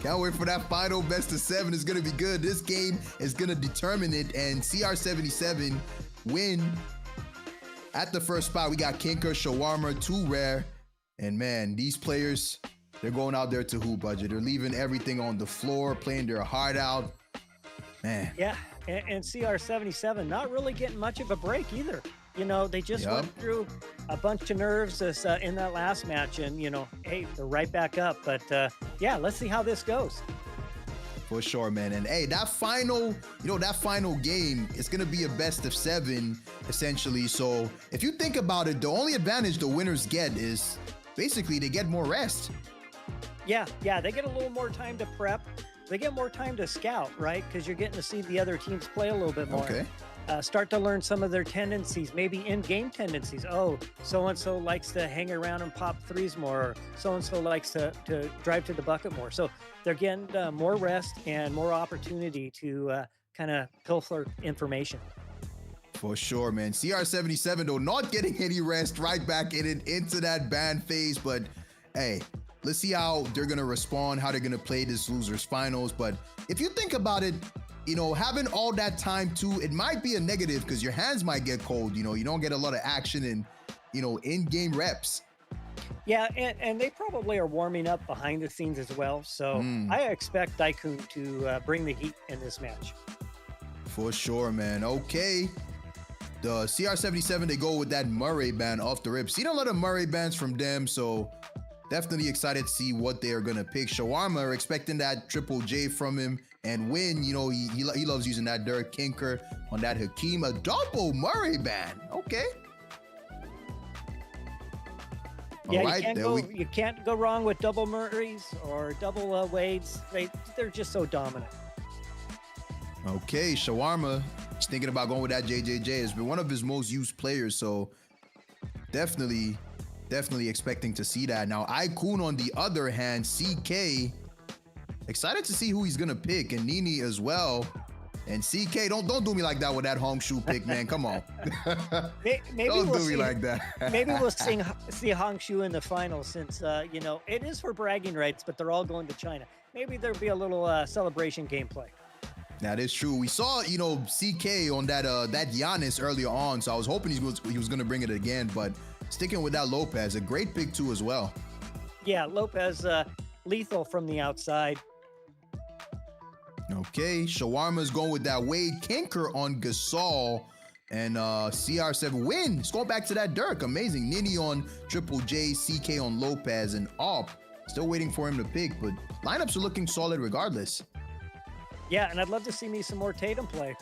Can't wait for that final best of 7. It's going to be good. This game is going to determine it. And CR77 win at the first spot. We got Kinka, Shawarma, 2 rare. And man, these players, they're going out there to hoop, budget. They're leaving everything on the floor, playing their heart out. Man.
Yeah, and CR77 not really getting much of a break either. They just went through a bunch of nerves in that last match, and, hey, they're right back up. But, yeah, let's see how this goes.
For sure, man. And, hey, that final game is going to be a best of 7, essentially. So if you think about it, the only advantage the winners get is basically they get more rest.
Yeah, they get a little more time to prep. They get more time to scout, right? Because you're getting to see the other teams play a little bit more.
Okay.
Start to learn some of their tendencies, maybe in-game tendencies. Oh, so-and-so likes to hang around and pop threes more, or so-and-so likes to drive to the bucket more. So they're getting more rest and more opportunity to kind of pilfer information.
For sure, man. CR77, though, not getting any rest, right back into that ban phase. But, hey, let's see how they're going to respond, how they're going to play this losers finals. But if you think about it, having all that time too, it might be a negative because your hands might get cold. You don't get a lot of action and, in-game reps.
Yeah, and they probably are warming up behind the scenes as well. So I expect iKoon to bring the heat in this match.
For sure, man. Okay. The CR77, they go with that Murray band off the rip. Seen a lot of Murray bands from them, so definitely excited to see what they are going to pick. Shawarma, expecting that Triple J from him. And Win, he loves using that Dirk Kinker on that Hakeem. A double Murray band. Okay.
Yeah,
all right,
you can't go wrong with double Murrays or double Wades. They're just so dominant.
Okay, Shawarma, he's thinking about going with that JJJ. It's been one of his most used players, so definitely expecting to see that. Now, iKoon, on the other hand, CK, excited to see who he's gonna pick, and Nini as well. And CK, don't do me like that with that Hongshu pick, man. Come on.
Maybe
don't
we'll
do me
see,
like that.
Maybe we'll see Hongshu in the finals, since it is for bragging rights, but they're all going to China. Maybe there'll be a little celebration gameplay.
That is true. We saw, CK on that Giannis earlier on, so I was hoping he was gonna bring it again, but sticking with that Lopez, a great pick too as well.
Yeah, Lopez, lethal from the outside.
Okay, Shawarma's going with that Wade Kinker on Gasol, and CR7 Win. It's going back to that Dirk. Amazing. Nini on Triple J, CK on Lopez, and Op. Still waiting for him to pick, but lineups are looking solid regardless.
Yeah, and I'd love to see me some more Tatum play.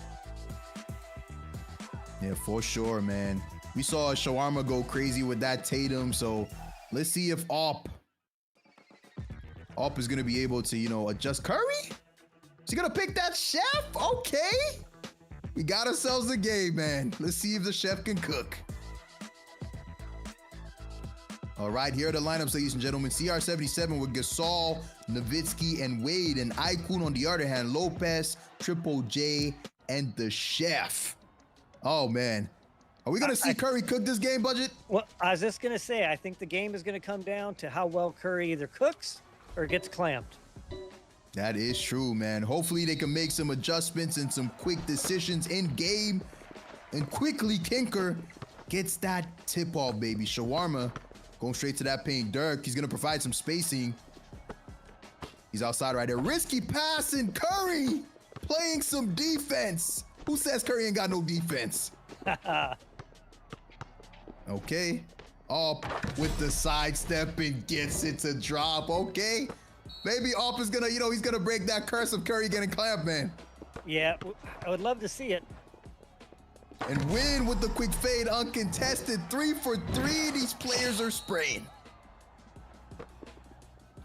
Yeah, for sure, man. We saw Shawarma go crazy with that Tatum, so let's see if Op is going to be able to, adjust. Curry? Is he going to pick that Chef? Okay. We got ourselves a game, man. Let's see if the Chef can cook. All right, here are the lineups, ladies and gentlemen. CR77 with Gasol, Nowitzki, and Wade. And iKoon, on the other hand, Lopez, Triple J, and the Chef. Oh, man. Are we going to see Curry cook this game, Budget?
Well, I was just going to say, I think the game is going to come down to how well Curry either cooks or gets clamped.
That is true, man. Hopefully they can make some adjustments and some quick decisions in game. And quickly, Kinker gets that tip-off, baby. Shawarma going straight to that paint. Dirk, he's going to provide some spacing. He's outside right there. Risky pass, and Curry playing some defense. Who says Curry ain't got no defense? Okay. Up with the sidestep and gets it to drop. Okay. Maybe Up is gonna, he's gonna break that curse of Curry getting clamped, man.
Yeah, I would love to see it.
And win with the quick fade, uncontested. 3 for 3. These players are spraying.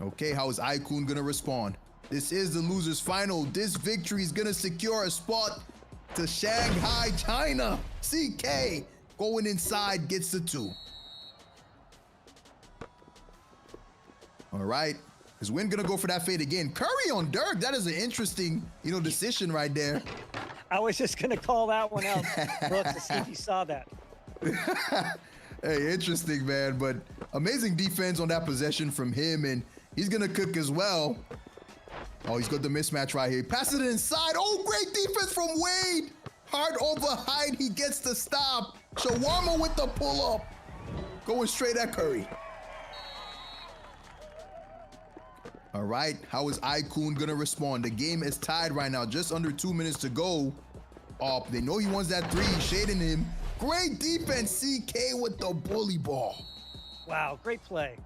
Okay, how is Aikun gonna respond? This is the loser's final. This victory is gonna secure a spot to Shanghai, China. CK going inside gets the 2. All right. Is Win gonna go for that fade again? Curry on Dirk. That is an interesting, decision right there.
I was just gonna call that one out, Brooks, to see if you saw that.
Hey, interesting, man. But amazing defense on that possession from him, and he's gonna cook as well. Oh, he's got the mismatch right here. Passes it inside. Oh, great defense from Wade. Hard over height. He gets the stop. Shawarma with the pull-up. Going straight at Curry. All right, how is Aikun gonna respond? The game is tied right now, just under 2 minutes to go. Oh, they know he wants that 3, shading him. Great defense, CK with the bully ball.
Wow, great play.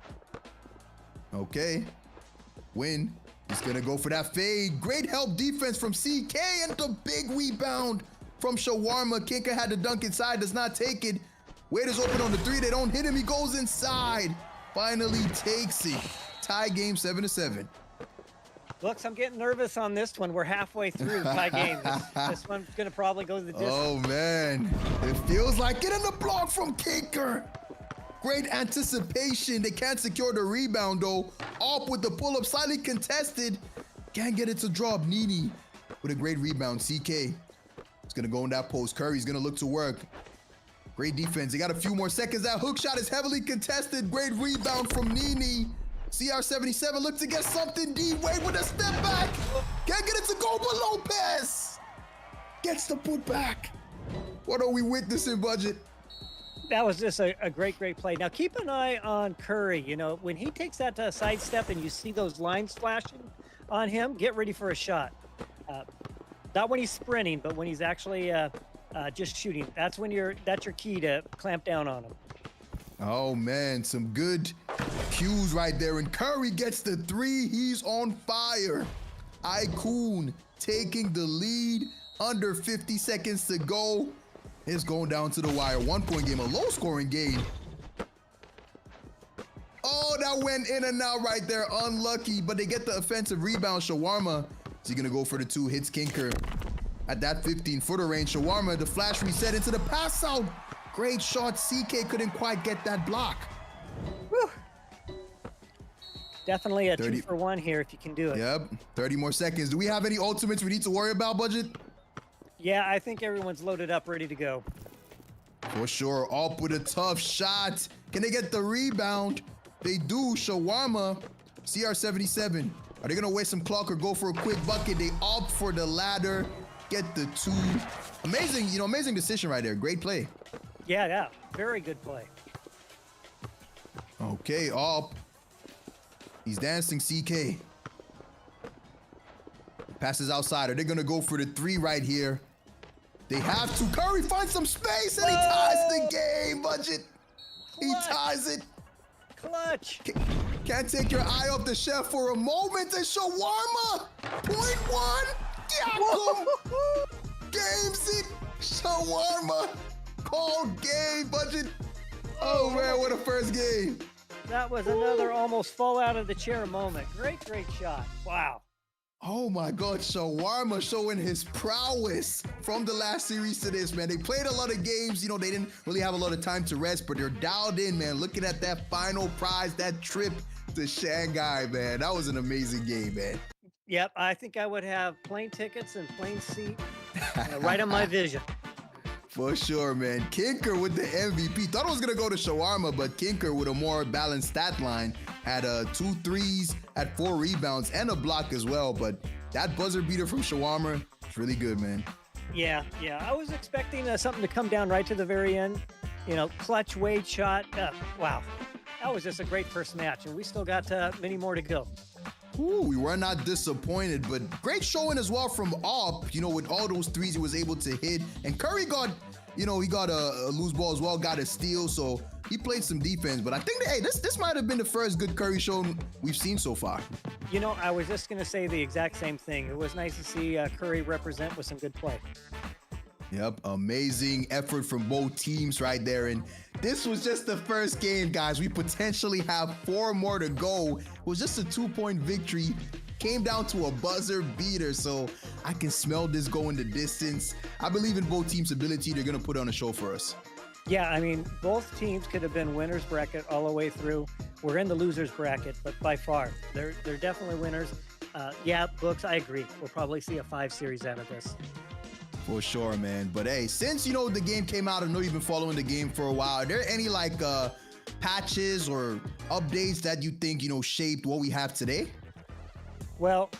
Okay, Win. He's gonna go for that fade. Great help defense from CK and the big rebound from Shawarma. Kinka had to dunk inside, does not take it. Wade is open on the 3, they don't hit him, he goes inside. Finally takes it. Tie game 7-7.
Looks, I'm getting nervous on this one. We're halfway through tie game. This one's gonna probably go to the distance.
Oh man, it feels like getting the block from Kinker. Great anticipation. They can't secure the rebound though. Up with the pull-up, slightly contested. Can't get it to drop. Nini with a great rebound. CK is gonna go in that post. Curry's gonna look to work. Great defense. They got a few more seconds. That hook shot is heavily contested. Great rebound from Nini. CR77 look to get something. D Wade with a step back. Can't get it to go, but Lopez gets the put back. What are we witnessing, Budget?
That was just a great play. Now keep an eye on Curry. When he takes that sidestep and you see those lines flashing on him, get ready for a shot. Not when he's sprinting, but when he's actually just shooting. That's your key to clamp down on him.
Oh man, some good cues right there. And Curry gets the 3. He's on fire. Aikun taking the lead. Under 50 seconds to go. It's going down to the wire. 1-point game, a low-scoring game. Oh, that went in and out right there. Unlucky, but they get the offensive rebound. Shawarma is he going to go for the 2? Hits Kinker at that 15-footer range. Shawarma, the flash reset into the pass out. Great shot. CK couldn't quite get that block.
Whew. Definitely a 2-for-1 here if you can do it.
Yep. 30 more seconds. Do we have any ultimates we need to worry about, Budget?
Yeah, I think everyone's loaded up, ready to go.
For sure. Up with a tough shot. Can they get the rebound? They do. Shawarma. CR77. Are they going to waste some clock or go for a quick bucket? They opt for the ladder. Get the 2. Amazing, amazing decision right there. Great play.
Yeah. Very good play.
Okay, up. He's dancing CK. Passes outside. Are they going to go for the 3 right here? They have to. Curry finds some space and he ties the game, Budget. He ties it.
Clutch.
Can't take your eye off the chef for a moment. And Shawarma. .1. Yakum. Games it. Shawarma. Call game, Budget. Oh man, what a first game.
That was another almost fall out of the chair moment. Great shot. Wow.
Oh my God, Shawarma showing his prowess from the last series to this, man. They played a lot of games. They didn't really have a lot of time to rest, but they're dialed in, man. Looking at that final prize, that trip to Shanghai, man. That was an amazing game, man.
Yep, I think I would have plane tickets and plane seat right on my vision.
For sure, man. Kinker with the MVP. Thought it was going to go to Shawarma, but Kinker with a more balanced stat line had 2 threes, had 4 rebounds, and a block as well. But that buzzer beater from Shawarma is really good, man.
Yeah. I was expecting something to come down right to the very end. Clutch Wade shot. Wow. That was just a great first match, and we still got many more to go.
Ooh, we were not disappointed, but great showing as well from Op. With all those threes he was able to hit. And Curry got, you know, he got a loose ball as well, got a steal, so he played some defense. But I think, hey, this might have been the first good Curry show we've seen so far.
You know, I was just going to say the exact same thing. It was nice to see Curry represent with some good play.
Yep, amazing effort from both teams right there. And this was just the first game, guys. We potentially have 4 more to go. It was just a 2-point victory. Came down to a buzzer beater, so I can smell this going the distance. I believe in both teams' ability. They're going to put on a show for us.
Yeah, I mean, both teams could have been winners bracket all the way through. We're in the losers bracket, but by far, they're definitely winners. Yeah, Books, I agree. We'll probably see a 5 series out of this.
For sure, man. But hey, since, you know, the game came out, I know you've been following the game for a while. Are there any, like, patches or updates that you think, you know, shaped what we have today?
Well,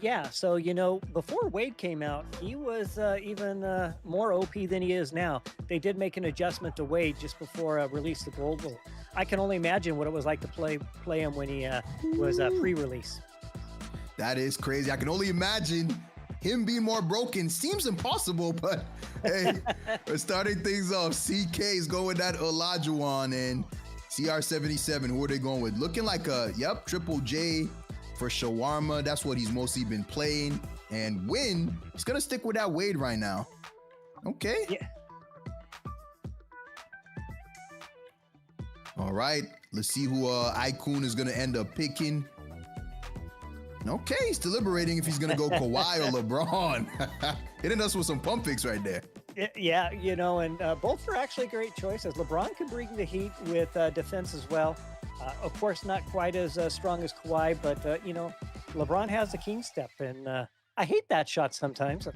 yeah. So, you know, before Wade came out, he was even more OP than he is now. They did make an adjustment to Wade just before release the global. I can only imagine what it was like to play him when he was pre-release.
That is crazy. I can only imagine him being more broken. Seems impossible, but hey, we're starting things off. CK is going with that Olajuwon and CR77. Who are they going with? Looking like a, yep, Triple J for Shawarma. That's what he's mostly been playing. And Win, he's going to stick with that Wade right now. Okay.
Yeah.
All right. Let's see who Icon is going to end up picking. Okay, he's deliberating if he's going to go Kawhi or LeBron. Hitting us with some pump fakes right there.
Yeah, you know, and both are actually great choices. LeBron can bring the heat with defense as well. Of course, not quite as strong as Kawhi, but, you know, LeBron has the king step, and I hate that shot sometimes.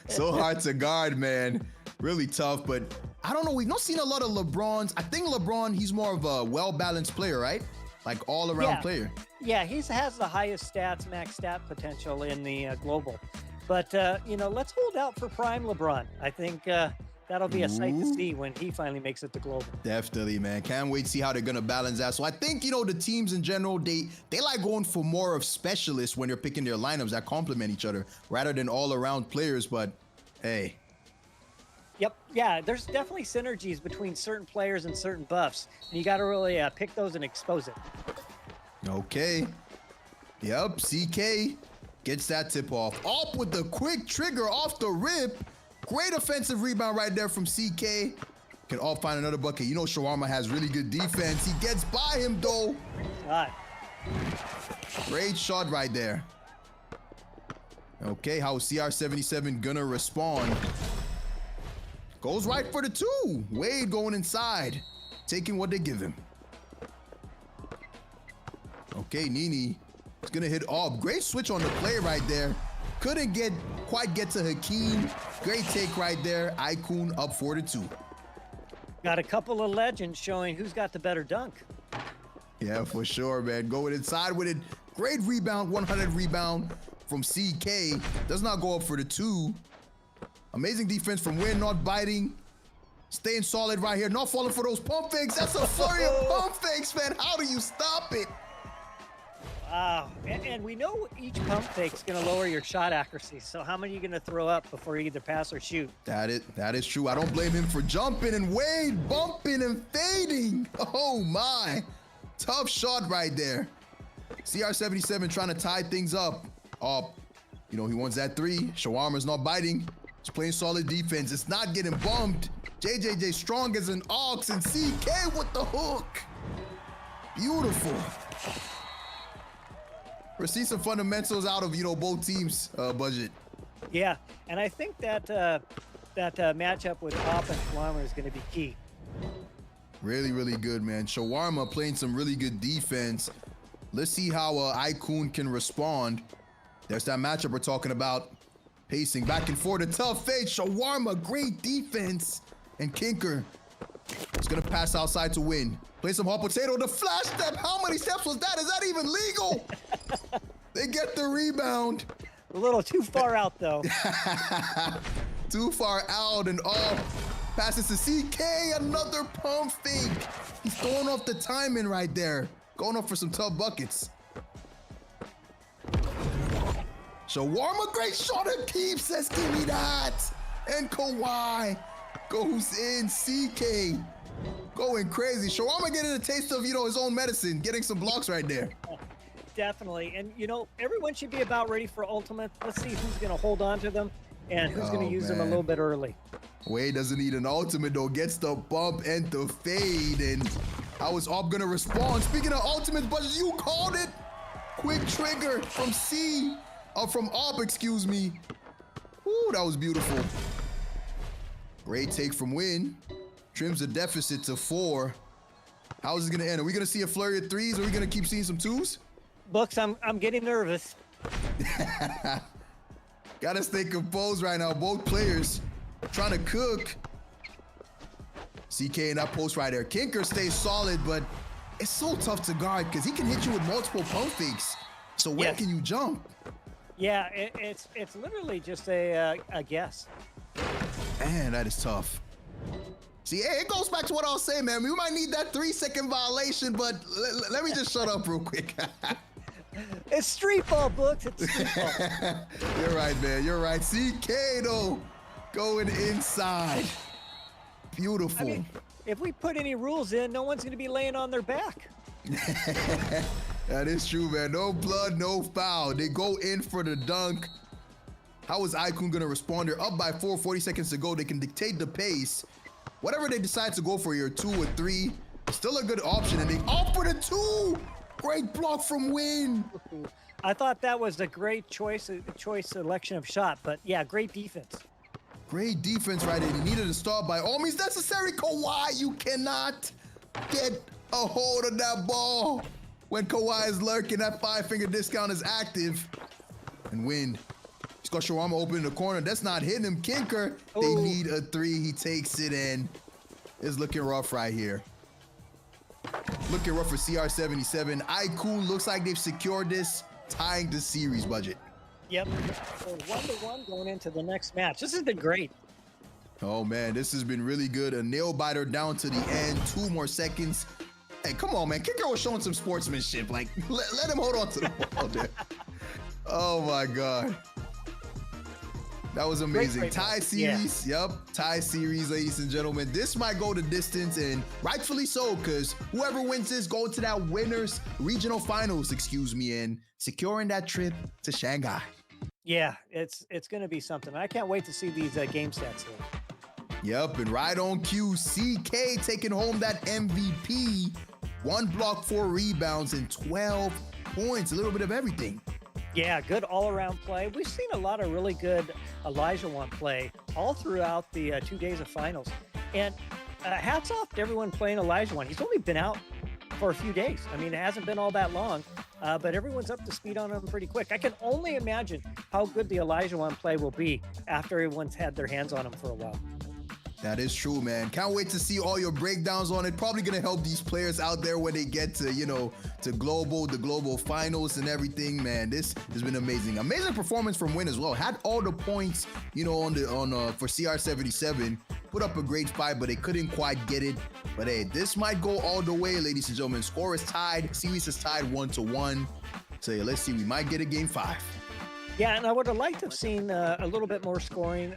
So hard to guard, man. Really tough, but I don't know. We've not seen a lot of LeBrons. I think LeBron, he's more of a well-balanced player, right? Like all-around player.
Yeah, he has the highest stats, max stat potential in the global. But, you know, let's hold out for prime LeBron. I think that'll be a sight to see when he finally makes it to global.
Definitely, man. Can't wait to see how they're going to balance that. So I think, you know, the teams in general, they like going for more of specialists when they're picking their lineups that complement each other rather than all-around players. But, hey.
Yep. Yeah, there's definitely synergies between certain players and certain buffs. And you got to really pick those and expose it.
Okay. Yep, CK gets that tip off. Up with the quick trigger off the rip. Great offensive rebound right there from CK. Can all find another bucket. You know Shawarma has really good defense. He gets by him, though. Great shot right there. Okay, how is CR77 gonna respond? Goes right for the 2. Wade going inside, taking what they give him. Okay, Nini is gonna hit off. Great switch on the play right there. Couldn't quite get to Hakeem. Great take right there. Icon up 4-2.
Got a couple of legends showing who's got the better dunk.
Yeah, for sure, man. Going inside with it. Great rebound, 100 rebound from CK. Does not go up for the 2. Amazing defense from Win, not biting. Staying solid right here. Not falling for those pump fakes. That's a flurry of pump fakes, man. How do you stop it?
Wow. And we know each pump fake is going to lower your shot accuracy. So how many are you going to throw up before you either pass or shoot?
That is true. I don't blame him for jumping, and Wade bumping and fading. Oh, my. Tough shot right there. CR77 trying to tie things up. You know, he wants that 3. Shawarma's not biting. He's playing solid defense. It's not getting bumped. JJJ strong as an ox, and CK with the hook. Beautiful. We're seeing some fundamentals out of, you know, both teams' budget.
Yeah, and I think that matchup with Pop and Shawarma is going to be key.
Really, really good, man. Shawarma playing some really good defense. Let's see how Icon can respond. There's that matchup we're talking about. Pacing back and forth, a tough fade. Shawarma, great defense. And Kinker is going to pass outside to Win. Play some hot potato. The flash step. How many steps was that? Is that even legal? They get the rebound.
A little too far out, though.
Too far out and off. Passes to CK. Another pump fake. He's throwing off the timing right there. Going up for some tough buckets. Shawarma, great shot and keep says, give me that. And Kawhi goes in. CK going crazy. Shawarma getting a taste of, his own medicine, getting some blocks right there.
Definitely. And, everyone should be about ready for ultimate. Let's see who's going to hold on to them and who's going to use them a little bit early.
Wade doesn't need an ultimate, though. Gets the bump and the fade. And how is Op going to respond? Speaking of ultimates, but you called it. Quick trigger from from Op, excuse me. Ooh, that was beautiful. Great take from Win. Trims the deficit to 4. How is this going to end? Are we going to see a flurry of threes? Or are we going to keep seeing some twos?
Books, I'm getting nervous.
Gotta stay composed right now. Both players trying to cook. CK in that post right there. Kinker stays solid, but it's so tough to guard because he can hit you with multiple pump fakes. So where can you jump?
Yeah, it's literally just a guess.
Man, that is tough. See, hey, it goes back to what I was saying, man. We might need that 3-second violation, but let me just shut up real quick.
It's street ball, Books. It's street ball.
You're right, man. You're right. CK, though, going inside. Beautiful.
I mean, if we put any rules in, no one's going to be laying on their back.
That is true, man. No blood, no foul. They go in for the dunk. How is Icon going to respond? They're up by 4, 40 seconds to go. They can dictate the pace. Whatever they decide to go for here, 2 or 3, still a good option. And they opt for the 2. Great block from Win.
I thought that was a great choice selection of shot, but yeah, great defense.
Great defense right there. He needed to start by all means necessary. Kawhi, you cannot get a hold of that ball. When Kawhi is lurking, that 5-finger discount is active. And Win. He's got Shawarma open in the corner. That's not hitting him. Kinker, they need a 3. He takes it in. It's looking rough right here. Looking rough for CR77. Icon looks like they've secured this, tying the series budget.
Yep. So 1-1 going into the next match. This has been great.
Oh, man, this has been really good. A nail biter down to the end. 2 more seconds. Hey, come on, man. Kicker was showing some sportsmanship. Like, let him hold on to the ball there. Oh, my God. That was amazing.
Great
tie series. Yeah. Yep. Tie series, ladies and gentlemen. This might go the distance, and rightfully so, because whoever wins this going to that winners regional finals, and securing that trip to Shanghai.
Yeah, it's going to be something. I can't wait to see these game stats here.
Yep, and right on cue, CK taking home that MVP. 1 block, 4 rebounds, and 12 points. A little bit of everything.
Yeah, good all-around play. We've seen a lot of really good Elijah play all throughout the 2 days of finals. And hats off to everyone playing Elijah. He's only been out for a few days. I mean, it hasn't been all that long, but everyone's up to speed on him pretty quick. I can only imagine how good the Elijah play will be after everyone's had their hands on him for a while.
That is true, man. Can't wait to see all your breakdowns on it. Probably gonna help these players out there when they get to, the global finals and everything, man. This has been amazing. Amazing performance from Win as well. Had all the points, for CR77. Put up a great fight, but they couldn't quite get it. But hey, this might go all the way, ladies and gentlemen. Score is tied. Series is tied 1-1. So yeah, let's see. We might get a game 5.
Yeah, and I would have liked to have seen a little bit more scoring.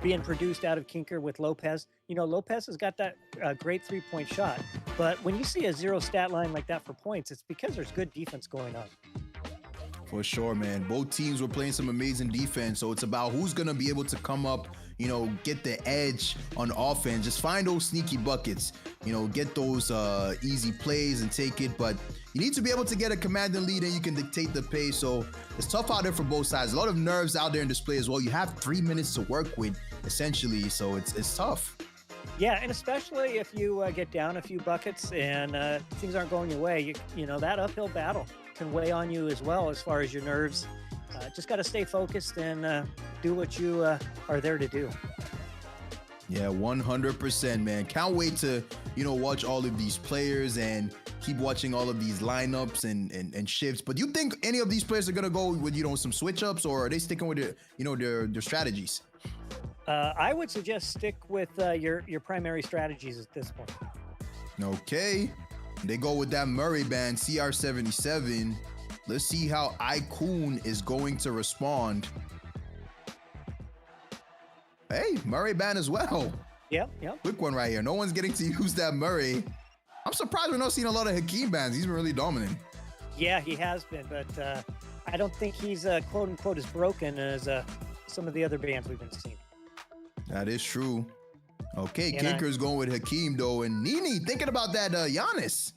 Being produced out of Kinker with Lopez. Lopez has got that great 3-point shot, but when you see a 0 stat line like that for points, it's because there's good defense going on.
For sure, man. Both teams were playing some amazing defense, so it's about who's going to be able to come up, get the edge on offense. Just find those sneaky buckets, get those easy plays and take it, but you need to be able to get a commanding lead and you can dictate the pace. So it's tough out there for both sides. A lot of nerves out there in display as well. You have 3 minutes to work with, essentially, so it's tough.
Yeah, and especially if you get down a few buckets and things aren't going your way, that uphill battle can weigh on you as well as far as your nerves. Just got to stay focused and do what you are there to do.
Yeah, 100%, man. Can't wait to, watch all of these players and keep watching all of these lineups and shifts. But you think any of these players are going to go with, some switch ups, or are they sticking with their strategies?
I would suggest stick with your primary strategies at this point.
Okay. They go with that Murray band, CR77. Let's see how Icon is going to respond. Hey, Murray ban as well.
Yep, yep.
Quick one right here. No one's getting to use that Murray. I'm surprised we're not seeing a lot of Hakeem bans. He's been really dominant.
Yeah, he has been, but I don't think he's quote unquote as broken as some of the other bands we've been seeing.
That is true. Okay,
And
Kinker's going with Hakeem though, and Nini thinking about that Giannis.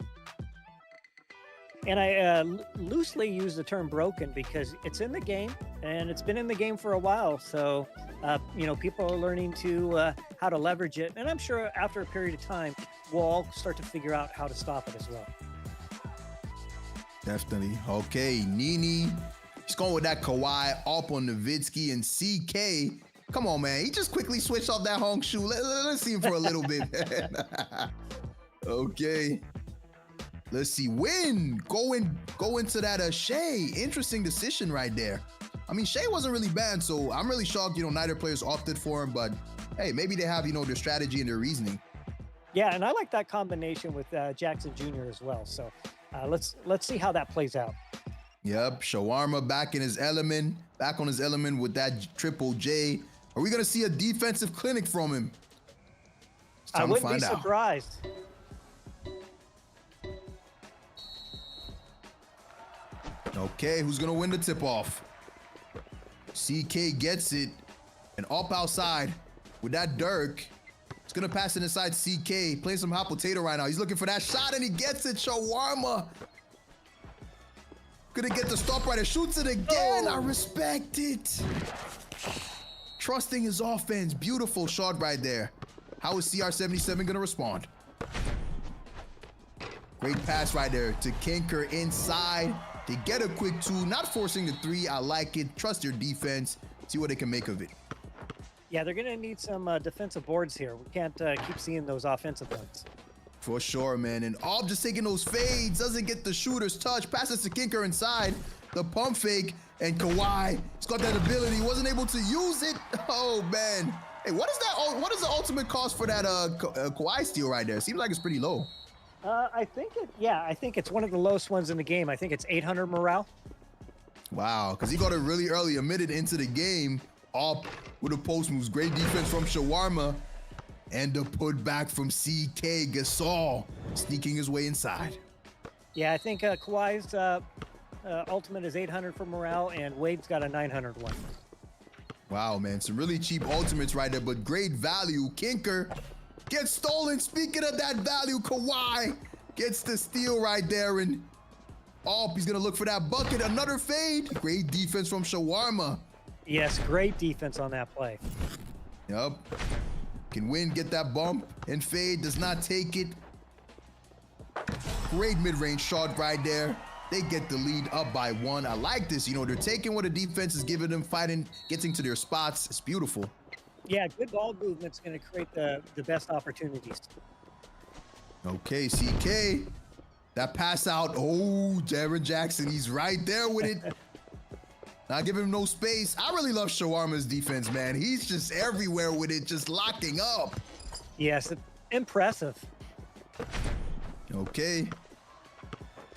And I loosely use the term broken because it's in the game and it's been in the game for a while. So, you know, people are learning to how to leverage it. And I'm sure after a period of time, we'll all start to figure out how to stop it as well.
Definitely. Okay, Nini. He's going with that Kawhi up on Nowitzki and CK. Come on, man. He just quickly switched off that honk shoe. Let's see him for a little bit. Okay. Let's see. Win. Go into that Shea. Interesting decision right there. I mean, Shea wasn't really banned, so I'm really shocked, you know, neither players opted for him, but hey, maybe they have, you know, their strategy and their reasoning.
Yeah, and I like that combination with Jackson Jr. as well. So let's see how that plays out.
Yep, Shawarma back in his element, back on his element with that Triple J. Are we gonna see a defensive clinic from him? It's time
I
to
wouldn't
find
be
out.
surprised.
Okay, who's gonna win the tip-off? CK gets it, and up outside with that Dirk. He's gonna pass it inside CK, playing some hot potato right now. He's looking for that shot, and he gets it. Shawarma gonna get the stop right and shoots it again. I respect it. Trusting his offense. Beautiful shot right there. How is CR77 gonna respond? Great pass right there to Kinker inside. They get a quick two, not forcing the three. I like it. Trust your defense. See what they can make of it.
Yeah, they're going to need some defensive boards here. We can't keep seeing those offensive ones.
For sure, man. And Ob just taking those fades. Doesn't get the shooter's touch. Passes to Kinker inside. The pump fake. And Kawhi, he's got that ability. Wasn't able to use it. Oh, man. Hey, what is that? What is the ultimate cost for that Kawhi steal right there? Seems like it's pretty low.
I think it's one of the lowest ones in the game. I think it's 800 morale.
Wow, because he got it really early, a minute into the game. Up with a post moves. Great defense from Shawarma. And the putback from CK Gasol, sneaking his way inside.
Yeah, I think Kawhi's ultimate is 800 for morale, and Wade's got a 900 one.
Wow, man, some really cheap ultimates right there, but great value. Kinker gets stolen. Speaking of that value, Kawhi gets the steal right there, and he's gonna look for that bucket. Another fade. Great defense from Shawarma.
Yes, great defense on that play.
Yep. Can win, get that bump, and fade. Does not take it. Great mid-range shot right there. They get the lead up by one. I like this. You know, they're taking what the defense is giving them, fighting, getting to their spots. It's beautiful.
Yeah, good ball movement's going to create the best opportunities.
Okay, CK. That pass out. Oh, Jaren Jackson. He's right there with it. Not giving him no space. I really love Shawarma's defense, man. He's just everywhere with it, just locking up.
Yes, impressive.
Okay.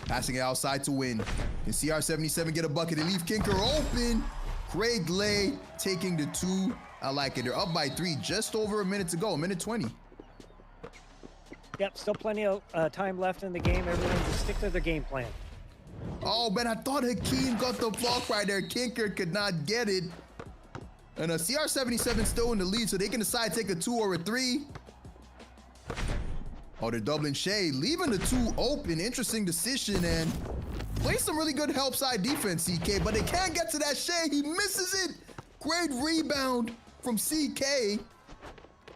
Passing it outside to win. Can CR77 get a bucket and leave Kinker open? Great lay, taking the two. I like it. They're up by 3, just over a minute to go, a minute 20.
Yep, still plenty of time left in the game. Everyone just stick to their game plan.
Oh, man, I thought Hakeem got the block right there. Kinker could not get it. And CR77 still in the lead, so they can decide to take a 2 or a 3. Oh, they're doubling Shea, leaving the 2 open. Interesting decision, and play some really good help side defense, CK, but they can't get to that Shea. He misses it. Great rebound from CK.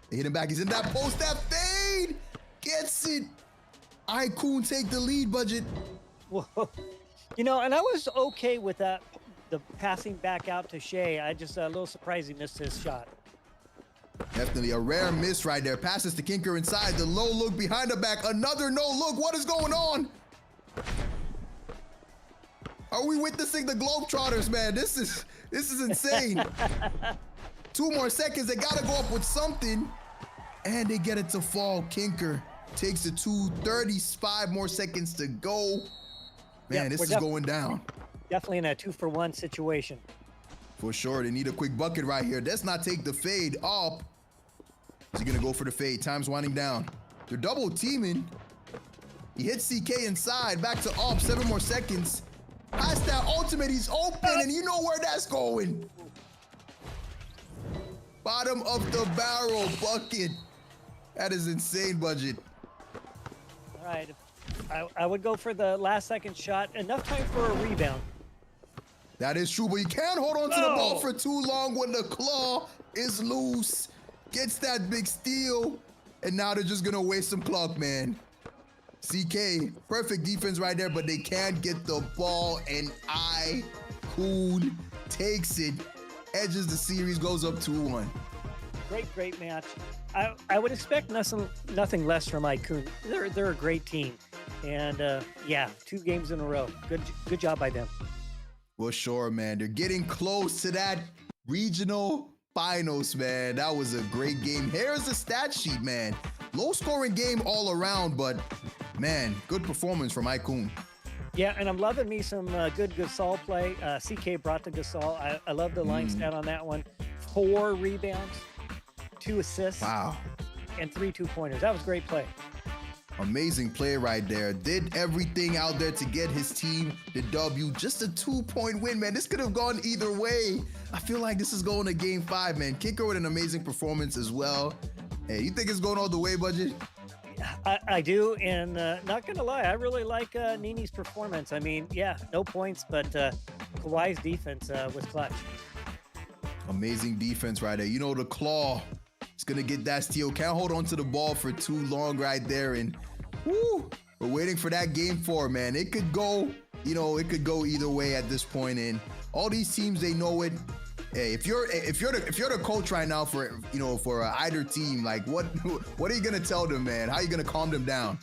They hit him back. He's in that post. That fade gets it. Ikun take the lead, budget.
Whoa. You know, and I was okay with that, the passing back out to Shea. I just a little surprised he missed his shot.
Definitely a rare miss right there. Passes to Kinker inside. The low look behind the back. Another no look. What is going on? Are we witnessing the Globetrotters, man? This is insane. 2 more seconds. They gotta go up with something. And they get it to fall. Kinker takes the 2. 35 more seconds to go. Man,
Yep,
this is going down.
Definitely in a 2-for-1 situation.
For sure, they need a quick bucket right here. Let's not take the fade up. Is he gonna go for the fade? Time's winding down. They're double teaming. He hits CK inside. Back to up. 7 more seconds. Past that ultimate, he's open, and you know where that's going. Bottom of the barrel bucket. That is insane, Budget.
All right. I would go for the last second shot. Enough time for a rebound.
That is true, but you can't hold on to the ball for too long when the claw is loose. Gets that big steal, and now they're just gonna waste some clock, man. CK, perfect defense right there, but they can't get the ball, and iKoon takes it. Edges the series, goes up 2-1.
Great match. I would expect nothing less from iKoon. They're a great team, and yeah, 2 games in a row. Good job by them.
Well, sure, man. They're getting close to that regional finals, man. That was a great game. Here's the stat sheet, man. Low scoring game all around, but man, good performance from iKoon.
Yeah, and I'm loving me some good Gasol play. CK brought the Gasol. I love the line stat on that one. 4 rebounds, 2 assists.
Wow.
And 3 2-pointers. That was great play.
Amazing play right there. Did everything out there to get his team the W. Just a 2-point win, man. This could have gone either way. I feel like this is going to game 5, man. Kicker with an amazing performance as well. Hey, you think it's going all the way, Budget?
I do, and not gonna lie, I really like Nini's performance. I mean, yeah, no points, but Kawhi's defense was clutch.
Amazing defense right there. You know, the claw is gonna get that steal. Can't hold on to the ball for too long right there, and woo, we're waiting for that game 4, man. It could go, you know, it could go either way at this point, and all these teams, they know it. Hey, if you're the coach right now for, you know, for either team, like what are you gonna tell them, man? How are you gonna calm them down?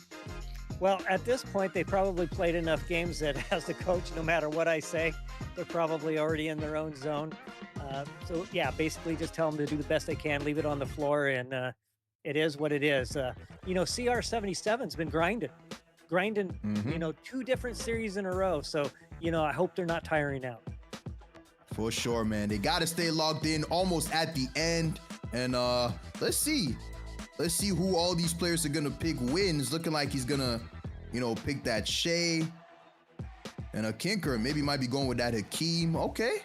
Well, at this point, they probably played enough games that as the coach, no matter what I say, they're probably already in their own zone. So yeah, basically just tell them to do the best they can, leave it on the floor, and it is what it is. You know, CR77's been grinding, you know, 2 different series in a row. So, you know, I hope they're not tiring out.
For sure, man. They got to stay logged in almost at the end. And let's see who all these players are going to pick wins. Looking like he's going to, you know, pick that Shea and a Kinker. Maybe might be going with that Hakeem. Okay.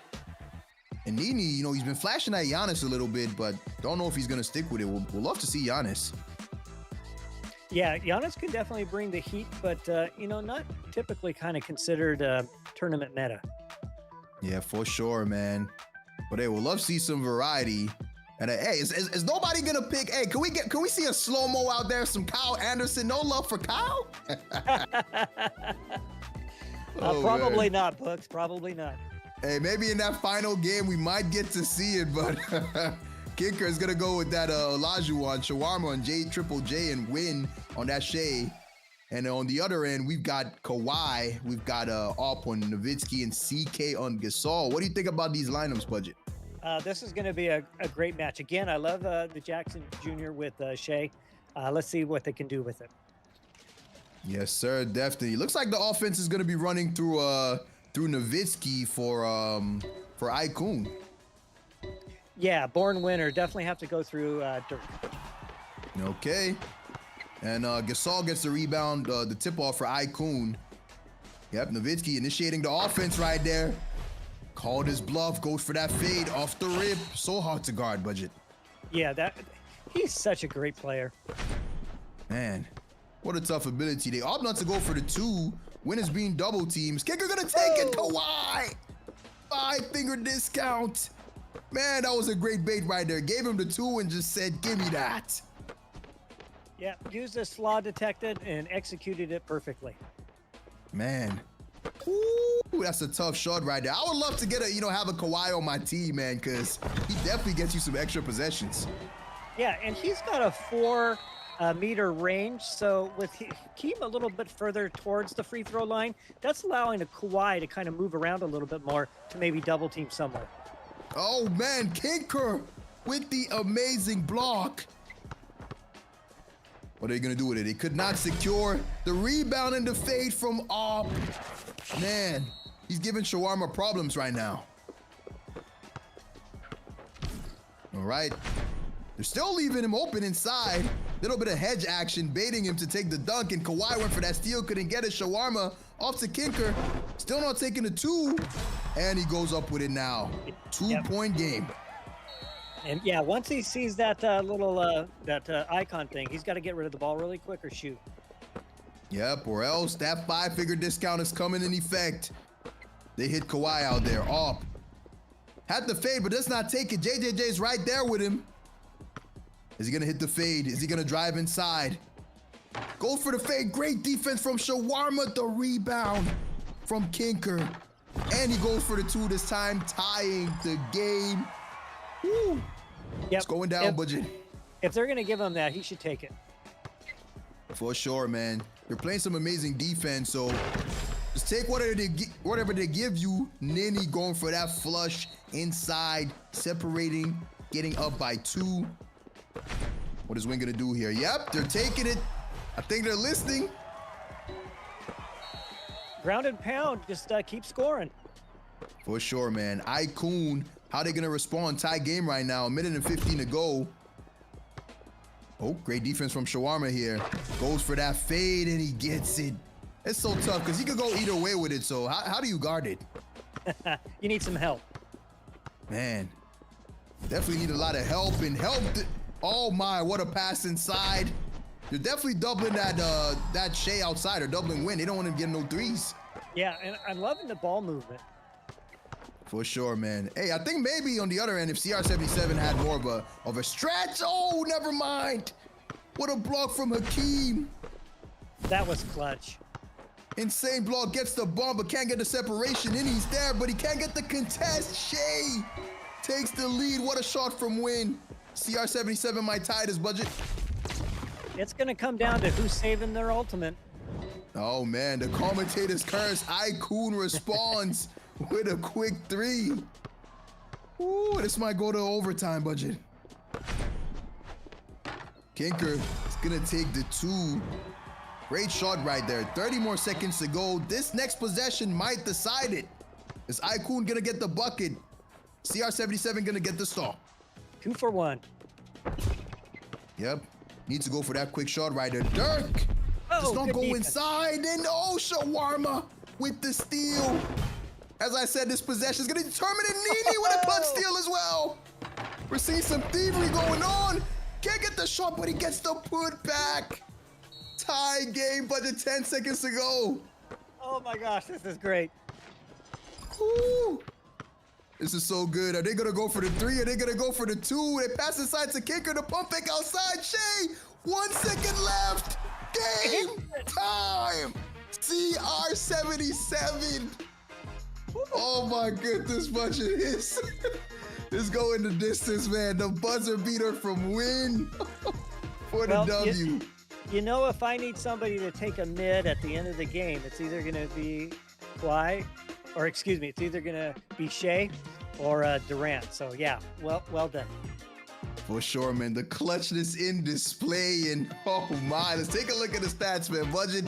And Nini, you know, he's been flashing at Giannis a little bit, but don't know if he's going to stick with it. We'll love to see Giannis.
Yeah, Giannis can definitely bring the heat, but, you know, not typically kind of considered tournament meta.
Yeah, for sure, man. But hey, we'll love to see some variety. And hey, is nobody gonna pick? Hey, can we see a slow-mo out there? Some Kyle Anderson? No love for Kyle?
Probably not, Books. Probably not.
Hey, maybe in that final game we might get to see it, but Kicker is gonna go with that Olajuwon, Shawarma on Triple J and win on that Shea. And on the other end, we've got Kawhi, we've got Op on Nowitzki, and CK on Gasol. What do you think about these lineups, Budget?
This is going to be a great match. Again, I love the Jackson Jr. with Shea. Let's see what they can do with it.
Yes, sir, definitely. Looks like the offense is going to be running through Nowitzki for iKoon.
Yeah, born winner. Definitely have to go through Dirk.
Okay. And Gasol gets the rebound, the tip-off for iKoon. Yep, Nowitzki initiating the offense right there. Called his bluff, goes for that fade off the rip. So hard to guard, Budget.
Yeah, he's such a great player.
Man, what a tough ability. They opt not to go for the 2. Winners being double teams. Kicker gonna take it, Kawhi. 5-finger discount. Man, that was a great bait right there. Gave him the 2 and just said, give me that.
Yeah, used this flaw detected and executed it perfectly.
Man, ooh, that's a tough shot right there. I would love to get have a Kawhi on my team, man, because he definitely gets you some extra possessions.
Yeah, and he's got a 4-meter range, so with Hakeem a little bit further towards the free throw line, that's allowing a Kawhi to kind of move around a little bit more to maybe double team somewhere.
Oh man, Kinker with the amazing block. What are they going to do with it? They could not secure the rebound and the fade from Op. Man, he's giving Shawarma problems right now. All right. They're still leaving him open inside. Little bit of hedge action, baiting him to take the dunk, and Kawhi went for that steal, couldn't get it. Shawarma off to Kinker. Still not taking the 2. And he goes up with it now. 2-point game.
And yeah, once he sees that little icon thing, he's got to get rid of the ball really quick or shoot.
Yep, or else that 5-figure discount is coming in effect. They hit Kawhi out there. Off. Had the fade, but does not take it. JJJ's right there with him. Is he going to hit the fade? Is he going to drive inside? Go for the fade. Great defense from Shawarma. The rebound from Kinker. And he goes for the 2 this time, tying the game. Woo.
Yep.
It's going down, Budget.
If they're going to give him that, he should take it.
For sure, man. They're playing some amazing defense, so just take whatever they give you. Nini going for that flush inside, separating, getting up by 2. What is Win gonna do here? Yep, they're taking it. I think they're listening.
Ground and pound, just keep scoring.
For sure, man. Icon, how they gonna respond? Tie game right now. 1:15 to go. Oh, great defense from Shawarma here. Goes for that fade and he gets it. It's so tough because he could go either way with it. So how do you guard it?
You need some help.
Man, definitely need a lot of help and help. Oh my, what a pass inside. They're definitely doubling that Shea outside or doubling Win. They don't want him getting no 3s.
Yeah, and I'm loving the ball movement.
For sure, man. Hey, I think maybe on the other end, if CR77 had more of a stretch. Oh, never mind. What a block from Hakeem.
That was clutch.
Insane block, gets the bump, but can't get the separation. And he's there, but he can't get the contest. Shea takes the lead. What a shot from Win. CR77 might tie this, Budget.
It's going to come down to who's saving their ultimate.
Oh, man, the commentator's curse. Icon responds with a quick 3. Ooh, this might go to overtime, Budget. Kinker is going to take the 2. Great shot right there. 30 more seconds to go. This next possession might decide it. Is Icon going to get the bucket? CR77 going to get the stall.
2 for 1.
Yep. Needs to go for that quick shot right there. Dirk! Does not go inside. And oh, Shawarma with the steal. As I said, this possession is going to determine it. Nini with a clutch steal as well. We're seeing some thievery going on. Can't get the shot, but he gets the put back. Tie game, Budget. 10 seconds to go.
Oh my gosh, this is great.
Ooh. This is so good. Are they going to go for the 3? Are they going to go for the 2? They pass inside to Kinker. The pump fake outside. Shea, 1 second left. Game time. CR77. Oh my goodness, Budget. It's going the distance, man. The buzzer beater from Win for the W.
You know, if I need somebody to take a mid at the end of the game, it's either going to be Kawhi, or excuse me, it's either going to be Shea or Durant. So yeah, well done.
For sure, man. The clutchness in display, and oh my, let's take a look at the stats, man. Budget,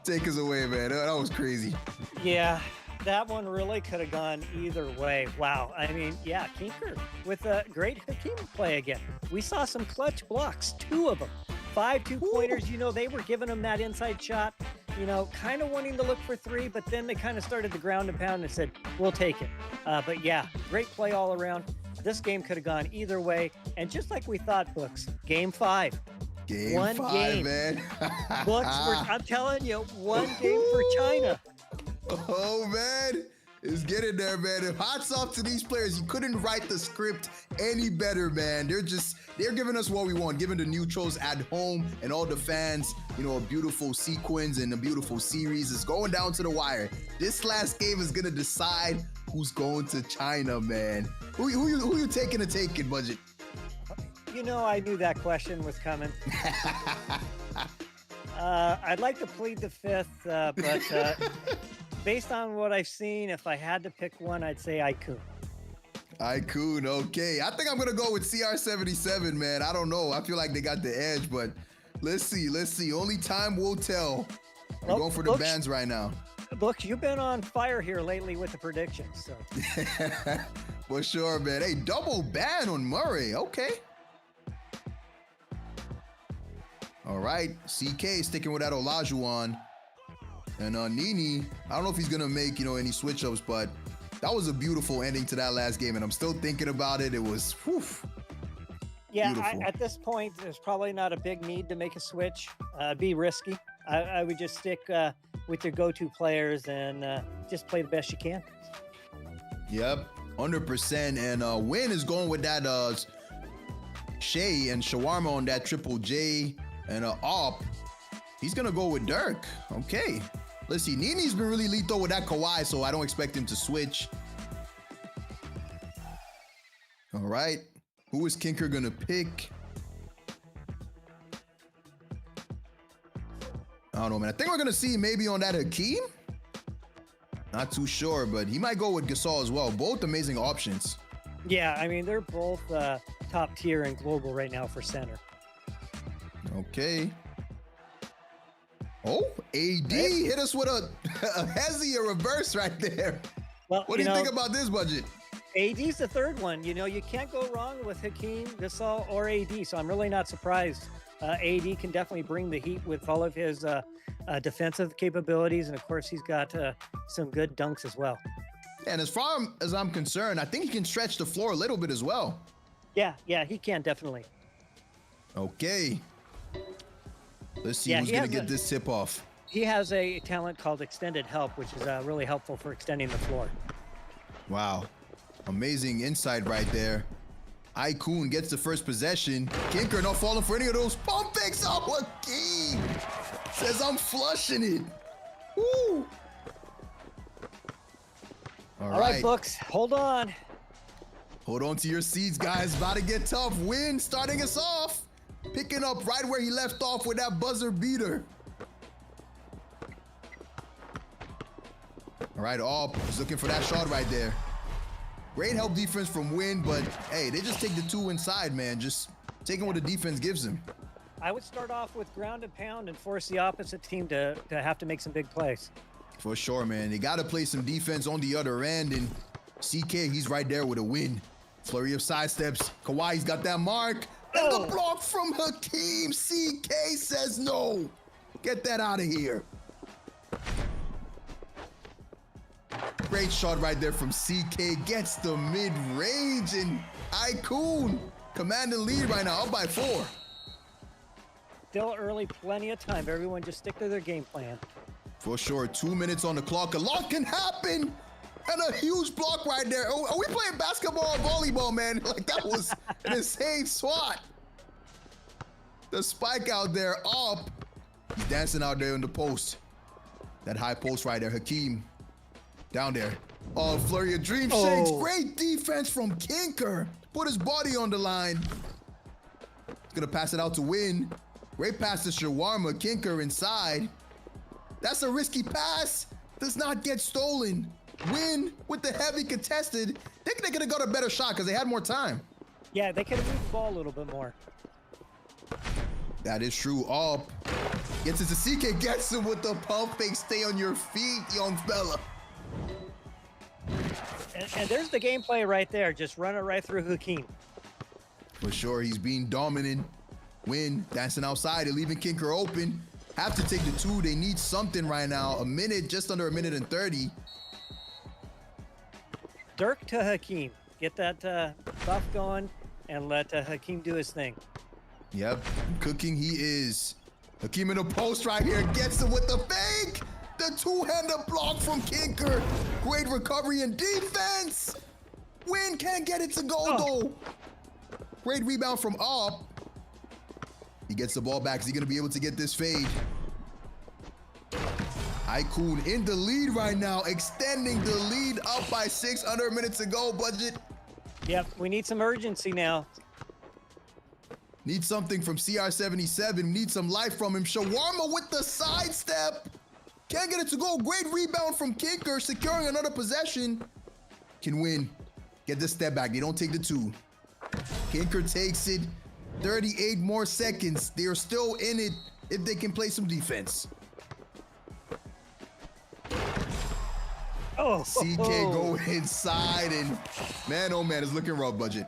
take us away, man. That was crazy.
Yeah, that one really could have gone either way. Wow. I mean, yeah, Kinker with a great Hakeem play again. We saw some clutch blocks, 2 of them. 5 2-pointers. You know, they were giving him that inside shot, you know, kind of wanting to look for 3, but then they kind of started the ground and pound and said, we'll take it. But yeah, great play all around. This game could have gone either way. And just like we thought, Books, game 5.
Game 5, man.
Books, I'm telling you, 1 game for China.
Oh, man. It's getting there, man. And hats off to these players. You couldn't write the script any better, man. They're giving us what we want, giving the neutrals at home and all the fans, you know, a beautiful sequence and a beautiful series. It's going down to the wire. This last game is going to decide who's going to China, man. Who you taking to take it, Budget?
You know, I knew that question was coming. I'd like to plead the 5th, but based on what I've seen, if I had to pick one, I'd say Icon.
Icon, okay. I think I'm going to go with CR77, man. I don't know. I feel like they got the edge, but let's see. Only time will tell. We're going for the bands right now.
Books, you've been on fire here lately with the predictions. So.
For sure, man. Hey, double ban on Murray. Okay. All right. CK sticking with that Olajuwon. And Nini, I don't know if he's going to make, any switch-ups, but that was a beautiful ending to that last game. And I'm still thinking about it. It was, whew.
Yeah, at this point, there's probably not a big need to make a switch. Be risky. I would just stick with your go-to players and just play the best you can.
Yep, 100%. And Win is going with that Shea and Shawarma on that Triple J. And Op, he's going to go with Dirk. Okay. Let's see. Nini's been really lethal with that Kawhi, so I don't expect him to switch. All right. Who is Kinker going to pick? I don't know, man. I think we're going to see maybe on that Hakeem. Not too sure, but he might go with Gasol as well. Both amazing options.
Yeah, I mean, they're both top tier and global right now for center.
Okay. Oh, AD hit us with a hezzy, a reverse right there.
Well,
what do you think about this budget?
AD's the third one. You can't go wrong with Hakeem, Gasol, or AD, so I'm really not surprised. AD can definitely bring the heat with all of his defensive capabilities, and of course, he's got some good dunks as well.
And as far as I'm concerned, I think he can stretch the floor a little bit as well.
Yeah, he can definitely.
Okay. Let's see who's going to get this tip off.
He has a talent called extended help, which is really helpful for extending the floor.
Wow. Amazing insight right there. Aykun gets the first possession. Kinker not falling for any of those pump fakes. Oh, what key? Says I'm flushing it. Woo.
All right, Books, hold on.
Hold on to your seats, guys. About to get tough. Win starting us off. Picking up right where he left off with that buzzer beater. All right, Op is looking for that shot right there. Great help defense from Win, but hey, they just take the two inside, man. Just taking what the defense gives them.
I would start off with ground and pound and force the opposite team to have to make some big plays.
For sure, man. They got to play some defense on the other end, and CK, he's right there with a win. Flurry of sidesteps. Kawhi's got that mark. And the block from Hakeem. CK says no. Get that out of here. Great shot right there from CK. Gets the mid-range, and Aykun command the lead right now, up by 4.
Still early, plenty of time. Everyone just stick to their game plan.
For sure, 2 minutes on the clock. A lot can happen. And a huge block right there. Oh, are we playing basketball or volleyball, man? Like, that was an insane swat. The spike out there, Up. He's dancing out there in the post. That high post right there, Hakeem. Down there. Oh, flurry of dream shakes. Great defense from Kinker. Put his body on the line. He's gonna pass it out to Win. Great pass to Shawarma. Kinker inside. That's a risky pass. Does not get stolen. Win with the heavy contested. Think they could have got a better shot because they had more time.
Yeah, they could have moved the ball a little bit more.
That is true. Up. Gets it to CK. Gets him with the pump fake. Stay on your feet, young fella.
And there's the gameplay right there. Just run it right through Hakeem.
For sure, he's being dominant. Win dancing outside and leaving Kinker open. Have to take the 2. They need something right now. A minute, just under a minute and 30.
Dirk to Hakeem. Get that buff going and let Hakeem do his thing.
Yep, cooking he is. Hakeem in the post right here. Gets him with the fake. The two-handed block from Kinker. Great recovery and defense. Win can't get it to go though. Great rebound from Up. He gets the ball back. Is he going to be able to get this fade? Aykun in the lead right now, extending the lead up by 6 under a minute to go. Budget.
Yep, we need some urgency now.
Need something from CR77. Need some life from him. Shawarma with the sidestep. Can't get it to go. Great rebound from Kinker, securing another possession. Can Win. Get the step back. They don't take the 2. Kinker takes it. 38 more seconds. They're still in it if they can play some defense.
Oh,
CK go inside, and man, oh man, it's looking rough, Budget.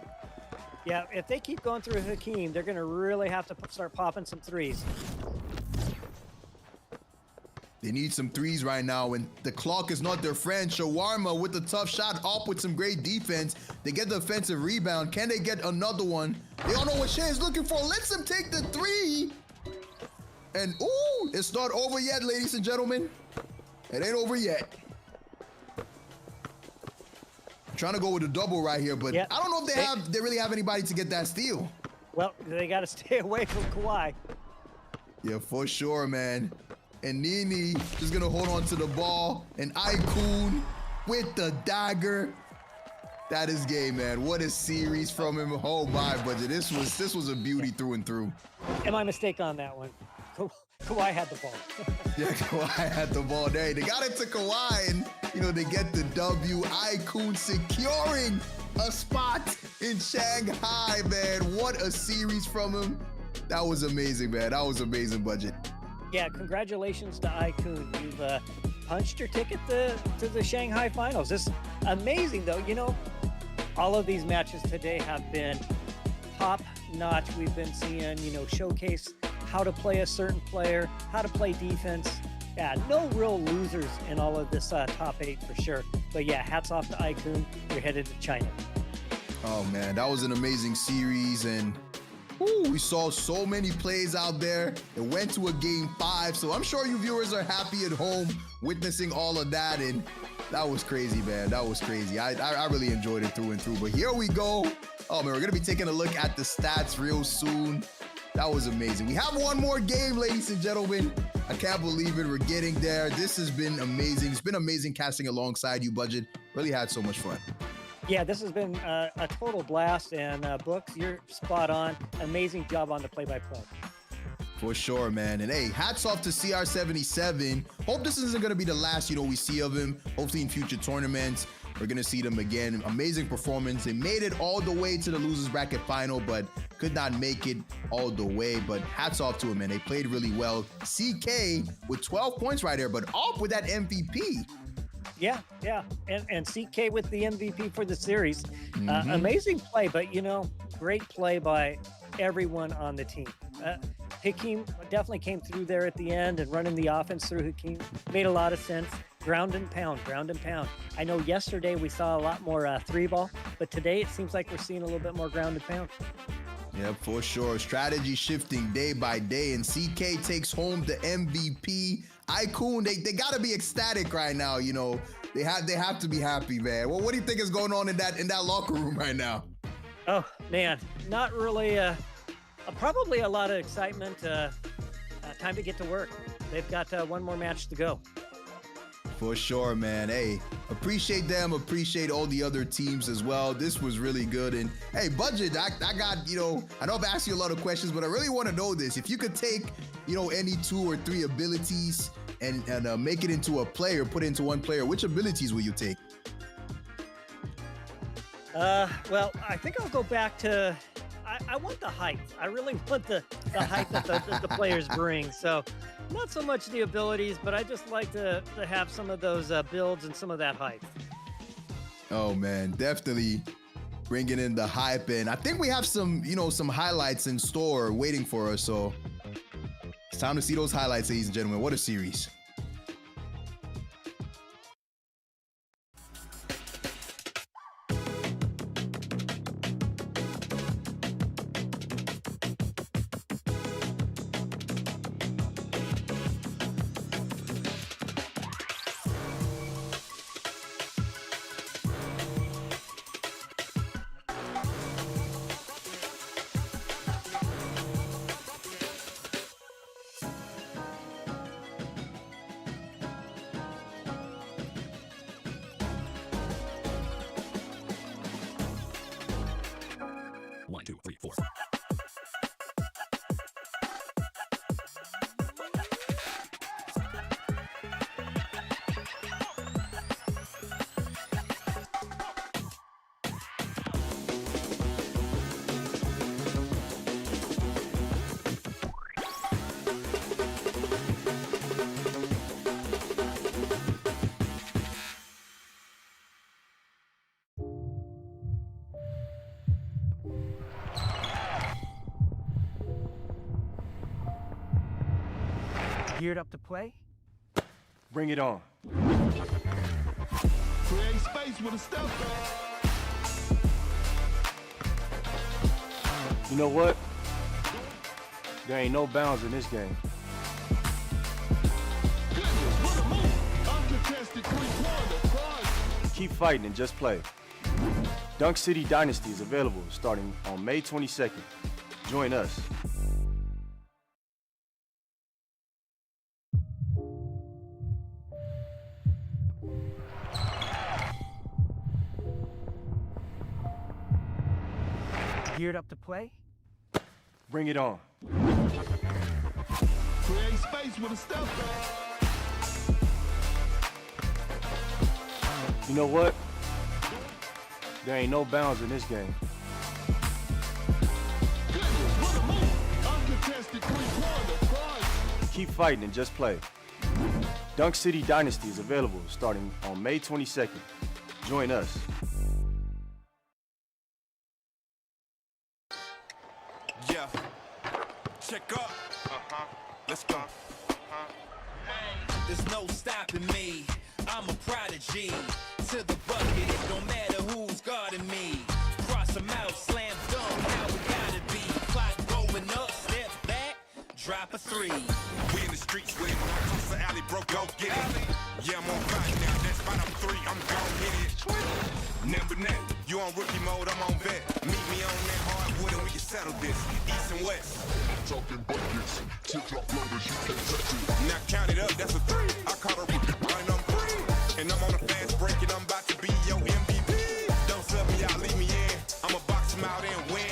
Yeah, if they keep going through Hakeem, they're going to really have to start popping some threes.
They need some threes right now, and the clock is not their friend. Shawarma with the tough shot, up with some great defense. They get the offensive rebound. Can they get another one? They don't know what Shea is looking for. Lets him take the three. And ooh, it's not over yet, ladies and gentlemen. It ain't over yet. Trying to go with a double right here, but
Yep.
I don't know if they really have anybody to get that steal.
Well, they got to stay away from Kawhi.
Yeah, for sure, man. And Nini is gonna hold on to the ball. And Ikun with the dagger. That is game, man. What a series from him. Oh my, Budget. This was a beauty through and through.
And my mistake on that one. Kawhi had the ball.
Yeah, Kawhi had the ball there. They got it to Kawhi, and they get the W. Ikun securing a spot in Shanghai, man. What a series from him. That was amazing, man. That was amazing, Budget.
Yeah, congratulations to Ikun. You've punched your ticket to the Shanghai finals. It's amazing, though. All of these matches today have been top notch. We've been seeing, showcase how to play a certain player, how to play defense. Yeah, no real losers in all of this top 8 for sure. But yeah, hats off to Ikun. You're headed to China.
Oh man, that was an amazing series, and we saw so many plays out there. It went to a game 5, so I'm sure you viewers are happy at home witnessing all of that, and that was crazy, man. That was crazy. I really enjoyed it through and through. But here we go. Oh man, we're gonna be taking a look at the stats real soon. That was amazing. We have one more game, ladies and gentlemen. I can't believe it. We're getting there. This has been amazing. It's been amazing casting alongside you, Budget. Really had so much fun.
Yeah, this has been a total blast. And Books, you're spot on. Amazing job on the play-by-play.
For sure, man. And hey, hats off to CR77. Hope this isn't going to be the last, we see of him. Hopefully in future tournaments, we're going to see them again. Amazing performance. They made it all the way to the losers bracket final, but could not make it all the way. But hats off to him, man. They played really well. CK with 12 points right there, but off with that MVP.
Yeah. And CK with the MVP for the series. Amazing play, but, great play by everyone on the team. Hakeem definitely came through there at the end and running the offense through Hakeem. Made a lot of sense. Ground and pound. I know yesterday we saw a lot more three ball, but today it seems like we're seeing a little bit more ground and pound.
Yeah, for sure. Strategy shifting day by day, and CK takes home the MVP. Ikun, they got to be ecstatic right now. They have to be happy, man. Well, what do you think is going on in that locker room right now?
Oh man, not really. Probably a lot of excitement. Time to get to work. They've got one more match to go.
For sure, man. Hey, appreciate them. Appreciate all the other teams as well. This was really good. And hey, Budget, I got, I know I've asked you a lot of questions, but I really want to know this. If you could take, any 2 or 3 abilities and make it into a player, put it into one player, which abilities will you take?
Well, I think I'll go back to, I want the height. I really want the height that the players bring. So not so much the abilities, but I just like to have some of those builds and some of that height.
Oh man, definitely bringing in the hype. And I think we have some, some highlights in store waiting for us. So it's time to see those highlights, ladies and gentlemen. What a series.
One, two, three, four.
Geared up to play?
Bring it on.
Create space with a step.
You know what? There ain't no bounds in this game.
Goodness, what a move. Uncontested three-pointer. Prize.
Keep fighting and just play. Dunk City Dynasty is available starting on May 22nd. Join us.
Geared up to play?
Bring it on.
Create space with a step.
You know what? There ain't no bounds in this game.
Goodness, what a move. Uncontested three-pointer. Prize.
Keep fighting and just play. Dunk City Dynasty is available starting on May 22nd. Join us.
Yeah. Check up. Let's go.
There's no stopping me. I'm a prodigy. To the bucket, it don't matter who's guarding me. Cross them out, slam dunk, how we gotta be. Clock going up, step back, drop a three.
We in the streets with it. When I cross the alley, bro, go get it. Yeah, I'm on fire now. That's spot up three. I'm gon' hit it. Number net, you on rookie mode, I'm on vet. Meet me on that hardwood and we can settle this. East and west.
Talking buckets, tip-top loaders, you can't touch it.
Now count it up, that's a three. I caught a rookie, and I'm free. And I'm on a fast break and I'm about to be your MVP. Don't sub me out, leave me in. I'ma box him out and win.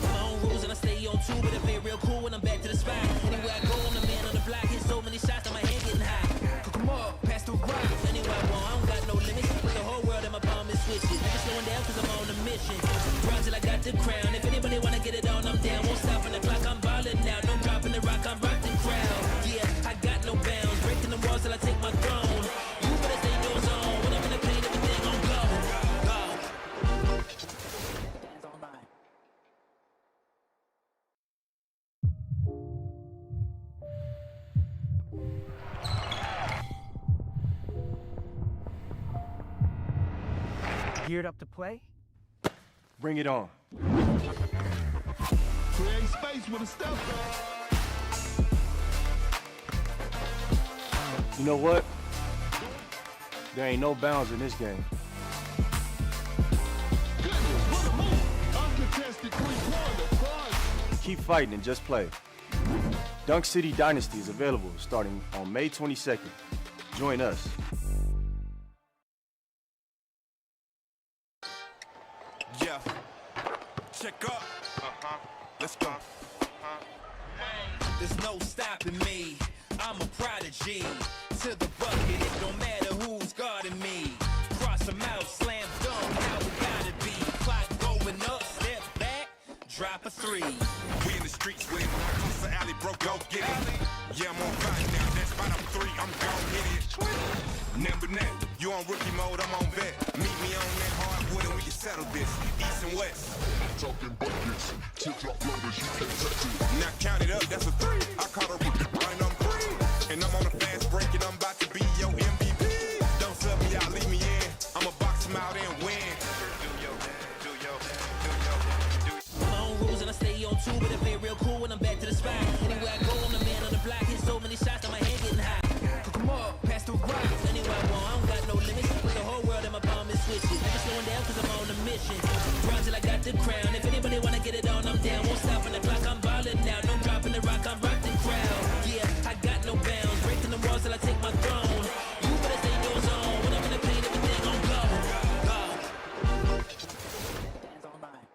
My own rules and I stay on two, but it play real cool when I'm back to the spot. Anywhere I go, I'm the man on the block. Hit so many shots that my head getting high. Cook 'em up, pass the rock. Anywhere I want, I don't got no limits. Put the whole world in my palm and switch it. Never slowing down cause I'm on a mission. Run till I got the crown. If anybody wanna get it on, I'm down. Won't stop on the clock, I'm ballin' now. No dropping the rock, I'm rocking crowd. Yeah, I got no bounds. Breaking the walls till I take my throne. You better stay in your zone. When I'm in the paint, everything gon' go. Go. Dance all night.
Geared up to play?
Bring it on.
Create space with a step.
You know what? There ain't no bounds in this game.
Goodness, what a move. Uncontested three-pointer. Prize.
Keep fighting and just play. Dunk City Dynasty is available starting on May 22nd. Join us.
Yeah. Check up. Let's go.
There's no stopping me. I'm a prodigy. To the bucket, it don't matter who's guarding me. Cross them out, slam dunk, how we gotta be. Clock going up, step back, drop a three.
We in the streets with it. When I cross the alley, bro, go get it. Yeah, I'm on fire now. That's spot up three. I'm gon' hit it. Number net, you on rookie mode, I'm on vet. Meet me on that hardwood and we can settle this. East and west.
Talking buckets, tip-top loaders, you can't touch it.
Now count it up, that's a three. I caught a rookie, and I'm free. And I'm on a fast break and I'm about to be your MVP. Don't sub me out, leave me in. I'ma box him out and win.
My own rules and I stay on two, but it play real cool when I'm back to the spot. Anywhere I go, I'm the man on the block. Hit so many shots that my head getting high. Cook 'em up, pass the rock. Anywhere I want, I don't got no limits. Put the whole world in my palm and switch it. Never slowing down cause I'm on a mission. Run till I got the crown. If anybody wanna get it on, I'm down. Won't stop on the clock, I'm ballin' now. No dropping the rock, I'm rocking crowd. Yeah, I got no bounds. Breaking the walls till I take my throne. You better stay in your zone. When I'm in the paint, everything gon' go. Go. Dance all night.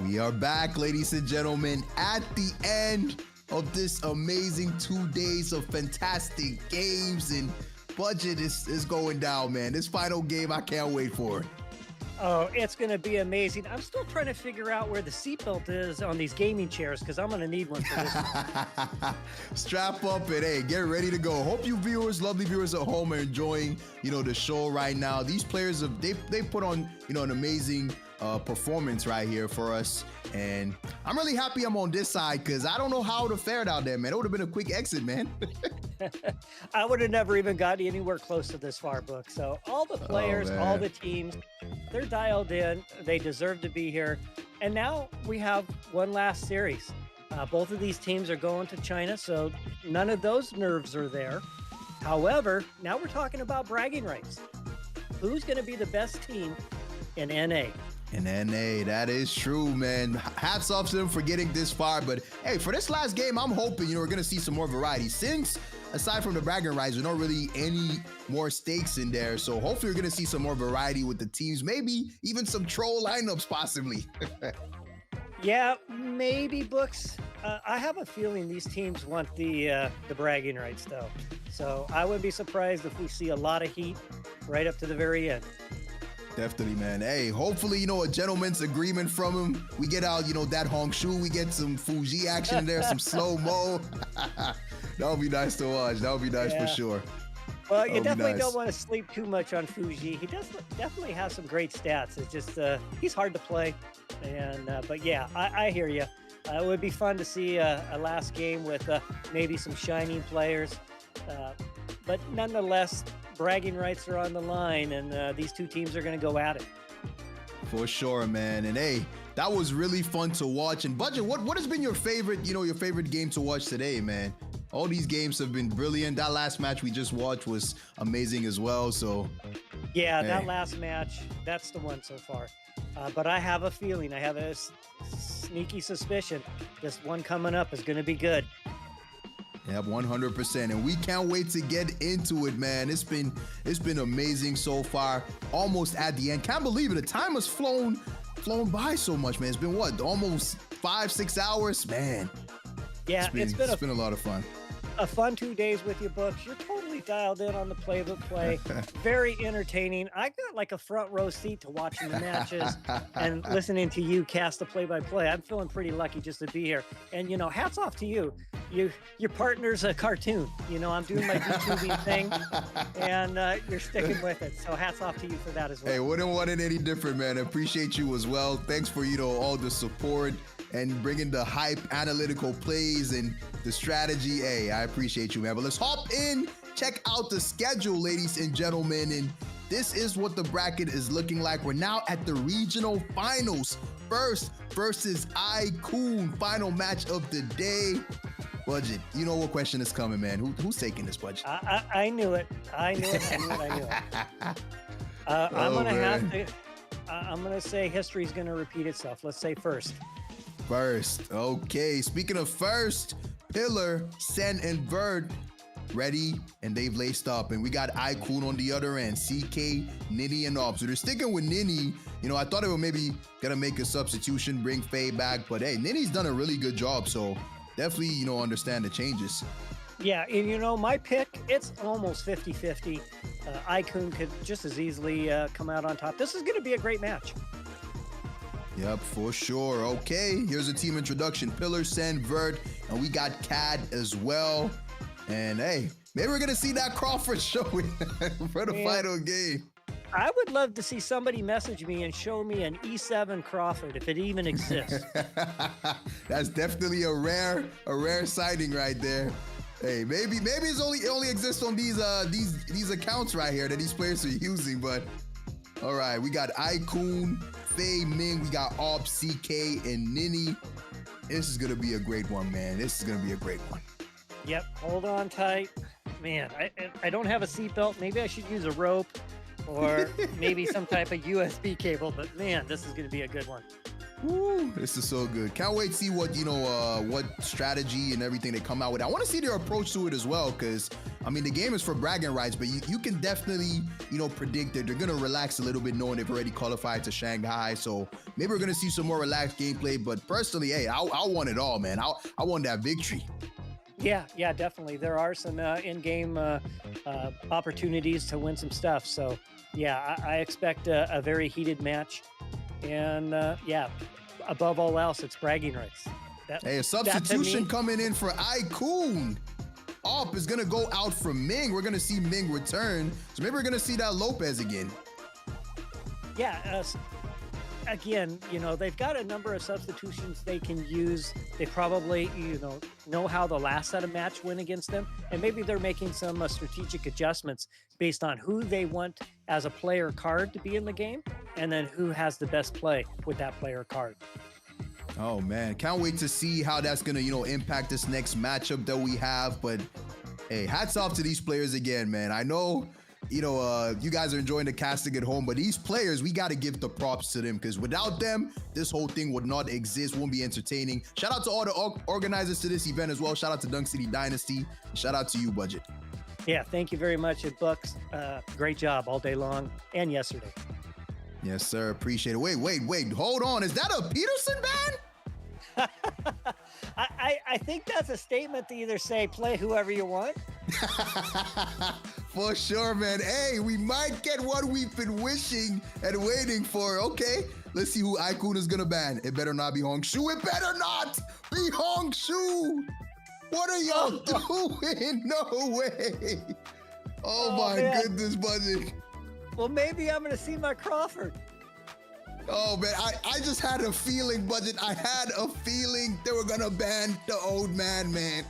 We are back, ladies and gentlemen, at the end of this amazing 2 days of fantastic games, and budget is going down, man. This final game, I can't wait for it.
Oh, it's going to be amazing. I'm still trying to figure out where the seatbelt is on these gaming chairs because I'm going to need one for this one.
Strap up and hey, get ready to go. Hope you viewers, lovely viewers at home, are enjoying, the show right now. These players they put on, an amazing performance right here for us. And I'm really happy I'm on this side because I don't know how to fare out there, man. It would have been a quick exit, man.
I would have never even gotten anywhere close to this far, Book. So all the players, all the teams, they're dialed in. They deserve to be here. And now we have one last series. Both of these teams are going to China, so none of those nerves are there. However, now we're talking about bragging rights. Who's going to be the best team in NA?
In NA, that is true, man. Hats off to them for getting this far. But hey, for this last game, I'm hoping, we're going to see some more variety. Since, aside from the bragging rights, there's not really any more stakes in there. So hopefully we're going to see some more variety with the teams. Maybe even some troll lineups, possibly.
Yeah, maybe, Books. I have a feeling these teams want the bragging rights, though. So I wouldn't be surprised if we see a lot of heat right up to the very end.
Definitely, man. Hey, hopefully, a gentleman's agreement from him. We get out, that Hongshu. We get some Fuji action in there, some slow-mo. That would be nice to watch. That would be nice for sure.
Well, you definitely don't want to sleep too much on Fuji. He definitely has some great stats. It's just he's hard to play. But yeah, I hear you. It would be fun to see a last game with maybe some shining players. But nonetheless, bragging rights are on the line, and these two teams are going to go at it.
For sure, man. And hey, that was really fun to watch. And Budget, what has been your favorite, your favorite game to watch today, man? All these games have been brilliant. That last match we just watched was amazing as well. So
yeah, that last match, that's the one so far. But I have a feeling, I have a sneaky suspicion this one coming up is going to be good.
Yeah, 100%. And we can't wait to get into it, man. It's been amazing so far. Almost at the end. Can't believe it. The time has flown by so much, man. It's been what? Almost 5-6 hours, man.
Yeah, it's been
a lot of fun.
A fun 2 days with your Books. You're totally dialed in on the play. Very entertaining. I got like a front row seat to watching the matches and listening to you cast the play-by-play. I'm feeling pretty lucky just to be here. And hats off to you. Your partner's a cartoon. I'm doing my YouTubing thing, and you're sticking with it. So hats off to you for that as well.
Hey, wouldn't want it any different, man. I appreciate you as well. Thanks for all the support and bringing the hype, analytical plays, and the strategy. Hey, I appreciate you, man. But let's hop in, check out the schedule, ladies and gentlemen. And this is what the bracket is looking like. We're now at the regional finals. First versus Icon, final match of the day. Budget, you know what question is coming, man. Who's taking this, Budget?
I knew it. I knew it. I'm gonna say history's gonna repeat itself. Let's say first.
Okay, speaking of first, Pillar, Sen, and Vert ready, and they've laced up. And we got Icon on the other end, CK, Nini, and Ob. So they're sticking with Nini. I thought they were maybe gonna make a substitution, bring Faye back, but hey, Nini's done a really good job. So definitely, understand the changes.
Yeah, and my pick, it's almost 50-50. Icon could just as easily come out on top. This is gonna be a great match.
Yep, for sure. Okay, here's a team introduction. Pillar, Sen, Vert, and we got Cad as well. And hey, maybe we're gonna see that Crawford show for the final game.
I would love to see somebody message me and show me an E7 Crawford if it even exists.
That's definitely a rare sighting right there. Hey, maybe it only exists on these accounts right here that these players are using. But all right, we got Icon, Faye, Ming, we got Ob, CK, and Nini. This is gonna be a great one, man. This is gonna be a great one.
Yep, hold on tight. Man, I don't have a seatbelt. Maybe I should use a rope or maybe some type of USB cable, but man, this is gonna be a good one.
Woo, this is so good. Can't wait to see what what strategy and everything they come out with. I want to see their approach to it as well, because the game is for bragging rights, but you can definitely predict that they're gonna relax a little bit, knowing they've already qualified to Shanghai. So maybe we're gonna see some more relaxed gameplay. But personally, hey, I want it all, man. I want that victory.
Yeah, definitely. There are some in-game opportunities to win some stuff. So yeah, I expect a very heated match. And above all else, it's bragging rights.
Hey, a substitution coming in for Icon. Op is gonna go out for Ming. We're gonna see Ming return. So maybe we're gonna see that Lopez again.
Yeah, again, they've got a number of substitutions they can use. They probably, know how the last set of match went against them. And maybe they're making some strategic adjustments based on who they want as a player card to be in the game, and then who has the best play with that player card.
Oh, man. Can't wait to see how that's going to, impact this next matchup that we have. But, hey, hats off to these players again, man. I know, you guys are enjoying the casting at home, but these players, we got to give the props to them, because without them, this whole thing would not exist, won't be entertaining. Shout out to all the organizers to this event as well. Shout out to Dunk City Dynasty. Shout out to you, Budget.
Yeah, thank you very much, Bucks. Great job all day long and yesterday.
Yes, sir. Appreciate it. Wait. Hold on. Is that a Peterson ban?
I think that's a statement to either say play whoever you want.
For sure, man. Hey, we might get what we've been wishing and waiting for. Okay, let's see who Icon is gonna ban. It better not be Hongshu. It better not be Hongshu. What are y'all doing? No way. Oh my goodness, Budget.
Well, maybe I'm gonna see my Crawford.
Oh, man, I just had a feeling, Budget. I had a feeling they were gonna ban the old man.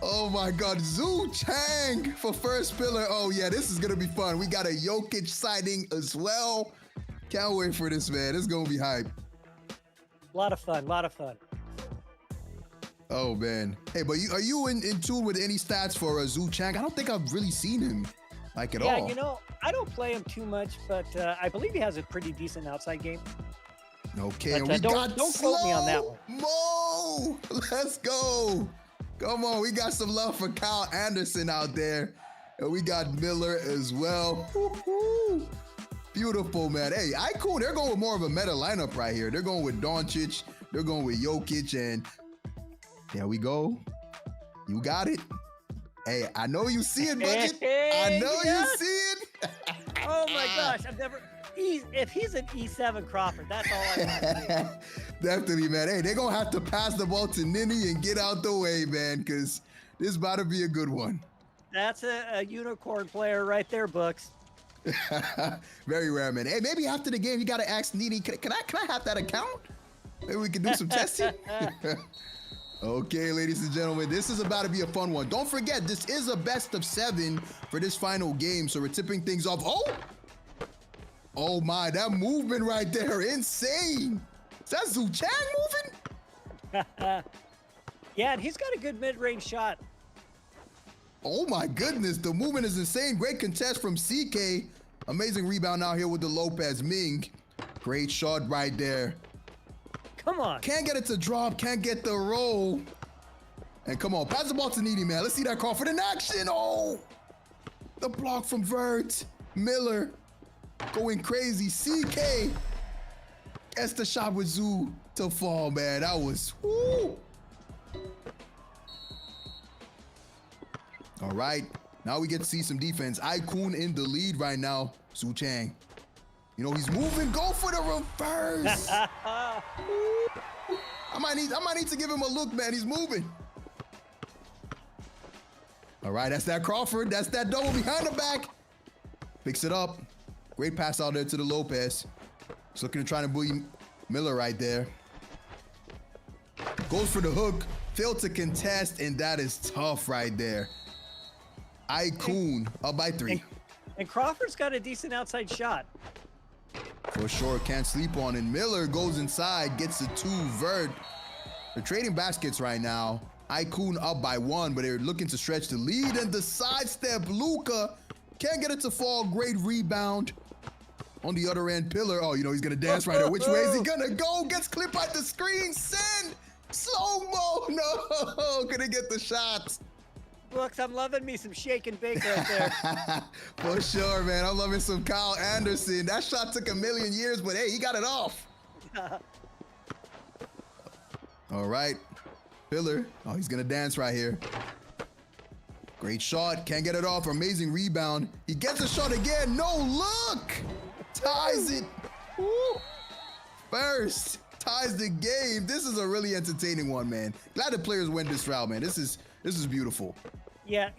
Oh, my God. Zhu Chang for first pillar. Oh, yeah, this is gonna be fun. We got a Jokic sighting as well. Can't wait for this, man. It's gonna be hype.
A lot of fun.
Oh, man. Hey, but are you in tune with any stats for Zhu Chang? I don't think I've really seen him, at all.
Yeah, I don't play him too much, but I believe he has a pretty decent outside game.
Okay,
but,
and we
don't quote me on that one.
Mo, let's go. Come on, we got some love for Kyle Anderson out there. And we got Miller as well. Woo-hoo. Beautiful, man. Hey, Icon, they're going with more of a meta lineup right here. They're going with Doncic. They're going with Jokic. And there we go. You got it. Hey, I know you see it, Budget. I know you see it.
Oh my gosh, if he's an E7 Crawford, that's all I want to see.
Definitely, man. Hey, they're going to have to pass the ball to Nini and get out the way, man, because this is about to be a good one.
That's a unicorn player right there, Books.
Very rare, man. Hey, maybe after the game, you got to ask Nini, can I have that account? Maybe we can do some testing. Okay, ladies and gentlemen, this is about to be a fun one. Don't forget, this is a best of 7 for this final game, so we're tipping things off. Oh my, that movement right there, insane. Is that Zhu Chang moving?
Yeah, and he's got a good mid-range shot.
Oh my goodness, the movement is insane. Great contest from CK. Amazing rebound out here with the Lopez Ming. Great shot right there.
Come on.
Can't get it to drop, can't get the roll. And come on, pass the ball to Needy, man. Let's see that Crawford in action. Oh, the block from Vert. Miller going crazy. CK gets the shot with Zhu to fall, man. That was, woo. All right, now we get to see some defense. Icon in the lead right now. Zhu Chang. He's moving. Go for the reverse. I might need to give him a look, man. He's moving. All right, that's that Crawford. That's that double behind the back. Picks it up. Great pass out there to the Lopez. He's looking to try to bully Miller right there. Goes for the hook. Failed to contest, and that is tough right there. Icon up by 3.
And Crawford's got a decent outside shot.
For sure, can't sleep on it. Miller goes inside, gets the 2 Vert. They're trading baskets right now. Icon up by 1, but they're looking to stretch the lead, and the sidestep, Luka can't get it to fall. Great rebound. On the other end, Pillar. Oh, he's gonna dance right there. Which way is he gonna go? Gets clipped by the screen. Send! Slow-mo! No! Couldn't get the shots.
Looks, I'm loving me some shake and bake right there.
For sure, man. I'm loving some Kyle Anderson. That shot took a million years, but hey, he got it off. All right. Pillar. Oh, he's going to dance right here. Great shot. Can't get it off. Amazing rebound. He gets a shot again. No look. Ties it. Woo. First. Ties the game. This is a really entertaining one, man. Glad the players went this route, man. This is beautiful.
Yeah,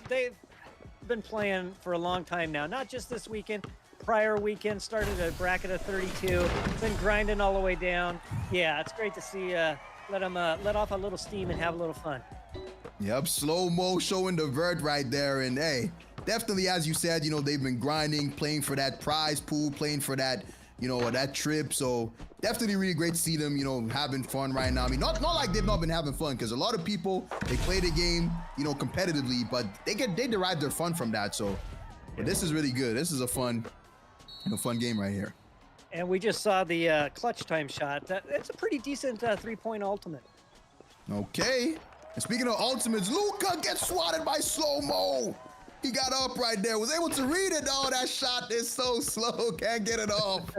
they've been playing for a long time now. Not just this weekend. prior weekend, started a bracket of 32, been grinding all the way down. Yeah, it's great to see let them let off a little steam and have a little fun.
Yep, slow-mo showing the vert right there. And hey, definitely, as you said, you know, they've been grinding, playing for that prize pool, playing for that, you know, that trip. So definitely really great to see them, you know, having fun right now. I mean, not like they've not been having fun, because a lot of people, they play the game, you know, competitively, but they derive their fun from that. So but this is really good. This is a fun game right here.
And we just saw the clutch time shot. It's a pretty decent 3-point ultimate.
Okay. And speaking of ultimates, Luka gets swatted by slow-mo. He got up right there, was able to read it. Oh, that shot is so slow. Can't get it off.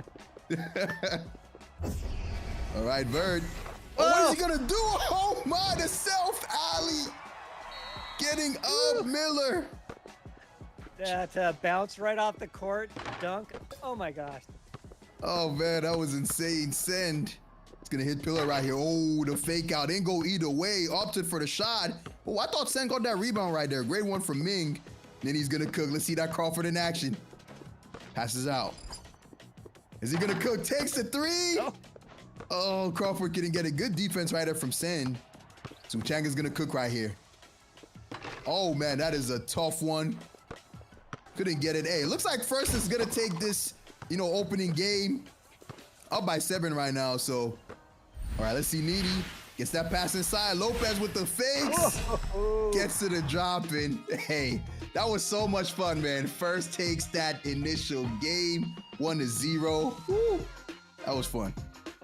All right, Vert. Oh, what is he gonna do? Oh my, the self-alley. Getting up, Miller.
That bounce right off the court, dunk. Oh my gosh.
Oh man, that was insane. Send. It's gonna hit Pillar right here. Oh, the fake out. Didn't go either way. Opted for the shot. Oh, I thought Send got that rebound right there. Great one from Ming. Then he's gonna cook. Let's see that Crawford in action. Passes out. Is he gonna cook? Takes the three. Oh, Crawford couldn't get a good defense right there from Send. So Chang is gonna cook right here. Oh man, that is a tough one. Couldn't get it. Hey, it looks like First is gonna take this, you know, opening game. Up by 7 right now, so. All right, let's see Needy. Gets that pass inside. Lopez with the fakes. Gets to the drop, and hey, that was so much fun, man. First takes that initial game, 1-0. Woo, that was fun.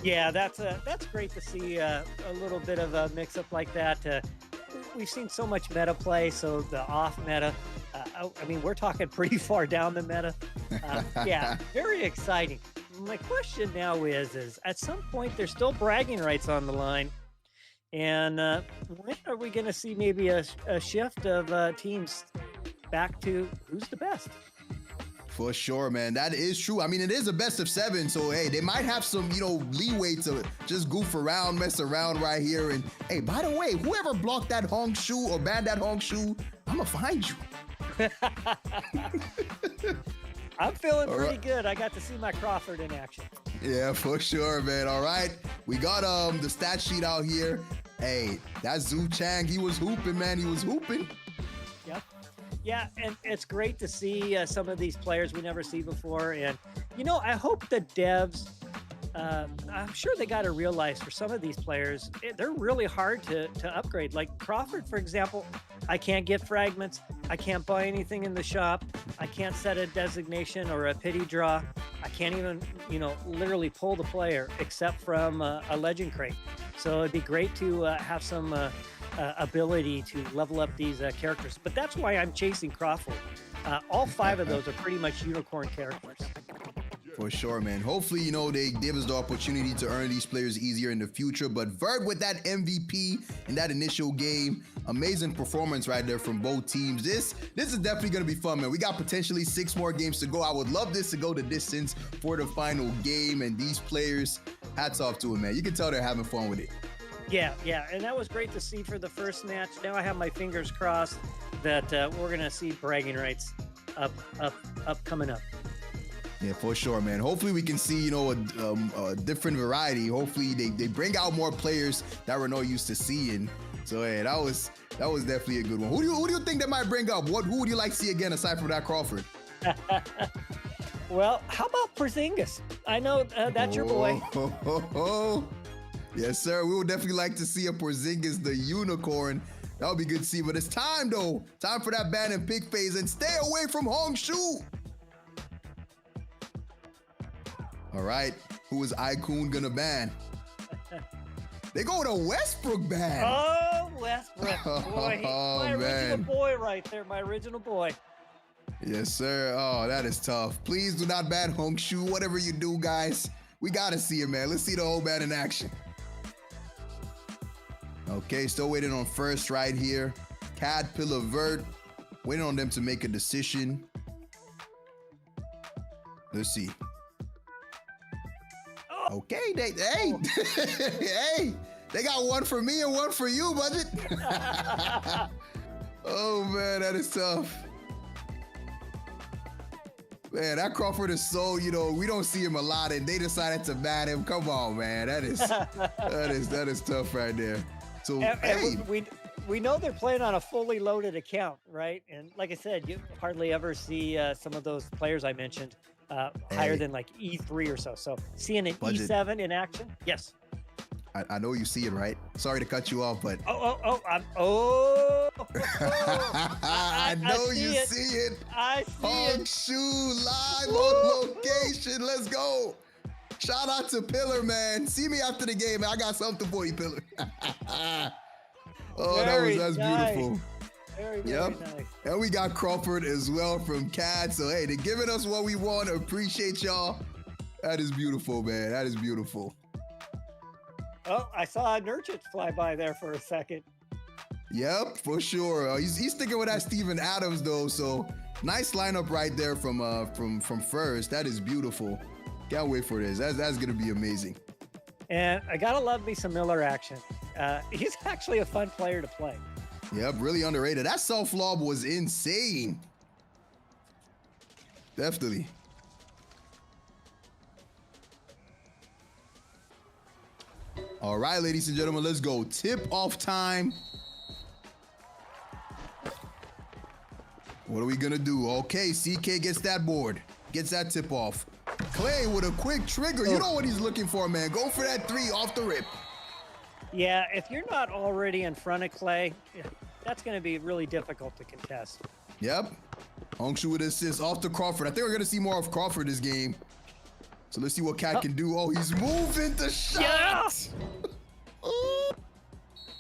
Yeah, that's great to see a little bit of a mix-up like that. We've seen so much meta play, so the off meta. I mean, we're talking pretty far down the meta. Yeah, very exciting. My question now is at some point there's still bragging rights on the line, and when are we going to see maybe a shift of teams back to who's the best?
For sure, man. That is true. I mean, it is a best of 7, so hey, they might have some, you know, leeway to just goof around, mess around right here. And hey, by the way, whoever blocked that Hong Shu or banned that Hong Shu, I'm gonna find you.
I'm feeling pretty good. I got to see my Crawford in action.
Yeah, for sure, man. All right, we got the stat sheet out here. Hey, that Zhu Chang, he was hooping, man. He was hooping.
Yep. Yeah, and it's great to see some of these players we never see before. And, you know, I hope the devs, I'm sure they got to realize for some of these players, they're really hard to upgrade. Like Crawford, for example, I can't get fragments. I can't buy anything in the shop. I can't set a designation or a pity draw. I can't even, you know, literally pull the player except from a legend crate. So it'd be great to have some ability to level up these characters. But that's why I'm chasing Crawford. All 5 of those are pretty much unicorn characters.
For sure, man. Hopefully, you know, they give us the opportunity to earn these players easier in the future. But Vert with that MVP in that initial game, amazing performance right there from both teams. This is definitely going to be fun, man. We got potentially 6 more games to go. I would love this to go the distance for the final game. And these players, hats off to them, man. You can tell they're having fun with it.
Yeah, and that was great to see for the first match. Now I have my fingers crossed that we're going to see bragging rights up coming up.
Yeah, for sure, man. Hopefully we can see, you know, a different variety. Hopefully they bring out more players that we're not used to seeing. So, hey, that was definitely a good one. Who do you think they might bring up? Who would you like to see again aside from that Crawford?
Well, how about Porzingis? I know that's your boy.
Yes, sir. We would definitely like to see a Porzingis, the unicorn. That would be good to see. But it's time, though. Time for that ban and pick phase. And stay away from Hong Shu. All right. Who is Icon gonna ban? They go to Westbrook ban.
Oh, Westbrook. Boy, my original boy right there. My original boy.
Yes, sir. Oh, that is tough. Please do not ban Hong Shu. Whatever you do, guys. We got to see it, man. Let's see the whole ban in action. Okay, still waiting on First right here. Caterpillar Vert. Waiting on them to make a decision. Let's see. Okay, hey, hey, they got one for me and one for you, Budget. Oh man, that is tough. Man, that Crawford is so, we don't see him a lot, and they decided to ban him. Come on, man. That is tough right there. So, hey.
We know they're playing on a fully loaded account, right? And like I said, you hardly ever see some of those players I mentioned higher than like E3 or so. So seeing an
Budget.
E7 in action, yes.
I know you see it, right? Sorry to cut you off, but I know you see it.
I see it.
Shoe live on location. Let's go. Shout out to Pillar, man. See me after the game, man. I got something for you, Pillar. That's
nice.
beautiful.
Very
Yep.
nice.
And we got Crawford as well from CAD. So, hey, they're giving us what we want. Appreciate y'all. That is beautiful, man. That is beautiful.
Oh, I saw Nurkic fly by there for a second.
Yep, for sure. He's sticking with that Steven Adams, though. So, nice lineup right there from first. That is beautiful. Can't wait for this. That's going to be amazing.
And I got to love me some Miller action. He's actually a fun player to play.
Yep, really underrated. That self-lob was insane. Definitely. All right, ladies and gentlemen, let's go. Tip-off time. What are we going to do? Okay, CK gets that board. Gets that tip-off. Clay with a quick trigger. You know what he's looking for, man. Go for that 3 off the rip.
Yeah, if you're not already in front of Clay, that's going to be really difficult to contest.
Yep. Hongshu with assist off to Crawford. I think we're going to see more of Crawford this game. So let's see what Cat can do. Oh, he's moving the shot. Yeah.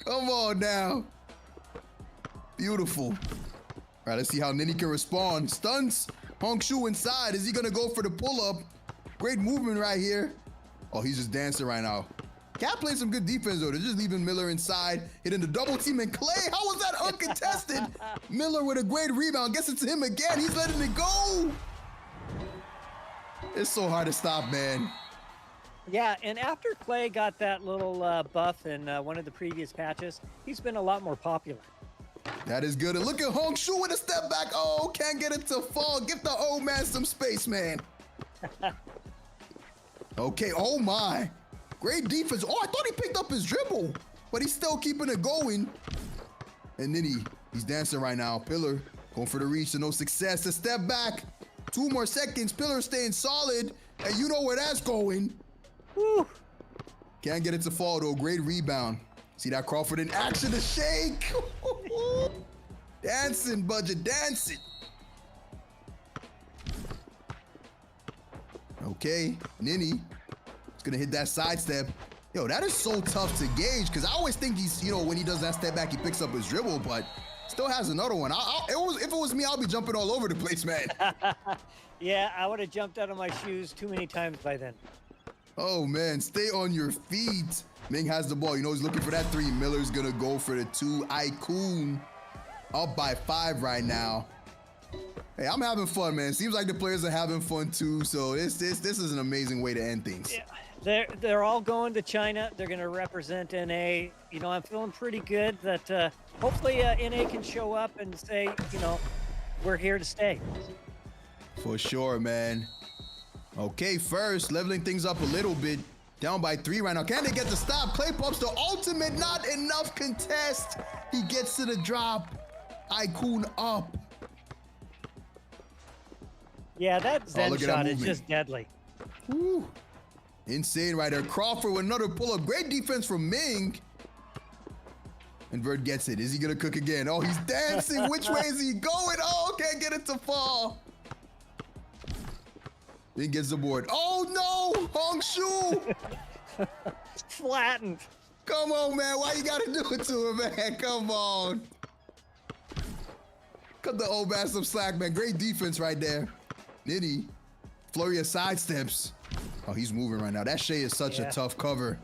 Come on now. Beautiful. All right, let's see how Nini can respond. Stunts Hongshu inside. Is he going to go for the pull-up? Great movement right here. Oh, he's just dancing right now. Cat playing some good defense, though. They're just leaving Miller inside, hitting the double team. And Clay, how was that uncontested? Miller with a great rebound. Guess it's him again. He's letting it go. It's so hard to stop, man.
Yeah, and after Clay got that little buff in one of the previous patches, he's been a lot more popular.
That is good. And look at Hongshu with a step back. Oh, can't get it to fall. Give the old man some space, man. Okay, oh my. Great defense. Oh, I thought he picked up his dribble, but he's still keeping it going. And then he's dancing right now. Pillar going for the reach to no success. A step back. 2 more seconds. Pillar staying solid. And you know where that's going.
Woo.
Can't get it to fall, though. Great rebound. See that Crawford in action to shake. Dancing, Budget, dancing. Okay, Nini. Gonna hit that sidestep. Yo, that is so tough to gauge because I always think he's, when he does that step back, he picks up his dribble, but still has another one. If it was me, I'll be jumping all over the place, man.
Yeah, I would have jumped out of my shoes too many times by then.
Oh, man, stay on your feet. Ming has the ball. He's looking for that 3. Miller's gonna go for the 2. Aikun up by 5 right now. Hey, I'm having fun, man. Seems like the players are having fun too. So this is an amazing way to end things.
Yeah. They're all going to China. They're going to represent NA. I'm feeling pretty good that hopefully NA can show up and say, we're here to stay.
For sure, man. Okay, first, leveling things up a little bit. Down by 3 right now. Can they get the stop? Clay pumps the ultimate. Not enough contest. He gets to the drop. Aikun up.
Yeah, that Zen shot is just deadly.
Woo. Insane right there. Crawford with another pull-up. Great defense from Ming. And Vert gets it. Is he going to cook again? Oh, he's dancing. Which way is he going? Oh, can't get it to fall. Then gets the board. Oh, no. Hongshu.
Flattened.
Come on, man. Why you got to do it to him, man? Come on. Cut the old man some slack, man. Great defense right there. Nitty. Flurry of sidesteps. Oh, he's moving right now. That Shea is such a tough cover.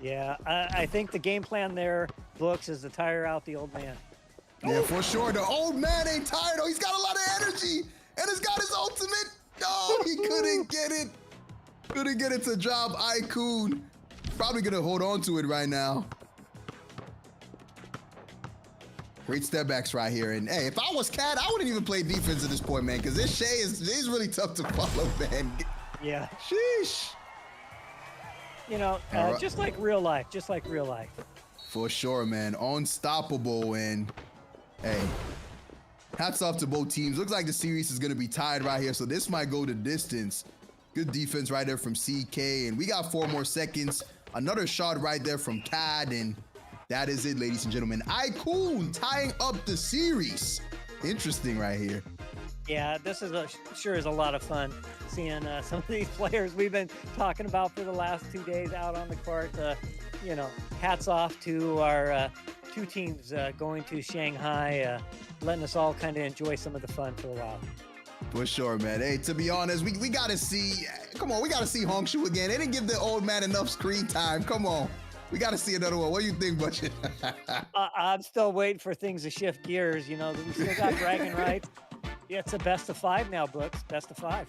Yeah, I think the game plan there, Books, is to tire out the old man.
Yeah, for sure. The old man ain't tired, though. He's got a lot of energy. And he's got his ultimate. No, he couldn't get it. Couldn't get it to drop. Aikun. Probably going to hold on to it right now. Great step backs right here. And hey, if I was Cat, I wouldn't even play defense at this point, man, because this Shea is really tough to follow, man.
Yeah.
Sheesh.
You know,
All right.
just like real life,
For sure, man. Unstoppable. And hey, hats off to both teams. Looks like the series is going to be tied right here, so this might go the distance. Good defense right there from CK, and we got 4 more seconds. Another shot right there from CAD, and that is it, ladies and gentlemen. Icon tying up the series. Interesting right here.
Yeah, this is sure is a lot of fun seeing some of these players we've been talking about for the last 2 days out on the court. You know, hats off to our 2 teams going to Shanghai, letting us all kind of enjoy some of the fun for a while.
For sure, man. Hey, to be honest, we got to see, come on, we got to see Hongshu again. They didn't give the old man enough screen time. Come on. We got to see another one. What do you think, Budget?
I'm still waiting for things to shift gears. You know, we still got bragging rights. Yeah, it's a best of 5 now, Books. Best of 5.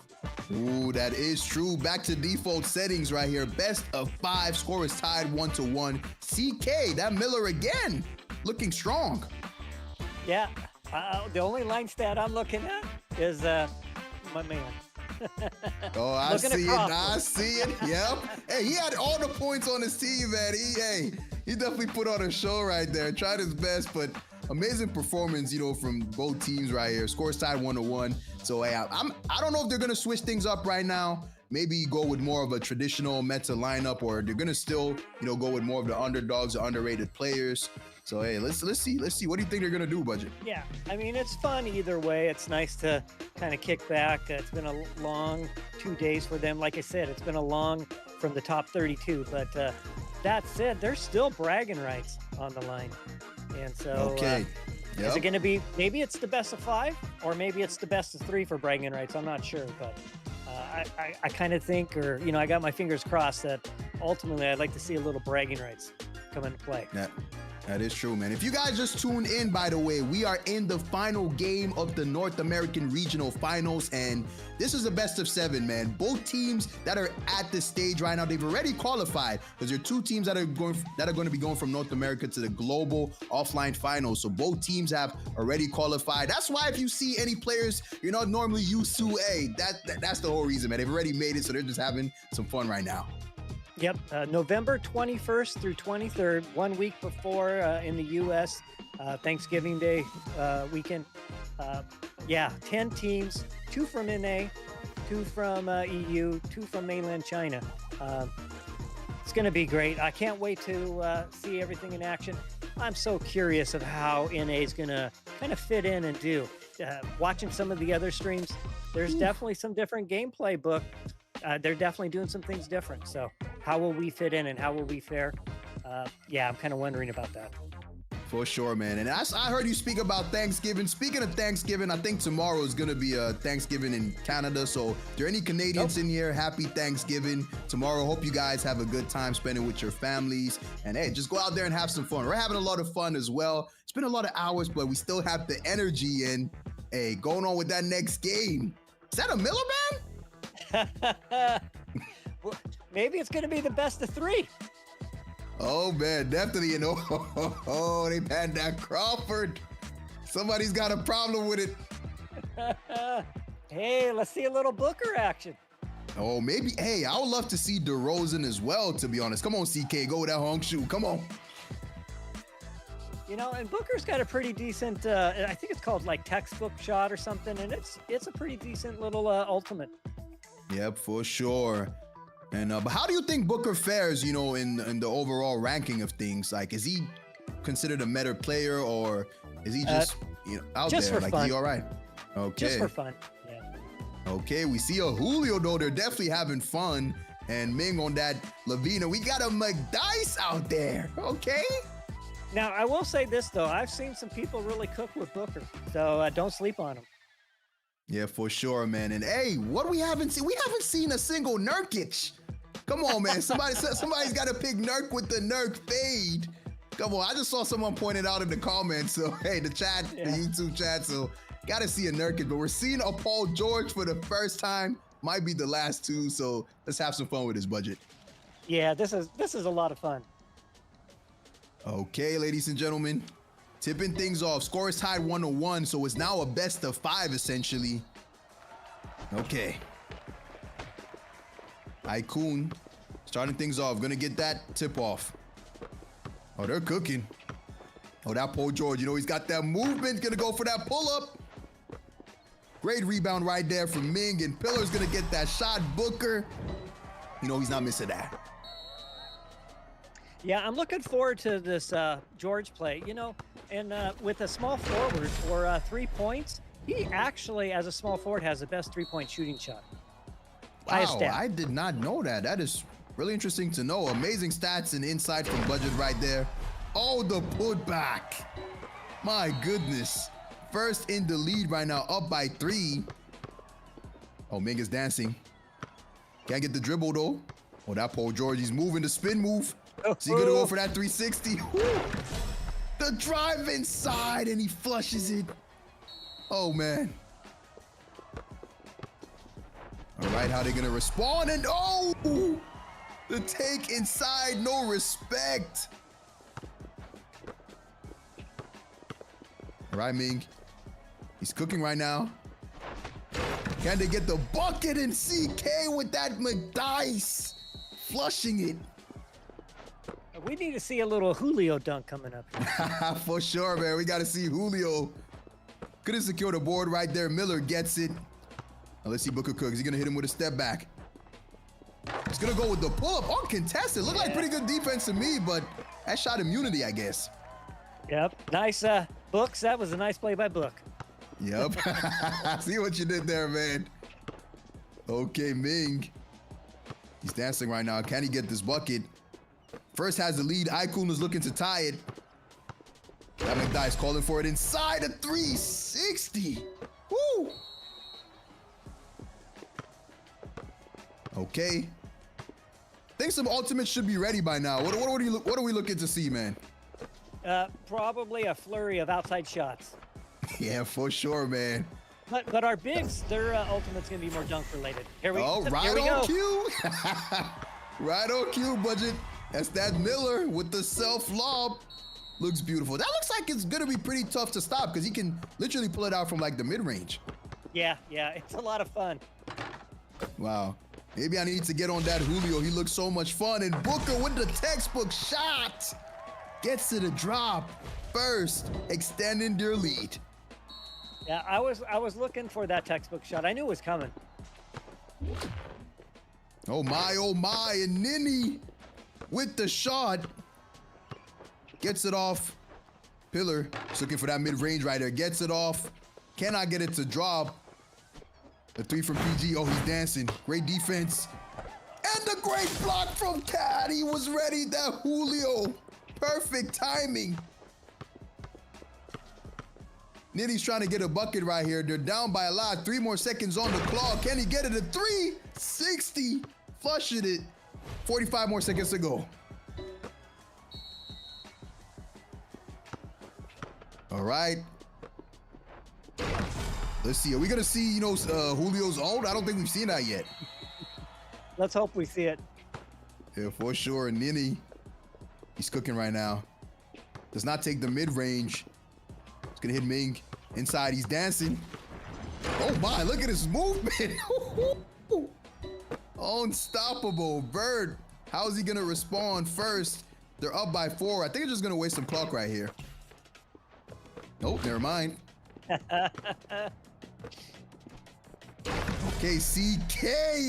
Ooh, that is true. Back to default settings right here. Best of 5. Score is tied 1-1. CK, that Miller again, looking strong.
Yeah. The only line stat I'm looking at is my man.
Oh, I
Looking
see it.
across.
I see it. Yep. Hey, he had all the points on his team, man. He definitely put on a show right there. Tried his best, but amazing performance, you know, from both teams right here. Scores tied 1-1. So hey, I don't know if they're gonna switch things up right now. Maybe go with more of a traditional meta lineup, or they're gonna still, you know, go with more of the underdogs, the underrated players. So hey, let's see. What do you think they're gonna do, Budget?
Yeah, I mean, it's fun either way. It's nice to kind of kick back. It's been a long 2 days for them. Like I said, it's been a long from the top 32. But that said, there's still bragging rights on the line. And so
Okay.
is it going to be, maybe it's the best of 5, or maybe it's the best of 3 for bragging rights. I'm not sure, but I kind of think, or, you know, I got my fingers crossed that ultimately I'd like to see a little bragging rights come into play.
That is true, man. If you guys just tuned in, by the way, we are in the final game of the North American Regional Finals, and this is a best of 7, man. Both teams that are at this stage right now, they've already qualified, because there are 2 teams that are going to be going from North America to the global offline finals. So both teams have already qualified. That's why if you see any players you're not normally used to, hey, that's the whole reason, man. They've already made it, so they're just having some fun right now.
Yep, November 21st through 23rd, 1 week before in the U.S. Thanksgiving Day weekend. 10 teams, 2 from NA, 2 from EU, 2 from mainland China. It's going to be great. I can't wait to see everything in action. I'm so curious of how NA is going to kind of fit in and do. Watching some of the other streams, there's definitely some different gameplay book. They're definitely doing some things different. So how will we fit in and how will we fare? I'm kind of wondering about that.
For sure, man. And I heard you speak about Thanksgiving. Speaking of Thanksgiving, I think tomorrow is going to be a Thanksgiving in Canada. So if there are any Canadians in here, happy Thanksgiving tomorrow. Hope you guys have a good time spending with your families. And hey, just go out there and have some fun. We're having a lot of fun as well. It's been a lot of hours, but we still have the energy. And hey, going on with that next game. Is that a Miller man?
Well, maybe it's going to be the best of 3.
Oh man, definitely, you know. Oh, they banned that Crawford. Somebody's got a problem with it.
Hey, let's see a little Booker action.
Oh, maybe. Hey, I would love to see DeRozan as well, to be honest. Come on, CK, go with that Hongshu. Come on.
You know, and Booker's got a pretty decent, I think it's called like textbook shot or something, and it's a pretty decent little ultimate.
Yep, for sure. And but how do you think Booker fares, you know, in the overall ranking of things? Like, is he considered a better player, or is he just out
just
there?
For
like,
fun.
is he all right? Okay.
Just for fun. Yeah.
Okay, we see a Julio though. They're definitely having fun. And Ming on that Lavina. We got a McDice out there. Okay.
Now, I will say this though. I've seen some people really cook with Booker, so don't sleep on him.
Yeah, for sure, man. And hey, what we haven't seen a single Nurkic. Come on, man. Somebody's got to pick Nurk with the Nurk fade. Come on, I just saw someone point it out in the comments. So hey, the chat, the YouTube chat. So got to see a Nurkic, but we're seeing a Paul George for the first time. Might be the last 2. So let's have some fun with this budget.
Yeah, this is a lot of fun.
Okay, ladies and gentlemen. Tipping things off. Score is tied 1-1, so it's now a best of 5 essentially. Okay. Icon starting things off. Gonna get that tip off. Oh, they're cooking. Oh, that Paul George, you know, he's got that movement. Gonna go for that pull-up. Great rebound right there from Ming, and Pillar's gonna get that shot. Booker, you know, he's not missing that.
Yeah, I'm looking forward to this George play, you know, and with a small forward for 3 points, he actually, as a small forward, has the best 3-point shooting shot.
Wow, I did not know that. That is really interesting to know. Amazing stats and insight from Budget right there. Oh, the putback. My goodness. First in the lead right now, up by 3. Oh, Ming is dancing. Can't get the dribble though. Oh, that Paul George, he's moving the spin move. Is he gonna go for that 360? Woo! The drive inside and he flushes it. Oh man. All right, how they gonna respond? And oh, the take inside, no respect. All right, Ming. He's cooking right now. Can they get the bucket? And CK with that McDice flushing it.
We need to see a little Julio dunk coming up.
For sure, man. We got to see Julio. Couldn't secure the board right there. Miller gets it. Now let's see Booker cook. Is he going to hit him with a step back? He's going to go with the pull-up. Uncontested. Looked like pretty good defense to me, but that shot immunity, I guess.
Yep. Nice, Books. That was a nice play by Book.
Yep. See what you did there, man. Okay, Ming. He's dancing right now. Can he get this bucket? First has the lead. Icon is looking to tie it. That McDice calling for it inside a 360. Woo! Okay. Think some ultimates should be ready by now. What are we looking to see, man?
Probably a flurry of outside shots.
Yeah, for sure, man.
But our bigs, their ultimate's gonna be more dunk related. Here we
right on cue. Right on cue, Budget. That's that Miller with the self lob. Looks beautiful. That looks like it's gonna be pretty tough to stop because he can literally pull it out from like the mid range.
Yeah, it's a lot of fun.
Wow. Maybe I need to get on that Julio. He looks so much fun. And Booker with the textbook shot. Gets to the drop first, extending their lead.
Yeah, I was looking for that textbook shot. I knew it was coming.
Oh my, and Nini with the shot. Gets it off. Pillar is looking for that mid-range right there. Gets it off. Cannot get it to drop. The 3 from PG. Oh, he's dancing. Great defense. And the great block from Cat. He was ready. That Julio. Perfect timing. Nitty's trying to get a bucket right here. They're down by a lot. 3 more seconds on the clock. Can he get it? A 360. Flushing it. 45 more seconds to go. All right. Let's see. Are we gonna see, Julio's old? I don't think we've seen that yet.
Let's hope we see it.
Yeah, for sure. Nini, he's cooking right now. Does not take the mid-range. He's gonna hit Ming. Inside, he's dancing. Oh my, look at his movement. Unstoppable. Bird, how is he gonna respond first? They're up by 4. I think it's just gonna waste some clock right here. Nope, never mind. Okay, CK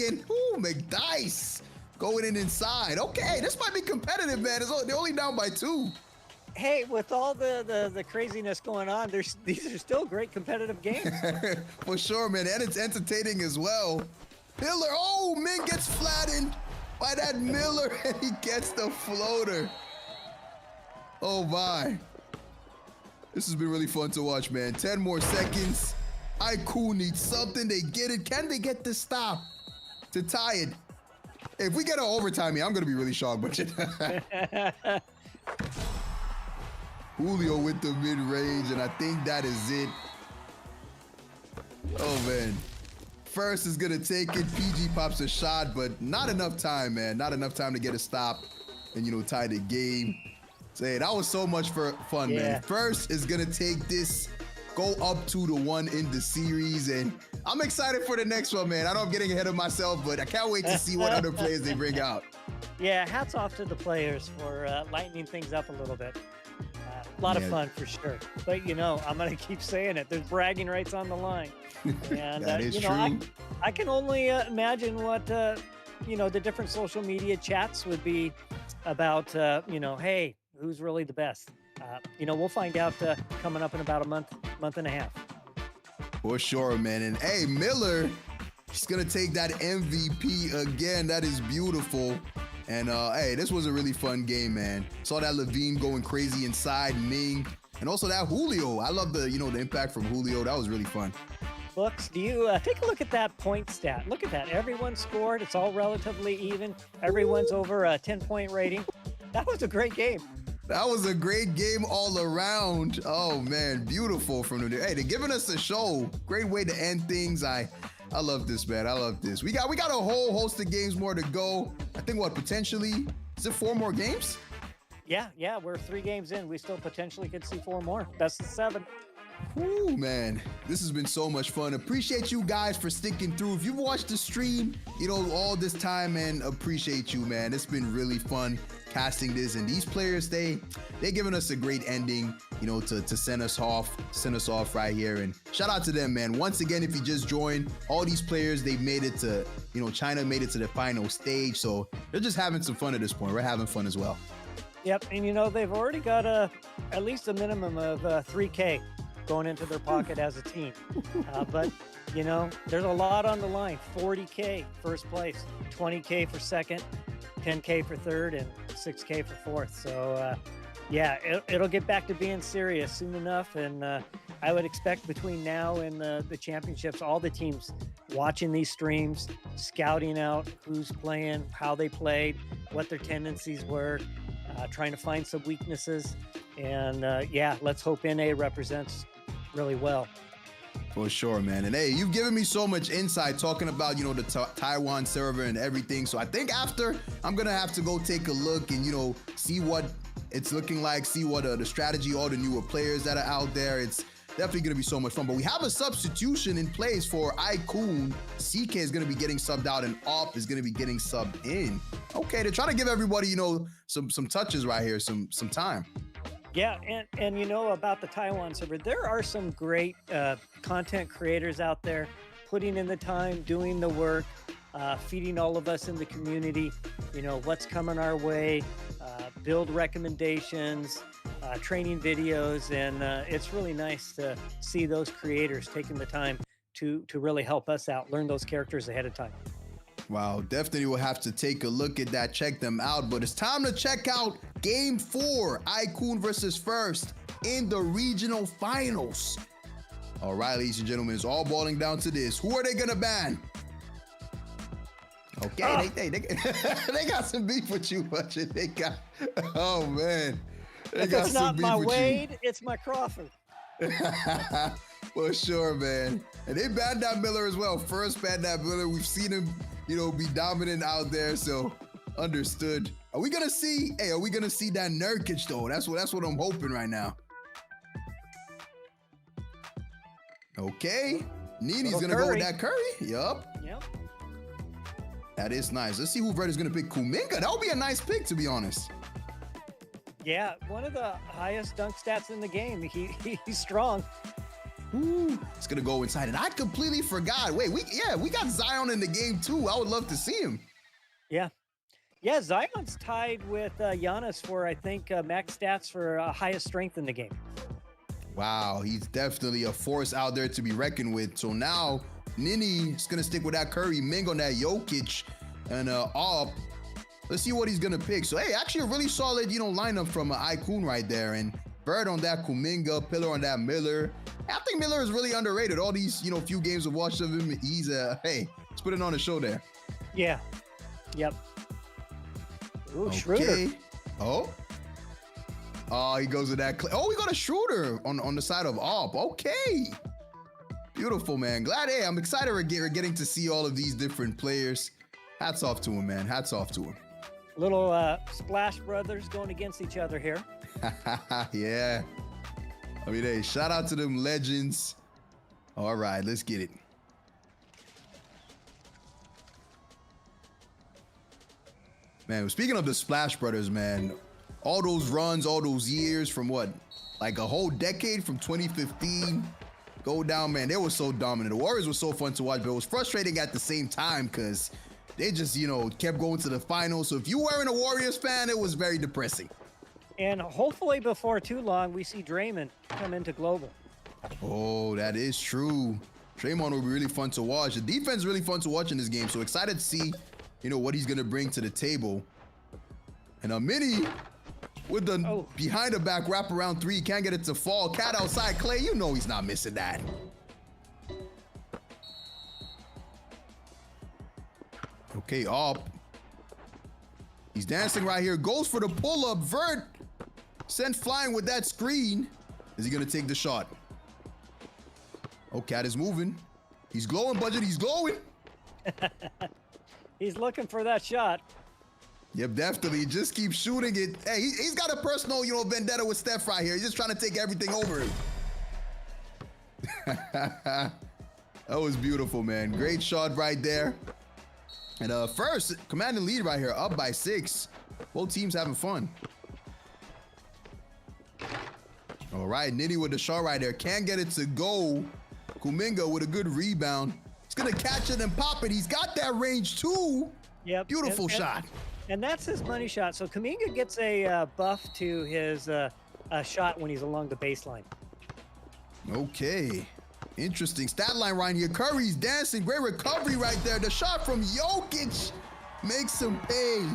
and McDice going in inside. Okay, this might be competitive, man. They're only down by 2.
Hey, with all the craziness going on, these are still great competitive games.
For sure, man, and it's entertaining as well. Pillar, oh, Ming gets flattened by that Miller, and he gets the floater. Oh my. This has been really fun to watch, man. 10 more seconds. Iku needs something. They get it. Can they get the stop to tie it? If we get an overtime here, I'm going to be really shocked. But Julio with the mid-range, and I think that is it. Oh, man. First is going to take it. PG pops a shot, but not enough time, man. Not enough time to get a stop and, tie the game. Say that was so much fun,
Yeah.
man. First is gonna take this, go up 2-1 in the series, and I'm excited for the next one, man. I know I'm getting ahead of myself, but I can't wait to see what other players they bring out.
Yeah, hats off to the players for lightening things up a little bit. A lot of
Yeah.
fun for sure. But I'm gonna keep saying it. There's bragging rights on the line, and
That is true.
I can only imagine what the different social media chats would be about. Hey, who's really the best? We'll find out coming up in about a month and a half.
For sure, man. And hey, Miller, he's gonna take that MVP again. That is beautiful. And hey, this was a really fun game, man. Saw that Levine going crazy inside, Ming, and also that Julio. I love the the impact from Julio. That was really fun.
Looks, do you take a look at that point stat? Look at that. Everyone scored. It's all relatively even. Everyone's over a 10-point rating. That was a great game.
That was a great game all around. Oh man, beautiful from them. Hey, they're giving us a show. Great way to end things. I love this, man. I love this. We got a whole host of games more to go. I think potentially, is it 4 more games?
Yeah, we're 3 games in. We still potentially could see 4 more. Best of 7.
Woo, man, this has been so much fun. Appreciate you guys for sticking through. If you've watched the stream, all this time, man, appreciate you, man. It's been really fun casting this, and these players, they're giving us a great ending, to send us off right here. And shout out to them, man. Once again, if you just joined, all these players, they've made it to, China made it to the final stage, so they're just having some fun at this point. We're having fun as well.
Yep, and they've already got at least a minimum of $3K going into their pocket as a team. But there's a lot on the line. 40K first place, 20K for second, 10K for third, and 6K for fourth. So it'll get back to being serious soon enough. And I would expect between now and the championships, all the teams watching these streams, scouting out who's playing, how they played, what their tendencies were, trying to find some weaknesses. And let's hope NA represents really well.
For sure, man. And hey, you've given me so much insight talking about, the Taiwan server and everything. So I think after, I'm going to have to go take a look and, see what it's looking like, see what the strategy, all the newer players that are out there. It's definitely going to be so much fun. But we have a substitution in place for Icon. CK is going to be getting subbed out and Op is going to be getting subbed in. Okay, they're trying to give everybody, some touches right here, some time.
Yeah, and about the Taiwan server, there are some great content creators out there putting in the time, doing the work, feeding all of us in the community, what's coming our way, build recommendations, training videos, and it's really nice to see those creators taking the time to really help us out, learn those characters ahead of time.
Wow, definitely will have to take a look at that, check them out. But it's time to check out Game 4, Icon versus First in the regional finals. All right, ladies and gentlemen, it's all boiling down to this. Who are they gonna ban? Okay, they got some beef with you, but they got, oh man.
If it's not my Wade, it's my Crawford.
For sure, man. And they banned that Miller as well. First banned that Miller. We've seen him, be dominant out there. So understood. Are we gonna see that Nurkic though? That's what I'm hoping right now. Okay. Nini's gonna go with that Curry. Yup.
Yep.
That is nice. Let's see who Verdi's gonna pick. Kuminga. That would be a nice pick, to be honest.
Yeah, one of the highest dunk stats in the game. He's strong.
Ooh, it's gonna go inside, and I completely forgot. Wait, we got Zion in the game too. I would love to see him.
Yeah, Zion's tied with Giannis for I think max stats for highest strength in the game.
Wow, he's definitely a force out there to be reckoned with. So now Nini is gonna stick with that Curry, Ming on that Jokic, and Op. Let's see what he's gonna pick. So hey, actually a really solid lineup from Icon right there, and Bird on that Kuminga, Pillar on that Miller. I think Miller is really underrated. All these, few games I've watched of him, he's hey, let's put it on the show there.
Yeah. Yep. Ooh,
okay.
Schroeder.
Oh, he goes with that. Oh, we got a Schroeder on the side of Op. Okay. Beautiful, man. Hey, I'm excited we're getting to see all of these different players. Hats off to him, man. Hats off to him.
Little Splash Brothers going against each other here.
Yeah. I mean, hey, shout out to them legends. All right, let's get it. Man, speaking of the Splash Brothers, man, all those runs, all those years from what? Like a whole decade from 2015. Go down, man. They were so dominant. The Warriors were so fun to watch, but it was frustrating at the same time because they just, you know, kept going to the finals. So if you weren't a Warriors fan, it was very depressing.
And hopefully before too long, we see Draymond come into Global.
Oh, that is true. Draymond will be really fun to watch. The defense is really fun to watch in this game. So excited to see, you know, what he's going to bring to the table. And a mini with the behind the back wraparound three. Can't get it to fall. Cat outside. Clay, you know he's not missing that. Okay, up. He's dancing right here. Goes for the pull-up. Vert sent flying with that screen. Is he going to take the shot? Oh, Cat is moving. He's glowing, Budget. He's glowing.
He's looking for that shot.
Yep, definitely. Just keep shooting it. Hey, he's got a personal, you know, vendetta with Steph right here. He's just trying to take everything over him. That was beautiful, man. Great shot right there. And first, commanding lead right here, up by 6. Both teams having fun. All right, Nitty with the shot right there. Can't get it to go. Kuminga with a good rebound. He's going to catch it and pop it. He's got that range too.
Yep.
Beautiful shot.
And that's his money shot. So Kuminga gets a buff to his shot when he's along the baseline.
Okay. Interesting stat line right here. Curry's dancing. Great recovery right there. The shot from Jokic makes him pay.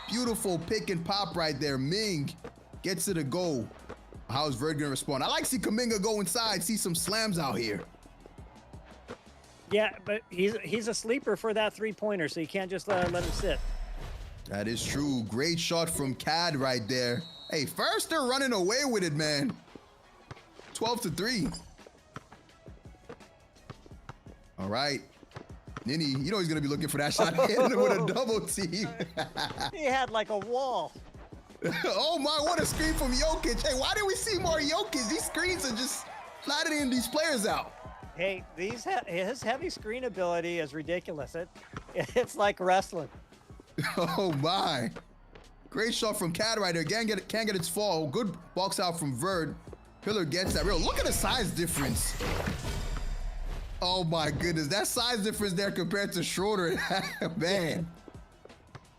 Beautiful pick and pop right there. Ming gets it to go. How's Vert gonna respond? I like to see Kuminga go inside, see some slams out here.
Yeah, but he's a sleeper for that three-pointer, so you can't just let him sit.
That is true. Great shot from Cad right there. Hey, first they're running away with it, man. 12-3. All right. Nini, you know he's going to be looking for that shot. Hitting him with a double team.
He had like a wall.
Oh, my, what a screen from Jokic. Hey, why didn't we see more Jokic? These screens are just flattening these players out.
Hey, his heavy screen ability is ridiculous. It's like wrestling.
Oh, my. Great shot from Cad right there. Can't get its fall. Good box out from Vert. Pillar gets that. Real. Look at the size difference. Oh, my goodness. That size difference there compared to Schroeder. Man.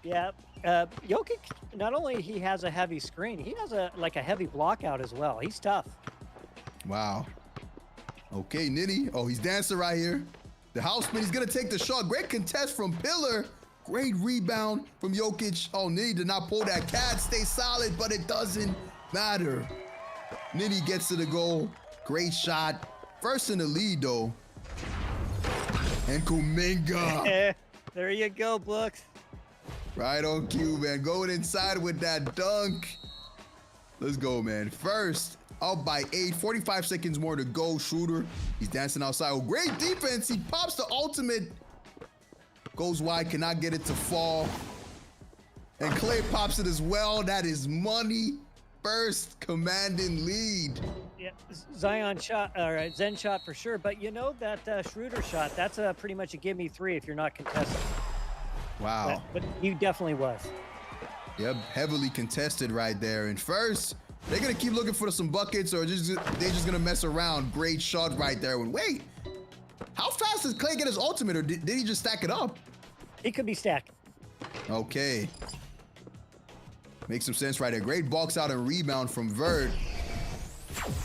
Yeah. Jokic, not only he has a heavy screen, he has a heavy block out as well. He's tough.
Wow. Okay, Nitty. Oh, he's dancing right here. The house spin. He's going to take the shot. Great contest from Pillar. Great rebound from Jokic. Oh, Nitty did not pull that. Cad stay solid, but it doesn't matter. Nitty gets to the goal. Great shot. First in the lead, though. And Kuminga.
There you go, Brooks.
Right on cue, man. Going inside with that dunk. Let's go, man. First, up by 8. 45 seconds more to go. Shooter. He's dancing outside. Oh, great defense. He pops the ultimate. Goes wide. Cannot get it to fall. And Clay pops it as well. That is money. First commanding lead.
Yeah, Zion shot, or Zen shot for sure. But you know that Schroeder shot, that's pretty much a give-me 3 if you're not contested.
Wow.
But he definitely was.
Yep, heavily contested right there. And first, they're going to keep looking for some buckets, or they're just going to mess around. Great shot right there. And wait, how fast does Clay get his ultimate, or did he just stack it up?
He could be stacked.
Okay. Makes some sense right there. Great box out and rebound from Vert.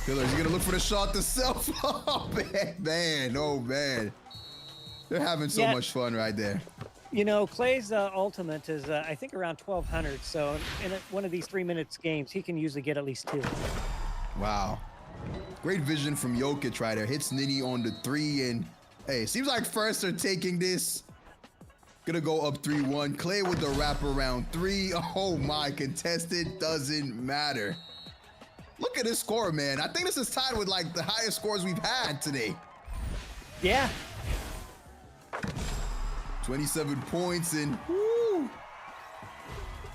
Pillar's going to look for the shot to self. Oh, man. Oh, man. They're having so much fun right there.
You know, Clay's ultimate is, I think, around 1,200. So in one of these 3 minutes games, he can usually get at least 2.
Wow. Great vision from Jokic right there. Hits Nitty on the 3. And, hey, seems like first they're taking this. Gonna go up 3-1. Clay with the wraparound 3. Oh, my. Contested doesn't matter. Look at this score, man. I think this is tied with, like, the highest scores we've had today.
Yeah.
27 points and woo,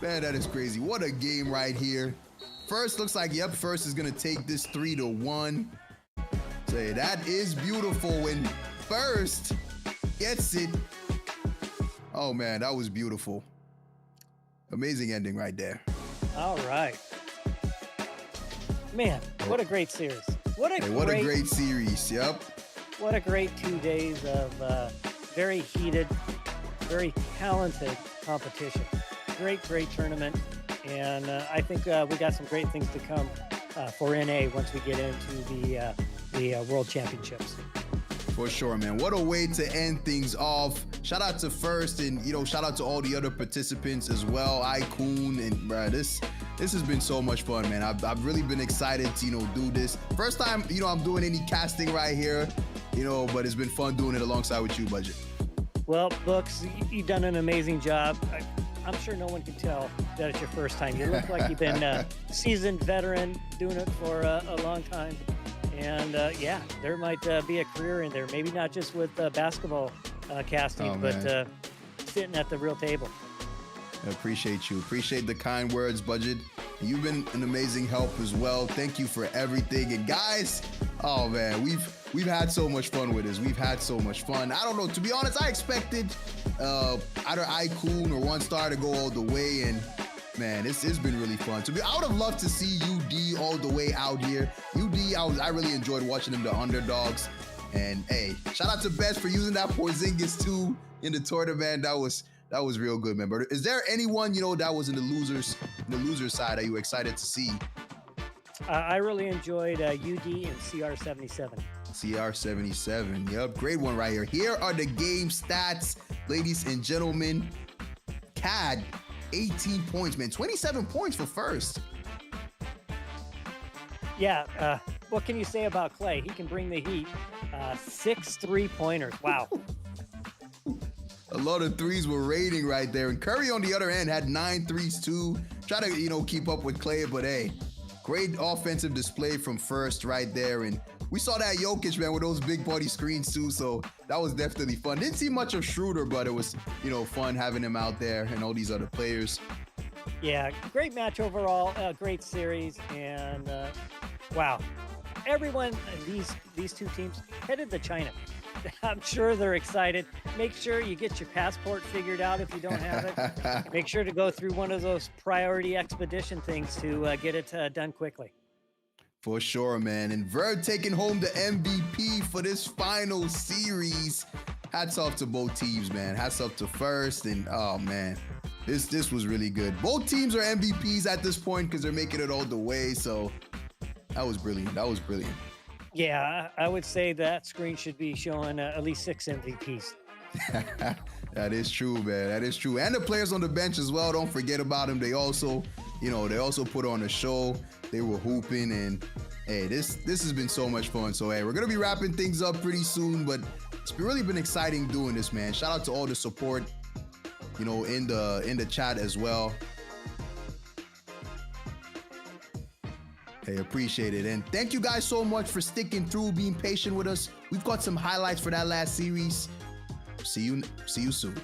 man, that is crazy. What a game right here. First looks like, yep, First is gonna take this 3-1. Say that is beautiful when First gets it. Oh man, that was beautiful. Amazing ending right there.
All right. Man, what a great series. What a
great series. Yep.
What a great 2 days of very heated, very talented competition. Great tournament. And I think we got some great things to come for NA once we get into the World Championships.
For sure, man. What a way to end things off. Shout out to First, and shout out to all the other participants as well. Icon, and bruh, this has been so much fun, man. I've really been excited to do this. First time I'm doing any casting right here, but it's been fun doing it alongside with you, Budget.
Well, Books, you've done an amazing job. I'm sure no one can tell that it's your first time. You look like you've been a seasoned veteran doing it for a long time. And yeah, there might be a career in there. Maybe not just with basketball casting, but sitting at the real table.
I appreciate you. Appreciate the kind words, Budget. You've been an amazing help as well. Thank you for everything. And guys, oh man, we've had so much fun with this. We've had so much fun. I don't know, to be honest, I expected either Icon or One Star to go all the way, and man, it's been really fun. I would have loved to see UD all the way out here. UD, I really enjoyed watching them, the underdogs. And hey, shout out to Best for using that Porzingis too in the tournament. That was real good, man. But is there anyone that was in the losers side that you were excited to see?
I really enjoyed UD and CR77.
CR77, yep, great one right here. Here are the game stats, ladies and gentlemen. CAD, 18 points, man. 27 points for First.
Yeah, what can you say about Clay? He can bring the heat. 6 3-pointers. Wow.
A lot of threes were raining right there. And Curry on the other end had 9 threes too. Try to, keep up with Clay, but hey, great offensive display from First right there. And we saw that Jokic, man, with those big body screens too. So that was definitely fun. Didn't see much of Schroeder, but it was, fun having him out there and all these other players.
Yeah, great match overall. Great series. And wow, everyone, these two teams headed to China. I'm sure they're excited. Make sure you get your passport figured out if you don't have it. Make sure to go through one of those priority expedition things to get it done quickly.
For sure, man. And Verd taking home the MVP for this final series. Hats off to both teams, man. Hats off to First, and oh man, this was really good. Both teams are MVPs at this point because they're making it all the way. So that was brilliant. That was brilliant.
Yeah, I would say that screen should be showing at least 6 MVPs.
That is true, man. That is true. And the players on the bench as well. Don't forget about them. They also, they also put on a show. They were hooping, and hey, this has been so much fun. So hey, we're gonna be wrapping things up pretty soon, but it's really been exciting doing this, man. Shout out to all the support, in the chat as well. Hey, appreciate it. And thank you guys so much for sticking through, being patient with us. We've got some highlights for that last series. See you soon.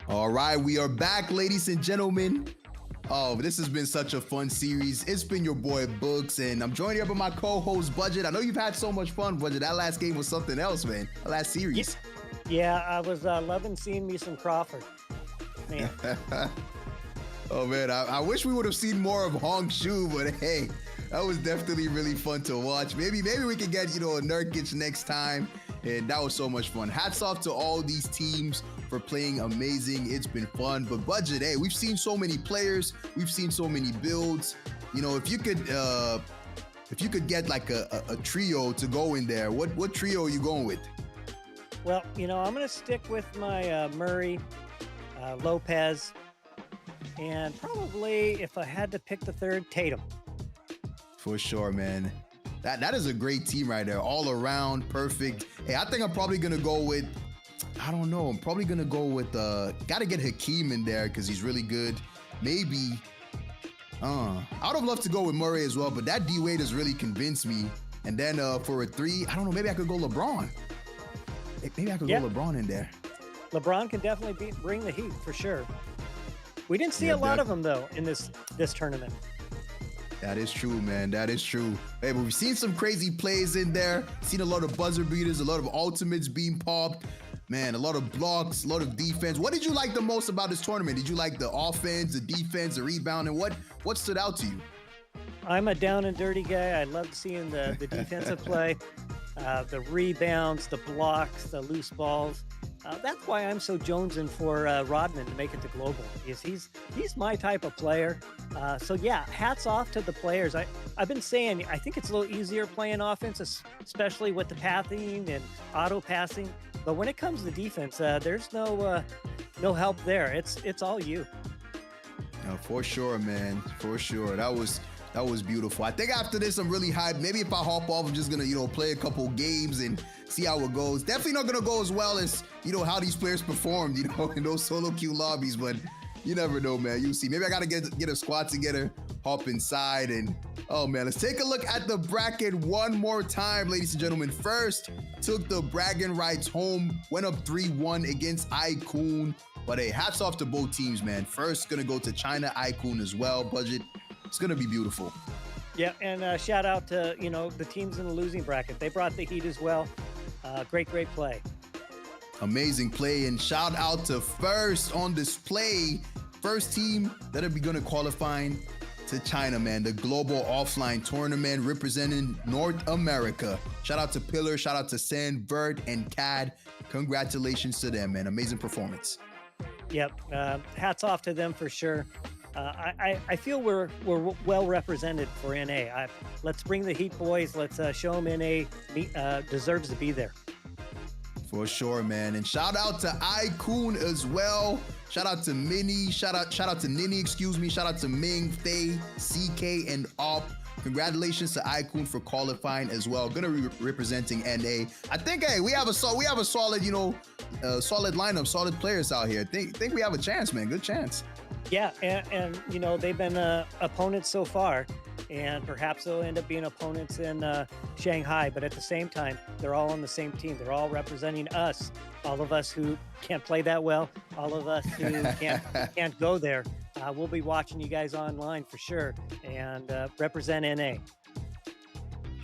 All right, we are back, ladies and gentlemen. Oh, this has been such a fun series. It's been your boy Books, and I'm joined here by my co-host Budget. I know you've had so much fun, Budget. That last game was something else, man. That last series.
Yeah, I was loving seeing me some Crawford. Man.
Oh man, I wish we would have seen more of Hong Shu, but hey, that was definitely really fun to watch. Maybe we could get, a Nurkic next time. And that was so much fun. Hats off to all these teams for playing amazing. It's been fun. But Budget, hey, we've seen so many players. We've seen so many builds. If you could get like a trio to go in there, what trio are you going with?
Well, I'm going to stick with my Murray, Lopez, and probably, if I had to pick the third, Tatum.
For sure, man. That is a great team right there. All around, perfect. Hey, I think I'm probably going to go with, I don't know. I'm probably going to go with, got to get Hakeem in there because he's really good. Maybe, I would have loved to go with Murray as well, but that D-Wade has really convinced me. And then for a 3, I don't know, maybe I could go LeBron. Maybe I could go LeBron in there.
LeBron can definitely bring the heat for sure. We didn't see a lot of them, though, in this tournament.
That is true, man. That is true. Hey, but we've seen some crazy plays in there. Seen a lot of buzzer beaters, a lot of ultimates being popped. Man, a lot of blocks, a lot of defense. What did you like the most about this tournament? Did you like the offense, the defense, the rebound, and what stood out to you?
I'm a down and dirty guy. I love seeing the defensive play, the rebounds, the blocks, the loose balls. That's why I'm so jonesing for Rodman to make it to global. He's my type of player. So yeah, hats off to the players. I've been saying I think it's a little easier playing offense, especially with the pathing and auto passing. But when it comes to defense, there's no help there. It's all you.
No, for sure, man. For sure. That was beautiful. I think after this, I'm really hyped. Maybe if I hop off, I'm just gonna, play a couple games and see how it goes. Definitely not gonna go as well as, how these players performed, in those solo queue lobbies, but you never know, man. You'll see. Maybe I gotta get a squad together, hop inside, and oh man, let's take a look at the bracket one more time, ladies and gentlemen. First, took the bragging rights home, went up 3-1 against Icon. But hey, hats off to both teams, man. First, gonna go to China Icon as well. Budget. It's going to be beautiful.
Yeah, and shout out to, the teams in the losing bracket. They brought the heat as well. Great play.
Amazing play. And shout out to First on display. First team that'll be going to qualifying to China, man. The global offline tournament representing North America. Shout out to Pillar. Shout out to Sand, Vert, and Cad. Congratulations to them, man. Amazing performance.
Yep. Hats off to them for sure. I feel we're well represented for NA. Let's bring the Heat boys. Let's show them NA deserves to be there.
For sure, man. And shout out to Icon as well. Shout out to Minnie. Shout out to Nini. Excuse me. Shout out to Ming, Faye, CK, and Op. Congratulations to Icon for qualifying as well. Gonna be representing NA. I think, hey, we have a solid, solid lineup, solid players out here. Think we have a chance, man. Good chance.
Yeah, and they've been opponents so far, and perhaps they'll end up being opponents in Shanghai. But at the same time, they're all on the same team. They're all representing us, all of us who can't play that well, all of us who can't go there. We'll be watching you guys online for sure, and represent NA.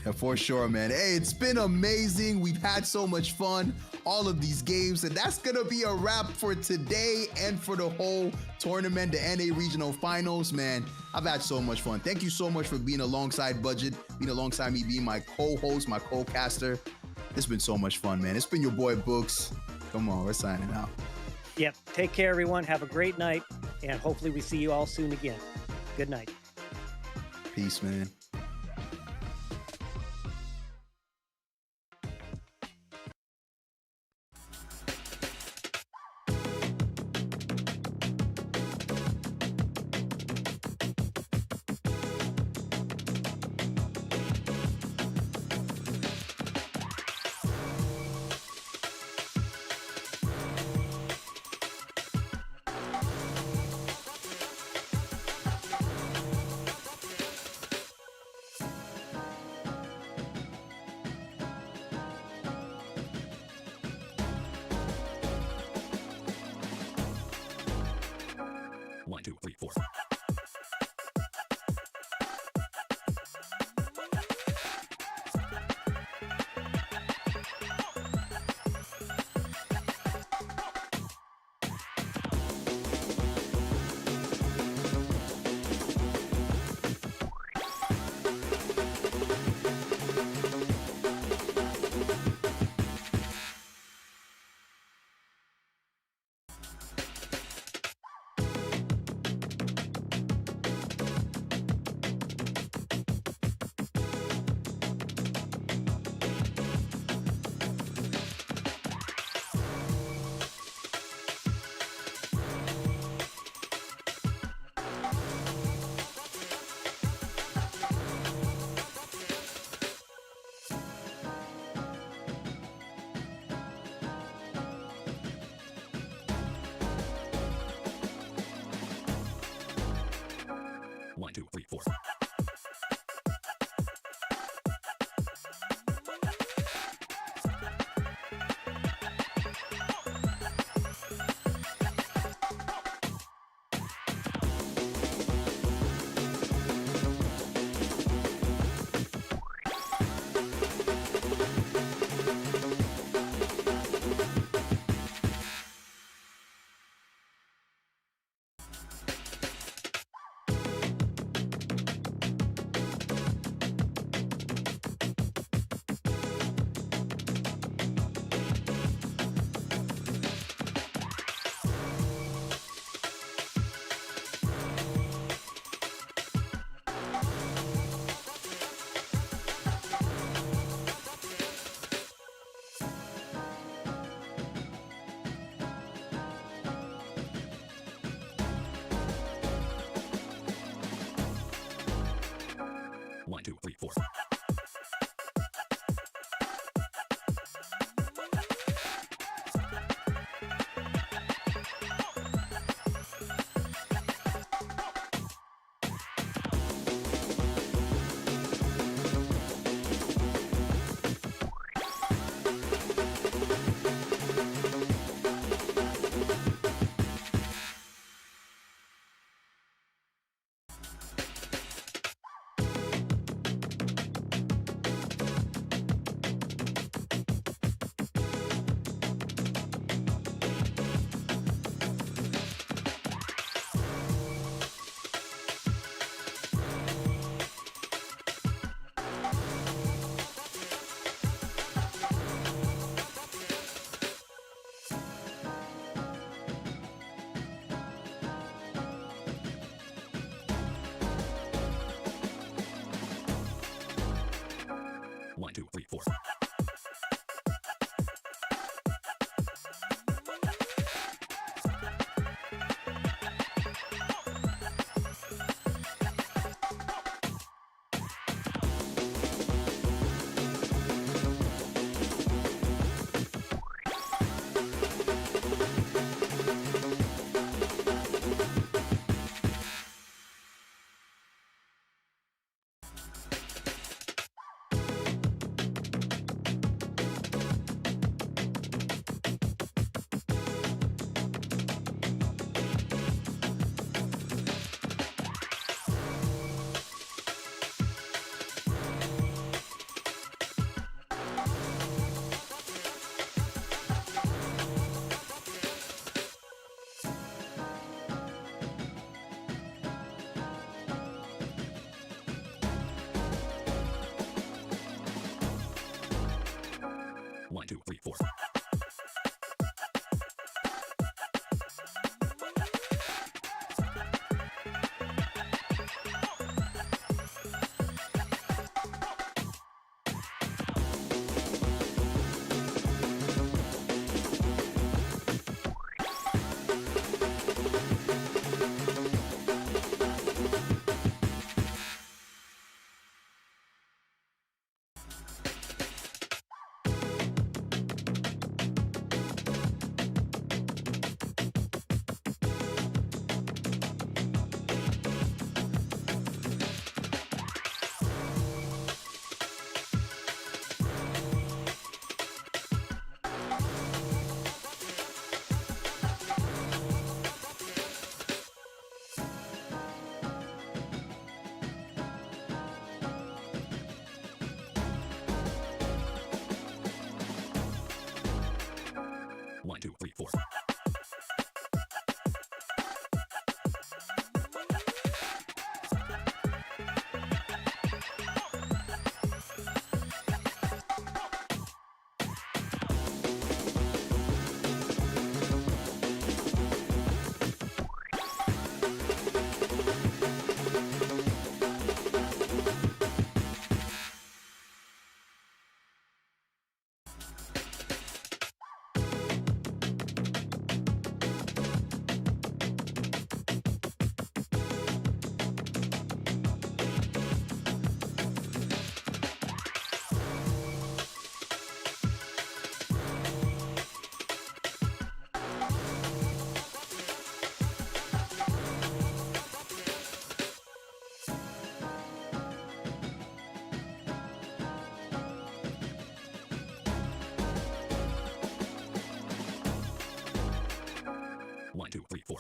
Yeah, for sure, man. Hey, it's been amazing. We've had so much fun, all of these games, and that's going to be a wrap for today and for the whole tournament, the NA Regional Finals, man. I've had so much fun. Thank you so much for being alongside Budget, being alongside me, being my co-host, my co-caster. It's been so much fun, man. It's been your boy, Books. Come on, we're signing out.
Yep. Take care, everyone. Have a great night, and hopefully we see you all soon again. Good night.
Peace, man.
4. One, two, three, four. One, two, three, four. One, two, three, four. One, two, three, four.